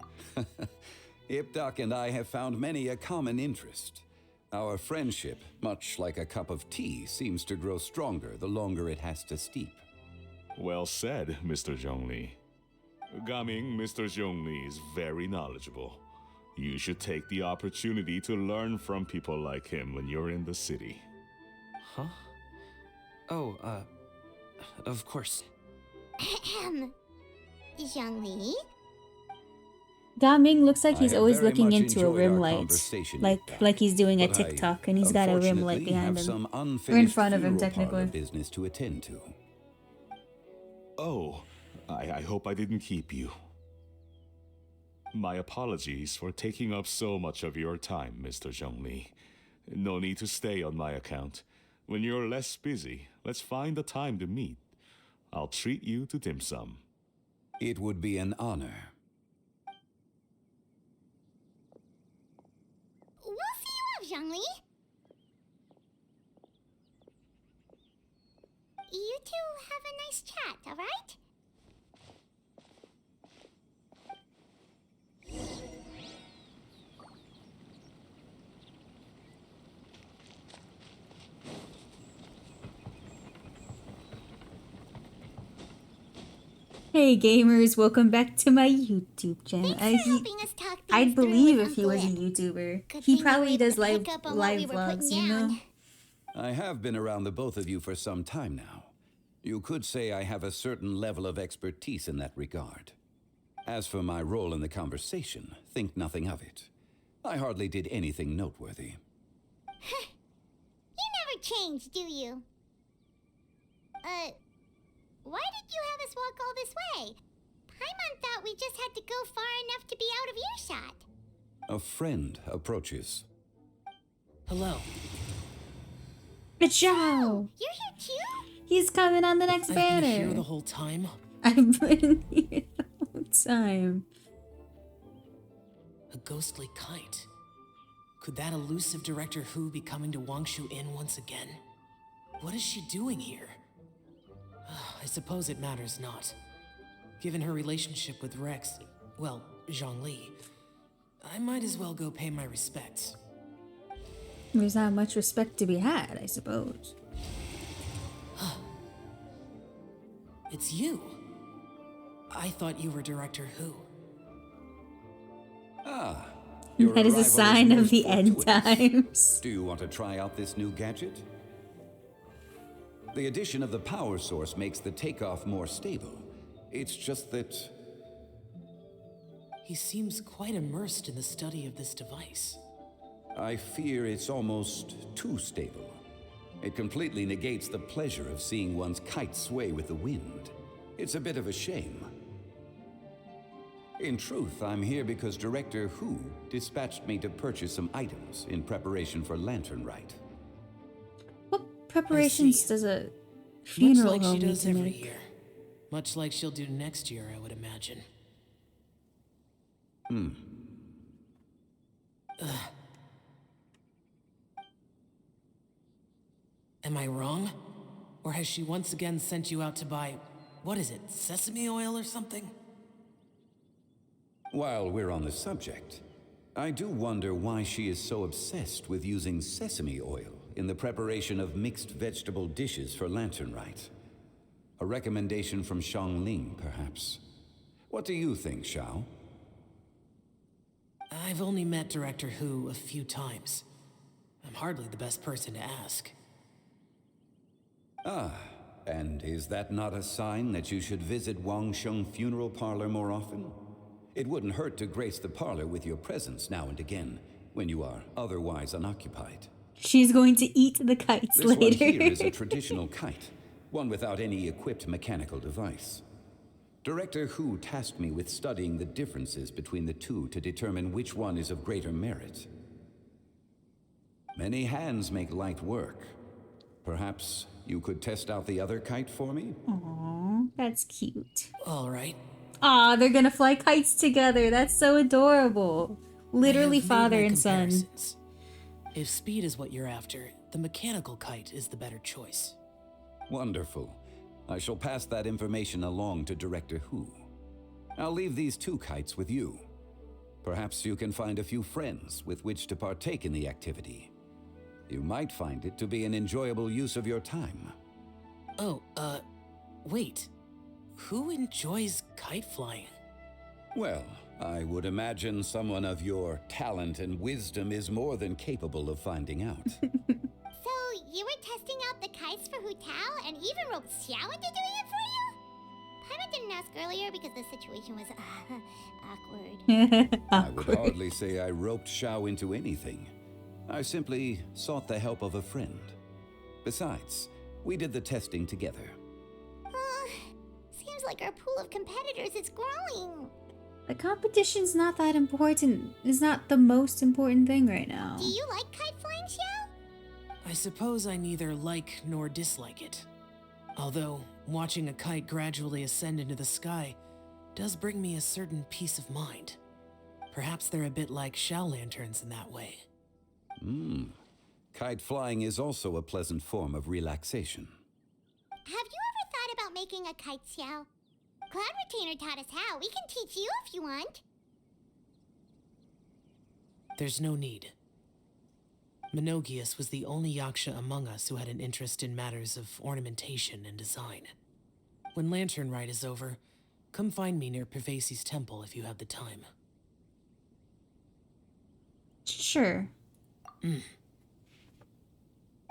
Speaker 19: Ipdak and I have found many a common interest. Our friendship, much like a cup of tea, seems to grow stronger the longer it has to steep.
Speaker 5: Well said, Mr. Zhongli. Gaming, Mr. Zhongli is very knowledgeable. You should take the opportunity to learn from people like him when you're in the city.
Speaker 10: Huh? Oh, of course.
Speaker 6: Zhongli?
Speaker 1: Gaming looks like
Speaker 19: I
Speaker 1: he's
Speaker 19: have
Speaker 1: always
Speaker 19: very
Speaker 1: looking
Speaker 19: much
Speaker 1: into a
Speaker 19: enjoyed
Speaker 1: rim
Speaker 19: our
Speaker 1: light,
Speaker 19: conversation,
Speaker 1: like
Speaker 19: Impact,
Speaker 1: he's doing a
Speaker 19: but I
Speaker 1: TikTok, and he's got a rim light
Speaker 19: unfortunately
Speaker 1: behind
Speaker 19: have
Speaker 1: him,
Speaker 19: some
Speaker 1: or in
Speaker 19: unfinished
Speaker 1: front of him,
Speaker 19: funeral parlor
Speaker 1: technically.
Speaker 19: business to attend to.
Speaker 5: Oh, I hope I didn't keep you. My apologies for taking up so much of your time, Mr. Zhongli. No need to stay on my account. When you're less busy, let's find a time to meet. I'll treat you to dim sum.
Speaker 19: It would be an honor.
Speaker 6: We'll see you off, Zhongli. You two have a nice chat, alright?
Speaker 1: Hey gamers, welcome back to my YouTube channel. I'd believe if he was a YouTuber. He probably does live vlogs, you know?
Speaker 19: I have been around the both of you for some time now. You could say I have a certain level of expertise in that regard. As for my role in the conversation, think nothing of it. I hardly did anything noteworthy.
Speaker 6: You never change, do you? Why did you have us walk all this way? Paimon thought we just had to go far enough to be out of earshot.
Speaker 19: A friend approaches.
Speaker 10: Hello.
Speaker 1: It's Zhao!
Speaker 6: You're here too?
Speaker 1: He's coming on the next
Speaker 10: I've
Speaker 1: banner!
Speaker 10: been here the whole time?
Speaker 1: I've been here the whole time.
Speaker 10: A ghostly kite. Could that elusive Director Who be coming to Wangshu Inn once again? What is she doing here? I suppose it matters not. Given her relationship with Rex, well, Zhongli, I might as well go pay my respects.
Speaker 1: There's not much respect to be had, I suppose.
Speaker 10: It's you. I thought you were Director Who.
Speaker 19: Ah.
Speaker 1: That is a sign of the end times.
Speaker 19: Do you want to try out this new gadget? The addition of the power source makes the takeoff more stable. It's just that...
Speaker 10: He seems quite immersed in the study of this device.
Speaker 19: I fear it's almost too stable. It completely negates the pleasure of seeing one's kite sway with the wind. It's a bit of a shame. In truth, I'm here because Director Who dispatched me to purchase some items in preparation for Lantern Rite.
Speaker 1: Preparations does a funeral
Speaker 10: Much like
Speaker 1: home
Speaker 10: she
Speaker 1: need
Speaker 10: does
Speaker 1: to
Speaker 10: every
Speaker 1: make?
Speaker 10: year. Much like she'll do next year, I would imagine. Am I wrong? Or has she once again sent you out to buy, what is it, sesame oil or something?
Speaker 19: While we're on the subject, I do wonder why she is so obsessed with using sesame oil in the preparation of mixed vegetable dishes for Lantern Rite. A recommendation from Xiangling, perhaps. What do you think, Xiao?
Speaker 10: I've only met Director Who a few times. I'm hardly the best person to ask.
Speaker 19: Ah, and is that not a sign that you should visit Wangsheng Funeral Parlor more often? It wouldn't hurt to grace the parlor with your presence now and again, when you are otherwise unoccupied.
Speaker 1: She's going to eat the kites
Speaker 19: This
Speaker 1: later.
Speaker 19: one here is a traditional kite, one without any equipped mechanical device. Director Who tasked me with studying the differences between the two to determine which one is of greater merit. Many hands make light work. Perhaps you could test out the other kite for me?
Speaker 1: Aww, that's cute.
Speaker 10: All right.
Speaker 1: Aw, they're gonna fly kites together. That's so adorable. Literally
Speaker 10: I have made
Speaker 1: father
Speaker 10: my
Speaker 1: and son.
Speaker 10: comparisons. If speed is what you're after, the mechanical kite is the better choice.
Speaker 19: Wonderful. I shall pass that information along to Director Who. I'll leave these two kites with you. Perhaps you can find a few friends with which to partake in the activity. You might find it to be an enjoyable use of your time.
Speaker 10: Oh, wait. Who enjoys kite flying?
Speaker 19: Well, I would imagine someone of your talent and wisdom is more than capable of finding out.
Speaker 6: So, you were testing out the kites for Hu Tao and even roped Xiao into doing it for you? Paimon didn't ask earlier because the situation was awkward.
Speaker 19: I would hardly say I roped Xiao into anything. I simply sought the help of a friend. Besides, we did the testing together.
Speaker 6: Seems like our pool of competitors is growing.
Speaker 1: The competition's not that important. It's not the most important thing right now.
Speaker 6: Do you like kite flying, Xiao?
Speaker 10: I suppose I neither like nor dislike it. Although, watching a kite gradually ascend into the sky does bring me a certain peace of mind. Perhaps they're a bit like Xiao lanterns in that way.
Speaker 19: Kite flying is also a pleasant form of relaxation.
Speaker 6: Have you ever thought about making a kite, Xiao? Cloud Retainer taught us how. We can teach you if you want.
Speaker 10: There's no need. Menogias was the only yaksha among us who had an interest in matters of ornamentation and design. When Lantern Rite is over, come find me near Pervasi's temple if you have the time.
Speaker 1: Sure.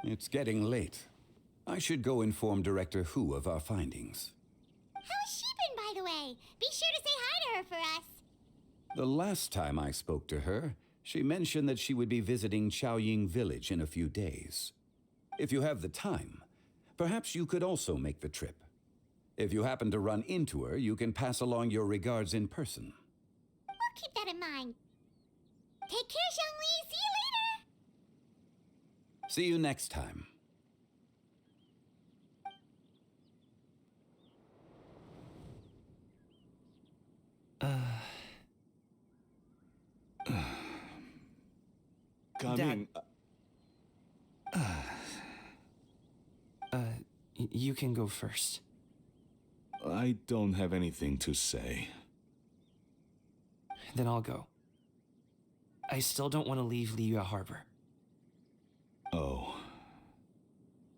Speaker 19: It's getting late. I should go inform Director Hu of our findings.
Speaker 6: How's she been, by the way? Be sure to say hi to her for us.
Speaker 19: The last time I spoke to her, she mentioned that she would be visiting Chaoying Village in a few days. If you have the time, perhaps you could also make the trip. If you happen to run into her, you can pass along your regards in person.
Speaker 6: We'll keep that in mind. Take care, Xiangli. See you later.
Speaker 19: See you next time.
Speaker 5: Coming.
Speaker 10: You can go first.
Speaker 5: I don't have anything to say.
Speaker 10: Then I'll go. I still don't want to leave Liyue Harbor.
Speaker 5: Oh.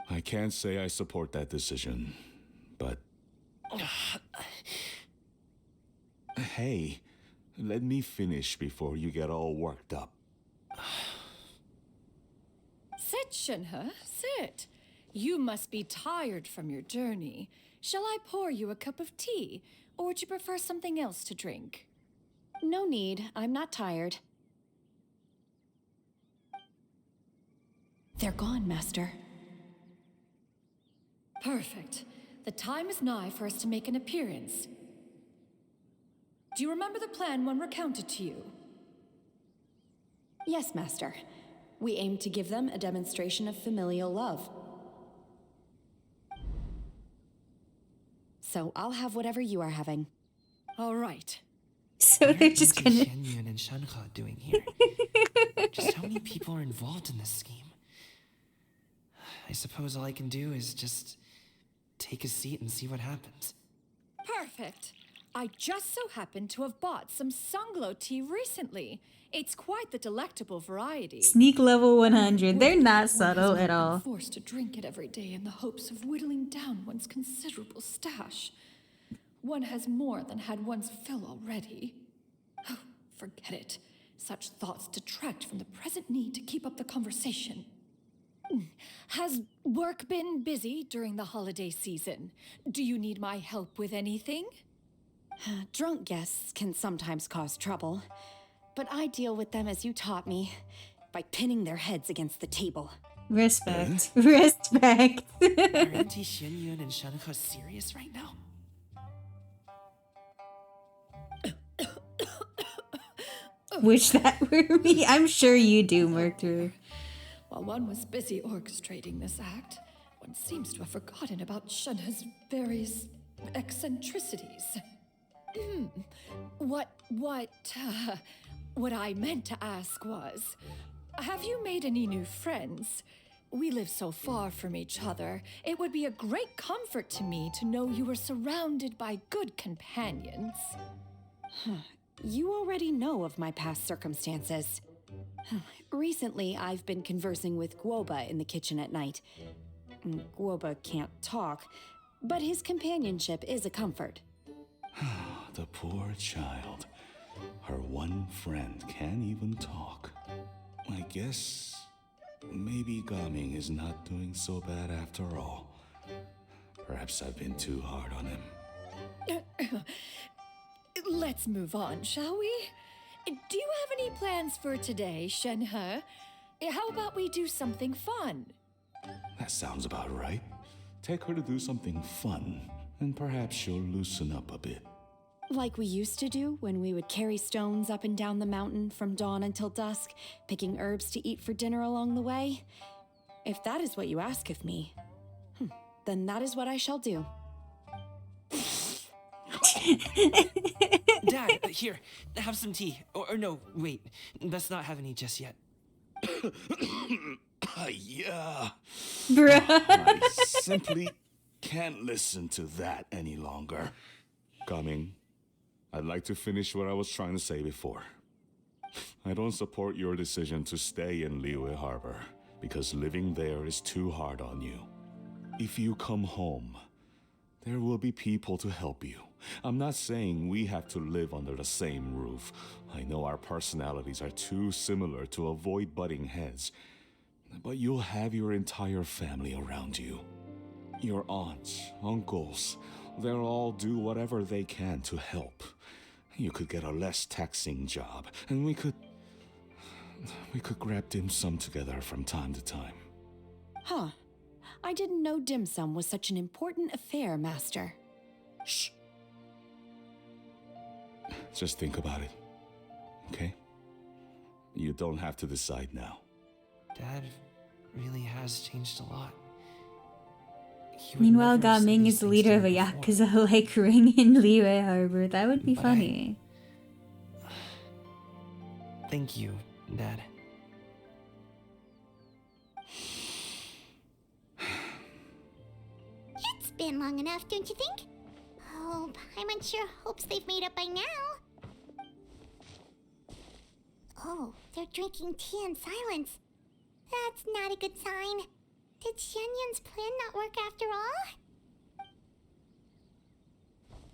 Speaker 5: I can't say I support that decision, but... Hey, let me finish before you get all worked up.
Speaker 13: Sit, Shenhe, sit. You must be tired from your journey. Shall I pour you a cup of tea, or would you prefer something else to drink?
Speaker 16: No need. I'm not tired. They're gone, Master.
Speaker 13: Perfect. The time is nigh for us to make an appearance. Do you remember the plan when recounted to you?
Speaker 16: Yes, Master. We aim to give them a demonstration of familial love. So I'll have whatever you are having.
Speaker 13: All right.
Speaker 1: So they're just
Speaker 10: What are
Speaker 1: gonna...
Speaker 10: Xianyun and Shenhe doing here? Just how many people are involved in this scheme? I suppose all I can do is just take a seat and see what happens.
Speaker 13: Perfect. I just so happen to have bought some Sunglow tea recently. It's quite the delectable variety.
Speaker 1: Sneak level 100. They're not
Speaker 13: One
Speaker 1: subtle
Speaker 13: has
Speaker 1: at
Speaker 13: not been
Speaker 1: all.
Speaker 13: forced to drink it every day in the hopes of whittling down one's considerable stash. One has more than had one's fill already. Oh, forget it. Such thoughts detract from the present need to keep up the conversation. Has work been busy during the holiday season? Do you need my help with anything?
Speaker 16: Drunk guests can sometimes cause trouble, but I deal with them as you taught me, by pinning their heads against the table.
Speaker 1: Respect. Respect.
Speaker 10: Are Auntie Xianyun and Shenhe serious right now?
Speaker 1: Wish that were me. I'm sure you do, Mercury.
Speaker 13: While one was busy orchestrating this act, one seems to have forgotten about Shenhe's various eccentricities. What I meant to ask was, have you made any new friends? We live so far from each other. It would be a great comfort to me to know you were surrounded by good companions.
Speaker 16: You already know of my past circumstances. Recently, I've been conversing with Guoba in the kitchen at night. Guoba can't talk, but his companionship is a comfort.
Speaker 5: The poor child. Her one friend can't even talk. I guess maybe Gaming is not doing so bad after all. Perhaps I've been too hard on him.
Speaker 13: Let's move on, shall we? Do you have any plans for today, Shenhe? How about we do something fun?
Speaker 5: That sounds about right. Take her to do something fun, and perhaps she'll loosen up a bit.
Speaker 16: Like we used to do when we would carry stones up and down the mountain from dawn until dusk, picking herbs to eat for dinner along the way? If that is what you ask of me, then that is what I shall do.
Speaker 10: Dad, here, have some tea. Or no, wait, best not have any just yet.
Speaker 5: Yeah.
Speaker 1: Bruh.
Speaker 5: I simply can't listen to that any longer. Coming. I'd like to finish what I was trying to say before. I don't support your decision to stay in Liyue Harbor, because living there is too hard on you. If you come home, there will be people to help you. I'm not saying we have to live under the same roof. I know our personalities are too similar to avoid butting heads. But you'll have your entire family around you. Your aunts, uncles, they'll all do whatever they can to help. You could get a less taxing job, and we could grab dim sum together from time to time.
Speaker 16: Huh. I didn't know dim sum was such an important affair, Master.
Speaker 5: Shh. Just think about it, okay? You don't have to decide now.
Speaker 10: Dad really has changed a lot. He would
Speaker 1: Meanwhile,
Speaker 10: never have said
Speaker 1: Gaming
Speaker 10: these
Speaker 1: is the
Speaker 10: things
Speaker 1: leader
Speaker 10: to
Speaker 1: of a
Speaker 10: me before.
Speaker 1: Yakuza-like ring in Liyue Harbor. That would be
Speaker 10: But
Speaker 1: funny.
Speaker 10: Thank you, Dad.
Speaker 6: It's been long enough, don't you think? Oh, Paimon sure hopes they've made up by now. Oh, they're drinking tea in silence. That's not a good sign. Did Xianyun's plan not work after all?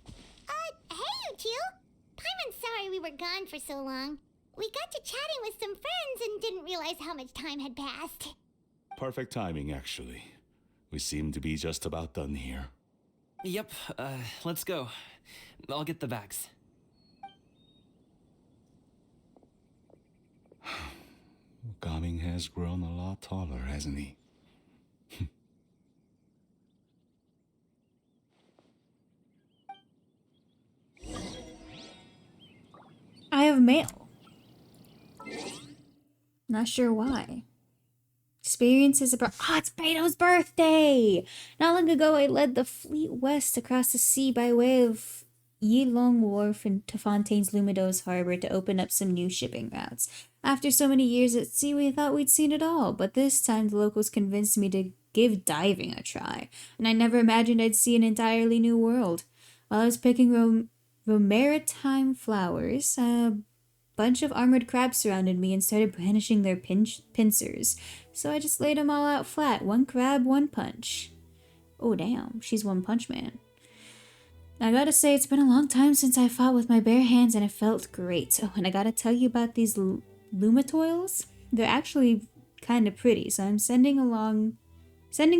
Speaker 6: Hey, you two! Paimon's sorry we were gone for so long. We got to chatting with some friends and didn't realize how much time had passed.
Speaker 5: Perfect timing, actually. We seem to be just about done here.
Speaker 10: Yep, let's go. I'll get the bags.
Speaker 5: Gaming has grown a lot taller, hasn't he?
Speaker 1: I have mail. Not sure why. Experiences about. Ah, it's Beto's birthday! Not long ago, I led the fleet west across the sea by way of Yilong Wharf and to Fontaine's Lumidos Harbor to open up some new shipping routes. After so many years at sea, we thought we'd seen it all, but this time the locals convinced me to give diving a try, and I never imagined I'd see an entirely new world. While I was picking maritime flowers, a bunch of armored crabs surrounded me and started brandishing their pincers, so I just laid them all out flat. One crab, one punch. Oh damn, she's One Punch Man. I gotta say, it's been a long time since I fought with my bare hands and it felt great. Oh, and I gotta tell you about these lumatoils. They're actually kind of pretty, so I'm sending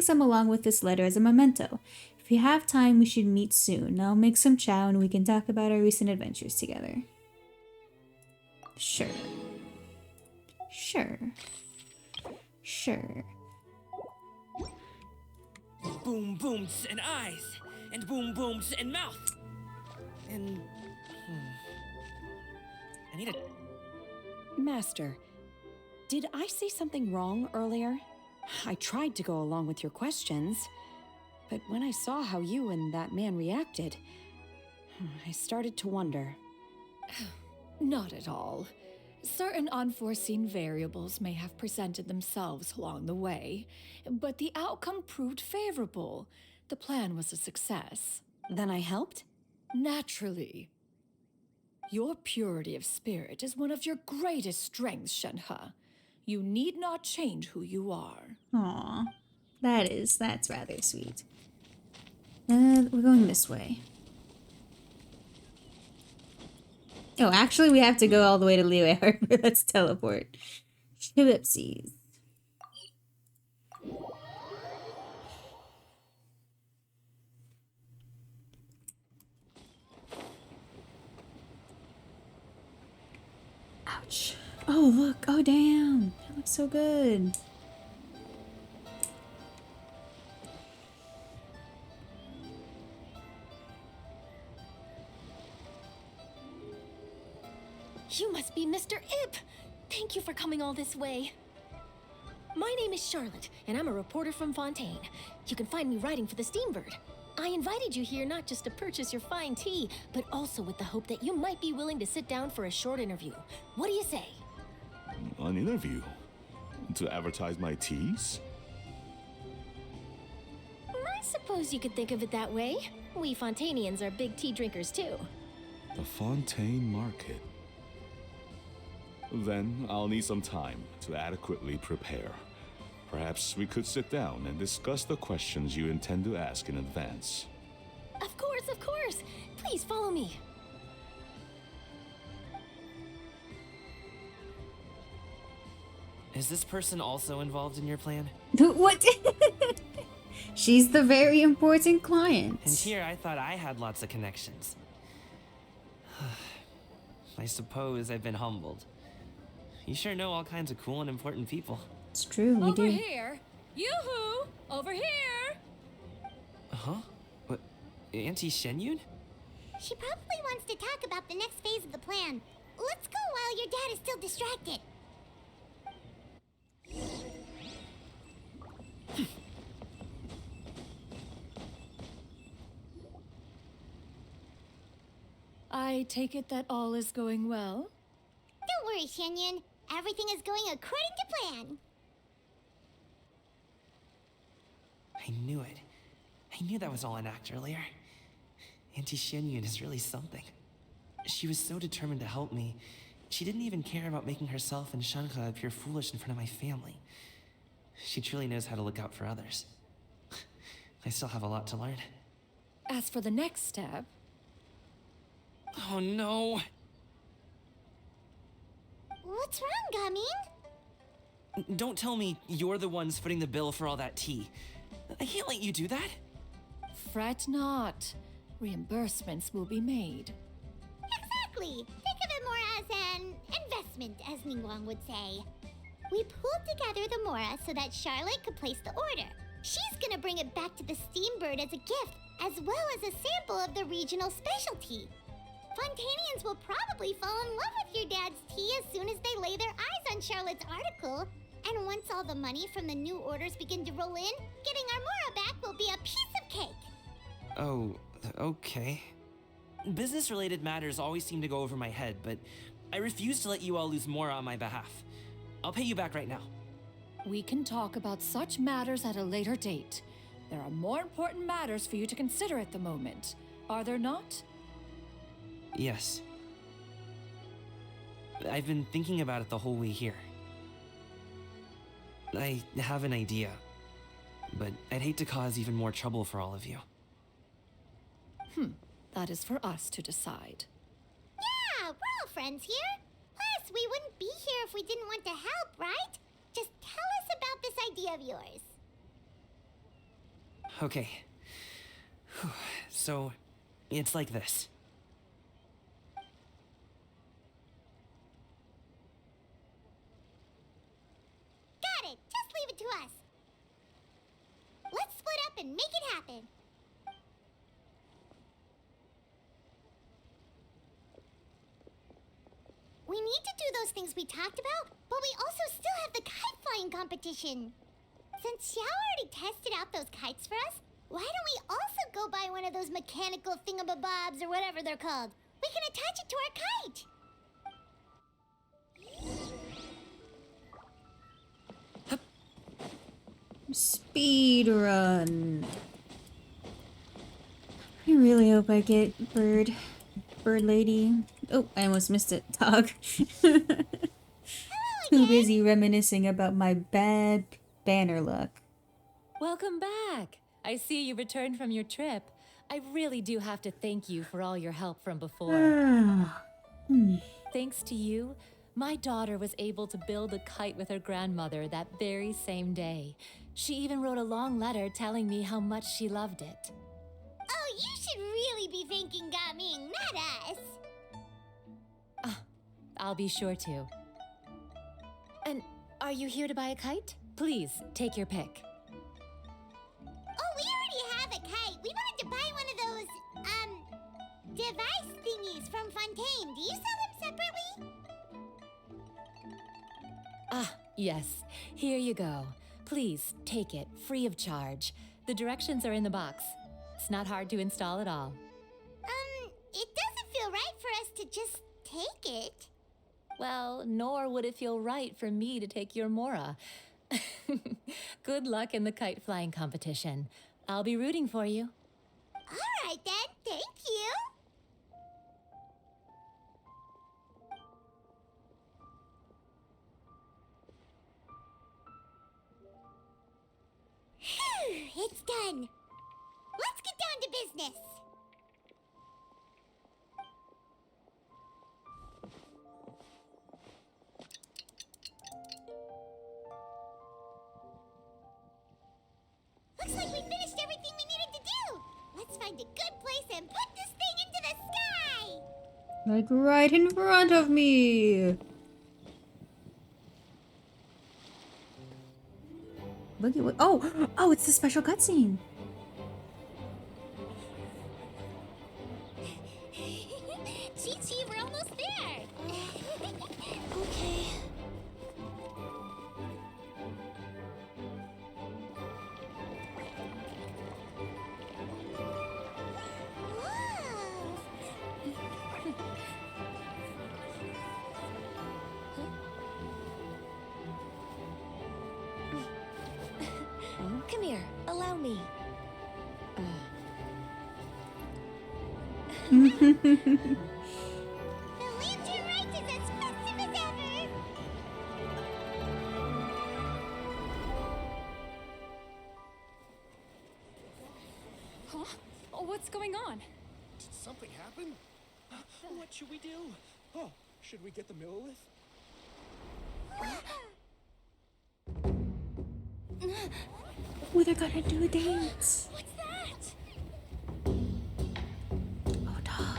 Speaker 1: some along with this letter as a memento. If you have time, we should meet soon. I'll make some chow and we can talk about our recent adventures together. Sure. Sure. Sure.
Speaker 10: Boom booms and eyes, and boom booms and mouth. And I need a
Speaker 16: Master, did I say something wrong earlier? I tried to go along with your questions, but when I saw how you and that man reacted, I started to wonder.
Speaker 13: Not at all. Certain unforeseen variables may have presented themselves along the way, but the outcome proved favorable. The plan was a success.
Speaker 16: Then I helped?
Speaker 13: Naturally. Your purity of spirit is one of your greatest strengths, Shenhe. You need not change who you are.
Speaker 1: Aw, that's rather sweet. We're going this way. Oh, actually, we have to go all the way to Liyue Harbor. Let's teleport. Whoopsies. watch. Oh, look. Oh, damn. That looks so good.
Speaker 17: You must be Mr. Ip! Thank you for coming all this way. My name is Charlotte, and I'm a reporter from Fontaine. You can find me writing for the Steambird. I invited you here not just to purchase your fine tea, but also with the hope that you might be willing to sit down for a short interview. What do you say?
Speaker 5: An interview? To advertise my teas?
Speaker 17: I suppose you could think of it that way. We Fontainians are big tea drinkers too.
Speaker 5: The Fontaine Market. Then I'll need some time to adequately prepare. Perhaps we could sit down and discuss the questions you intend to ask in advance.
Speaker 17: Of course, of course. Please follow me.
Speaker 10: Is this person also involved in your plan?
Speaker 1: What? She's the very important client.
Speaker 10: And here I thought I had lots of connections. I suppose I've been humbled. You sure know all kinds of cool and important people.
Speaker 1: It's true, we do.
Speaker 13: Over here! Yoo-hoo! Over here!
Speaker 10: Huh? What? Auntie Shenyun?
Speaker 6: She probably wants to talk about the next phase of the plan. Let's go while your dad is still distracted.
Speaker 13: I take it that all is going well?
Speaker 6: Don't worry, Shenyun. Everything is going according to plan.
Speaker 10: I knew it. I knew that was all an act earlier. Auntie Shenyun is really something. She was so determined to help me. She didn't even care about making herself and Shanka appear foolish in front of my family. She truly knows how to look out for others. I still have a lot to learn.
Speaker 13: As for the next step...
Speaker 10: Oh no!
Speaker 6: What's wrong, Gaming?
Speaker 10: Don't tell me you're the ones footing the bill for all that tea. I can't let you do that.
Speaker 13: Fret not. Reimbursements will be made.
Speaker 6: Exactly. Think of it more as an investment, as Ningguang would say. We pooled together the Mora so that Charlotte could place the order. She's gonna bring it back to the Steambird as a gift, as well as a sample of the regional specialty. Fontainians will probably fall in love with your dad's tea as soon as they lay their eyes on Charlotte's article. And once all the money from the new orders begin to roll in, getting our Mora back will be a piece of cake.
Speaker 10: Oh, okay. Business-related matters always seem to go over my head, but I refuse to let you all lose more on my behalf. I'll pay you back right now.
Speaker 13: We can talk about such matters at a later date. There are more important matters for you to consider at the moment, are there not?
Speaker 10: Yes. I've been thinking about it the whole way here. I have an idea, but I'd hate to cause even more trouble for all of you.
Speaker 13: That is for us to decide.
Speaker 6: Yeah, we're all friends here. Plus, we wouldn't be here if we didn't want to help, right? Just tell us about this idea of yours.
Speaker 10: Okay. So, it's like this.
Speaker 6: Got it. Just leave it to us. Let's split up and make it happen. We need to do those things we talked about, but we also still have the kite flying competition. Since Xiao already tested out those kites for us, why don't we also go buy one of those mechanical thingamabobs or whatever they're called? We can attach it to our kite.
Speaker 1: Speed run. I really hope I get bird lady. Oh, I almost missed it. Dog. Too busy reminiscing about my bad banner luck.
Speaker 7: Welcome back. I see you returned from your trip. I really do have to thank you for all your help from before. Thanks to you, my daughter was able to build a kite with her grandmother that very same day. She even wrote a long letter telling me how much she loved it.
Speaker 6: Oh, you should really be thanking Gaming, not us.
Speaker 7: I'll be sure to. Are you here to buy a kite? Please, take your pick.
Speaker 6: Oh, we already have a kite. We wanted to buy one of those, device thingies from Fontaine. Do you sell them separately?
Speaker 7: Ah, yes. Here you go. Please, take it, free of charge. The directions are in the box. It's not hard to install at all.
Speaker 6: It doesn't feel right for us to just take it.
Speaker 7: Well, nor would it feel right for me to take your Mora. Good luck in the kite flying competition. I'll be rooting for you.
Speaker 6: All right then, thank you. Phew, it's done. Let's get down to business. Looks like we finished everything we needed to do. Let's find a good place and put this thing into the sky.
Speaker 1: Like right in front of me. Look at what. Oh, it's the special cutscene.
Speaker 6: Chi-Chi, we're almost there.
Speaker 17: Okay. Come here, allow me.
Speaker 6: The lantern rite is as festive as ever.
Speaker 20: Huh? Oh, what's going on?
Speaker 3: Did something happen? What should we do? Oh, should we get the Millilith?
Speaker 1: Oh, they're gonna do a dance.
Speaker 17: What's that?
Speaker 1: Oh, dog.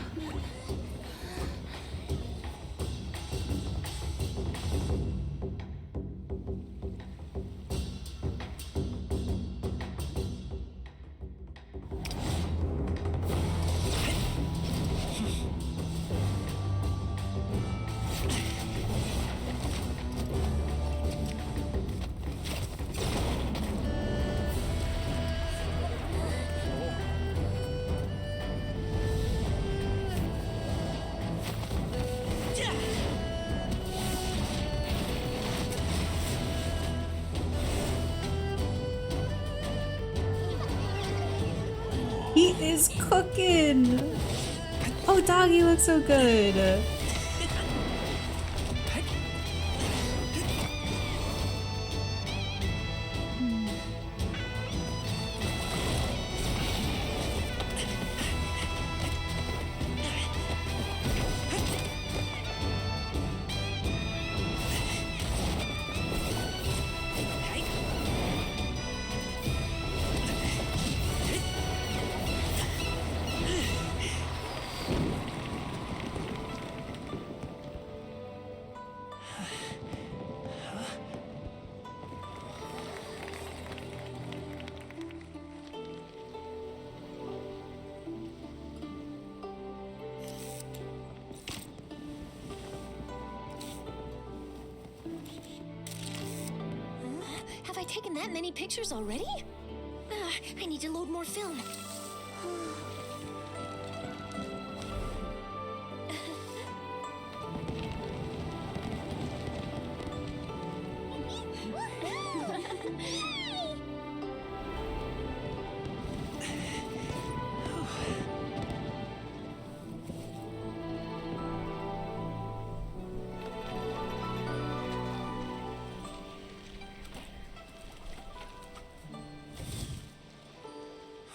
Speaker 1: He is cooking. Oh, doggy looks so good.
Speaker 17: Have I taken that many pictures already? I need to load more film.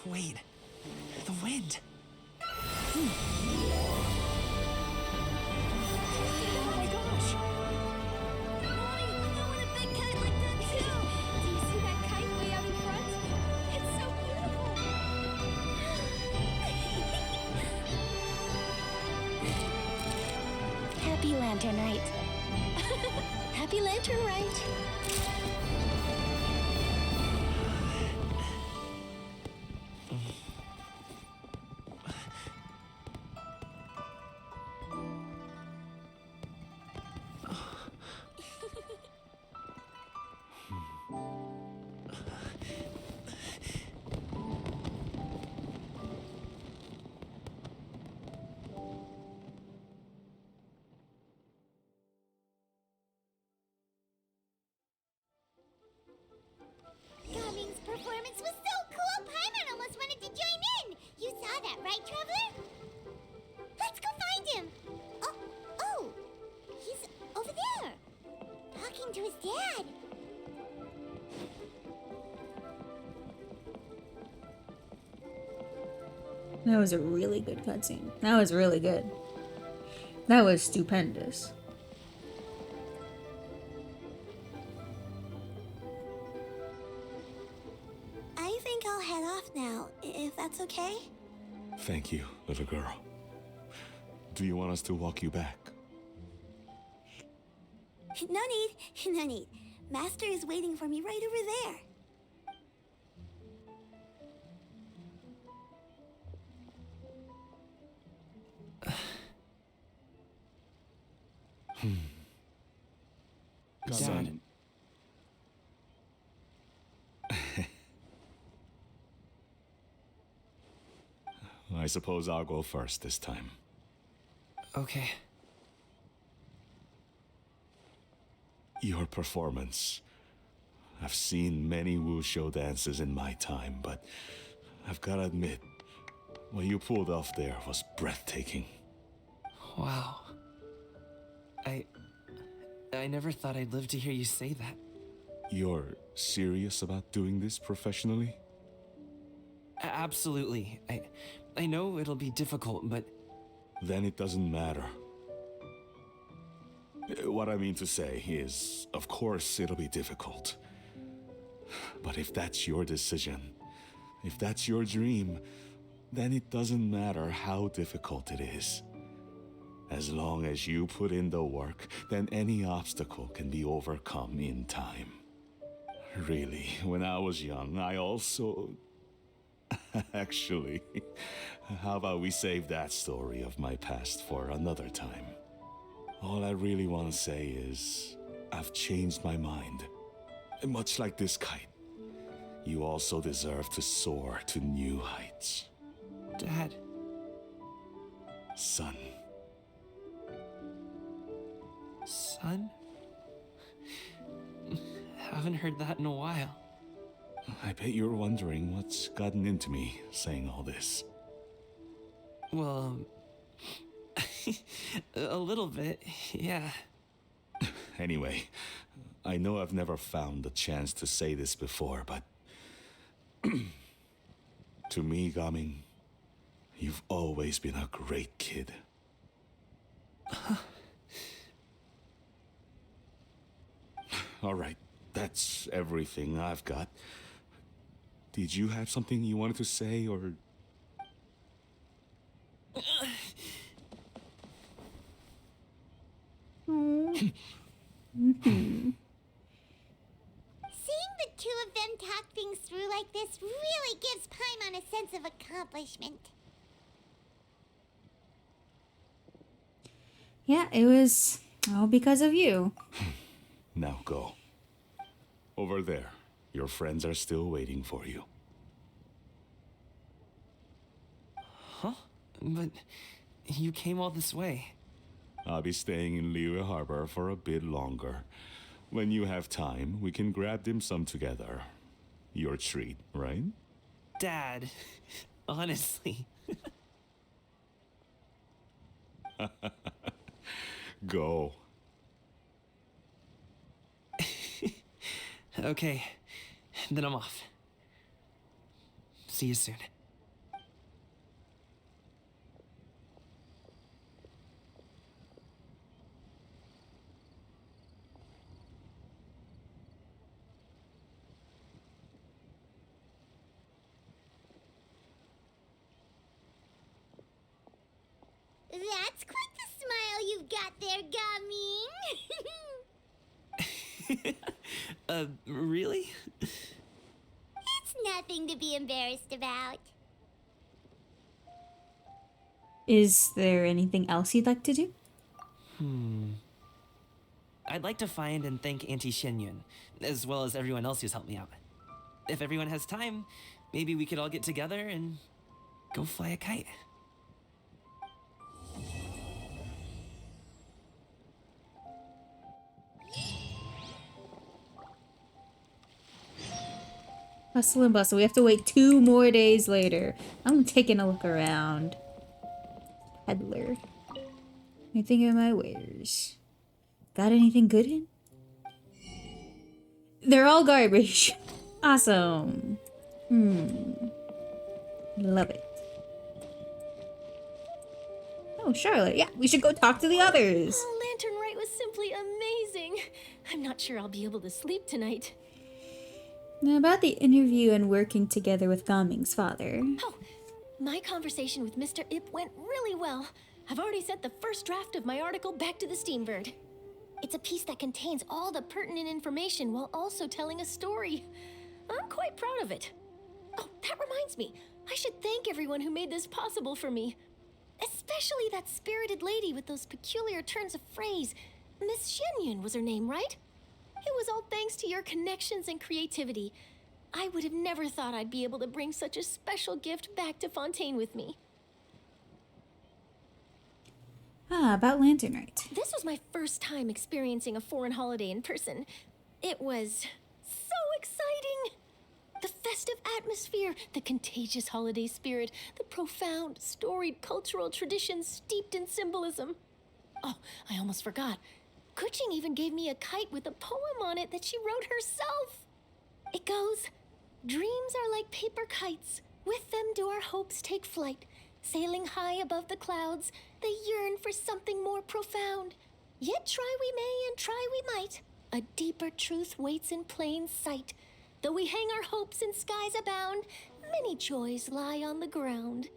Speaker 10: Wait, the wind.
Speaker 17: Oh my gosh! Mommy, I want a big kite like that too! Do you see that kite way out in front? It's so beautiful! Happy Lantern Rite. Happy
Speaker 6: happy lantern rite. Gaming's performance was so cool, Paimon almost wanted to join in. You saw that, right, Traveler? Let's go find him. Oh, he's over there, talking to his dad.
Speaker 1: That was a really good cutscene. That was really good. That was stupendous.
Speaker 6: I think I'll head off now, if that's okay.
Speaker 5: Thank you, little girl. Do you want us to walk you back?
Speaker 6: No need, no need. Master is waiting for me right over there.
Speaker 5: Son. I suppose I'll go first this time.
Speaker 10: Okay.
Speaker 5: Your performance. I've seen many wushou dances in my time, but I've gotta admit, what you pulled off there was breathtaking.
Speaker 10: Wow. I never thought I'd live to hear you say that.
Speaker 5: You're serious about doing this professionally?
Speaker 10: Absolutely. I know it'll be difficult, but...
Speaker 5: Then it doesn't matter. What I mean to say is, of course it'll be difficult. But if that's your decision, if that's your dream, then it doesn't matter how difficult it is. As long as you put in the work, then any obstacle can be overcome in time. Really, when I was young, I also... Actually, how about we save that story of my past for another time? All I really want to say is, I've changed my mind. Much like this kite, you also deserve to soar to new heights.
Speaker 10: Dad.
Speaker 5: Son.
Speaker 10: Son? Haven't heard that in a while.
Speaker 5: I bet you're wondering what's gotten into me saying all this.
Speaker 10: Well, a little bit, yeah.
Speaker 5: Anyway, I know I've never found the chance to say this before, but... to me, Gaming, you've always been a great kid. All right, that's everything I've got. Did you have something you wanted to say, or...
Speaker 6: Seeing the two of them talk things through like this really gives Paimon a sense of accomplishment.
Speaker 1: Yeah, it was all because of you.
Speaker 5: Now go. Over there. Your friends are still waiting for you.
Speaker 10: Huh? But you came all this way.
Speaker 5: I'll be staying in Liyue Harbor for a bit longer. When you have time, we can grab dim sum together. Your treat, right?
Speaker 10: Dad, honestly.
Speaker 5: Go.
Speaker 10: Okay, then I'm off. See you soon.
Speaker 6: That's quite the smile you've got there, Gaming.
Speaker 10: Really?
Speaker 6: It's nothing to be embarrassed about.
Speaker 1: Is there anything else you'd like to do?
Speaker 10: I'd like to find and thank Auntie Shenyun, as well as everyone else who's helped me out. If everyone has time, maybe we could all get together and go fly a kite.
Speaker 1: Hustle and bustle. We have to wait 2 more days later. I'm taking a look around. Peddler. Anything in my wares? Got anything good in? They're all garbage. Awesome. Love it. Oh, Charlotte. Yeah, we should go talk to the others.
Speaker 17: Oh, Lantern Rite was simply amazing. I'm not sure I'll be able to sleep tonight.
Speaker 1: Now about the interview and working together with Gaming's father.
Speaker 17: Oh, my conversation with Mr. Ip went really well. I've already sent the first draft of my article back to the Steambird. It's a piece that contains all the pertinent information while also telling a story. I'm quite proud of it. Oh, that reminds me. I should thank everyone who made this possible for me. Especially that spirited lady with those peculiar turns of phrase. Miss Shenyun was her name, right? It was all thanks to your connections and creativity. I would have never thought I'd be able to bring such a special gift back to Fontaine with me.
Speaker 1: Ah, about Lantern Rite.
Speaker 17: This was my first time experiencing a foreign holiday in person. It was so exciting! The festive atmosphere, the contagious holiday spirit, the profound, storied cultural traditions steeped in symbolism. Oh, I almost forgot. Kuching even gave me a kite with a poem on it that she wrote herself. It goes, "Dreams are like paper kites. With them do our hopes take flight. Sailing high above the clouds, they yearn for something more profound. Yet try we may and try we might. A deeper truth waits in plain sight. Though we hang our hopes in skies abound, many joys lie on the ground."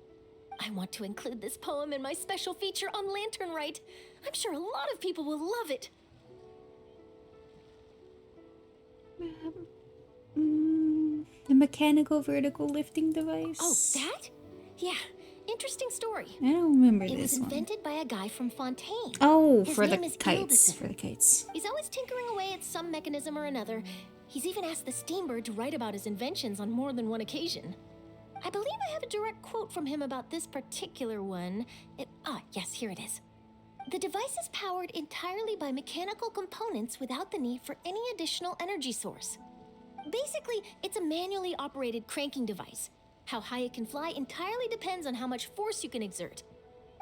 Speaker 17: I want to include this poem in my special feature on Lantern Rite. I'm sure a lot of people will love it.
Speaker 1: The mechanical vertical lifting device.
Speaker 17: Oh, that? Yeah, interesting story.
Speaker 1: I don't remember
Speaker 17: It
Speaker 1: this
Speaker 17: was
Speaker 1: one.
Speaker 17: invented by a guy from Fontaine.
Speaker 1: Oh,
Speaker 17: His
Speaker 1: for the
Speaker 17: name is
Speaker 1: kites.
Speaker 17: Gildeson.
Speaker 1: For the kites.
Speaker 17: He's always tinkering away at some mechanism or another. He's even asked the Steambird to write about his inventions on more than one occasion. I believe I have a direct quote from him about this particular one. Yes, here it is. "The device is powered entirely by mechanical components without the need for any additional energy source. Basically, it's a manually operated cranking device. How high it can fly entirely depends on how much force you can exert.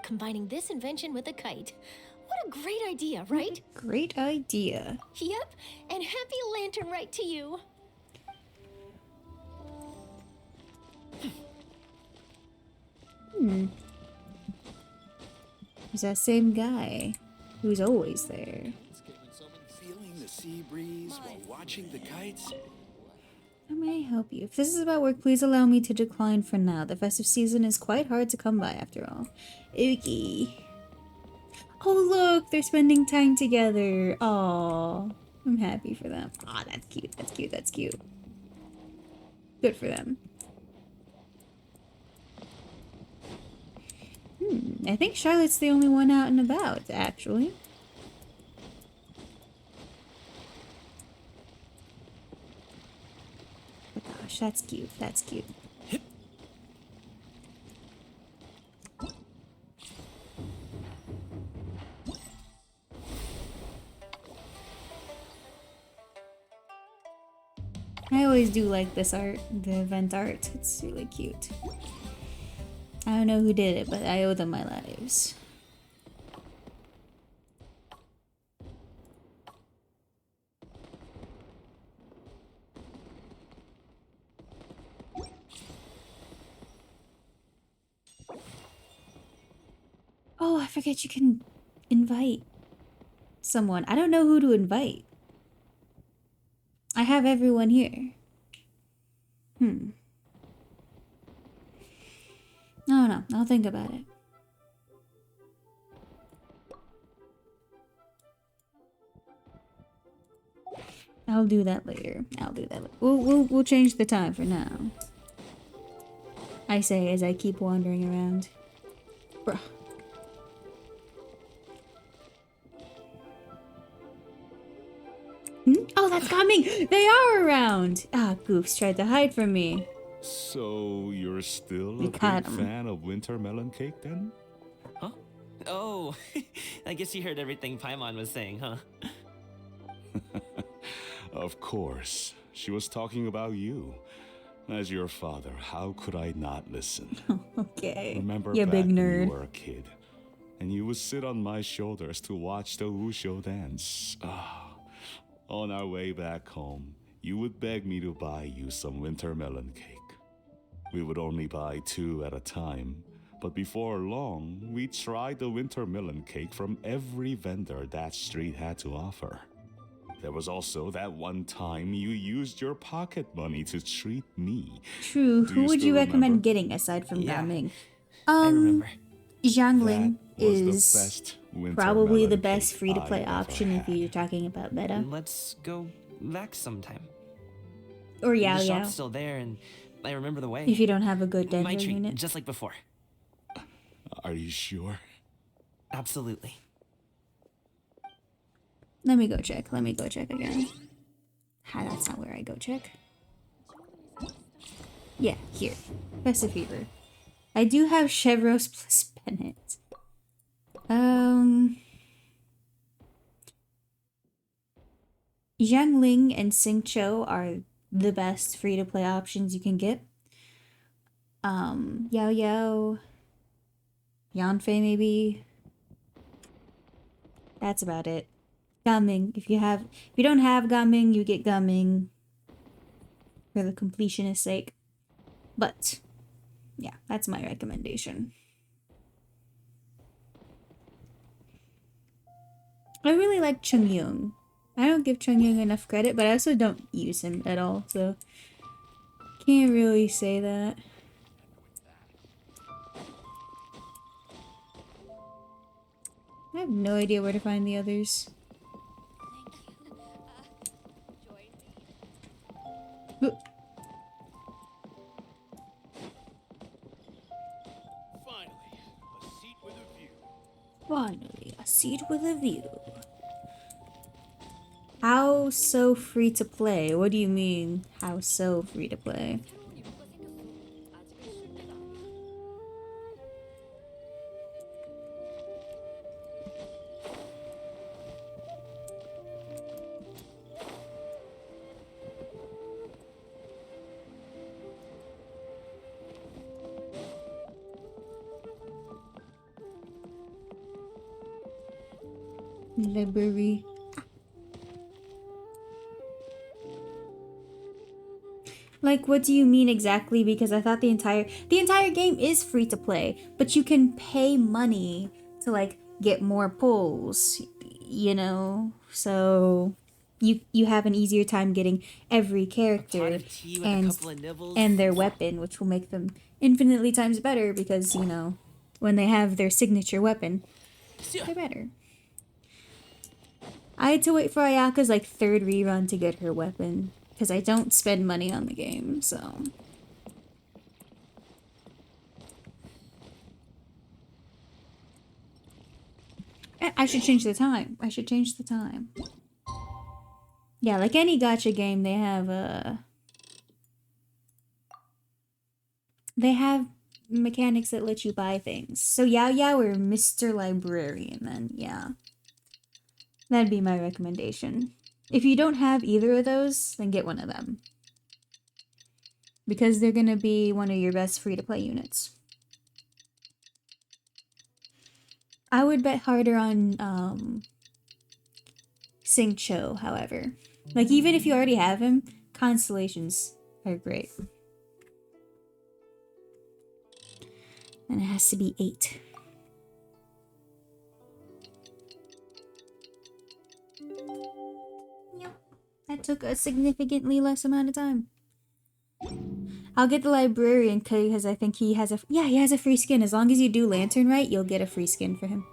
Speaker 17: Combining this invention with a kite. What a great idea, right?"
Speaker 1: Great idea.
Speaker 17: Yep, and happy Lantern Rite to you.
Speaker 1: It's that same guy who's always there.
Speaker 21: Feeling the sea breeze while watching the kites.
Speaker 1: How may I help you? If this is about work, please allow me to decline for now. The festive season is quite hard to come by after all. Ookie. Oh look, they're spending time together. Aw, I'm happy for them. Aw, that's cute, that's cute, that's cute. Good for them. I think Charlotte's the only one out and about, actually. Oh gosh, that's cute, that's cute. I always do like this art, the event art. It's really cute. I don't know who did it, but I owe them my lives. Oh, I forget you can invite someone. I don't know who to invite. I have everyone here. No, I'll think about it. I'll do that later. I'll do that. We'll change the time for now. I say as I keep wandering around. Bruh. Oh, that's coming! They are around! Ah, Goofs tried to hide from me.
Speaker 5: So you're still
Speaker 1: We
Speaker 5: a big
Speaker 1: caught 'em.
Speaker 5: fan of winter melon cake then?
Speaker 10: Huh? Oh, I guess you heard everything Paimon was saying, huh?
Speaker 5: Of course. She was talking about you. As your father, how could I not listen?
Speaker 1: Okay.
Speaker 5: Remember
Speaker 1: You
Speaker 5: back
Speaker 1: big
Speaker 5: when
Speaker 1: nerd.
Speaker 5: you were a kid, and you would sit on my shoulders to watch the Wushu dance. On our way back home, you would beg me to buy you some winter melon cake. We would only buy 2 at a time, but before long, we tried the winter melon cake from every vendor that street had to offer. There was also that one time you used your pocket money to treat me.
Speaker 1: True.
Speaker 5: Do
Speaker 1: Who would
Speaker 5: still
Speaker 1: you recommend
Speaker 5: remember?
Speaker 1: getting aside from Gaming?
Speaker 10: I remember.
Speaker 1: Xiangling
Speaker 5: That was the
Speaker 1: is
Speaker 5: best winter
Speaker 1: probably the
Speaker 5: melon
Speaker 1: best
Speaker 5: cake
Speaker 1: free-to-play
Speaker 5: I ever
Speaker 1: option if
Speaker 5: had.
Speaker 1: you're talking about meta.
Speaker 10: Let's go back sometime.
Speaker 1: Or Yao
Speaker 10: The
Speaker 1: Yao.
Speaker 10: shop's still there, and I remember the way.
Speaker 1: If you don't have a good
Speaker 10: My
Speaker 1: Denver
Speaker 10: treat,
Speaker 1: unit.
Speaker 10: just like before.
Speaker 5: Are you sure?
Speaker 10: Absolutely.
Speaker 1: Let me go check. Let me go check again. That's not where I go check. Yeah, here. Festive Fever. I do have Chevros plus Bennett. Xiangling and Xingqiu are the best free-to-play options you can get. Yao Yao. Yanfei maybe. That's about it. Gumming. If you don't have Gumming, you get Gumming for the completionist's sake. But yeah, that's my recommendation. I really like Chungyung. I don't give Chungyung enough credit, but I also don't use him at all, so can't really say that. I have no idea where to find the others. Finally, a seat with a view. How so free to play? What do you mean, how so free to play? Library. Like, what do you mean exactly? Because I thought the entire game is free to play, but you can pay money to like get more pulls, you know? So you have an easier time getting every character and their weapon, which will make them infinitely times better because, you know, when they have their signature weapon, they're better. I had to wait for Ayaka's like 3rd rerun to get her weapon because I don't spend money on the game, so. I should change the time. I should change the time. Yeah, like any gacha game, they have mechanics that let you buy things. So Yao Yao or Mr. Librarian, then yeah. That'd be my recommendation. If you don't have either of those, then get one of them. Because they're gonna be one of your best free-to-play units. I would bet harder on Xingqiu, however. Like, even if you already have him, constellations are great. And it has to be 8. That took a significantly less amount of time. I'll get the librarian because I think he has a free skin. As long as you do Lantern right, you'll get a free skin for him.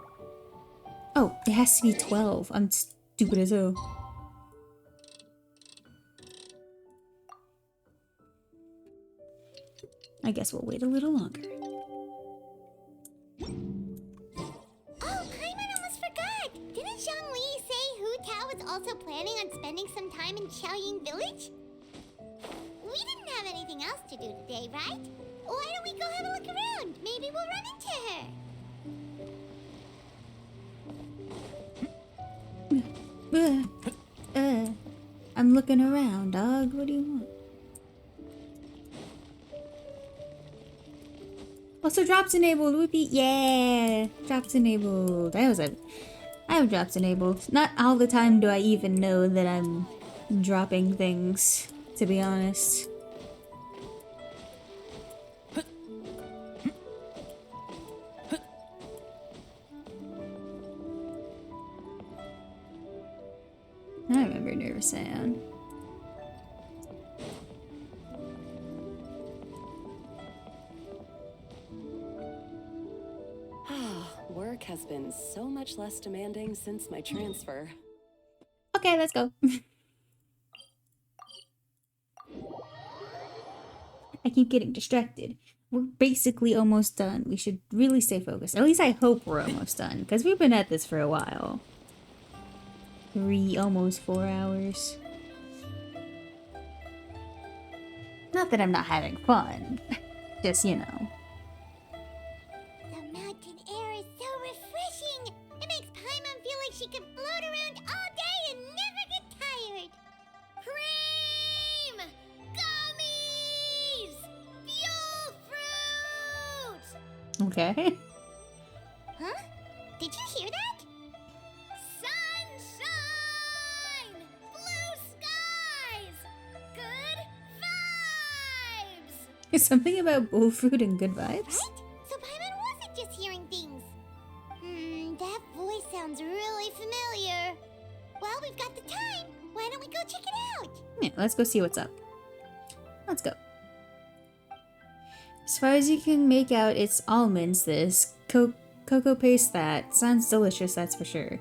Speaker 1: Oh, it has to be 12. I'm stupid as hell. I guess we'll wait a little longer.
Speaker 6: Oh, Paimon almost forgot! Didn't Zhongli say Hu Tao was also planning on spending some time in Xiaoying Village? We didn't have anything else to do today, right? Why don't we go have a look around? Maybe we'll run into her.
Speaker 1: I'm looking around, dog. What do you want? Also, drops enabled. Whoopee. Yeah! Drops enabled. I have drops enabled. Not all the time do I even know that I'm dropping things, to be honest. I remember Nervous Sound.
Speaker 4: Work has been so much less demanding since my transfer.
Speaker 1: Okay, let's go. I keep getting distracted. We're basically almost done. We should really stay focused. At least I hope we're almost done, because we've been at this for a while. Almost 4 hours. Not that I'm not having fun. Just, you know.
Speaker 6: The mountain air is so refreshing! It makes Paimon feel like she can float around all day and never get tired! Cream! Gummies! Fuel fruit!
Speaker 1: Okay.
Speaker 6: Huh? Did you hear that? Sunshine! Blue skies! Good vibes!
Speaker 1: Is something about bullfruit and good vibes?
Speaker 6: So Paimon wasn't just hearing things. That voice sounds really familiar. Well, we've got the time. Why don't we go check it out?
Speaker 1: Yeah, let's go see what's up. Let's go. As far as you can make out, it's almonds this, cocoa paste that. Sounds delicious, that's for sure.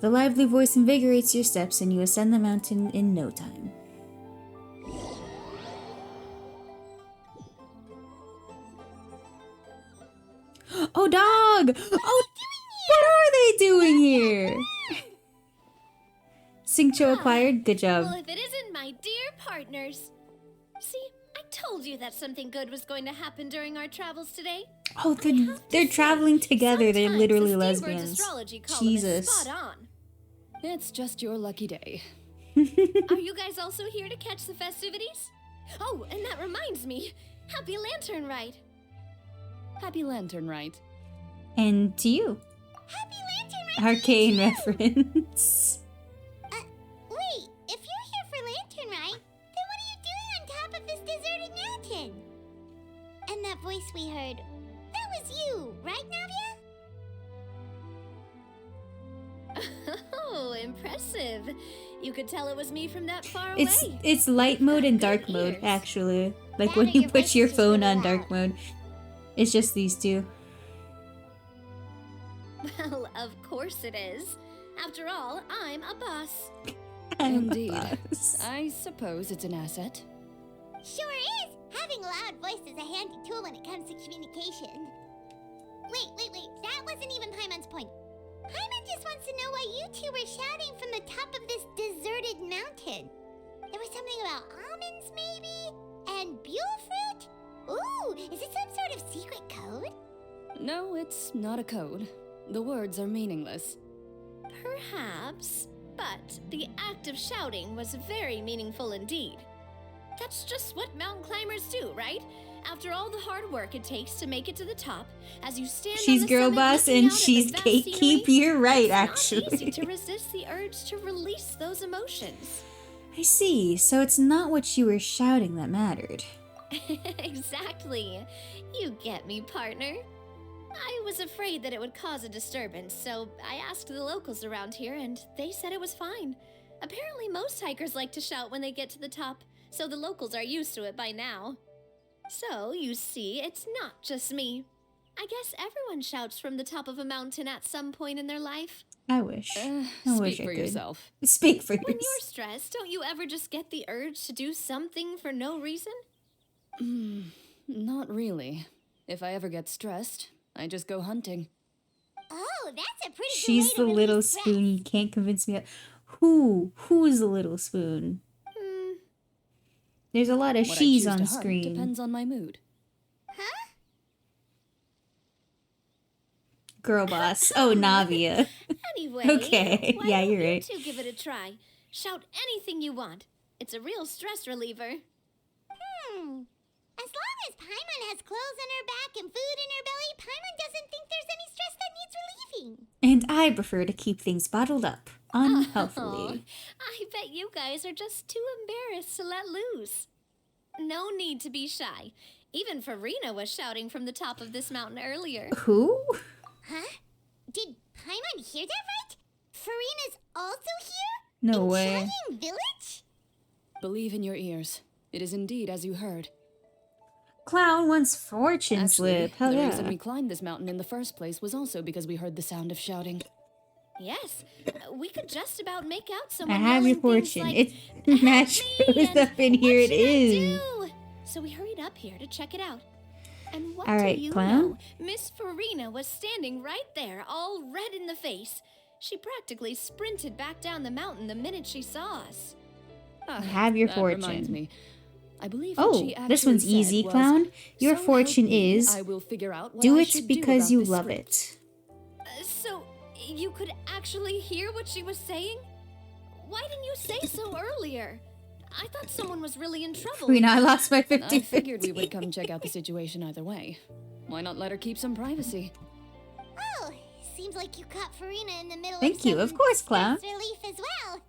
Speaker 1: The lively voice invigorates your steps and you ascend the mountain in no time. Oh, dog! Oh, what are they doing here? Singcho acquired. Good job.
Speaker 22: Well, if it isn't my dear partners. See, I told you that something good was going to happen during our travels today.
Speaker 1: Oh, they're traveling together. They're literally lesbians.
Speaker 22: Astrology column
Speaker 1: Jesus.
Speaker 22: is spot on.
Speaker 4: It's just your lucky day.
Speaker 22: Are you guys also here to catch the festivities? Oh, and that reminds me. Happy Lantern Rite.
Speaker 4: Happy Lantern Rite.
Speaker 1: And to you.
Speaker 6: Happy Lantern Rite.
Speaker 1: Arcane reference.
Speaker 6: Wait, if you're here for Lantern Rite, then what are you doing on top of this deserted mountain? And that voice we heard, that was you, right, Navia?
Speaker 22: Oh, impressive. You could tell it was me from that far away.
Speaker 1: It's light mode and dark mode, actually. Like when you put your phone on dark mode. It's just these two.
Speaker 22: Well, of course it is. After all, I'm a boss.
Speaker 4: Indeed. I suppose it's an asset.
Speaker 6: Sure is! Having a loud voice is a handy tool when it comes to communication. Wait. That wasn't even Paimon's point. Paimon just wants to know why you two were shouting from the top of this deserted mountain. There was something about almonds, maybe? And buell fruit? Ooh, is it some sort of secret code?
Speaker 4: No, it's not a code. The words are meaningless.
Speaker 22: Perhaps, but the act of shouting was very meaningful indeed. That's just what mountain climbers do, right? After all the hard work it takes to make it to the top, as you stand
Speaker 1: She's
Speaker 22: on the
Speaker 1: girl
Speaker 22: summit
Speaker 1: boss
Speaker 22: looking
Speaker 1: and
Speaker 22: out at
Speaker 1: she's
Speaker 22: the vast
Speaker 1: gatekeep.
Speaker 22: scenery,
Speaker 1: You're right,
Speaker 22: it's not
Speaker 1: actually.
Speaker 22: easy to resist the urge to release those emotions.
Speaker 1: I see. So it's not what you were shouting that mattered.
Speaker 22: Exactly. You get me, partner. I was afraid that it would cause a disturbance, so I asked the locals around here, and they said it was fine. Apparently, most hikers like to shout when they get to the top, so the locals are used to it by now. So, you see, it's not just me. I guess everyone shouts from the top of a mountain at some point in their life.
Speaker 1: I wish. I wish I could.
Speaker 4: Yourself.
Speaker 1: Speak for
Speaker 22: When
Speaker 1: yourself.
Speaker 22: you're stressed, don't you ever just get the urge to do something for no reason?
Speaker 13: not really. If I ever get stressed, I just go hunting.
Speaker 6: Oh, that's a pretty good
Speaker 1: She's
Speaker 6: way to
Speaker 1: the
Speaker 6: relieve
Speaker 1: little
Speaker 6: stress.
Speaker 1: spoon. You can't convince me. Who is the little spoon? There's a lot of
Speaker 13: What I
Speaker 1: she's
Speaker 13: choose
Speaker 1: on
Speaker 13: to hunt
Speaker 1: screen.
Speaker 13: depends on my mood.
Speaker 6: Huh?
Speaker 1: Girl boss. Oh, Navia.
Speaker 22: Anyway,
Speaker 1: Okay,
Speaker 22: why
Speaker 1: yeah,
Speaker 22: don't
Speaker 1: you're
Speaker 22: you
Speaker 1: right.
Speaker 22: two give it a try? Shout anything you want. It's a real stress reliever.
Speaker 6: As long as Paimon has clothes on her back and food in her belly, Paimon doesn't think there's any stress that needs relieving.
Speaker 1: And I prefer to keep things bottled up, unhealthily.
Speaker 22: I bet you guys are just too embarrassed to let loose. No need to be shy. Even Farina was shouting from the top of this mountain earlier.
Speaker 1: Who?
Speaker 6: Huh? Did Paimon hear that right? Farina's also here?
Speaker 1: No
Speaker 6: in
Speaker 1: way.
Speaker 6: Shining Village?
Speaker 13: Believe in your ears. It is indeed as you heard.
Speaker 1: Clown wants fortune
Speaker 13: Actually,
Speaker 1: slip. Hell
Speaker 13: the
Speaker 1: yeah.
Speaker 13: reason we climbed this mountain in the first place was also because we heard the sound of shouting.
Speaker 22: Yes, we could just about make out
Speaker 1: I
Speaker 22: someone
Speaker 1: have your
Speaker 22: yelling things
Speaker 1: fortune.
Speaker 22: like,
Speaker 1: It's match goes up in here. It is.
Speaker 22: "Do?" So we hurried up here to check it out. And what
Speaker 1: All right,
Speaker 22: do you
Speaker 1: clown.
Speaker 22: know? Miss Farina was standing right there, all red in the face. She practically sprinted back down the mountain the minute she saw us.
Speaker 1: I have your
Speaker 13: That
Speaker 1: fortune.
Speaker 13: reminds me. I believe what
Speaker 1: Oh,
Speaker 13: she
Speaker 1: this
Speaker 13: actually
Speaker 1: one's
Speaker 13: said
Speaker 1: easy,
Speaker 13: was,
Speaker 1: clown. Your
Speaker 13: "So
Speaker 1: fortune
Speaker 13: help me,
Speaker 1: is
Speaker 13: I will figure out what
Speaker 1: do
Speaker 13: I
Speaker 1: it
Speaker 13: should
Speaker 1: because
Speaker 13: do
Speaker 1: you
Speaker 13: about this
Speaker 1: love
Speaker 13: script."
Speaker 1: it.
Speaker 22: So, you could actually hear what she was saying? Why didn't you say so earlier? I thought someone was really in trouble.
Speaker 1: Rena, I lost my 50.
Speaker 13: I figured we would come check out the situation either way. Why not let her keep some privacy?
Speaker 6: Oh, seems like you caught Farina in the middle
Speaker 1: Thank
Speaker 6: of
Speaker 1: you,
Speaker 6: some
Speaker 1: of course, clown.
Speaker 6: stress relief as well.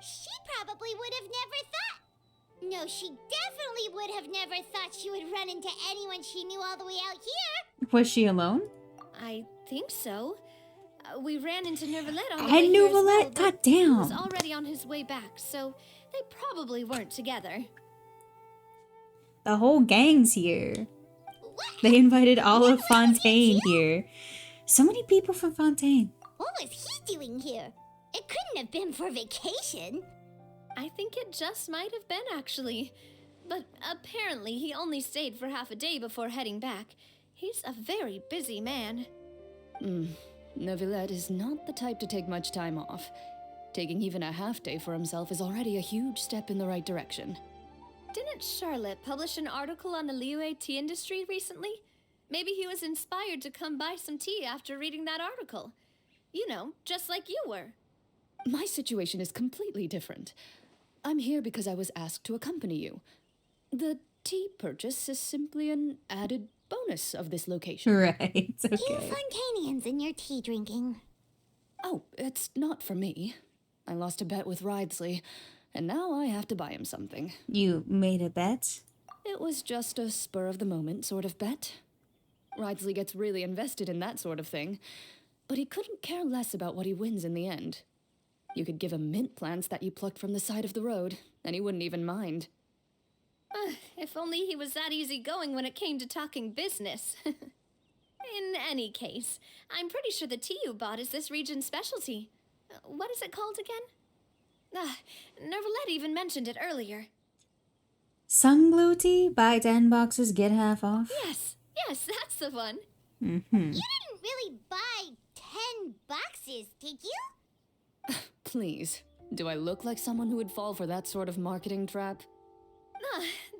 Speaker 6: She probably would have never thought. No, she definitely would have never thought she would run into anyone she knew all the way out here.
Speaker 1: Was she alone?
Speaker 22: I think so. We ran into Nervalette on the
Speaker 1: And
Speaker 22: way here as well,
Speaker 1: Nervalette?
Speaker 22: but
Speaker 1: God
Speaker 22: he was
Speaker 1: damn.
Speaker 22: already on his way back, so they probably weren't together.
Speaker 1: The whole gang's here. They invited all of Fontaine here. So many people from Fontaine.
Speaker 6: What was he doing here? It couldn't have been for vacation.
Speaker 22: I think it just might have been, actually. But apparently he only stayed for half a day before heading back. He's a very busy man.
Speaker 13: Neuvillette is not the type to take much time off. Taking even a half day for himself is already a huge step in the right direction.
Speaker 22: Didn't Charlotte publish an article on the Liyue tea industry recently? Maybe he was inspired to come buy some tea after reading that article. You know, just like you were.
Speaker 13: My situation is completely different. I'm here because I was asked to accompany you. The tea purchase is simply an added bonus of this location.
Speaker 1: Right,
Speaker 6: You
Speaker 1: okay.
Speaker 6: Fontainians and your tea drinking.
Speaker 13: Oh, it's not for me. I lost a bet with Ridesley, and now I have to buy him something.
Speaker 1: You made a bet?
Speaker 13: It was just a spur-of-the-moment sort of bet. Ridesley gets really invested in that sort of thing, but he couldn't care less about what he wins in the end. You could give him mint plants that you plucked from the side of the road, and he wouldn't even mind.
Speaker 22: If only he was that easygoing when it came to talking business. In any case, I'm pretty sure the tea you bought is this region's specialty. What is it called again? Nervalette even mentioned it earlier.
Speaker 1: Sun Blue Tea? Buy 10 boxes, get half off?
Speaker 22: Yes, that's the one.
Speaker 1: Mm-hmm.
Speaker 6: You didn't really buy 10 boxes, did you?
Speaker 13: Please, do I look like someone who would fall for that sort of marketing trap?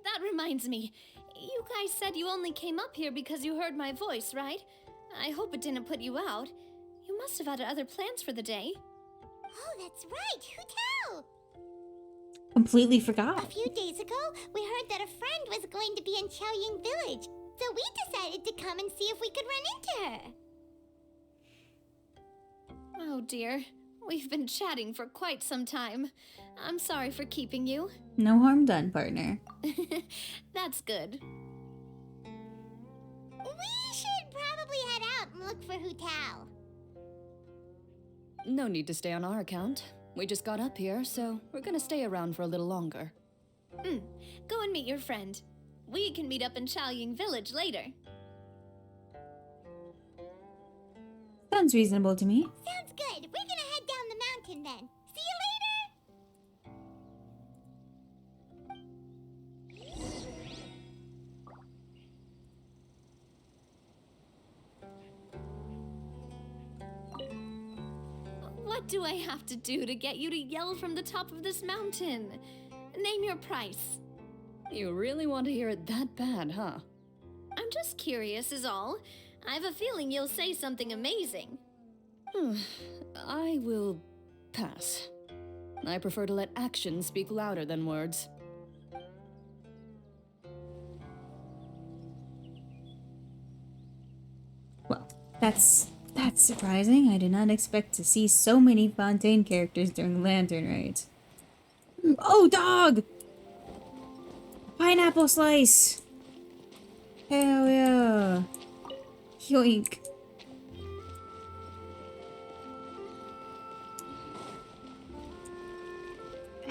Speaker 22: That reminds me. You guys said you only came up here because you heard my voice, right? I hope it didn't put you out. You must have had other plans for the day.
Speaker 6: Oh, that's right. Who tell?
Speaker 1: Completely
Speaker 6: A
Speaker 1: forgot.
Speaker 6: few days ago, we heard that a friend was going to be in Qiaoying Village, so we decided to come and see if we could run into her.
Speaker 22: Oh dear. We've been chatting for quite some time. I'm sorry for keeping you.
Speaker 1: No harm done, partner.
Speaker 22: That's good.
Speaker 6: We should probably head out and look for Hu Tao.
Speaker 13: No need to stay on our account. We just got up here, so we're gonna stay around for a little longer.
Speaker 22: Go and meet your friend. We can meet up in Qiaoying Village later.
Speaker 1: Sounds reasonable to me.
Speaker 6: Sounds good. We're gonna head down the mountain then. See you later!
Speaker 22: do I have to do to get you to yell from the top of this mountain? Name your price.
Speaker 13: You really want to hear it that bad, huh?
Speaker 22: I'm just curious is all. I have a feeling you'll say something amazing.
Speaker 13: I will pass. I prefer to let actions speak louder than words.
Speaker 1: Well, that's surprising. I did not expect to see so many Fontaine characters during Lantern Raids. Oh, dog! Pineapple slice! Hell yeah! Yoink.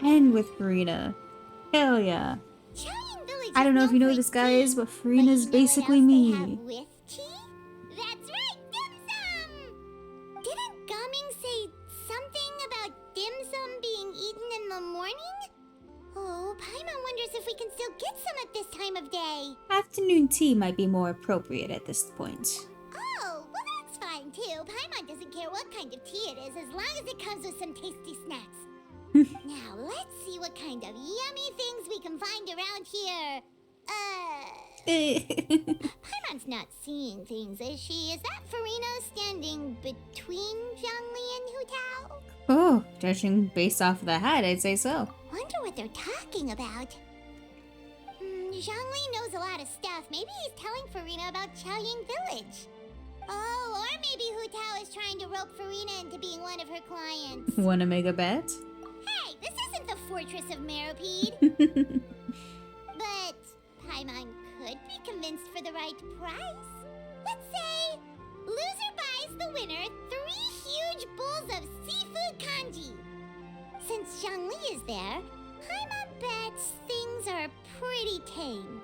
Speaker 1: And with Farina. Hell yeah. I don't know if you know this, guys, but Farina's basically me.
Speaker 6: With tea? That's right, dim sum! Didn't Gumming say something about dim sum being eaten in the morning? Oh, Paimon wonders if we can still get some at this time of day.
Speaker 1: Afternoon tea might be more appropriate at this point.
Speaker 6: Oh, well that's fine too. Paimon doesn't care what kind of tea it is as long as it comes with some tasty snacks. Now, let's see what kind of yummy things we can find around here. Paimon's not seeing things, is she? Is that Farina standing between Zhongli and Hu Tao?
Speaker 1: Oh, judging based off of the hat, I'd say so.
Speaker 6: Wonder what they're talking about. Zhongli knows a lot of stuff. Maybe he's telling Farina about Chaoying Village. Oh, or maybe Hu Tao is trying to rope Farina into being one of her clients.
Speaker 1: Wanna make a bet?
Speaker 6: Hey, this isn't the Fortress of Meropide. But Paimon could be convinced for the right price. Let's say loser buys the winner 3 huge bowls of seafood kanji. Since Zhongli is there, Paimon bets things are pretty tame.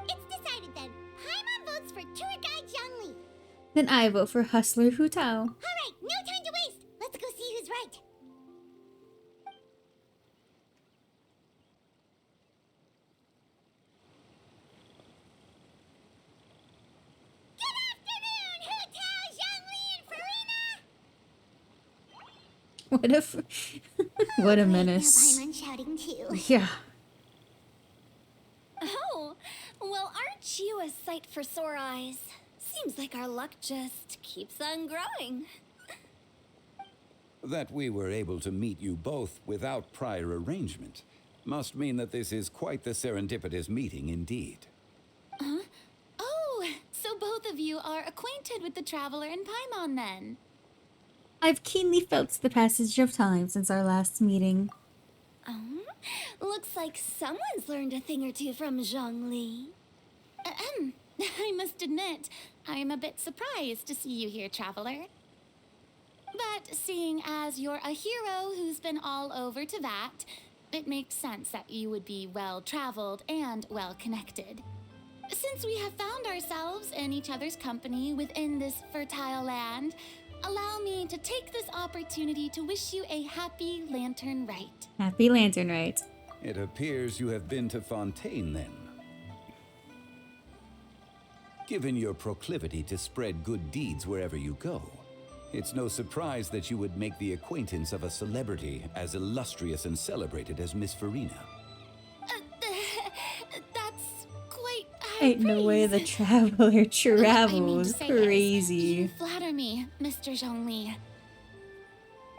Speaker 6: It's decided then. Paimon votes for tour guide Zhongli.
Speaker 1: Then I vote for Hustler Hu Tao.
Speaker 6: All right, no time to waste. Let's go see who's right.
Speaker 1: What a what a menace.
Speaker 6: Paimon shouting too.
Speaker 1: Yeah.
Speaker 22: Oh, well, aren't you a sight for sore eyes? Seems like our luck just keeps on growing.
Speaker 19: That we were able to meet you both without prior arrangement must mean that this is quite the serendipitous meeting indeed.
Speaker 8: Huh? Oh, so both of you are acquainted with the Traveler and Paimon then?
Speaker 1: I've keenly felt the passage of time since our last meeting.
Speaker 22: Looks like someone's learned a thing or two from Zhongli.
Speaker 8: I must admit, I'm a bit surprised to see you here, Traveler. But seeing as you're a hero who's been all over Teyvat, it makes sense that you would be well-traveled and well-connected. Since we have found ourselves in each other's company within this fertile land, allow me to take this opportunity to wish you a happy Lantern Rite.
Speaker 1: Happy Lantern Rite.
Speaker 19: It appears you have been to Fontaine then. Given your proclivity to spread good deeds wherever you go, it's no surprise that you would make the acquaintance of a celebrity as illustrious and celebrated as Miss Farina.
Speaker 8: That's quite high
Speaker 1: Ain't no way the Traveler travels. Crazy.
Speaker 8: You flatter me, Mr. Zhongli.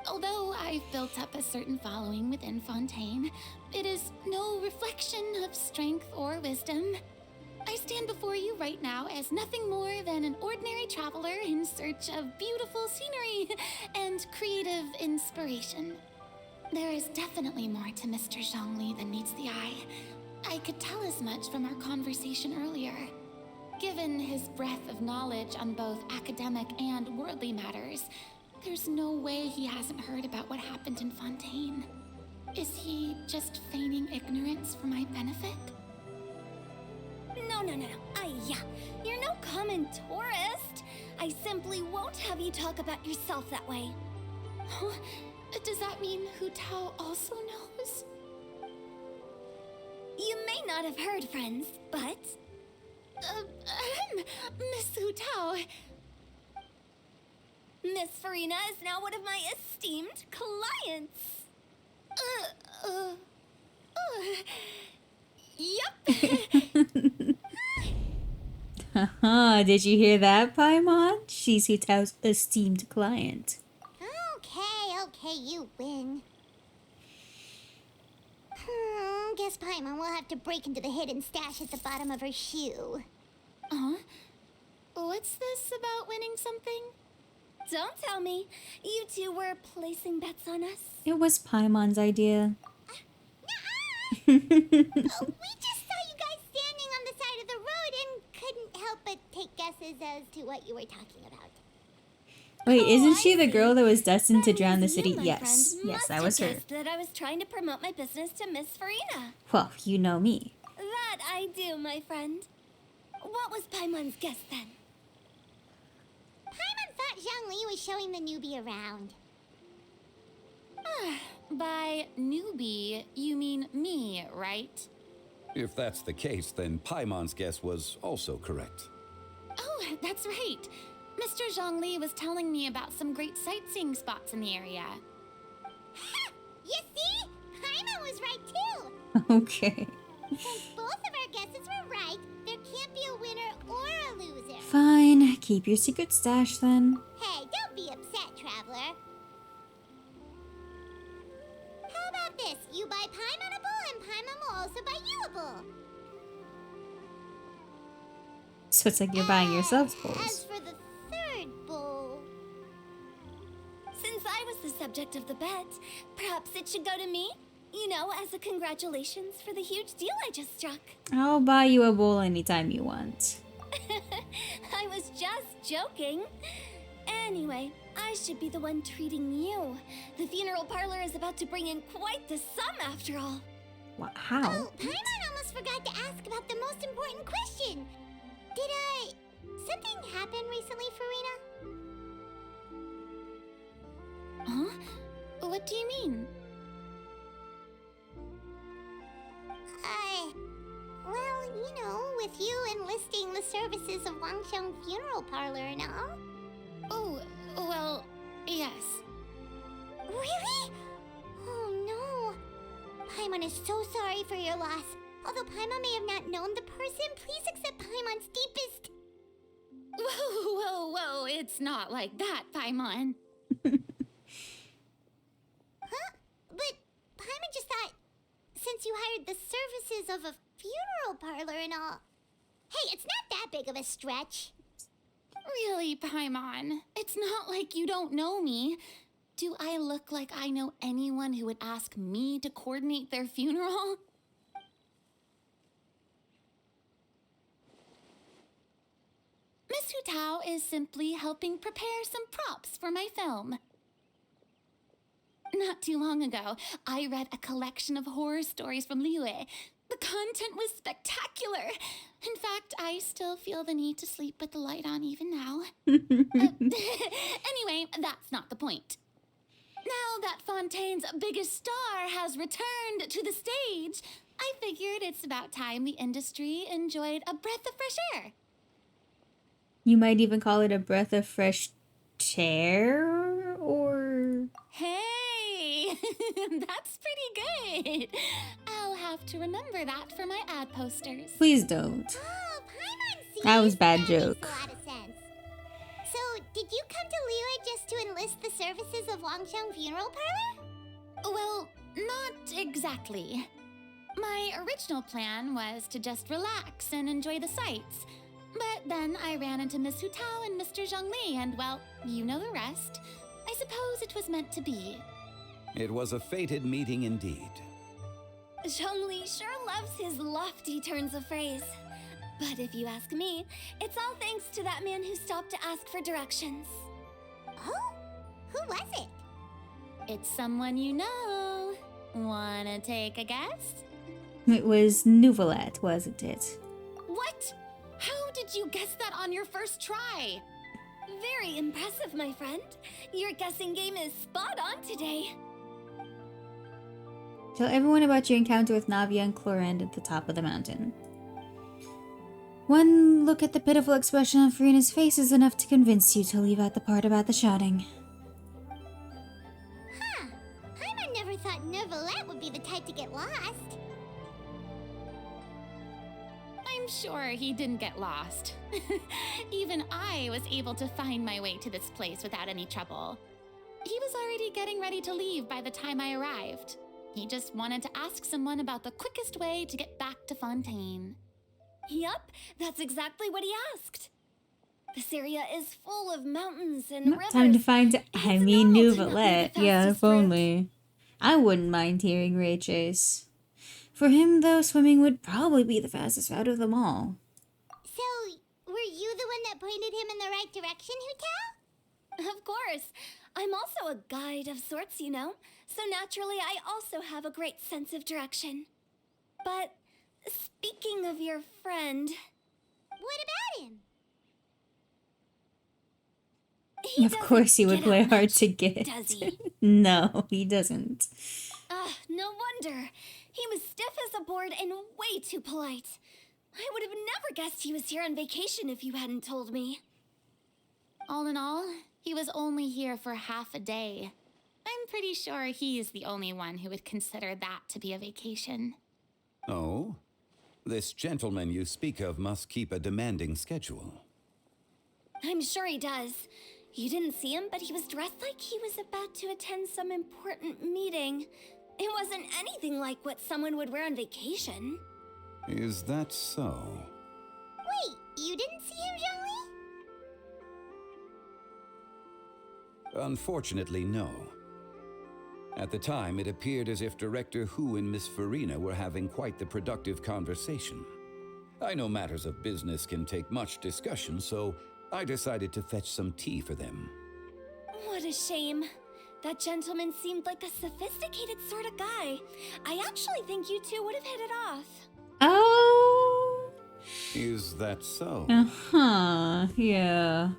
Speaker 8: Although I've built up a certain following within Fontaine, it is no reflection of strength or wisdom. I stand before you right now as nothing more than an ordinary traveler in search of beautiful scenery and creative inspiration. There is definitely more to Mr. Zhongli than meets the eye. I could tell as much from our conversation earlier. Given his breadth of knowledge on both academic and worldly matters, there's no way he hasn't heard about what happened in Fontaine. Is he just feigning ignorance for my benefit?
Speaker 22: No. You're no common tourist. I simply won't have you talk about yourself that way.
Speaker 8: Huh? Does that mean Hu Tao also knows?
Speaker 22: You may not have heard, friends, but...
Speaker 8: Miss Hu Tao...
Speaker 22: Miss Farina is now one of my esteemed clients. Yup.
Speaker 1: Haha, did you hear that, Paimon? She's Hitao's esteemed client.
Speaker 6: Okay, you win. Guess Paimon will have to break into the hidden stash at the bottom of her shoe.
Speaker 22: What's this about winning something? Don't tell me. You two were placing bets on us.
Speaker 1: It was Paimon's idea.
Speaker 6: We just saw you guys standing on the side of the road and couldn't help but take guesses as to what you were talking about.
Speaker 1: Wait, isn't she the girl that was destined to drown the city?
Speaker 22: My
Speaker 1: Yes,
Speaker 22: friend
Speaker 1: yes,
Speaker 22: must
Speaker 1: that
Speaker 22: have
Speaker 1: was her.
Speaker 22: guessed that I was trying to promote my business to Miss Farina.
Speaker 1: Well, you know me.
Speaker 22: That I do, my friend. What was Paimon's guess then?
Speaker 6: Paimon thought Zhongli was showing the newbie around.
Speaker 8: By newbie, you mean me, right?
Speaker 19: If that's the case, then Paimon's guess was also correct.
Speaker 8: Oh, that's right. Mr. Zhongli was telling me about some great sightseeing spots in the area.
Speaker 6: You see? Paimon was right too.
Speaker 1: Okay.
Speaker 6: Since both of our guesses were right, there can't be a winner or a loser.
Speaker 1: Fine, keep your secret stash then.
Speaker 6: Hey, don't be upset, traveler. How about this? You buy Paimon a bowl and Paimon will also buy you a bowl.
Speaker 1: So it's like you're buying yourselves
Speaker 6: As
Speaker 1: bowls.
Speaker 6: for the third bowl...
Speaker 22: Since I was the subject of the bet, perhaps it should go to me? You know, as a congratulations for the huge deal I just struck.
Speaker 1: I'll buy you a bowl anytime you want.
Speaker 22: I was just joking. Anyway, I should be the one treating you. The funeral parlor is about to bring in quite the sum after all.
Speaker 1: How?
Speaker 6: Oh, Paimon almost forgot to ask about the most important question. Something happen recently, Farina?
Speaker 8: Huh? What do you mean?
Speaker 6: Well, you know, with you enlisting the services of Wangsheng Funeral Parlor and all.
Speaker 8: Oh, well, yes.
Speaker 6: Really? Oh no. Paimon is so sorry for your loss. Although Paimon may have not known the person, please accept Paimon's deepest...
Speaker 8: Whoa, it's not like that, Paimon.
Speaker 6: Huh? But Paimon just thought, since you hired the services of a funeral parlor and all... Hey, it's not that big of a stretch.
Speaker 8: Really, Paimon? It's not like you don't know me. Do I look like I know anyone who would ask me to coordinate their funeral? Miss Hutao is simply helping prepare some props for my film. Not too long ago, I read a collection of horror stories from Liyue. The content was spectacular. In fact, I still feel the need to sleep with the light on even now. Anyway, that's not the point. Now that Fontaine's biggest star has returned to the stage, I figured it's about time the industry enjoyed a breath of fresh air.
Speaker 1: You might even call it a breath of fresh air, or...
Speaker 8: Hey, that's pretty good. I'll have to remember that for my ad posters.
Speaker 1: Please don't.
Speaker 6: Oh, Paimon, see?
Speaker 1: That was bad
Speaker 6: That
Speaker 1: joke.
Speaker 6: makes a lot of sense. So, did you come to Liyue just to enlist the services of Wangsheng Funeral Parlor?
Speaker 8: Well, not exactly. My original plan was to just relax and enjoy the sights. But then I ran into Miss Hutao and Mr. Zhongli, and well, you know the rest. I suppose it was meant to be.
Speaker 19: It was a fated meeting indeed.
Speaker 22: Zhongli sure loves his lofty turns of phrase. But if you ask me, it's all thanks to that man who stopped to ask for directions.
Speaker 6: Oh? Who was it?
Speaker 8: It's someone you know. Wanna take a guess?
Speaker 1: It was Nouvelette, wasn't it?
Speaker 8: What? How did you guess that on your first try?
Speaker 22: Very impressive, my friend. Your guessing game is spot on today.
Speaker 1: Tell everyone about your encounter with Navia and Clorand at the top of the mountain. One look at the pitiful expression on Farina's face is enough to convince you to leave out the part about the shouting.
Speaker 6: Huh. Paimon never thought Neuvillette would be the type to get lost.
Speaker 8: I'm sure he didn't get lost. Even I was able to find my way to this place without any trouble. He was already getting ready to leave by the time I arrived. He just wanted to ask someone about the quickest way to get back to Fontaine.
Speaker 17: Yup, that's exactly what he asked. This area is full of mountains and
Speaker 1: Not
Speaker 17: rivers.
Speaker 1: time to find. I mean, Neuvillette.
Speaker 17: the
Speaker 1: Yeah,
Speaker 17: fastest
Speaker 1: if only. I wouldn't mind hearing Ray Chase. For him, though, swimming would probably be the fastest route of them all.
Speaker 6: So, were you the one that pointed him in the right direction, Hu Tao?
Speaker 17: Of course. I'm also a guide of sorts, you know. So naturally, I also have a great sense of direction. But speaking of your friend...
Speaker 6: What about him?
Speaker 1: Of course he would play hard to get.
Speaker 17: Does he?
Speaker 1: No, he doesn't.
Speaker 17: No wonder. He was stiff as a board and way too polite. I would have never guessed he was here on vacation if you hadn't told me.
Speaker 8: All in all, he was only here for half a day. I'm pretty sure he is the only one who would consider that to be a vacation.
Speaker 19: Oh? This gentleman you speak of must keep a demanding schedule.
Speaker 17: I'm sure he does. You didn't see him, but he was dressed like he was about to attend some important meeting. It wasn't anything like what someone would wear on vacation.
Speaker 19: Is that so?
Speaker 6: Wait, you didn't see him, Zhongli?
Speaker 19: Unfortunately, no. At the time, it appeared as if Director Hu and Miss Farina were having quite the productive conversation. I know matters of business can take much discussion, so I decided to fetch some tea for them.
Speaker 17: What a shame. That gentleman seemed like a sophisticated sort of guy. I actually think you two would have hit it off.
Speaker 1: Oh.
Speaker 19: Is that so?
Speaker 1: Uh-huh, yeah.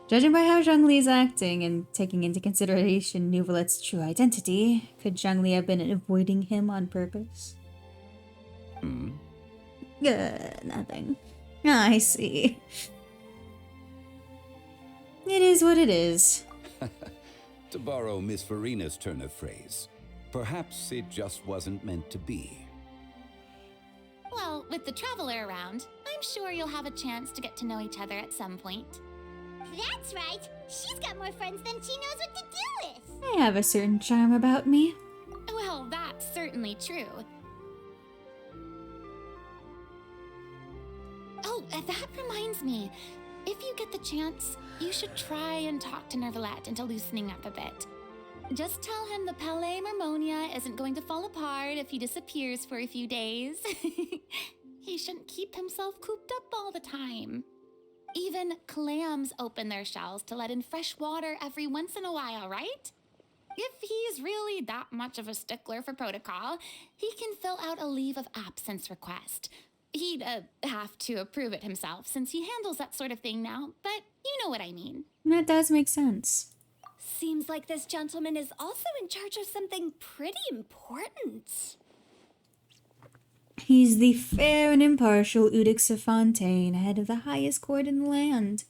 Speaker 1: Judging by how Zhongli is acting and taking into consideration Neuvillette's true identity, could Zhongli have been avoiding him on purpose? Nothing. I see. It is what it is.
Speaker 19: To borrow Miss Farina's turn of phrase, perhaps it just wasn't meant to be.
Speaker 8: Well, with the traveler around, I'm sure you'll have a chance to get to know each other at some point.
Speaker 6: That's right. She's got more friends than she knows what to do with.
Speaker 1: I have a certain charm about me.
Speaker 8: Well, that's certainly true. Oh, that reminds me. If you get the chance, you should try and talk to Neuvillette into loosening up a bit. Just tell him the Palais Mermonia isn't going to fall apart if he disappears for a few days. He shouldn't keep himself cooped up all the time. Even clams open their shells to let in fresh water every once in a while, right? If he's really that much of a stickler for protocol, he can fill out a leave of absence request. He'd have to approve it himself since he handles that sort of thing now, but you know what I mean.
Speaker 1: That does make sense.
Speaker 17: Seems like this gentleman is also in charge of something pretty important.
Speaker 1: He's the fair and impartial Udix of Fontaine, head of the highest court in the land.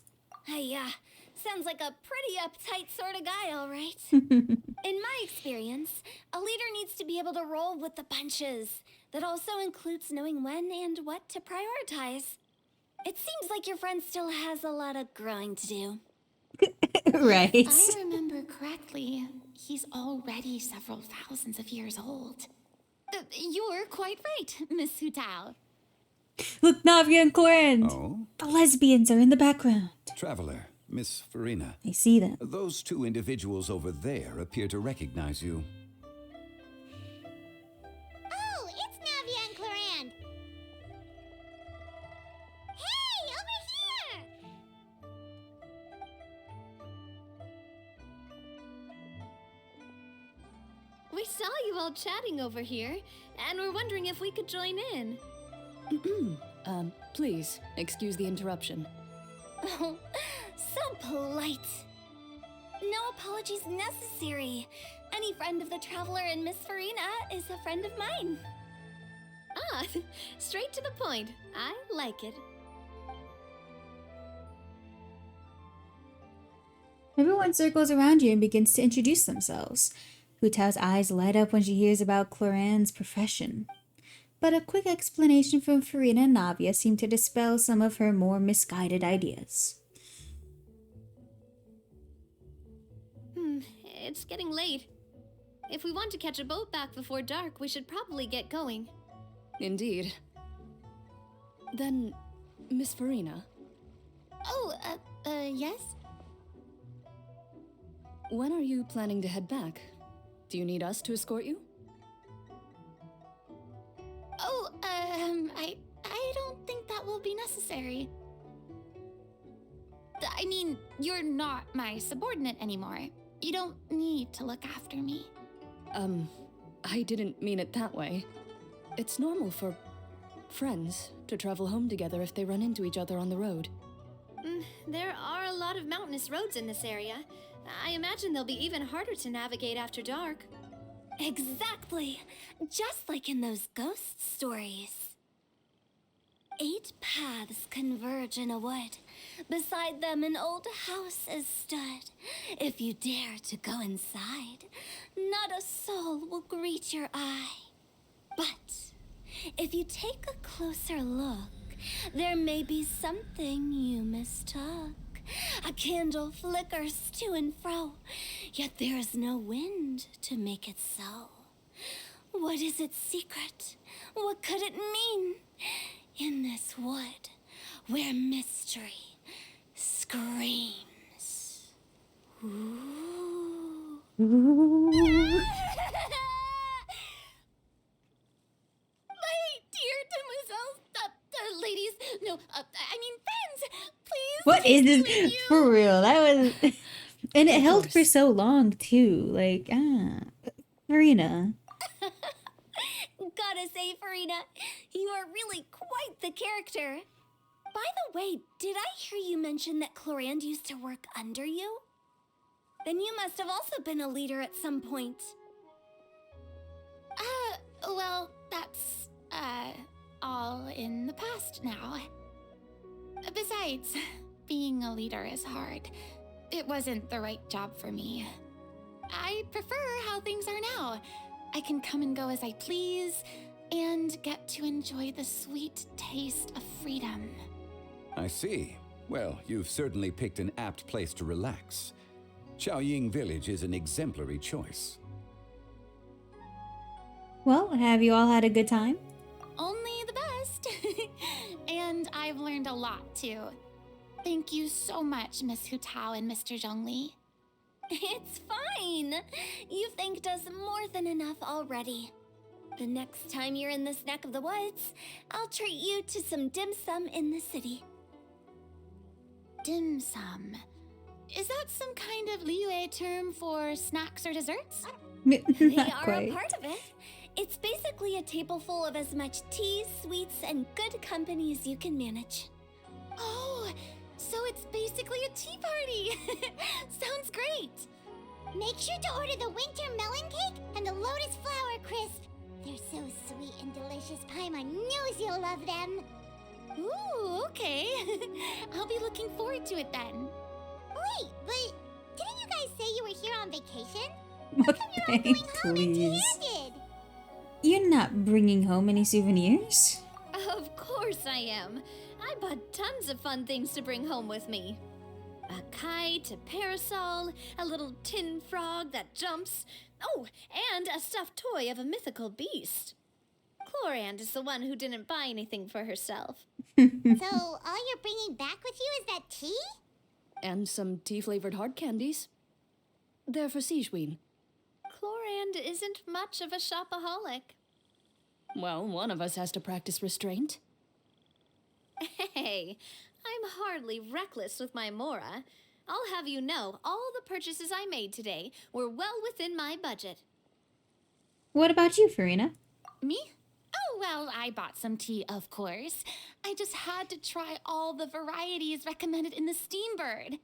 Speaker 17: Sounds like a pretty uptight sort of guy, all right. In my experience, a leader needs to be able to roll with the punches. That also includes knowing when and what to prioritize. It seems like your friend still has a lot of growing to do.
Speaker 1: Right.
Speaker 8: If I remember correctly, he's already several thousands of years old. You're quite right, Miss Hu Tao.
Speaker 1: Look, Navia and Corin.
Speaker 19: Oh?
Speaker 1: The lesbians are in the background.
Speaker 19: Traveler, Miss Farina.
Speaker 1: I see them.
Speaker 19: Those two individuals over there appear to recognize you.
Speaker 6: Oh, it's Navia and Clorand. Hey, over here!
Speaker 17: We saw you all chatting over here, and we're wondering if we could join in.
Speaker 20: Please, excuse the interruption.
Speaker 17: Oh, so polite. No apologies necessary. Any friend of the Traveler and Miss Farina is a friend of mine. Ah, straight to the point. I like it.
Speaker 1: Everyone circles around you and begins to introduce themselves. Hu Tao's eyes light up when she hears about Cloran's profession. But a quick explanation from Farina and Navia seemed to dispel some of her more misguided ideas.
Speaker 22: It's getting late. If we want to catch a boat back before dark, we should probably get going.
Speaker 13: Indeed. Then, Miss Farina.
Speaker 8: Oh, yes?
Speaker 13: When are you planning to head back? Do you need us to escort you?
Speaker 8: Oh, I don't think that will be necessary. I mean, you're not my subordinate anymore. You don't need to look after me.
Speaker 13: I didn't mean it that way. It's normal for friends to travel home together if they run into each other on the road.
Speaker 22: There are a lot of mountainous roads in this area. I imagine they'll be even harder to navigate after dark.
Speaker 6: Exactly. Just like in those ghost stories. 8 paths converge in a wood. Beside them an old house is stood. If you dare to go inside, not a soul will greet your eye. But if you take a closer look, there may be something you mistook. A candle flickers to and fro, yet there is no wind to make it so. What is its secret? What could it mean? In this wood, where mystery screams. Ooh.
Speaker 8: My dear demoiselles, ladies, no, I mean friends, please.
Speaker 1: What is
Speaker 8: take me
Speaker 1: this?
Speaker 8: with you.
Speaker 1: For real, that was... And it held for so long, too. Like, Farina.
Speaker 6: Gotta say, Farina, you are really quite the character. By the way, did I hear you mention that Cloran used to work under you? Then you must have also been a leader at some point.
Speaker 8: Well, that's, all in the past now. Besides, being a leader is hard. It wasn't the right job for me. I prefer how things are now. I can come and go as I please, and get to enjoy the sweet taste of freedom.
Speaker 19: I see. Well, you've certainly picked an apt place to relax. Xiaoying Village is an exemplary choice.
Speaker 1: Well, have you all had a good time?
Speaker 8: Only the best. And I've learned a lot, too. Thank you so much, Miss Hu Tao and Mr. Zhongli.
Speaker 6: It's fine. You've thanked us more than enough already. The next time you're in this neck of the woods, I'll treat you to some dim sum in the city.
Speaker 8: Dim sum. Is that some kind of Liyue term for snacks or desserts?
Speaker 6: They
Speaker 1: Not
Speaker 6: are
Speaker 1: quite.
Speaker 6: a part of it. It's basically a table full of as much tea, sweets, and good company as you can manage.
Speaker 8: Oh, so it's basically a tea party. Sounds great.
Speaker 6: Make sure to order the winter melon cake and the lotus flower crisp. They're so sweet and delicious. Paimon knows you'll love them.
Speaker 8: Ooh, okay. I'll be looking forward to it then.
Speaker 6: Wait, but didn't you guys say you were here on vacation?
Speaker 1: Okay, please. You're not bringing home any souvenirs?
Speaker 22: Of course I am. I bought tons of fun things to bring home with me. A kite, a parasol, a little tin frog that jumps. Oh, and a stuffed toy of a mythical beast. Clorand is the one who didn't buy anything for herself.
Speaker 6: So all you're bringing back with you is that tea?
Speaker 13: And some tea-flavored hard candies. They're for Sijuin.
Speaker 22: Clorand isn't much of a shopaholic.
Speaker 13: Well, one of us has to practice restraint.
Speaker 22: Hey, I'm hardly reckless with my Mora. I'll have you know, all the purchases I made today were well within my budget.
Speaker 1: What about you, Farina?
Speaker 8: Me? Oh, well, I bought some tea, of course. I just had to try all the varieties recommended in the Steambird.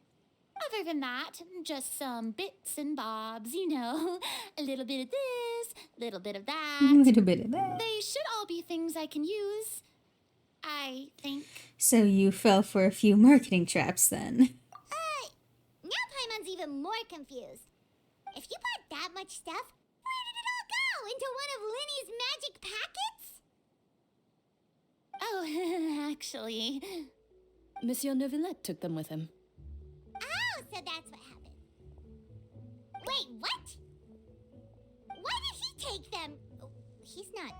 Speaker 8: Other than that, just some bits and bobs, you know. A little bit of this, a little bit of that.
Speaker 1: A little bit of that.
Speaker 8: They should all be things I can use, I think.
Speaker 1: So you fell for a few marketing traps then.
Speaker 6: Now Paimon's even even more confused. If you bought that much stuff, where did it all go? Into one of Linny's magic packets?
Speaker 8: Oh, actually.
Speaker 16: Monsieur Neuvillette took them with him.
Speaker 6: Oh, so that's what happened. Wait, what? Why did he take them? Oh, he's not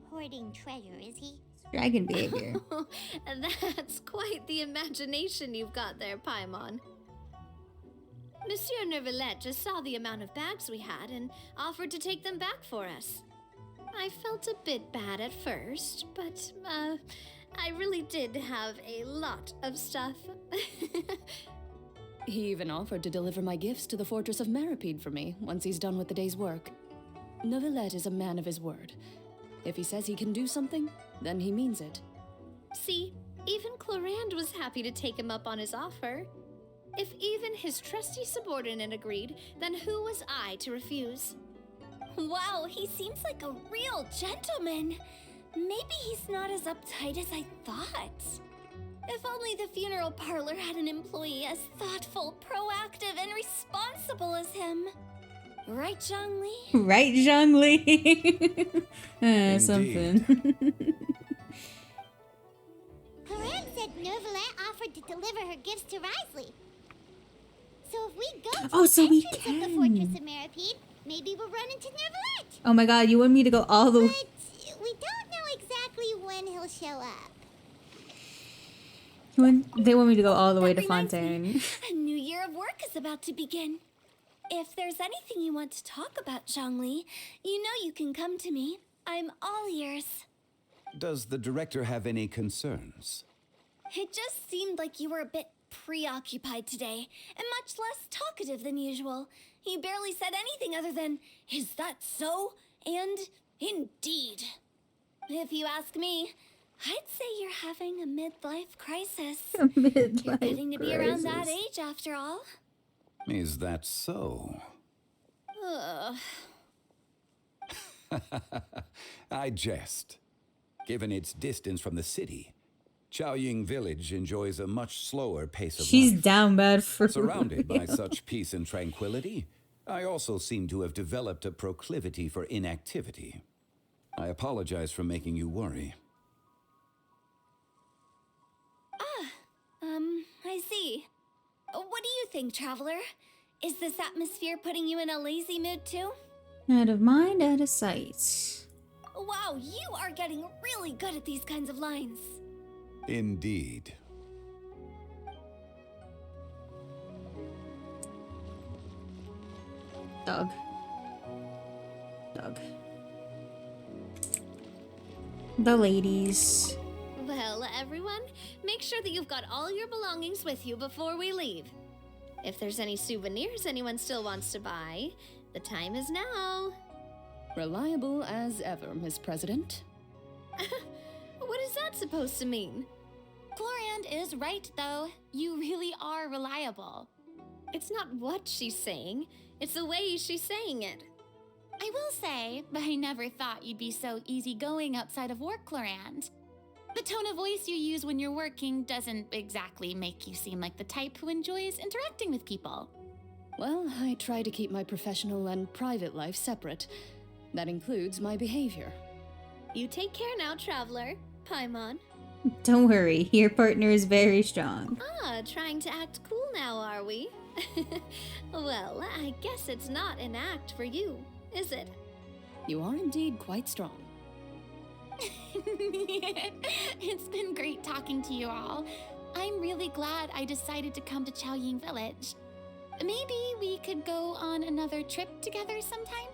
Speaker 6: hoarding treasure, is he?
Speaker 1: Dragon behavior.
Speaker 22: That's quite the imagination you've got there, Paimon. Monsieur Neuvillette just saw the amount of bags we had and offered to take them back for us. I felt a bit bad at first, but, I really did have a lot of stuff.
Speaker 16: He even offered to deliver my gifts to the Fortress of Meripede for me once he's done with the day's work. Neuvillette is a man of his word. If he says he can do something, then he means it.
Speaker 22: See, even Clorand was happy to take him up on his offer. If even his trusty subordinate agreed, then who was I to refuse?
Speaker 8: Wow, he seems like a real gentleman. Maybe he's not as uptight as I thought. If only the funeral parlor had an employee as thoughtful, proactive, and responsible as him. Right, Zhongli?
Speaker 1: Right, Zhongli? Something.
Speaker 6: Clorand said Neuvillette offered to deliver her gifts to Risley. So if we go to the entrance of the Fortress of Meripede, maybe we'll run into Neuvillette.
Speaker 1: Oh my god, you want me to go all the way?
Speaker 6: But we don't know exactly when he'll show up.
Speaker 1: They want me to go all the way to Fontaine.
Speaker 8: A new year of work is about to begin. If there's anything you want to talk about, Zhongli, you know you can come to me. I'm all ears.
Speaker 19: Does the director have any concerns?
Speaker 8: It just seemed like you were a bit preoccupied today, and much less talkative than usual. You barely said anything other than, "Is that so?" and "Indeed." If you ask me, I'd say you're having a midlife crisis.
Speaker 1: A midlife
Speaker 8: You're getting to be around that
Speaker 1: crisis.
Speaker 8: age after all.
Speaker 19: Is that so?
Speaker 8: Ugh.
Speaker 19: I jest. Given its distance from the city, Chaoying Village enjoys a much slower pace of
Speaker 1: She's
Speaker 19: life.
Speaker 1: down bad for
Speaker 19: Surrounded by
Speaker 1: real.
Speaker 19: such peace and tranquility, I also seem to have developed a proclivity for inactivity. I apologize for making you worry.
Speaker 8: I see. What do you think, Traveler? Is this atmosphere putting you in a lazy mood too?
Speaker 1: Out of mind, out of sight.
Speaker 8: Wow, you are getting really good at these kinds of lines.
Speaker 19: Indeed.
Speaker 1: Dog. The ladies.
Speaker 22: Well, everyone, make sure that you've got all your belongings with you before we leave. If there's any souvenirs anyone still wants to buy, the time is now.
Speaker 16: Reliable as ever, Miss President.
Speaker 22: What is that supposed to mean?
Speaker 8: Clorand is right, though. You really are reliable.
Speaker 22: It's not what she's saying, it's the way she's saying it.
Speaker 8: I will say, but I never thought you'd be so easygoing outside of work, Clorand. The tone of voice you use when you're working doesn't exactly make you seem like the type who enjoys interacting with people.
Speaker 16: Well, I try to keep my professional and private life separate. That includes my behavior.
Speaker 22: You take care now, Traveler. Paimon.
Speaker 1: Don't worry, your partner is very strong.
Speaker 22: Ah, trying to act cool now, are we? Well, I guess it's not an act for you, is it?
Speaker 16: You are indeed quite strong.
Speaker 8: It's been great talking to you all. I'm really glad I decided to come to Chaoying Village. Maybe we could go on another trip together sometime?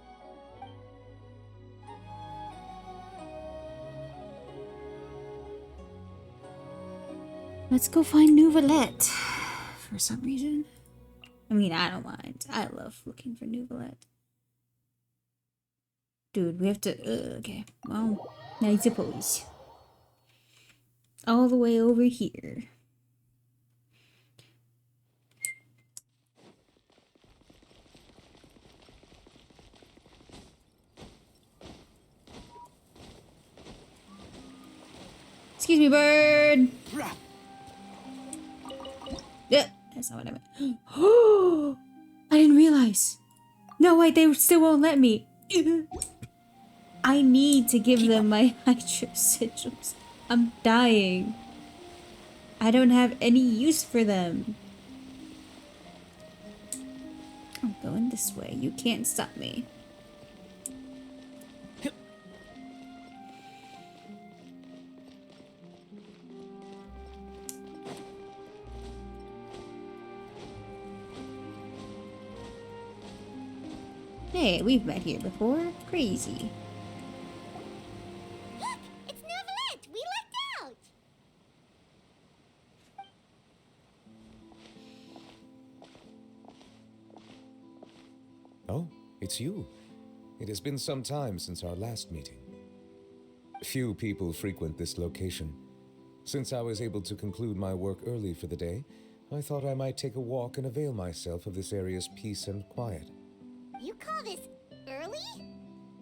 Speaker 1: Let's go find Neuvillette. For some reason. I mean, I don't mind. I love looking for Neuvillette. Dude, we have to... okay. Well, I suppose. All the way over here. Excuse me, bird! Yeah, that's not what I meant. I didn't realize. No, wait, they still won't let me. I need to give them my hydro sigils. I'm dying. I don't have any use for them. I'm going this way. You can't stop me. Hey, we've met here before. Crazy.
Speaker 6: Look! It's Neuvillette! We lucked out!
Speaker 3: Oh, it's you. It has been some time since our last meeting. Few people frequent this location. Since I was able to conclude my work early for the day, I thought I might take a walk and avail myself of this area's peace and quiet.
Speaker 6: You call this early?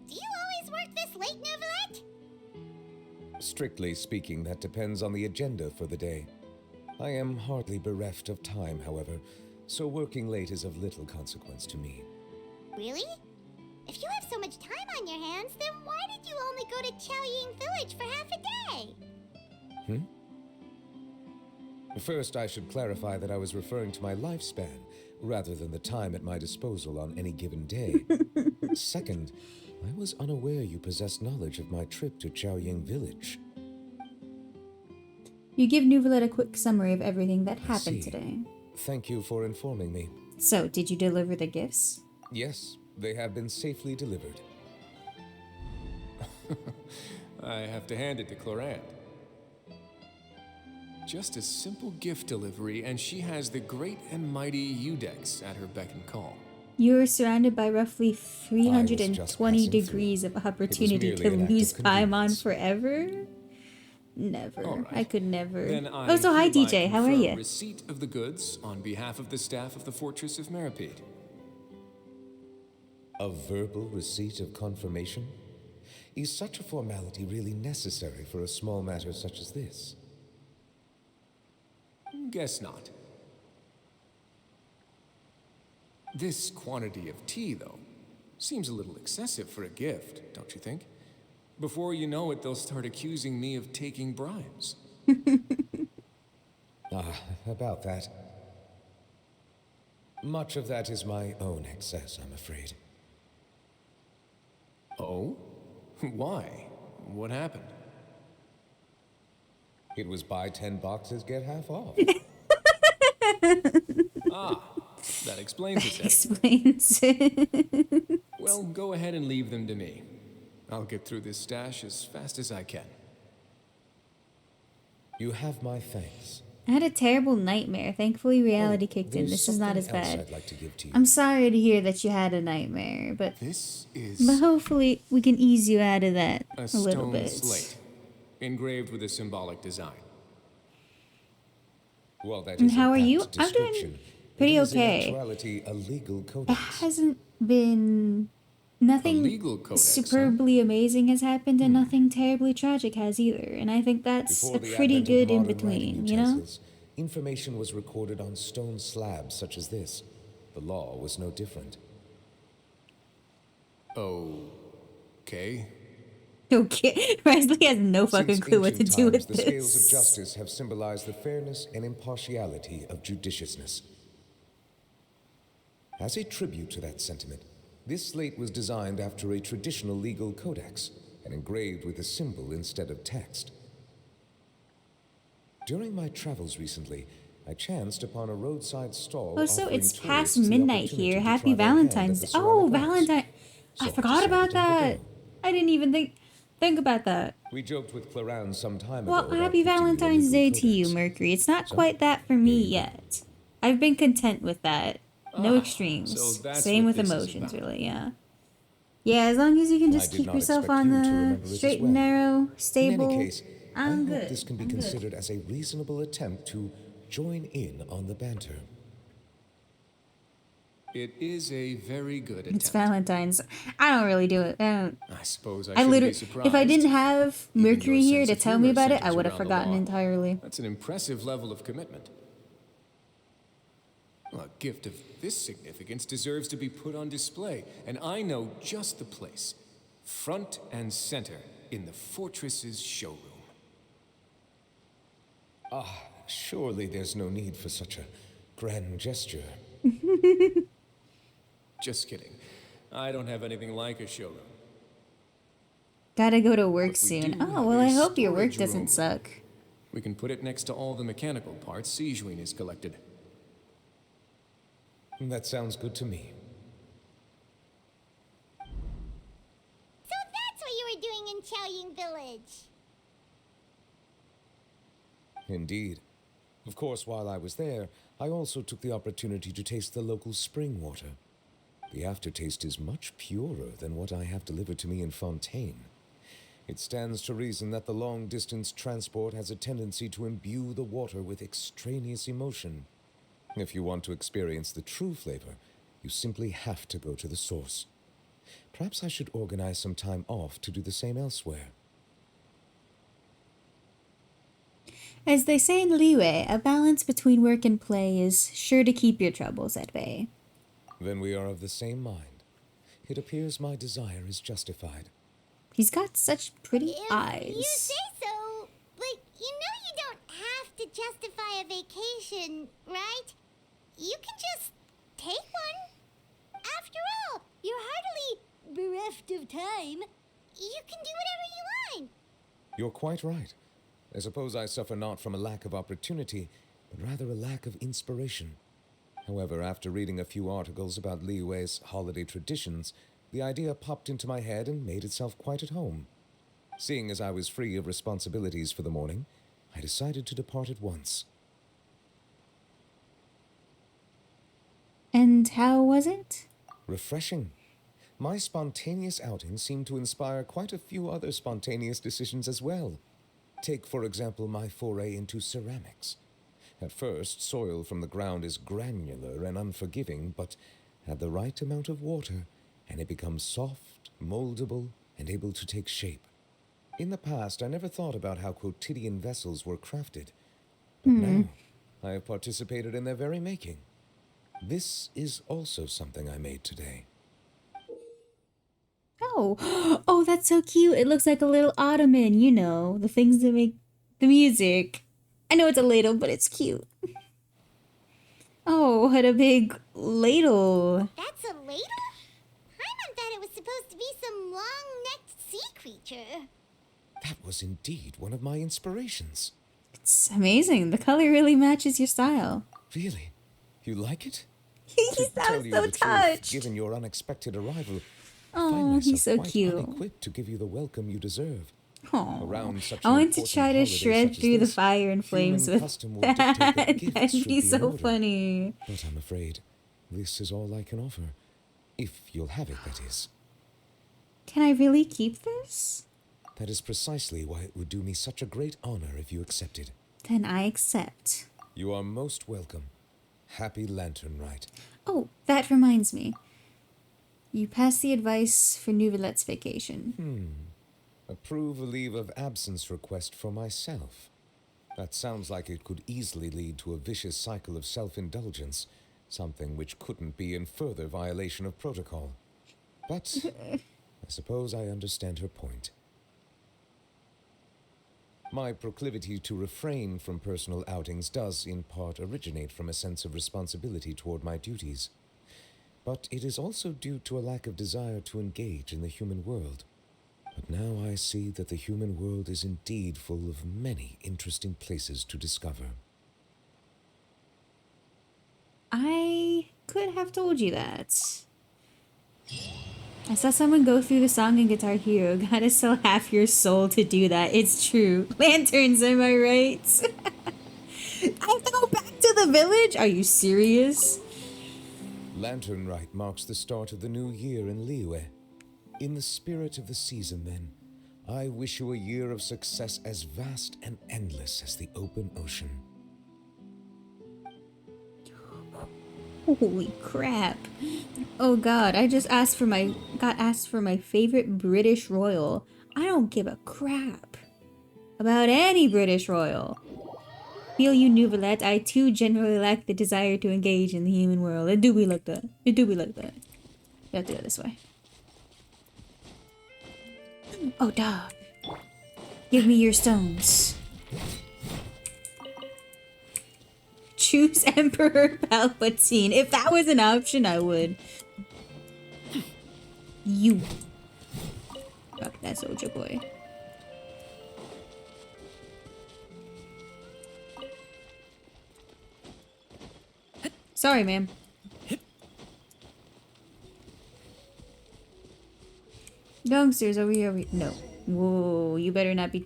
Speaker 6: Do you always work this late, Neuvillette?
Speaker 3: Strictly speaking, that depends on the agenda for the day. I am hardly bereft of time, however, so working late is of little consequence to me.
Speaker 6: Really? If you have so much time on your hands, then why did you only go to Chaoying Village for half a day?
Speaker 3: First, I should clarify that I was referring to my lifespan, rather than the time at my disposal on any given day. Second, I was unaware you possessed knowledge of my trip to Chaoying Village.
Speaker 1: You give Neuvillette a quick summary of everything that happened today.
Speaker 3: Thank you for informing me.
Speaker 1: So, did you deliver the gifts?
Speaker 3: Yes, they have been safely delivered.
Speaker 12: I have to hand it to Clorant. Just a simple gift delivery, and she has the great and mighty Udex at her beck and call.
Speaker 1: You're surrounded by roughly
Speaker 3: just
Speaker 1: 320
Speaker 3: passing
Speaker 1: degrees of opportunity to
Speaker 3: merely an act
Speaker 1: lose
Speaker 3: of
Speaker 1: Paimon forever? Never.
Speaker 12: All right.
Speaker 1: I could never.
Speaker 12: Then I
Speaker 1: Oh, so hi
Speaker 12: hereby
Speaker 1: DJ, how are
Speaker 12: confirm
Speaker 1: you?
Speaker 12: Receipt of the goods on behalf of the staff of the Fortress of Meripede.
Speaker 3: A verbal receipt of confirmation? Is such a formality really necessary for a small matter such as this?
Speaker 12: Guess not. This quantity of tea, though, seems a little excessive for a gift, don't you think? Before you know it, they'll start accusing me of taking bribes.
Speaker 3: About that. Much of that is my own excess, I'm afraid.
Speaker 12: Oh? Why? What happened?
Speaker 3: It was buy 10 boxes, get half off.
Speaker 12: That explains it then.
Speaker 1: Explains it.
Speaker 12: Well, go ahead and leave them to me. I'll get through this stash as fast as I can.
Speaker 3: You have my thanks.
Speaker 1: I had a terrible nightmare. Thankfully, reality kicked in. This is not as
Speaker 3: something else
Speaker 1: bad.
Speaker 3: I'd like to give to you.
Speaker 1: I'm sorry to hear that you had a nightmare, but
Speaker 12: is
Speaker 1: but hopefully we can ease you out of that
Speaker 12: a
Speaker 1: a little
Speaker 12: stone
Speaker 1: bit.
Speaker 12: slate, engraved with a symbolic design.
Speaker 3: Well, that
Speaker 1: And
Speaker 3: is
Speaker 1: how
Speaker 3: a
Speaker 1: are you?
Speaker 3: apt
Speaker 1: I'm doing
Speaker 3: description.
Speaker 1: pretty
Speaker 3: It is in
Speaker 1: okay.
Speaker 3: actuality a legal
Speaker 1: It
Speaker 3: codex.
Speaker 1: hasn't been nothing
Speaker 12: legal codex,
Speaker 1: superbly amazing has happened, and nothing terribly tragic has either. And I think that's
Speaker 3: Before
Speaker 1: a
Speaker 3: the
Speaker 1: pretty
Speaker 3: advent of
Speaker 1: good in
Speaker 3: modern
Speaker 1: between,
Speaker 3: writing
Speaker 1: you know?
Speaker 3: utensils, information was recorded on stone slabs such as this. The law was no different.
Speaker 12: Okay.
Speaker 1: Okay, Risley has no fucking
Speaker 3: Since
Speaker 1: clue what to
Speaker 3: ancient
Speaker 1: do
Speaker 3: times,
Speaker 1: with
Speaker 3: the scales of
Speaker 1: this.
Speaker 3: justice have symbolized the fairness and impartiality of judiciousness. As a tribute to that sentiment, this slate was designed after a traditional legal codex and engraved with a symbol instead of text. During my travels recently, I chanced upon a roadside stall.
Speaker 1: Oh, so
Speaker 3: offering
Speaker 1: it's past
Speaker 3: tourists the
Speaker 1: midnight
Speaker 3: opportunity
Speaker 1: here.
Speaker 3: to
Speaker 1: Happy
Speaker 3: try their hand at
Speaker 1: Valentine's.
Speaker 3: the
Speaker 1: Oh,
Speaker 3: ceramic arts.
Speaker 1: Valentine. I
Speaker 3: So
Speaker 1: forgot
Speaker 3: decided
Speaker 1: about
Speaker 3: to give it a
Speaker 1: that.
Speaker 3: go.
Speaker 1: I didn't even think about that.
Speaker 3: We joked with Cloran some time
Speaker 1: Well,
Speaker 3: ago. about
Speaker 1: happy
Speaker 3: gifting you a
Speaker 1: Valentine's
Speaker 3: legal
Speaker 1: Day to you,
Speaker 3: codex.
Speaker 1: Mercury. It's not
Speaker 3: So,
Speaker 1: quite that for me yet. I've been content with that. No extremes.
Speaker 12: so that's
Speaker 1: Same
Speaker 12: what
Speaker 1: with
Speaker 12: this is
Speaker 1: emotions,
Speaker 12: about.
Speaker 1: really, yeah. Yeah, as long as you can
Speaker 3: I
Speaker 1: just
Speaker 3: did
Speaker 1: keep
Speaker 3: not
Speaker 1: yourself
Speaker 3: expect
Speaker 1: on
Speaker 3: you to
Speaker 1: the
Speaker 3: remember it as
Speaker 1: straight
Speaker 3: well.
Speaker 1: and narrow, stable.
Speaker 3: In any case, I
Speaker 1: I'm
Speaker 3: hope
Speaker 1: good.
Speaker 3: this can be
Speaker 1: I'm good.
Speaker 3: considered as a reasonable attempt to join in on the banter.
Speaker 12: It is a very good attempt.
Speaker 1: It's Valentine's. I don't really do it.
Speaker 12: I suppose I
Speaker 1: I
Speaker 12: shouldn't
Speaker 1: literally,
Speaker 12: be surprised.
Speaker 1: if I didn't have
Speaker 12: Even
Speaker 1: Mercury
Speaker 12: your
Speaker 1: here
Speaker 12: sense
Speaker 1: to
Speaker 12: of
Speaker 1: tell me
Speaker 12: humor
Speaker 1: about it, I
Speaker 12: centers
Speaker 1: would have
Speaker 12: around the
Speaker 1: forgotten
Speaker 12: law.
Speaker 1: entirely.
Speaker 12: That's an impressive level of commitment. Look, gift of this significance deserves to be put on display, and I know just the place. Front and center in the fortress's showroom.
Speaker 14: Ah, surely there's no need for such a grand gesture.
Speaker 12: Just kidding. I don't have anything like a showroom.
Speaker 1: Gotta go to work
Speaker 12: But we
Speaker 1: soon.
Speaker 12: do
Speaker 1: Oh,
Speaker 12: have
Speaker 1: well,
Speaker 12: a
Speaker 1: I hope your work
Speaker 12: storage
Speaker 1: doesn't
Speaker 12: room.
Speaker 1: suck.
Speaker 12: We can put it next to all the mechanical parts Sijuin has collected.
Speaker 14: That sounds good to me.
Speaker 6: So that's what you were doing in Chaoying Village.
Speaker 14: Indeed. Of course, while I was there, I also took the opportunity to taste the local spring water. The aftertaste is much purer than what I have delivered to me in Fontaine. It stands to reason that the long-distance transport has a tendency to imbue the water with extraneous emotion. If you want to experience the true flavor, you simply have to go to the source. Perhaps I should organize some time off to do the same elsewhere.
Speaker 1: As they say in Liyue, a balance between work and play is sure to keep your troubles at bay.
Speaker 14: Then we are of the same mind. It appears my desire is justified.
Speaker 1: He's got such pretty
Speaker 6: If
Speaker 1: eyes.
Speaker 6: you say so, but you know you don't have to justify a vacation, right? You can just take one. After all, you're hardly bereft of time. You can do whatever you want.
Speaker 14: You're quite right. I suppose I suffer not from a lack of opportunity, but rather a lack of inspiration. However, after reading a few articles about Liyue's holiday traditions, the idea popped into my head and made itself quite at home. Seeing as I was free of responsibilities for the morning, I decided to depart at once.
Speaker 1: And how was it?
Speaker 14: Refreshing. My spontaneous outing seemed to inspire quite a few other spontaneous decisions as well. Take, for example, my foray into ceramics. At first, soil from the ground is granular and unforgiving, but add the right amount of water, and it becomes soft, moldable, and able to take shape. In the past, I never thought about how quotidian vessels were crafted. But now, I have participated in their very making. This is also something I made today.
Speaker 1: Oh, oh, that's so cute. It looks like a little ottoman, you know, the things that make the music. I know it's a ladle, but it's cute. Oh, what a big ladle.
Speaker 6: That's a ladle? Paimon thought it was supposed to be some long-necked sea creature.
Speaker 14: That was indeed one of my inspirations.
Speaker 1: It's amazing. The color really matches your style.
Speaker 14: Really? You like it?
Speaker 1: He
Speaker 14: To tell
Speaker 1: sounds
Speaker 14: you
Speaker 1: so
Speaker 14: the truth,
Speaker 1: touched.
Speaker 14: given your unexpected arrival, I
Speaker 1: Oh,
Speaker 14: find myself
Speaker 1: he's so
Speaker 14: quite
Speaker 1: cute.
Speaker 14: unequipped to give you the welcome you deserve.
Speaker 1: Aw.
Speaker 14: Around such
Speaker 1: I
Speaker 14: an
Speaker 1: want to
Speaker 14: important
Speaker 1: try to
Speaker 14: holiday
Speaker 1: shred
Speaker 14: such as
Speaker 1: through the
Speaker 14: this,
Speaker 1: fire and flames
Speaker 14: human
Speaker 1: with
Speaker 14: custom will dictate
Speaker 1: that.
Speaker 14: that gifts
Speaker 1: That'd
Speaker 14: should
Speaker 1: be
Speaker 14: in
Speaker 1: so
Speaker 14: order.
Speaker 1: funny.
Speaker 14: But I'm afraid this is all I can offer. If you'll have it, that is.
Speaker 1: Can I really keep this?
Speaker 14: That is precisely why it would do me such a great honor if you accepted.
Speaker 1: Then I accept.
Speaker 14: You are most welcome. Happy Lantern Rite.
Speaker 1: Oh, that reminds me. You passed the advice for Nouvelette's vacation.
Speaker 14: Approve a leave of absence request for myself. That sounds like it could easily lead to a vicious cycle of self-indulgence, something which couldn't be in further violation of protocol. But I suppose I understand her point. My proclivity to refrain from personal outings does, in part, originate from a sense of responsibility toward my duties. But it is also due to a lack of desire to engage in the human world. But now I see that the human world is indeed full of many interesting places to discover.
Speaker 1: I could have told you that. I saw someone go through the song in Guitar Hero. Gotta sell half your soul to do that. It's true. Lanterns, am I right? I have to go back to the village? Are you serious?
Speaker 14: Lantern Rite marks the start of the new year in Liyue. In the spirit of the season, then, I wish you a year of success as vast and endless as the open ocean.
Speaker 1: Holy crap. Oh god, I just got asked for my favorite British royal. I don't give a crap about any British royal. feel you, Nouvellette. I too generally lack the desire to engage in the human world. It do be like that. It do be like that. You have to go this way. Oh, dog. Give me your stones. Choose Emperor Palpatine. If that was an option, I would. You. Fuck that soldier boy. Sorry, ma'am. Youngsters, over here. No. Whoa, you better not be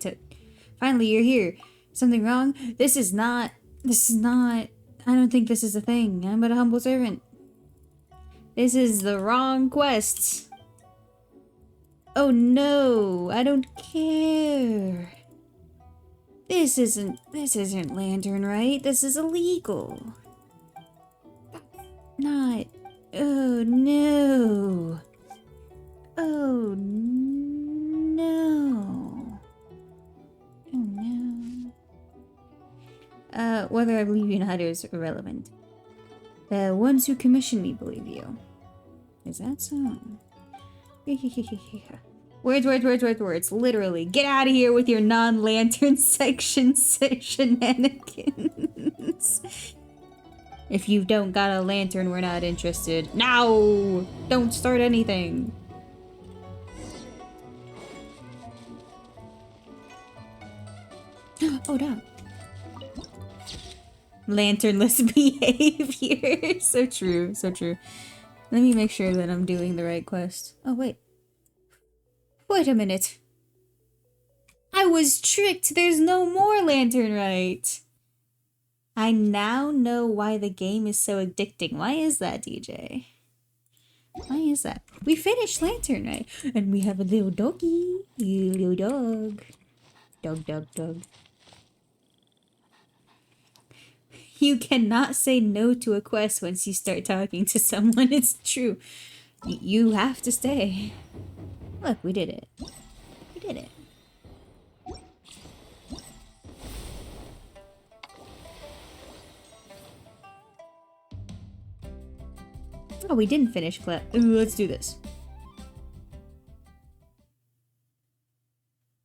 Speaker 1: Finally, you're here. Something wrong? This is not. I don't think this is a thing. I'm but a humble servant. This is the wrong quest. Oh no, I don't care. This isn't Lantern, right? This is illegal. Not. Oh no. Oh no. Oh no. Whether I believe you or not is irrelevant. The ones who commissioned me believe you. Is that so? Words. Literally. Get out of here with your non-lantern section shenanigans. If you don't got a lantern, we're not interested. No! Don't start anything. Oh, no. Lanternless behavior. So true, so true. Let me make sure that I'm doing the right quest. Oh, wait. Wait a minute. I was tricked. There's no more Lantern Right. I now know why the game is so addicting. Why is that, DJ? Why is that? We finished Lantern Right. And we have a little doggy. Little dog. Dog. You cannot say no to a quest once you start talking to someone. It's true. You have to stay. Look, we did it. We did it. Oh, we didn't finish Ooh, let's do this.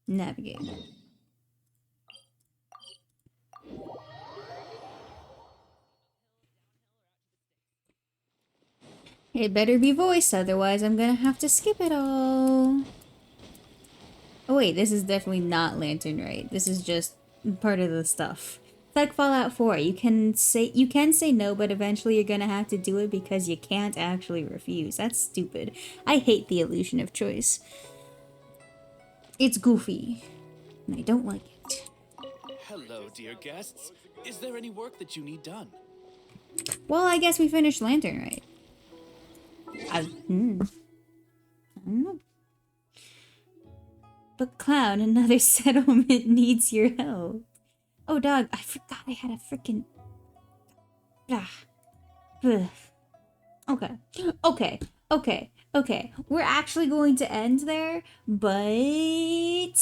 Speaker 1: Navigate. It better be voiced, otherwise I'm gonna have to skip it all. Oh wait, this is definitely not Lantern Right. This is just part of the stuff. It's like Fallout 4. You can say no, but eventually you're gonna have to do it because you can't actually refuse. That's stupid. I hate the illusion of choice. It's goofy. And I don't like it.
Speaker 11: Hello, dear guests. Is there any work that you need done?
Speaker 1: Well, I guess we finished Lantern Right. I don't know. But Clown, another settlement needs your help. Oh, dog, I forgot I had a freaking... Okay. We're actually going to end there, but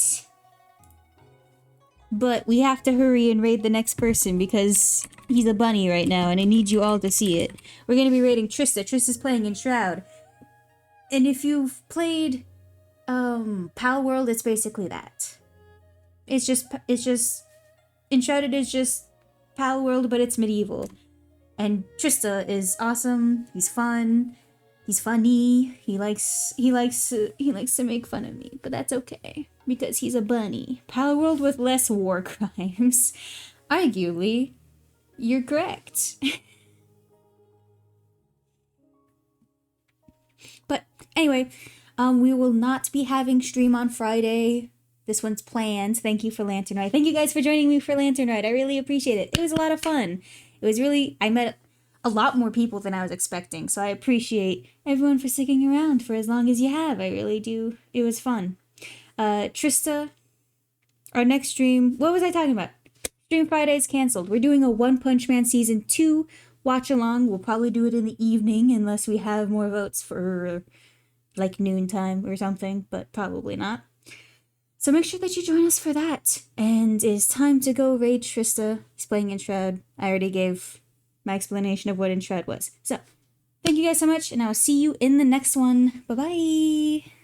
Speaker 1: we have to hurry and raid the next person because he's a bunny right now and I need you all to see it. We're going to be raiding Trista. Trista's playing in Shroud. And if you've played Pal World, it's basically that. It's just Enshrouded is just Pal World, but it's medieval. And Trista is awesome. He's fun. He's funny. He likes to make fun of me, but that's okay because he's a bunny. Pal World with less war crimes. Arguably, you're correct. But anyway, we will not be having stream on Friday. This one's planned. Thank you for Lantern Ride. Thank you guys for joining me for Lantern Ride. I really appreciate it. It was a lot of fun. It was really, I met a lot more people than I was expecting. So I appreciate everyone for sticking around for as long as you have. I really do. It was fun. Trista, our next stream, what was I talking about? Stream Friday is canceled. We're doing a One Punch Man Season 2 watch along. We'll probably do it in the evening unless we have more votes for like noontime or something, but probably not. So make sure that you join us for that. And it's time to go raid Trista. He's playing Inshroud. I already gave my explanation of what Inshroud was. So, thank you guys so much, and I'll see you in the next one. Bye-bye!